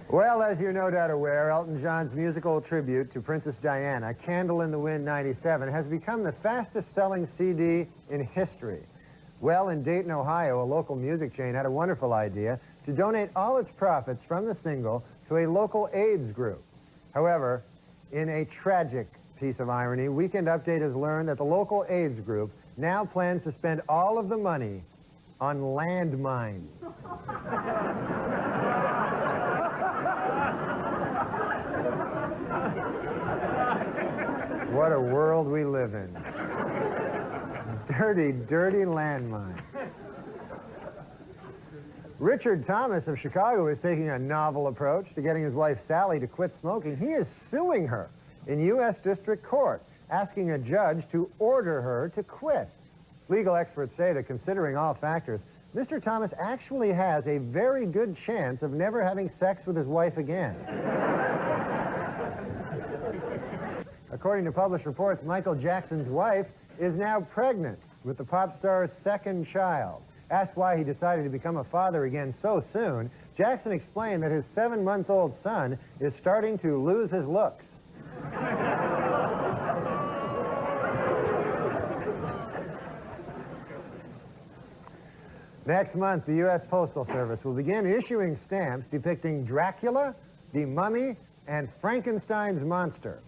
A: Well, as you're no doubt aware, Elton John's musical tribute to Princess Diana, Candle in the Wind 97, has become the fastest-selling CD in history. Well, in Dayton, Ohio, a local music chain had a wonderful idea to donate all its profits from the single to a local AIDS group. However, in a tragic piece of irony, Weekend Update has learned that the local AIDS group now plans to spend all of the money on landmines. What a world we live in. Dirty, dirty landmine. Richard Thomas of Chicago is taking a novel approach to getting his wife Sally to quit smoking. He is suing her in U.S. District Court, asking a judge to order her to quit. Legal experts say that considering all factors, Mr. Thomas actually has a very good chance of never having sex with his wife again. According to published reports, Michael Jackson's wife is now pregnant with the pop star's second child. Asked why he decided to become a father again so soon, Jackson explained that his 7-month-old son is starting to lose his looks. Next month, the U.S. Postal Service will begin issuing stamps depicting Dracula, the Mummy, and Frankenstein's monster.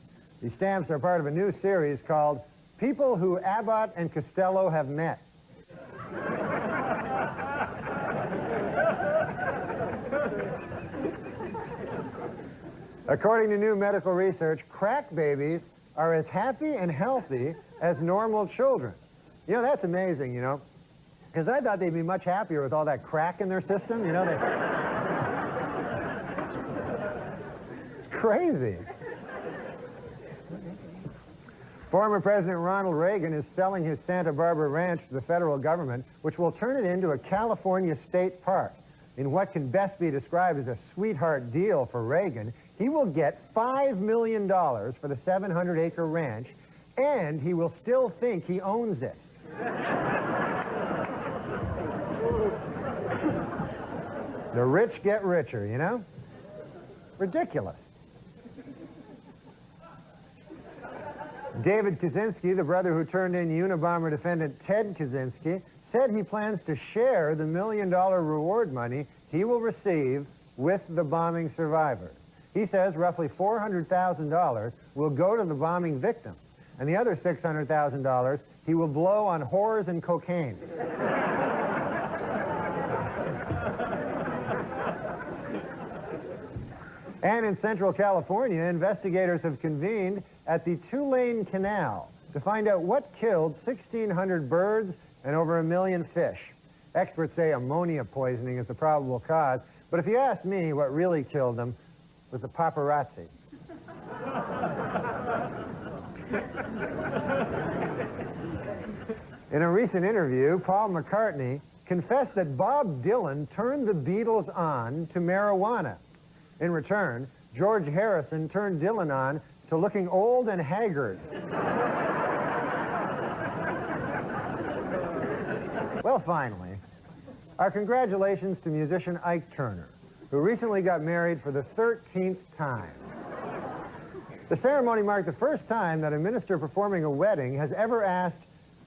A: These stamps are part of a new series called People Who Abbott and Costello Have Met. According to new medical research, crack babies are as happy and healthy as normal children. You know, that's amazing, you know, because I thought they'd be much happier with all that crack in their system, you know. It's crazy. Former President Ronald Reagan is selling his Santa Barbara ranch to the federal government, which will turn it into a California state park. In what can best be described as a sweetheart deal for Reagan, he will get $5 million for the 700-acre ranch, and he will still think he owns it. The rich get richer, you know? Ridiculous. David Kaczynski, the brother who turned in Unabomber defendant Ted Kaczynski, said he plans to share the $1 million reward money he will receive with the bombing survivors. He says roughly $400,000 will go to the bombing victims, and the other $600,000 he will blow on whores and cocaine. And in Central California, investigators have convened at the Tulane Canal to find out what killed 1,600 birds and over 1 million fish. Experts say ammonia poisoning is the probable cause, but if you ask me, what really killed them was the paparazzi. In a recent interview, Paul McCartney confessed that Bob Dylan turned the Beatles on to marijuana. In return, George Harrison turned Dylan on to looking old and haggard. Well, finally, our congratulations to musician Ike Turner, who recently got married for the 13th time. The ceremony marked the first time that a minister performing a wedding has ever asked,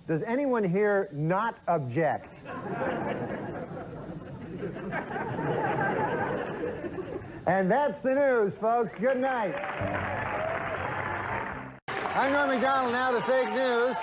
A: "Does anyone here not object?" And that's the news, folks. Good night. I'm Norm MacDonald, now the fake news.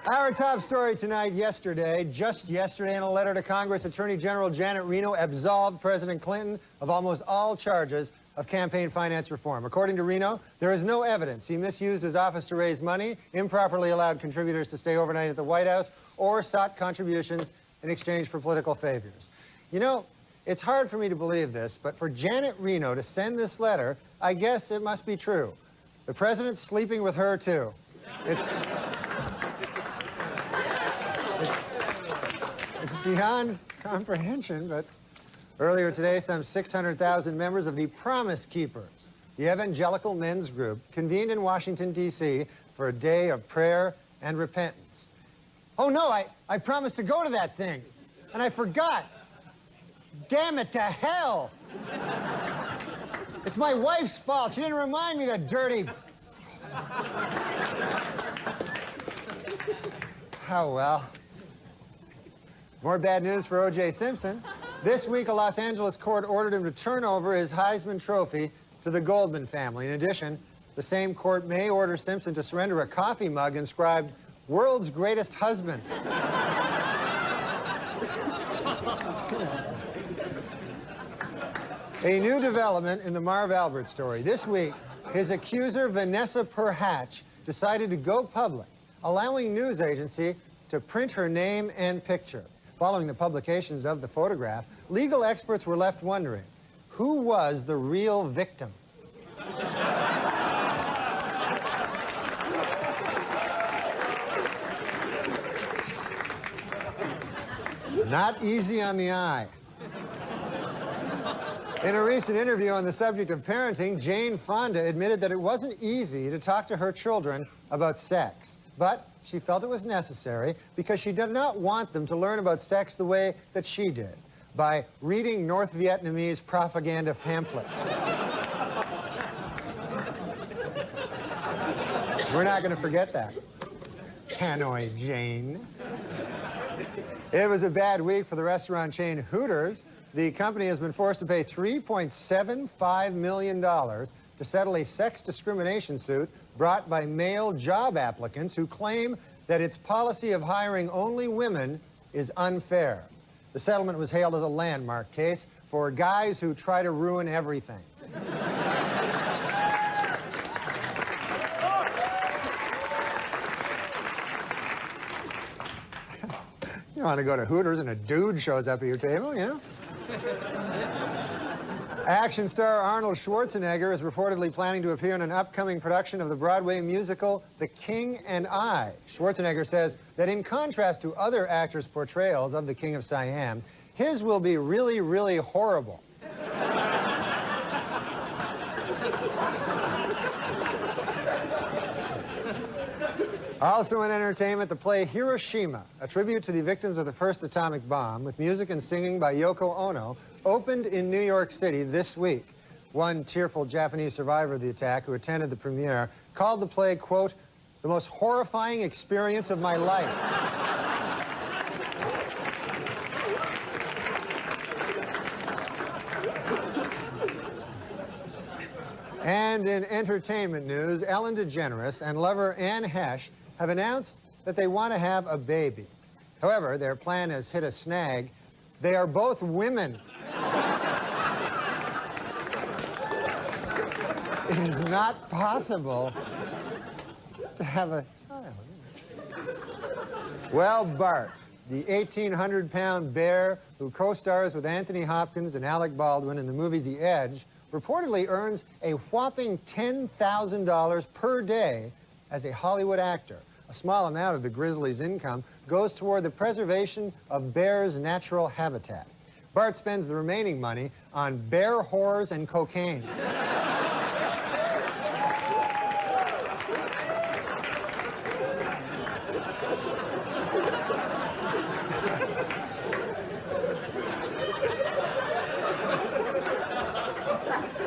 A: Our top story tonight, just yesterday, in a letter to Congress, Attorney General Janet Reno absolved President Clinton of almost all charges of campaign finance reform. According to Reno, there is no evidence he misused his office to raise money, improperly allowed contributors to stay overnight at the White House, or sought contributions in exchange for political favors. You know, it's hard for me to believe this, but for Janet Reno to send this letter, I guess it must be true. The president's sleeping with her, too. It's beyond comprehension, but earlier today, some 600,000 members of the Promise Keepers, the evangelical men's group, convened in Washington, D.C. for a day of prayer and repentance. Oh, no, I promised to go to that thing, and I forgot. Damn it to hell! It's my wife's fault. She didn't remind me, that dirty... Oh, well. More bad news for O.J. Simpson. This week, a Los Angeles court ordered him to turn over his Heisman Trophy to the Goldman family. In addition, the same court may order Simpson to surrender a coffee mug inscribed, "World's Greatest Husband." A new development in the Marv Albert story. This week, his accuser, Vanessa Perhatch, decided to go public, allowing news agency to print her name and picture. Following the publications of the photograph, legal experts were left wondering, who was the real victim? Not easy on the eye. In a recent interview on the subject of parenting, Jane Fonda admitted that it wasn't easy to talk to her children about sex, but she felt it was necessary because she did not want them to learn about sex the way that she did, by reading North Vietnamese propaganda pamphlets. We're not going to forget that. Hanoi Jane. It was a bad week for the restaurant chain Hooters. The company has been forced to pay $3.75 million to settle a sex discrimination suit brought by male job applicants who claim that its policy of hiring only women is unfair. The settlement was hailed as a landmark case for guys who try to ruin everything. You want to go to Hooters and a dude shows up at your table, you know? Action star Arnold Schwarzenegger is reportedly planning to appear in an upcoming production of the Broadway musical The King and I. Schwarzenegger says that in contrast to other actors' portrayals of the King of Siam, his will be really, really horrible. Also in entertainment, the play Hiroshima, a tribute to the victims of the first atomic bomb, with music and singing by Yoko Ono, opened in New York City this week. One tearful Japanese survivor of the attack who attended the premiere called the play, quote, the most horrifying experience of my life. And in entertainment news, Ellen DeGeneres and lover Anne Hesh have announced that they want to have a baby. However, their plan has hit a snag. They are both women. It is not possible to have a child. Well, Bart, the 1,800-pound bear who co-stars with Anthony Hopkins and Alec Baldwin in the movie The Edge, reportedly earns a whopping $10,000 per day as a Hollywood actor. A small amount of the grizzly's income goes toward the preservation of bears' natural habitat. Bart spends the remaining money on bear whores and cocaine.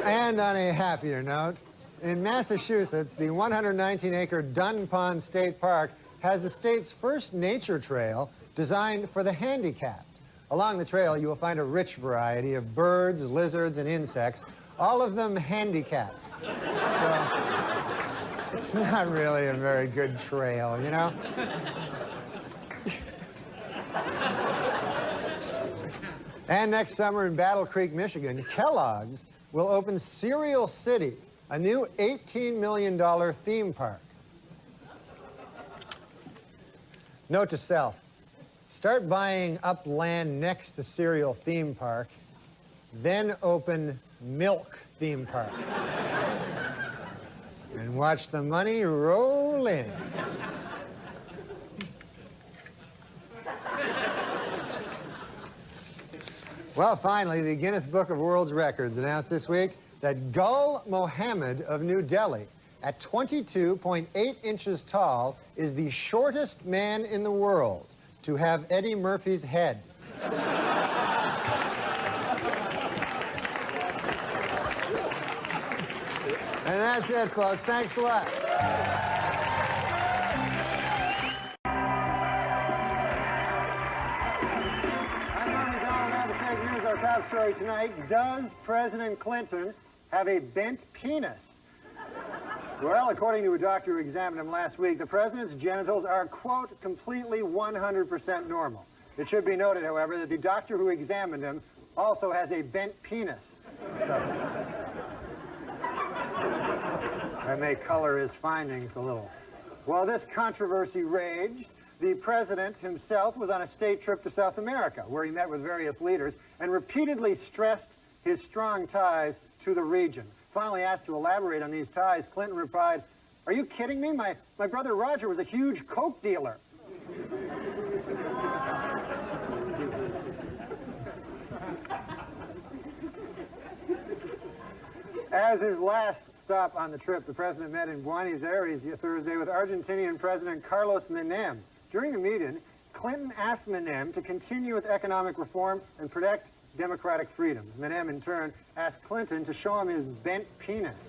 A: And on a happier note, in Massachusetts, the 119-acre Dun Pond State Park has the state's first nature trail designed for the handicapped. Along the trail, you will find a rich variety of birds, lizards, and insects, all of them handicapped. So, it's not really a very good trail, you know? And next summer in Battle Creek, Michigan, Kellogg's will open Cereal City, a new $18 million theme park. Note to self, start buying up land next to Cereal Theme Park, then open Milk Theme Park. And watch the money roll in. Well, finally, the Guinness Book of World Records announced this week that Gul Mohammed of New Delhi, at 22.8 inches tall, is the shortest man in the world to have Eddie Murphy's head. And that's it, folks. Thanks a lot. Our top story tonight, does President Clinton have a bent penis? Well, according to a doctor who examined him last week, the president's genitals are, quote, completely 100% normal. It should be noted, however, that the doctor who examined him also has a bent penis. So, that may color his findings a little. While this controversy raged, the president himself was on a state trip to South America, where he met with various leaders and repeatedly stressed his strong ties to the region. Finally asked to elaborate on these ties, Clinton replied, "Are you kidding me? My brother Roger was a huge coke dealer." As his last stop on the trip, the president met in Buenos Aires Thursday with Argentinian President Carlos Menem. During the meeting, Clinton asked Menem to continue with economic reform and protect democratic freedoms. Menem, in turn, asked Clinton to show him his bent penis.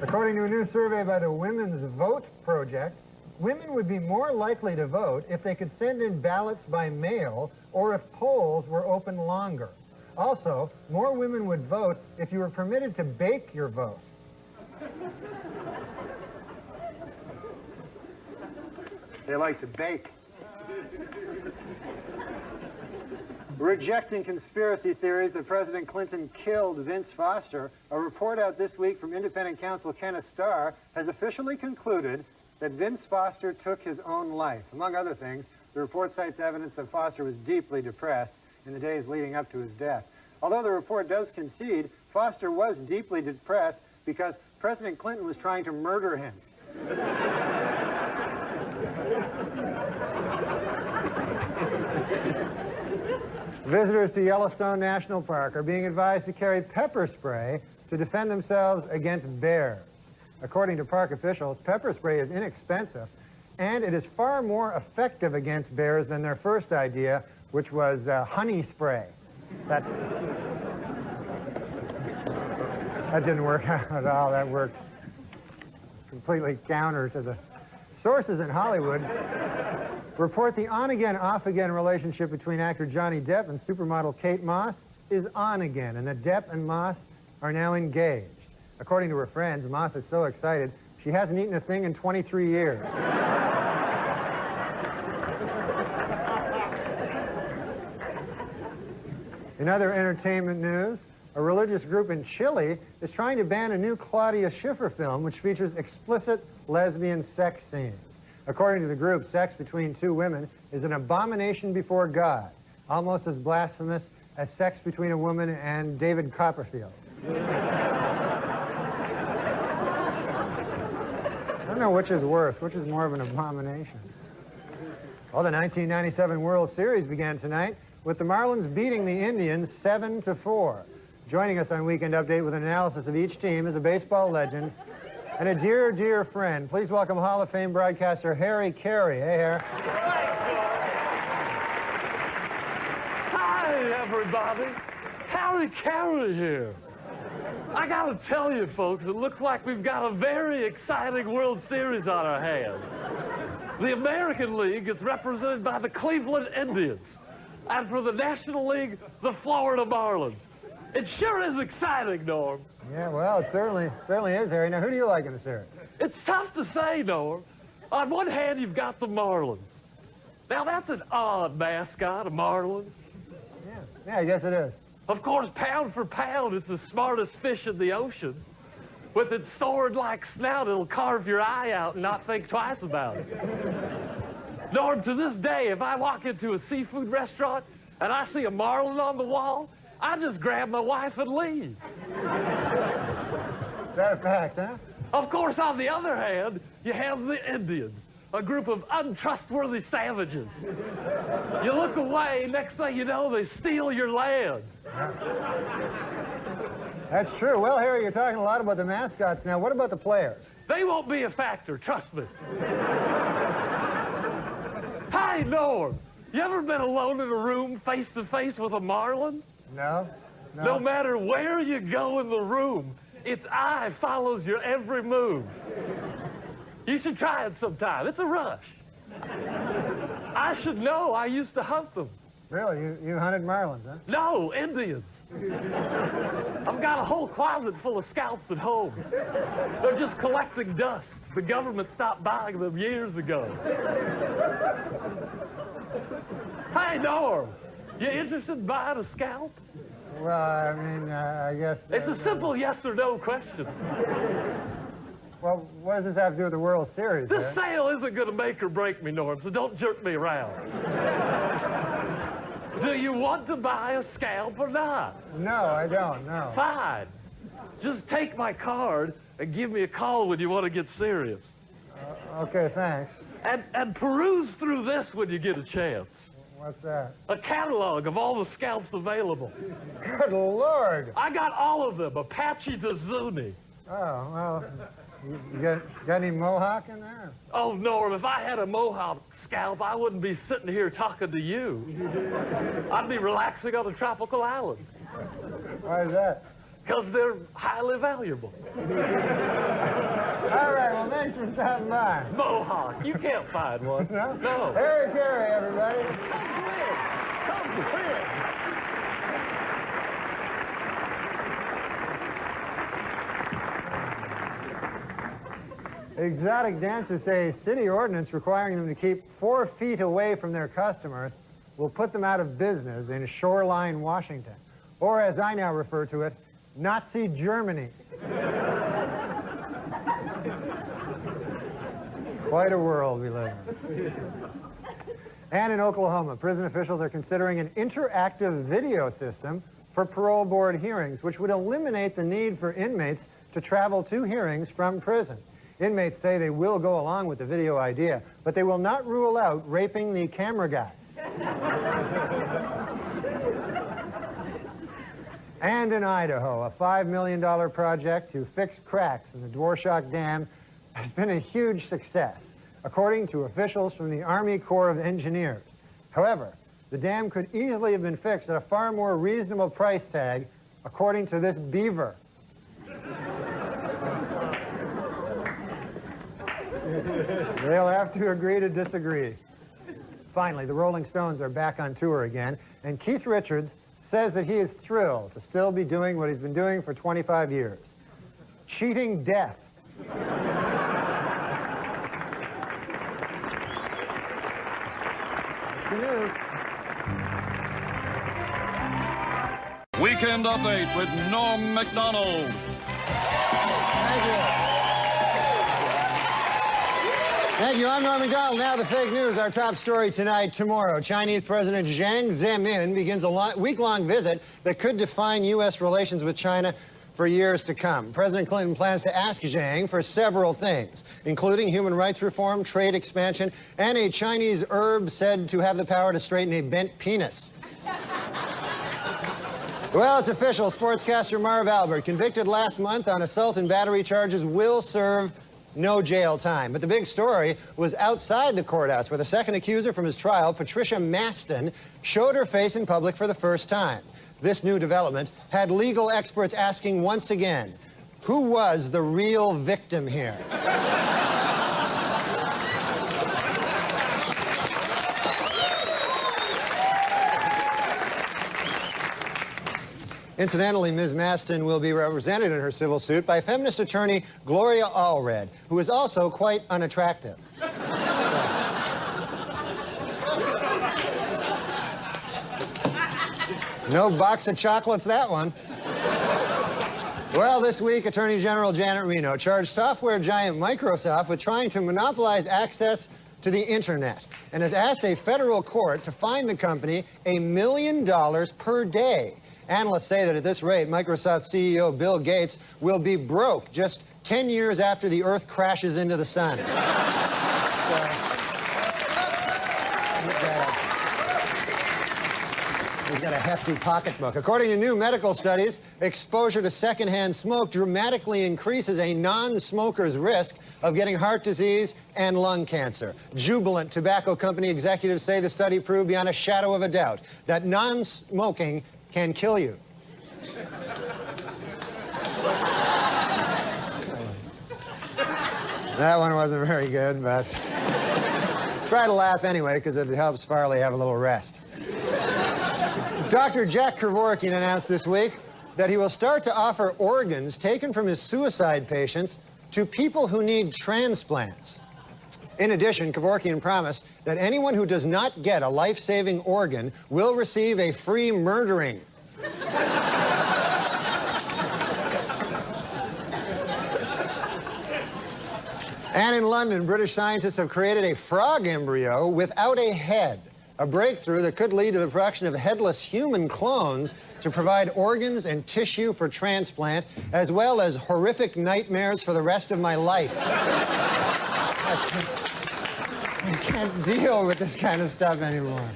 A: According to a new survey by the Women's Vote Project, women would be more likely to vote if they could send in ballots by mail or if polls were open longer. Also, more women would vote if you were permitted to bake your vote. They like to bake. Rejecting conspiracy theories that President Clinton killed Vince Foster, a report out this week from independent counsel Kenneth Starr has officially concluded that Vince Foster took his own life. Among other things, The report cites evidence that Foster was deeply depressed in the days leading up to his death. Although the report does concede, Foster was deeply depressed because President Clinton was trying to murder him. Visitors to Yellowstone National Park are being advised to carry pepper spray to defend themselves against bears. According to park officials, pepper spray is inexpensive, and it is far more effective against bears than their first idea, which was honey spray. That didn't work out at all. That worked completely counter to the sources in Hollywood report the on-again, off-again relationship between actor Johnny Depp and supermodel Kate Moss is on again, and that Depp and Moss are now engaged. According to her friends, Moss is so excited she hasn't eaten a thing in 23 years. In other entertainment news, a religious group in Chile is trying to ban a new Claudia Schiffer film which features explicit lesbian sex scenes. According to the group, sex between two women is an abomination before God, almost as blasphemous as sex between a woman and David Copperfield. I don't know which is worse, which is more of an abomination. Well, the 1997 World Series began tonight with the Marlins beating the Indians 7-4. Joining us on Weekend Update with an analysis of each team is a baseball legend and a dear, dear friend. Please welcome Hall of Fame broadcaster Harry Carey. Hey, Harry.
E: Hi, everybody. Harry Carey here. I gotta tell you, folks, it looks like we've got a very exciting World Series on our hands. The American League is represented by the Cleveland Indians, and for the National League, the Florida Marlins. It sure is exciting, Norm.
A: Yeah, well, it certainly is, Harry. Now, who do you like in the series?
E: It's tough to say, Norm. On one hand, you've got the Marlins. Now, that's an odd mascot, a Marlin.
A: Yeah, I guess it is.
E: Of course, pound for pound, it's the smartest fish in the ocean. With its sword-like snout, it'll carve your eye out and not think twice about it. Norm, to this day, if I walk into a seafood restaurant and I see a Marlin on the wall, I just grab my wife and leave.
A: Is that a fact, huh?
E: Of course, on the other hand, you have the Indians, a group of untrustworthy savages. You look away, next thing you know, they steal your land.
A: That's true. Well, Harry, you're talking a lot about the mascots now. What about the players?
E: They won't be a factor, trust me. Hi, Norm. You ever been alone in a room face-to-face with a Marlin?
A: No.
E: No matter where you go in the room, its eye follows your every move. You should try it sometime. It's a rush. I should know. I used to hunt them.
A: Really? You hunted Marlins, huh?
E: No, Indians. I've got a whole closet full of scalps at home. They're just collecting dust. The government stopped buying them years ago. Hey, Norm. You interested in buying a scalp?
A: Well, I mean, I guess...
E: It's a simple yes or no question.
A: Well, what does this have to do with the World Series?
E: This sale isn't going to make or break me, Norm, so don't jerk me around. Do you want to buy a scalp or not?
A: No, I don't, no.
E: Fine. Just take my card and give me a call when you want to get serious.
A: Okay, thanks.
E: And peruse through this when you get a chance.
A: What's that?
E: A catalog of all the scalps available.
A: Good Lord.
E: I got all of them, Apache to Zuni.
A: Oh, well, you got any Mohawk in there?
E: Oh, Norm, if I had a Mohawk scalp, I wouldn't be sitting here talking to you. I'd be relaxing on a tropical island.
A: Why is that?
E: Because they're highly valuable.
A: All right, well, thanks for stopping by.
E: Mohawk, you can't find one.
A: No?
E: No.
A: Harry Carey, everybody.
E: Come to win.
A: Exotic dancers say city ordinance requiring them to keep 4 feet away from their customers will put them out of business in Shoreline, Washington. Or as I now refer to it, Nazi Germany. Quite a world we live in. And in Oklahoma, prison officials are considering an interactive video system for parole board hearings, which would eliminate the need for inmates to travel to hearings from prison. Inmates say they will go along with the video idea, but they will not rule out raping the camera guy. And in Idaho, a $5 million project to fix cracks in the Dworshak Dam has been a huge success, according to officials from the Army Corps of Engineers. However, the dam could easily have been fixed at a far more reasonable price tag, according to this beaver. They'll have to agree to disagree. Finally, the Rolling Stones are back on tour again, and Keith Richards says that he is thrilled to still be doing what he's been doing for 25 years. Cheating death. Good news.
C: Weekend Update with Norm MacDonald.
A: Thank you. I'm Norm MacDonald. Now the fake news. Our top story tonight. Tomorrow, Chinese President Jiang Zemin begins a week-long visit that could define U.S. relations with China for years to come. President Clinton plans to ask Jiang for several things, including human rights reform, trade expansion, and a Chinese herb said to have the power to straighten a bent penis. Well, it's official. Sportscaster Marv Albert, convicted last month on assault and battery charges, will serve no jail time. But the big story was outside the courthouse, where the second accuser from his trial, Patricia Maston, showed her face in public for the first time. This new development had legal experts asking once again, who was the real victim here? Incidentally, Ms. Maston will be represented in her civil suit by feminist attorney Gloria Allred, who is also quite unattractive. No box of chocolates, that one. Well, this week, Attorney General Janet Reno charged software giant Microsoft with trying to monopolize access to the internet and has asked a federal court to fine the company $1 million per day. Analysts say that at this rate, Microsoft CEO Bill Gates will be broke just 10 years after the Earth crashes into the sun. He's got a hefty pocketbook. According to new medical studies, exposure to secondhand smoke dramatically increases a non-smoker's risk of getting heart disease and lung cancer. Jubilant tobacco company executives say the study proved beyond a shadow of a doubt that non-smoking can kill you. That one wasn't very good, but try to laugh anyway, because it helps Farley have a little rest. Dr. Jack Kevorkian announced this week that he will start to offer organs taken from his suicide patients to people who need transplants. In addition, Kevorkian promised that anyone who does not get a life-saving organ will receive a free murdering. And in London, British scientists have created a frog embryo without a head, a breakthrough that could lead to the production of headless human clones to provide organs and tissue for transplant, as well as horrific nightmares for the rest of my life. I can't deal with this kind of stuff anymore.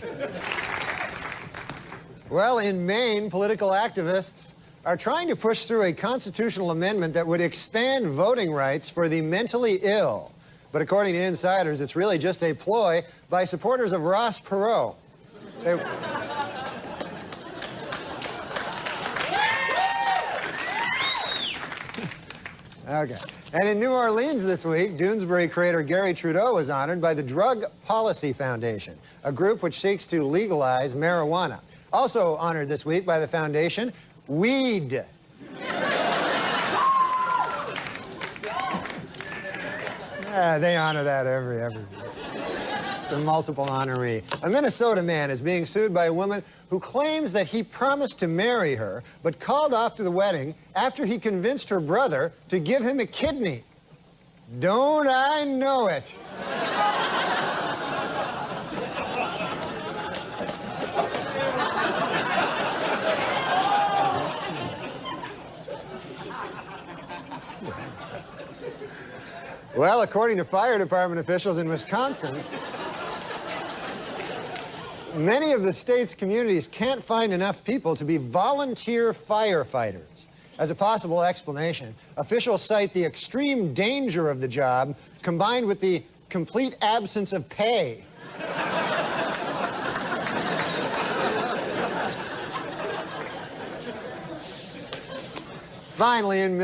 A: Well, in Maine, political activists are trying to push through a constitutional amendment that would expand voting rights for the mentally ill. But according to insiders, it's really just a ploy by supporters of Ross Perot. Okay. And in New Orleans this week, Doonesbury creator Gary Trudeau was honored by the Drug Policy Foundation, a group which seeks to legalize marijuana. Also honored this week by the foundation, weed. Yeah, they honor that every year. It's a multiple honoree. A Minnesota man is being sued by a woman who claims that he promised to marry her, but called off to the wedding after he convinced her brother to give him a kidney. Don't I know it? Well, according to fire department officials in Wisconsin, many of the state's communities can't find enough people to be volunteer firefighters. As a possible explanation, officials cite the extreme danger of the job combined with the complete absence of pay. Finally, in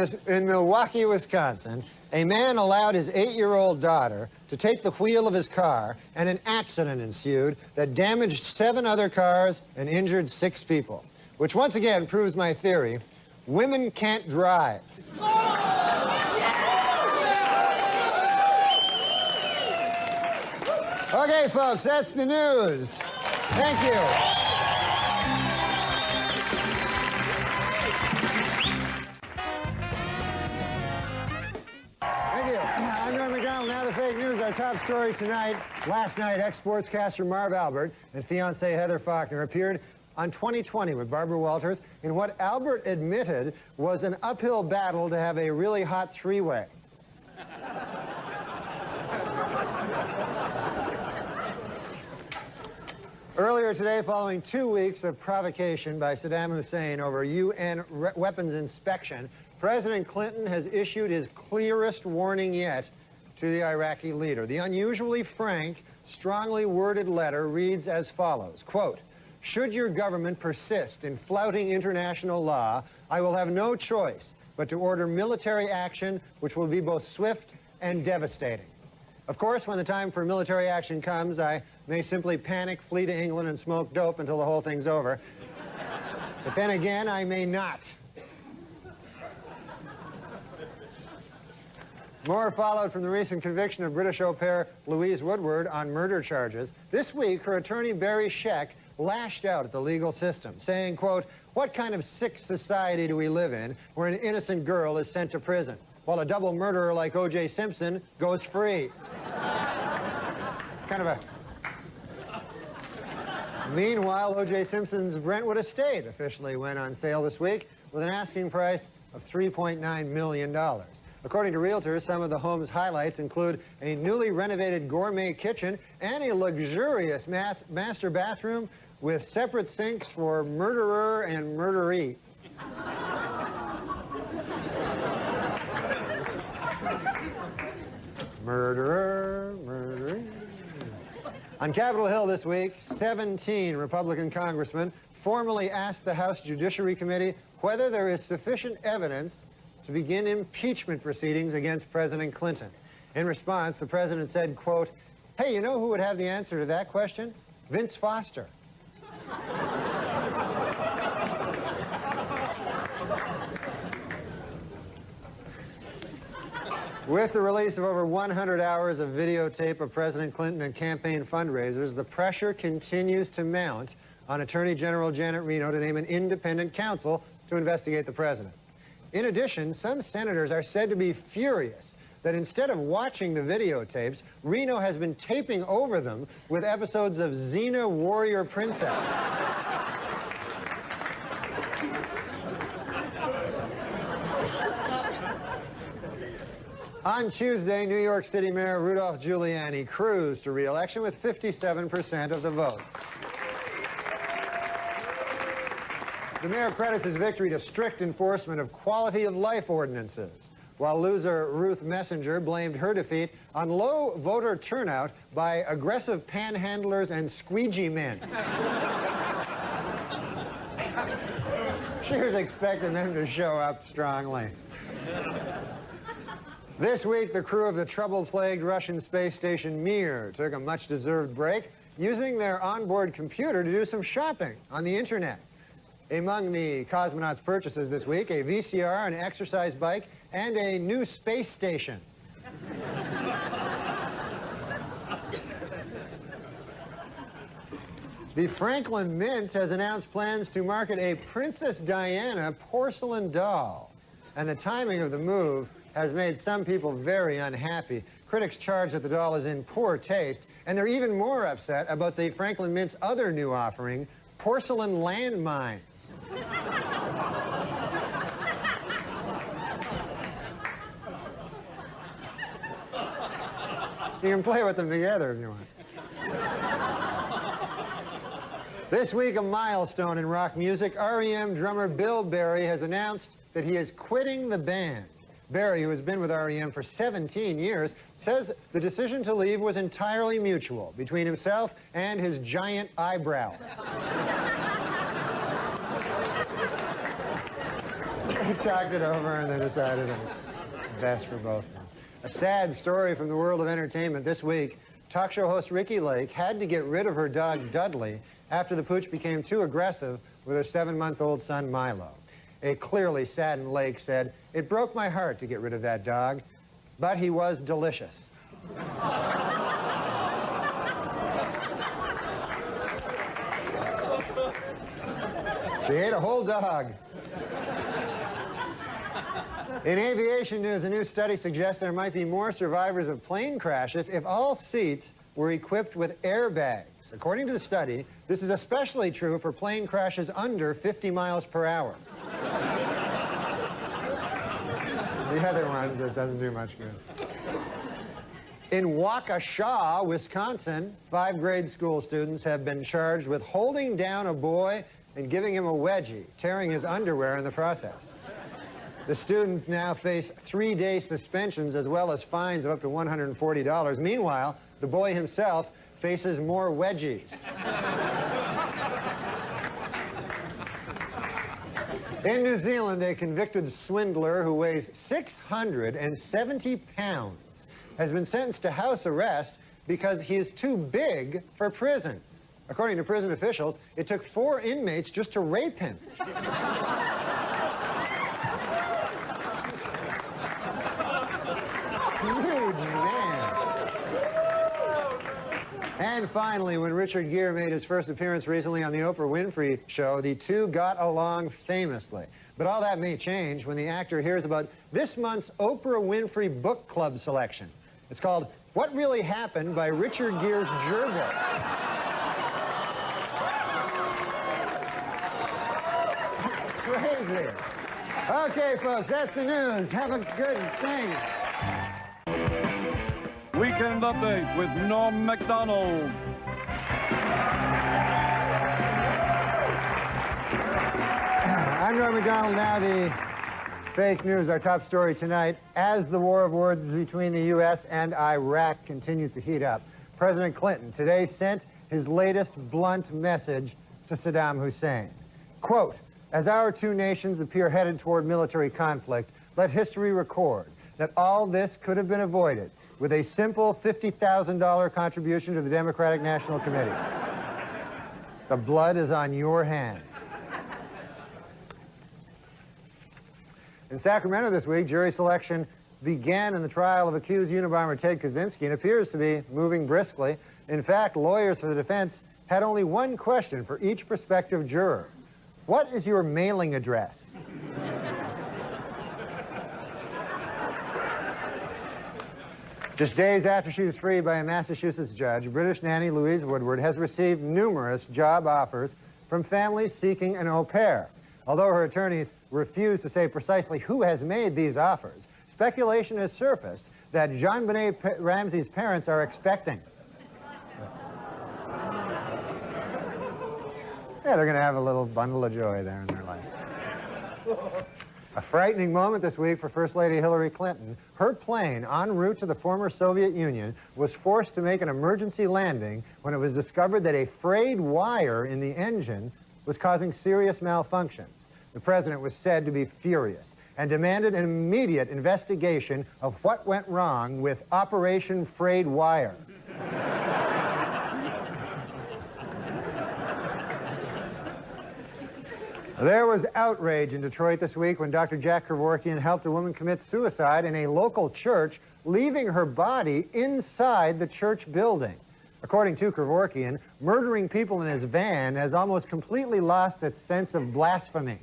A: Milwaukee, Wisconsin, a man allowed his 8-year-old daughter to take the wheel of his car, and an accident ensued that damaged 7 other cars and injured 6 people, which once again proves my theory: women can't drive. Okay, folks, that's the news. Thank you. I'm Norm MacDonald. Now the fake news. Our top story tonight. Last night, ex-sportscaster Marv Albert and fiancée Heather Faulkner appeared on 20/20 with Barbara Walters in what Albert admitted was an uphill battle to have a really hot three-way. Earlier today, following 2 weeks of provocation by Saddam Hussein over UN weapons inspection, President Clinton has issued his clearest warning yet to the Iraqi leader. The unusually frank, strongly worded letter reads as follows, quote, "Should your government persist in flouting international law, I will have no choice but to order military action which will be both swift and devastating. Of course, when the time for military action comes, I may simply panic, flee to England, and smoke dope until the whole thing's over. But then again, I may not." More followed from the recent conviction of British au pair Louise Woodward on murder charges. This week, her attorney Barry Scheck lashed out at the legal system, saying, quote, "What kind of sick society do we live in where an innocent girl is sent to prison, while a double murderer like O.J. Simpson goes free?" Kind of a... Meanwhile, O.J. Simpson's Brentwood estate officially went on sale this week with an asking price of $3.9 million. According to realtors, some of the home's highlights include a newly renovated gourmet kitchen and a luxurious master bathroom with separate sinks for murderer and murderee. Murderer, murderee. On Capitol Hill this week, 17 Republican congressmen formally asked the House Judiciary Committee whether there is sufficient evidence to begin impeachment proceedings against President Clinton. In response, the president said, quote, "Hey, you know who would have the answer to that question? Vince Foster." With the release of over 100 hours of videotape of President Clinton and campaign fundraisers, the pressure continues to mount on Attorney General Janet Reno to name an independent counsel to investigate the president. In addition, some senators are said to be furious that instead of watching the videotapes, Reno has been taping over them with episodes of Xena Warrior Princess. On Tuesday, New York City Mayor Rudolph Giuliani cruised to re-election with 57% of the vote. The mayor credits his victory to strict enforcement of quality of life ordinances, while loser Ruth Messenger blamed her defeat on low voter turnout by aggressive panhandlers and squeegee men. She was expecting them to show up strongly. This week, the crew of the trouble-plagued Russian space station Mir took a much-deserved break, using their onboard computer to do some shopping on the internet. Among the cosmonauts' purchases this week, a VCR, an exercise bike, and a new space station. The Franklin Mint has announced plans to market a Princess Diana porcelain doll, and the timing of the move has made some people very unhappy. Critics charge that the doll is in poor taste, and they're even more upset about the Franklin Mint's other new offering, porcelain landmines. You can play with them together if you want. This week, a milestone in rock music. REM drummer Bill Berry has announced that he is quitting the band. Berry, who has been with REM for 17 years, says the decision to leave was entirely mutual between himself and his giant eyebrow. They talked it over and they decided it was best for both of them. A sad story from the world of entertainment this week. Talk show host Ricki Lake had to get rid of her dog Dudley after the pooch became too aggressive with her 7-month-old son Milo. A clearly saddened Lake said, "It broke my heart to get rid of that dog, but he was delicious." She ate a whole dog. In aviation news, a new study suggests there might be more survivors of plane crashes if all seats were equipped with airbags. According to the study, this is especially true for plane crashes under 50 miles per hour. The other one just doesn't do much good. In Waukesha, Wisconsin, 5 grade school students have been charged with holding down a boy and giving him a wedgie, tearing his underwear in the process. The students now face 3-day suspensions as well as fines of up to $140. Meanwhile, the boy himself faces more wedgies. In New Zealand, a convicted swindler who weighs 670 pounds has been sentenced to house arrest because he is too big for prison. According to prison officials, it took 4 inmates just to rape him. Huge man. And finally, when Richard Gere made his first appearance recently on the Oprah Winfrey Show, the two got along famously. But all that may change when the actor hears about this month's Oprah Winfrey Book Club selection. It's called What Really Happened by Richard Gere's Gerbil. Crazy. Okay, folks, that's the news. Have a good thing.
C: Weekend Update with Norm MacDonald.
A: I'm Norm MacDonald. Now the fake news, our top story tonight. As the war of words between the U.S. and Iraq continues to heat up, President Clinton today sent his latest blunt message to Saddam Hussein. Quote, "As our two nations appear headed toward military conflict, let history record that all this could have been avoided with a simple $50,000 contribution to the Democratic National Committee. The blood is on your hands." In Sacramento this week, jury selection began in the trial of accused Unabomber Ted Kaczynski and appears to be moving briskly. In fact, lawyers for the defense had only one question for each prospective juror. What is your mailing address? Just days after she was freed by a Massachusetts judge, British nanny Louise Woodward has received numerous job offers from families seeking an au pair. Although her attorneys refuse to say precisely who has made these offers, speculation has surfaced that Jean-Benet Ramsey's parents are expecting. Yeah, they're going to have a little bundle of joy there in their life. A frightening moment this week for First Lady Hillary Clinton. Her plane, en route to the former Soviet Union, was forced to make an emergency landing when it was discovered that a frayed wire in the engine was causing serious malfunctions. The president was said to be furious and demanded an immediate investigation of what went wrong with Operation Frayed Wire. There was outrage in Detroit this week when Dr. Jack Kevorkian helped a woman commit suicide in a local church, leaving her body inside the church building. According to Kevorkian, murdering people in his van has almost completely lost its sense of blasphemy.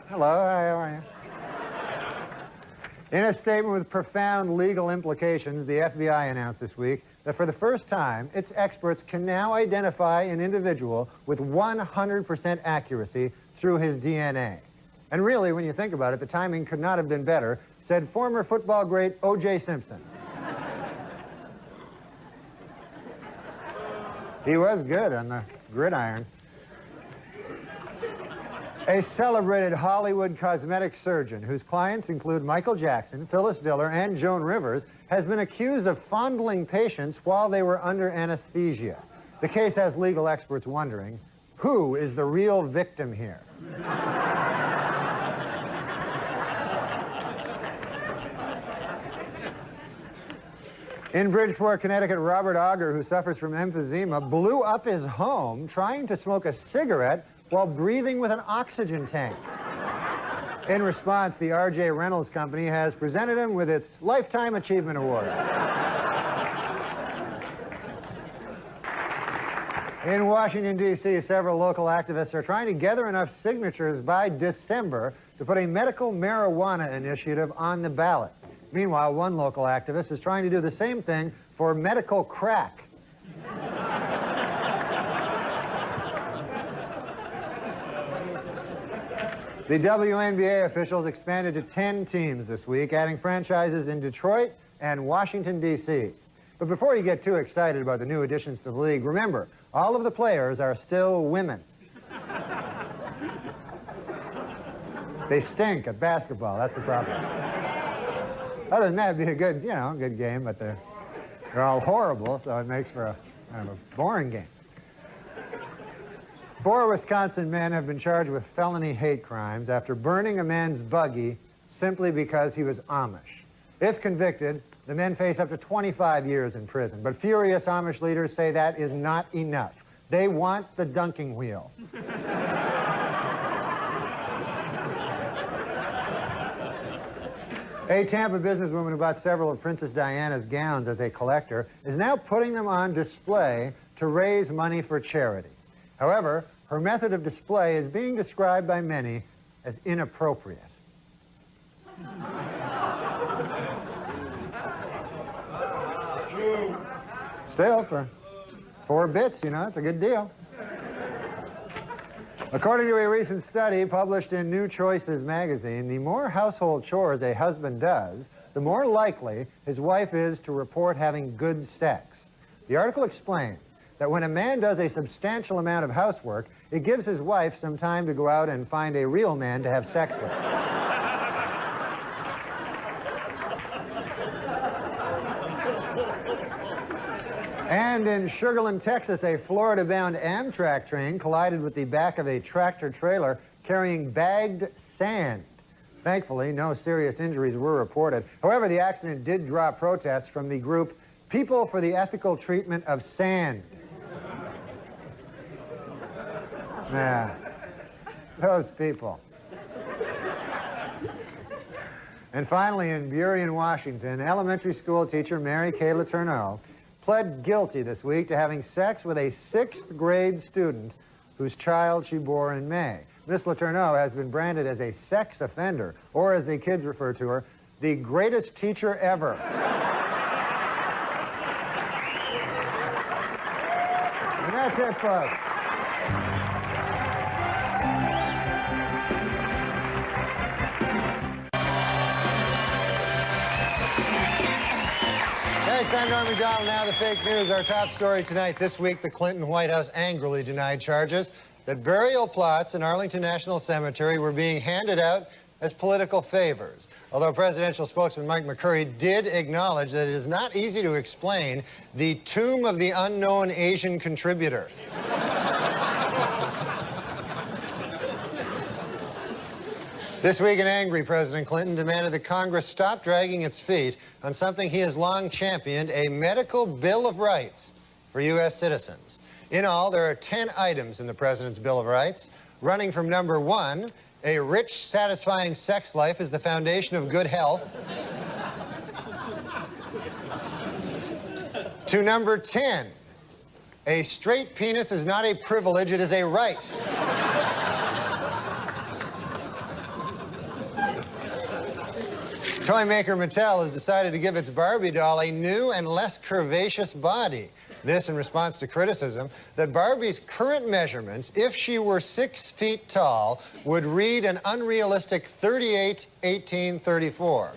A: Hello, how are you? In a statement with profound legal implications, the FBI announced this week that for the first time, its experts can now identify an individual with 100% accuracy through his DNA. And really, when you think about it, the timing could not have been better, said former football great O.J. Simpson. He was good on the gridiron. A celebrated Hollywood cosmetic surgeon whose clients include Michael Jackson, Phyllis Diller, and Joan Rivers has been accused of fondling patients while they were under anesthesia. The case has legal experts wondering, who is the real victim here? In Bridgeport, Connecticut, Robert Auger, who suffers from emphysema, blew up his home trying to smoke a cigarette while breathing with an oxygen tank. In response, the R.J. Reynolds Company has presented him with its Lifetime Achievement Award. In Washington, D.C., several local activists are trying to gather enough signatures by December to put a medical marijuana initiative on the ballot. Meanwhile, one local activist is trying to do the same thing for medical crack. The WNBA officials expanded to 10 teams this week, adding franchises in Detroit and Washington, D.C. But before you get too excited about the new additions to the league, remember, all of the players are still women. They stink at basketball, that's the problem. Other than that, it'd be a good, good game, but they're all horrible, so it makes for a kind of a boring game. 4 Wisconsin men have been charged with felony hate crimes after burning a man's buggy simply because he was Amish. If convicted, the men face up to 25 years in prison. But furious Amish leaders say that is not enough. They want the dunking wheel. A Tampa businesswoman who bought several of Princess Diana's gowns as a collector is now putting them on display to raise money for charity. However, her method of display is being described by many as inappropriate. Still, for 4 bits, it's a good deal. According to a recent study published in New Choices magazine, the more household chores a husband does, the more likely his wife is to report having good sex. The article explains that when a man does a substantial amount of housework, it gives his wife some time to go out and find a real man to have sex with. And in Sugarland, Texas, a Florida-bound Amtrak train collided with the back of a tractor trailer carrying bagged sand. Thankfully, no serious injuries were reported. However, the accident did draw protests from the group People for the Ethical Treatment of Sand. Yeah, those people. And finally, in Burien, Washington, elementary school teacher Mary Kay Letourneau pled guilty this week to having sex with a 6th grade student whose child she bore in May. Miss Letourneau has been branded as a sex offender, or as the kids refer to her, the greatest teacher ever. And that's it, folks. Thanks, I'm Norm MacDonald. Now the fake news. Our top story tonight. This week, the Clinton White House angrily denied charges that burial plots in Arlington National Cemetery were being handed out as political favors. Although presidential spokesman Mike McCurry did acknowledge that it is not easy to explain the tomb of the unknown Asian contributor. This week, an angry President Clinton demanded that Congress stop dragging its feet on something he has long championed, a medical Bill of Rights for U.S. citizens. In all, there are 10 items in the President's Bill of Rights, running from number 1, a rich, satisfying sex life is the foundation of good health, to number 10, a straight penis is not a privilege, it is a right. Toy maker Mattel has decided to give its Barbie doll a new and less curvaceous body. This in response to criticism that Barbie's current measurements, if she were 6 feet tall, would read an unrealistic 38, 18, 34.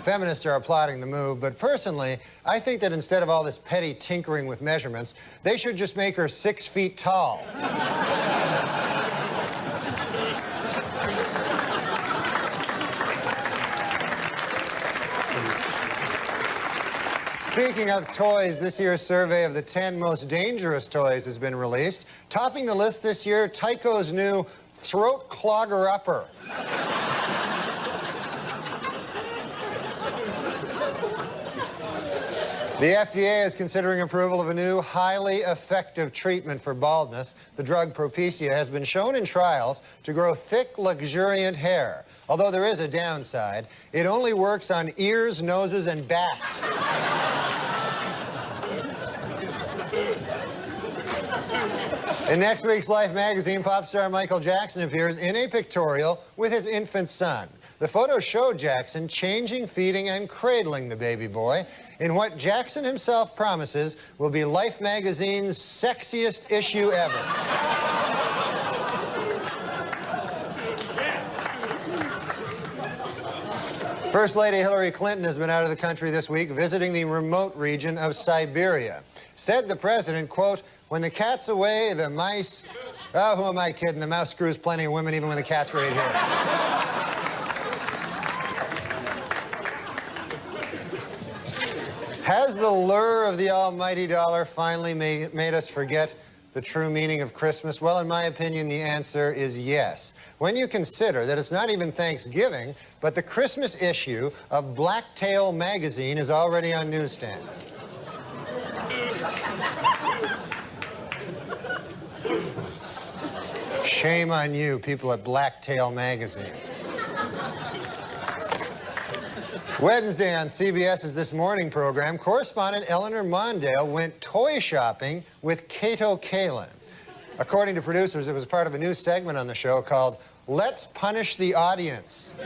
A: Feminists are applauding the move, but personally, I think that instead of all this petty tinkering with measurements, they should just make her 6 feet tall. Speaking of toys, this year's survey of the 10 most dangerous toys has been released. Topping the list this year, Tyco's new throat clogger upper. The FDA is considering approval of a new, highly effective treatment for baldness. The drug Propecia has been shown in trials to grow thick, luxuriant hair. Although there is a downside, it only works on ears, noses, and bats. In next week's Life magazine, pop star Michael Jackson appears in a pictorial with his infant son. The photos show Jackson changing, feeding, and cradling the baby boy in what Jackson himself promises will be Life magazine's sexiest issue ever. First Lady Hillary Clinton has been out of the country this week visiting the remote region of Siberia. Said the president, quote, "When the cat's away, the mice..." Oh, who am I kidding? The mouse screws plenty of women even when the cat's right here. Has the lure of the almighty dollar finally made us forget the true meaning of Christmas? Well, in my opinion, the answer is yes. When you consider that it's not even Thanksgiving, but the Christmas issue of Blacktail magazine is already on newsstands. Shame on you, people at Blacktail magazine. Wednesday on CBS's This Morning program, correspondent Eleanor Mondale went toy shopping with Kato Kalin. According to producers, it was part of a new segment on the show called Let's Punish the Audience.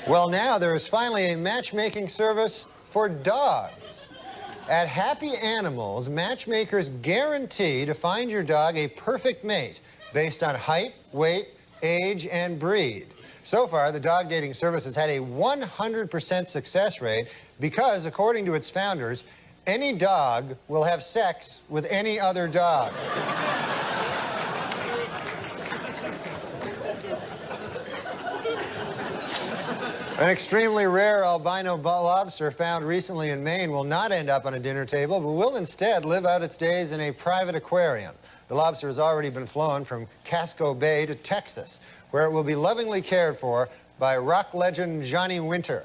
A: Well, now there is finally a matchmaking service for dogs. At Happy Animals, matchmakers guarantee to find your dog a perfect mate based on height, weight, age, and breed. So far, the dog dating service has had a 100% success rate because, according to its founders, any dog will have sex with any other dog. An extremely rare albino lobster found recently in Maine will not end up on a dinner table, but will instead live out its days in a private aquarium. The lobster has already been flown from Casco Bay to Texas, where it will be lovingly cared for by rock legend Johnny Winter.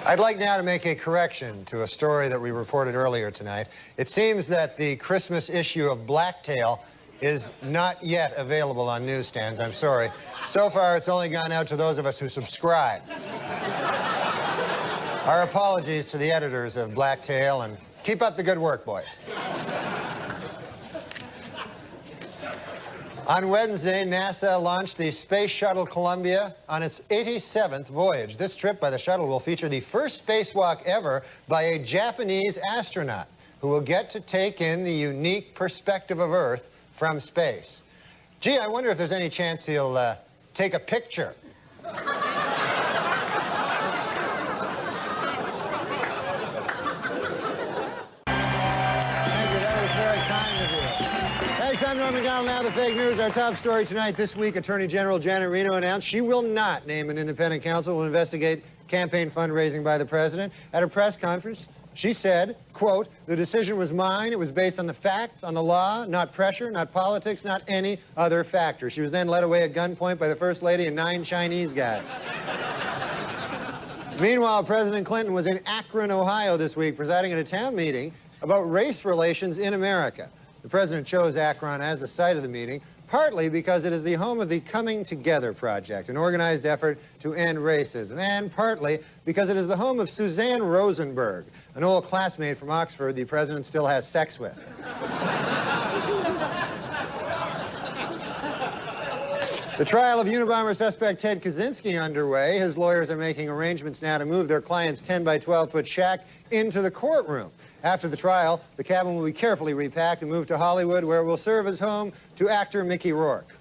A: I'd like now to make a correction to a story that we reported earlier tonight. It seems that the Christmas issue of Blacktail is not yet available on newsstands. I'm sorry. So far, it's only gone out to those of us who subscribe. Our apologies to the editors of Blacktail, and keep up the good work, boys. On Wednesday, NASA launched the Space Shuttle Columbia on its 87th voyage. This trip by the shuttle will feature the first spacewalk ever by a Japanese astronaut who will get to take in the unique perspective of Earth from space. Gee, I wonder if there's any chance he'll take a picture. I'm Norm MacDonald. Now the fake news. Our top story tonight. This week, Attorney General Janet Reno announced she will not name an independent counsel to investigate campaign fundraising by the president. At a press conference, she said, quote, "The decision was mine. It was based on the facts, on the law, not pressure, not politics, not any other factor." She was then led away at gunpoint by the First Lady and 9 Chinese guys. Meanwhile, President Clinton was in Akron, Ohio this week, presiding at a town meeting about race relations in America. The president chose Akron as the site of the meeting, partly because it is the home of the Coming Together Project, an organized effort to end racism, and partly because it is the home of Suzanne Rosenberg, an old classmate from Oxford the president still has sex with. The trial of Unabomber suspect Ted Kaczynski underway. His lawyers are making arrangements now to move their client's 10 by 12-foot shack into the courtroom. After the trial, the cabin will be carefully repacked and moved to Hollywood, where it will serve as home to actor Mickey Rourke.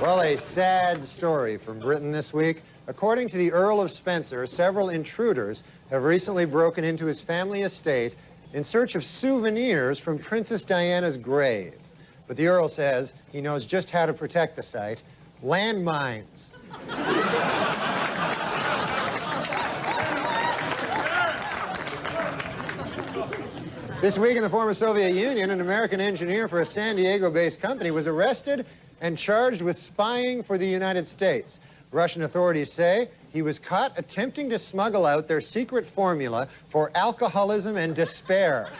A: Well, a sad story from Britain this week. According to the Earl of Spencer, several intruders have recently broken into his family estate in search of souvenirs from Princess Diana's grave. But the Earl says he knows just how to protect the site. Landmines. This week in the former Soviet Union, an American engineer for a San Diego-based company was arrested and charged with spying for the United States. Russian authorities say he was caught attempting to smuggle out their secret formula for alcoholism and despair.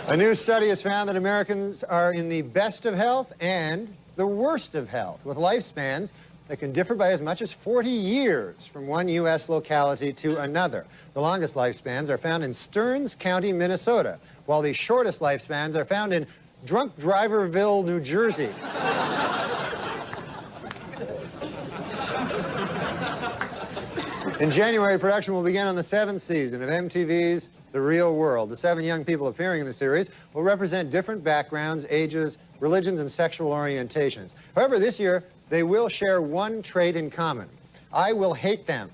A: A new study has found that Americans are in the best of health and the worst of health, with lifespans that can differ by as much as 40 years from one U.S. locality to another. The longest lifespans are found in Stearns County, Minnesota, while the shortest lifespans are found in Drunk Driverville, New Jersey. In January, production will begin on the 7th season of MTV's The Real World. The 7 young people appearing in the series will represent different backgrounds, ages, religions, and sexual orientations. However, this year, they will share one trait in common. I will hate them.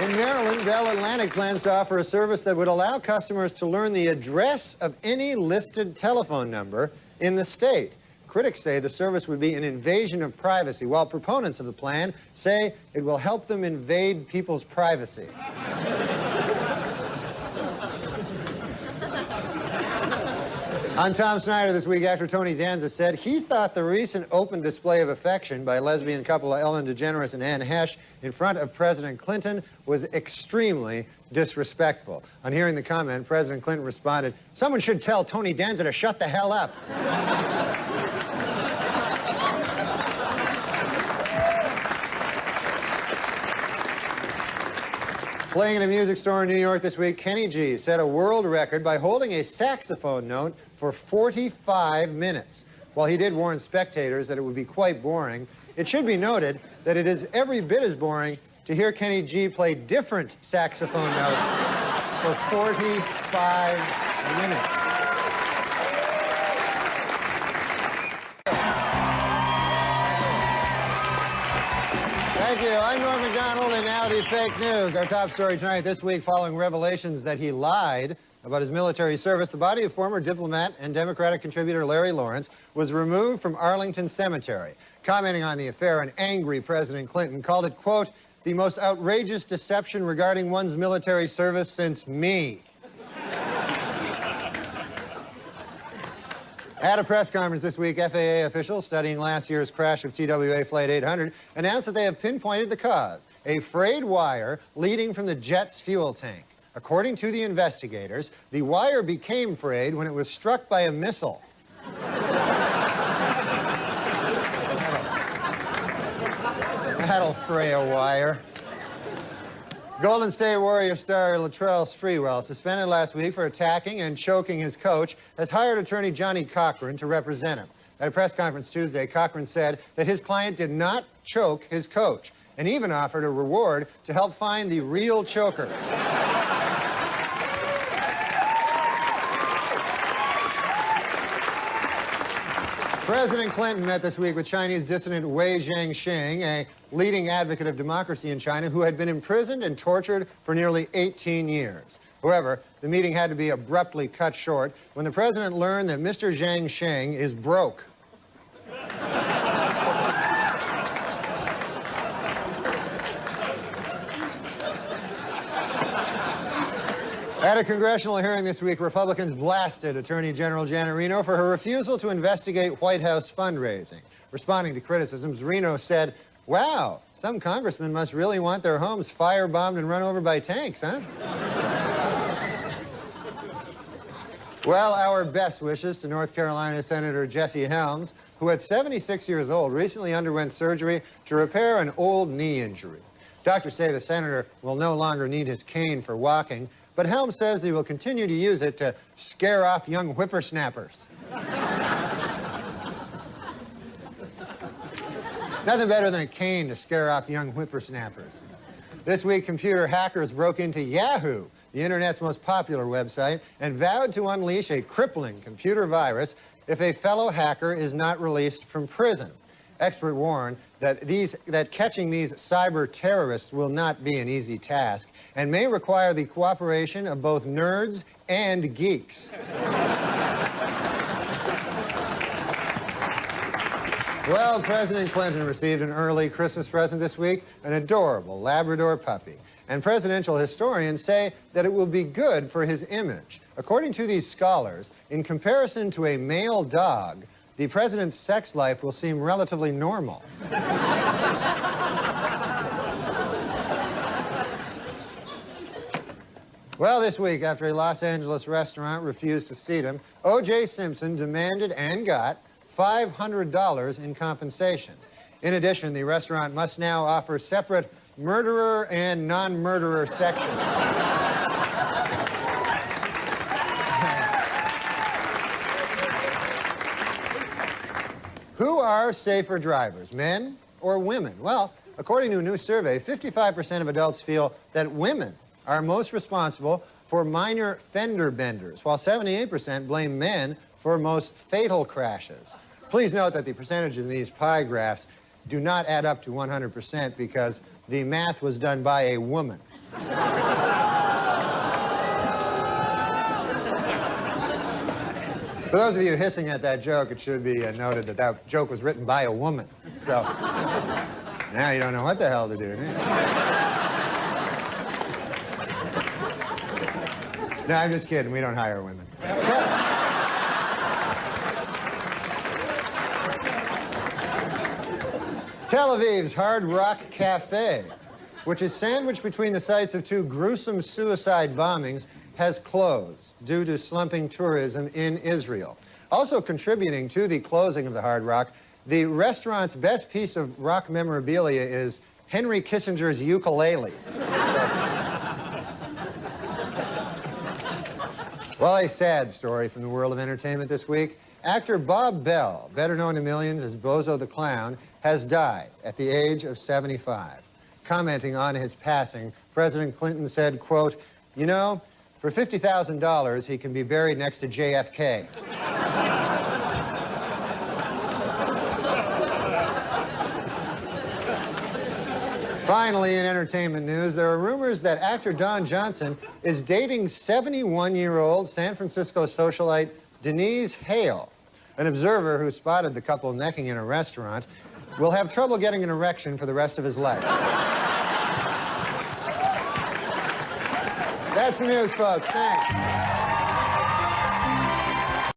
A: In Maryland, Bell Atlantic plans to offer a service that would allow customers to learn the address of any listed telephone number in the state. Critics say the service would be an invasion of privacy, while proponents of the plan say it will help them invade people's privacy. On Tom Snyder this week, actor Tony Danza said he thought the recent open display of affection by lesbian couple Ellen DeGeneres and Anne Hesh in front of President Clinton was extremely disrespectful. On hearing the comment, President Clinton responded, "Someone should tell Tony Danza to shut the hell up." Playing in a music store in New York this week, Kenny G set a world record by holding a saxophone note for 45 minutes. While he did warn spectators that it would be quite boring, it should be noted that it is every bit as boring to hear Kenny G play different saxophone notes for 45 minutes. Thank you. I'm Norm MacDonald, and now the fake news. Our top story tonight this week, following revelations that he lied about his military service, the body of former diplomat and Democratic contributor Larry Lawrence was removed from Arlington Cemetery. Commenting on the affair, an angry President Clinton called it, quote, "the most outrageous deception regarding one's military service since me." At a press conference this week, FAA officials studying last year's crash of TWA Flight 800 announced that they have pinpointed the cause, a frayed wire leading from the jet's fuel tank. According to the investigators, the wire became frayed when it was struck by a missile. That'll fray a wire. Golden State Warrior star Latrell Sprewell, suspended last week for attacking and choking his coach, has hired attorney Johnny Cochran to represent him. At a press conference Tuesday, Cochran said that his client did not choke his coach, and even offered a reward to help find the real chokers. President Clinton met this week with Chinese dissident Wei Jiangxing, a leading advocate of democracy in China, who had been imprisoned and tortured for nearly 18 years. However, the meeting had to be abruptly cut short when the president learned that Mr. Jiangxing is broke. At a congressional hearing this week, Republicans blasted Attorney General Janet Reno for her refusal to investigate White House fundraising. Responding to criticisms, Reno said, "Wow, some congressmen must really want their homes firebombed and run over by tanks, huh?" Well, our best wishes to North Carolina Senator Jesse Helms, who at 76 years old recently underwent surgery to repair an old knee injury. Doctors say the senator will no longer need his cane for walking, but Helms says he will continue to use it to scare off young whippersnappers. Nothing better than a cane to scare off young whippersnappers. This week, computer hackers broke into Yahoo, the internet's most popular website, and vowed to unleash a crippling computer virus if a fellow hacker is not released from prison. Experts warn that catching these cyber terrorists will not be an easy task and may require the cooperation of both nerds and geeks. Well, President Clinton received an early Christmas present this week, an adorable Labrador puppy. And presidential historians say that it will be good for his image. According to these scholars, in comparison to a male dog, the president's sex life will seem relatively normal. Well, this week, after a Los Angeles restaurant refused to seat him, O.J. Simpson demanded and got $500 in compensation. In addition, the restaurant must now offer separate murderer and non-murderer sections. Who are safer drivers, men or women? Well, according to a new survey, 55% of adults feel that women are most responsible for minor fender benders, while 78% blame men for most fatal crashes. Please note that the percentages in these pie graphs do not add up to 100% because the math was done by a woman. For those of you hissing at that joke, it should be noted that that joke was written by a woman. So now you don't know what the hell to do. No, I'm just kidding. We don't hire women. Tel Aviv's Hard Rock Cafe, which is sandwiched between the sites of two gruesome suicide bombings, has closed due to slumping tourism in Israel. Also contributing to the closing of the Hard Rock, the restaurant's best piece of rock memorabilia is Henry Kissinger's ukulele. Well, a sad story from the world of entertainment this week. Actor Bob Bell, better known to millions as Bozo the Clown, has died at the age of 75. Commenting on his passing, President Clinton said, quote, "You know, for $50,000, he can be buried next to JFK." Finally, in entertainment news, there are rumors that actor Don Johnson is dating 71-year-old San Francisco socialite Denise Hale. An observer who spotted the couple necking in a restaurant will have trouble getting an erection for the rest of his life. That's the news, folks. Thanks.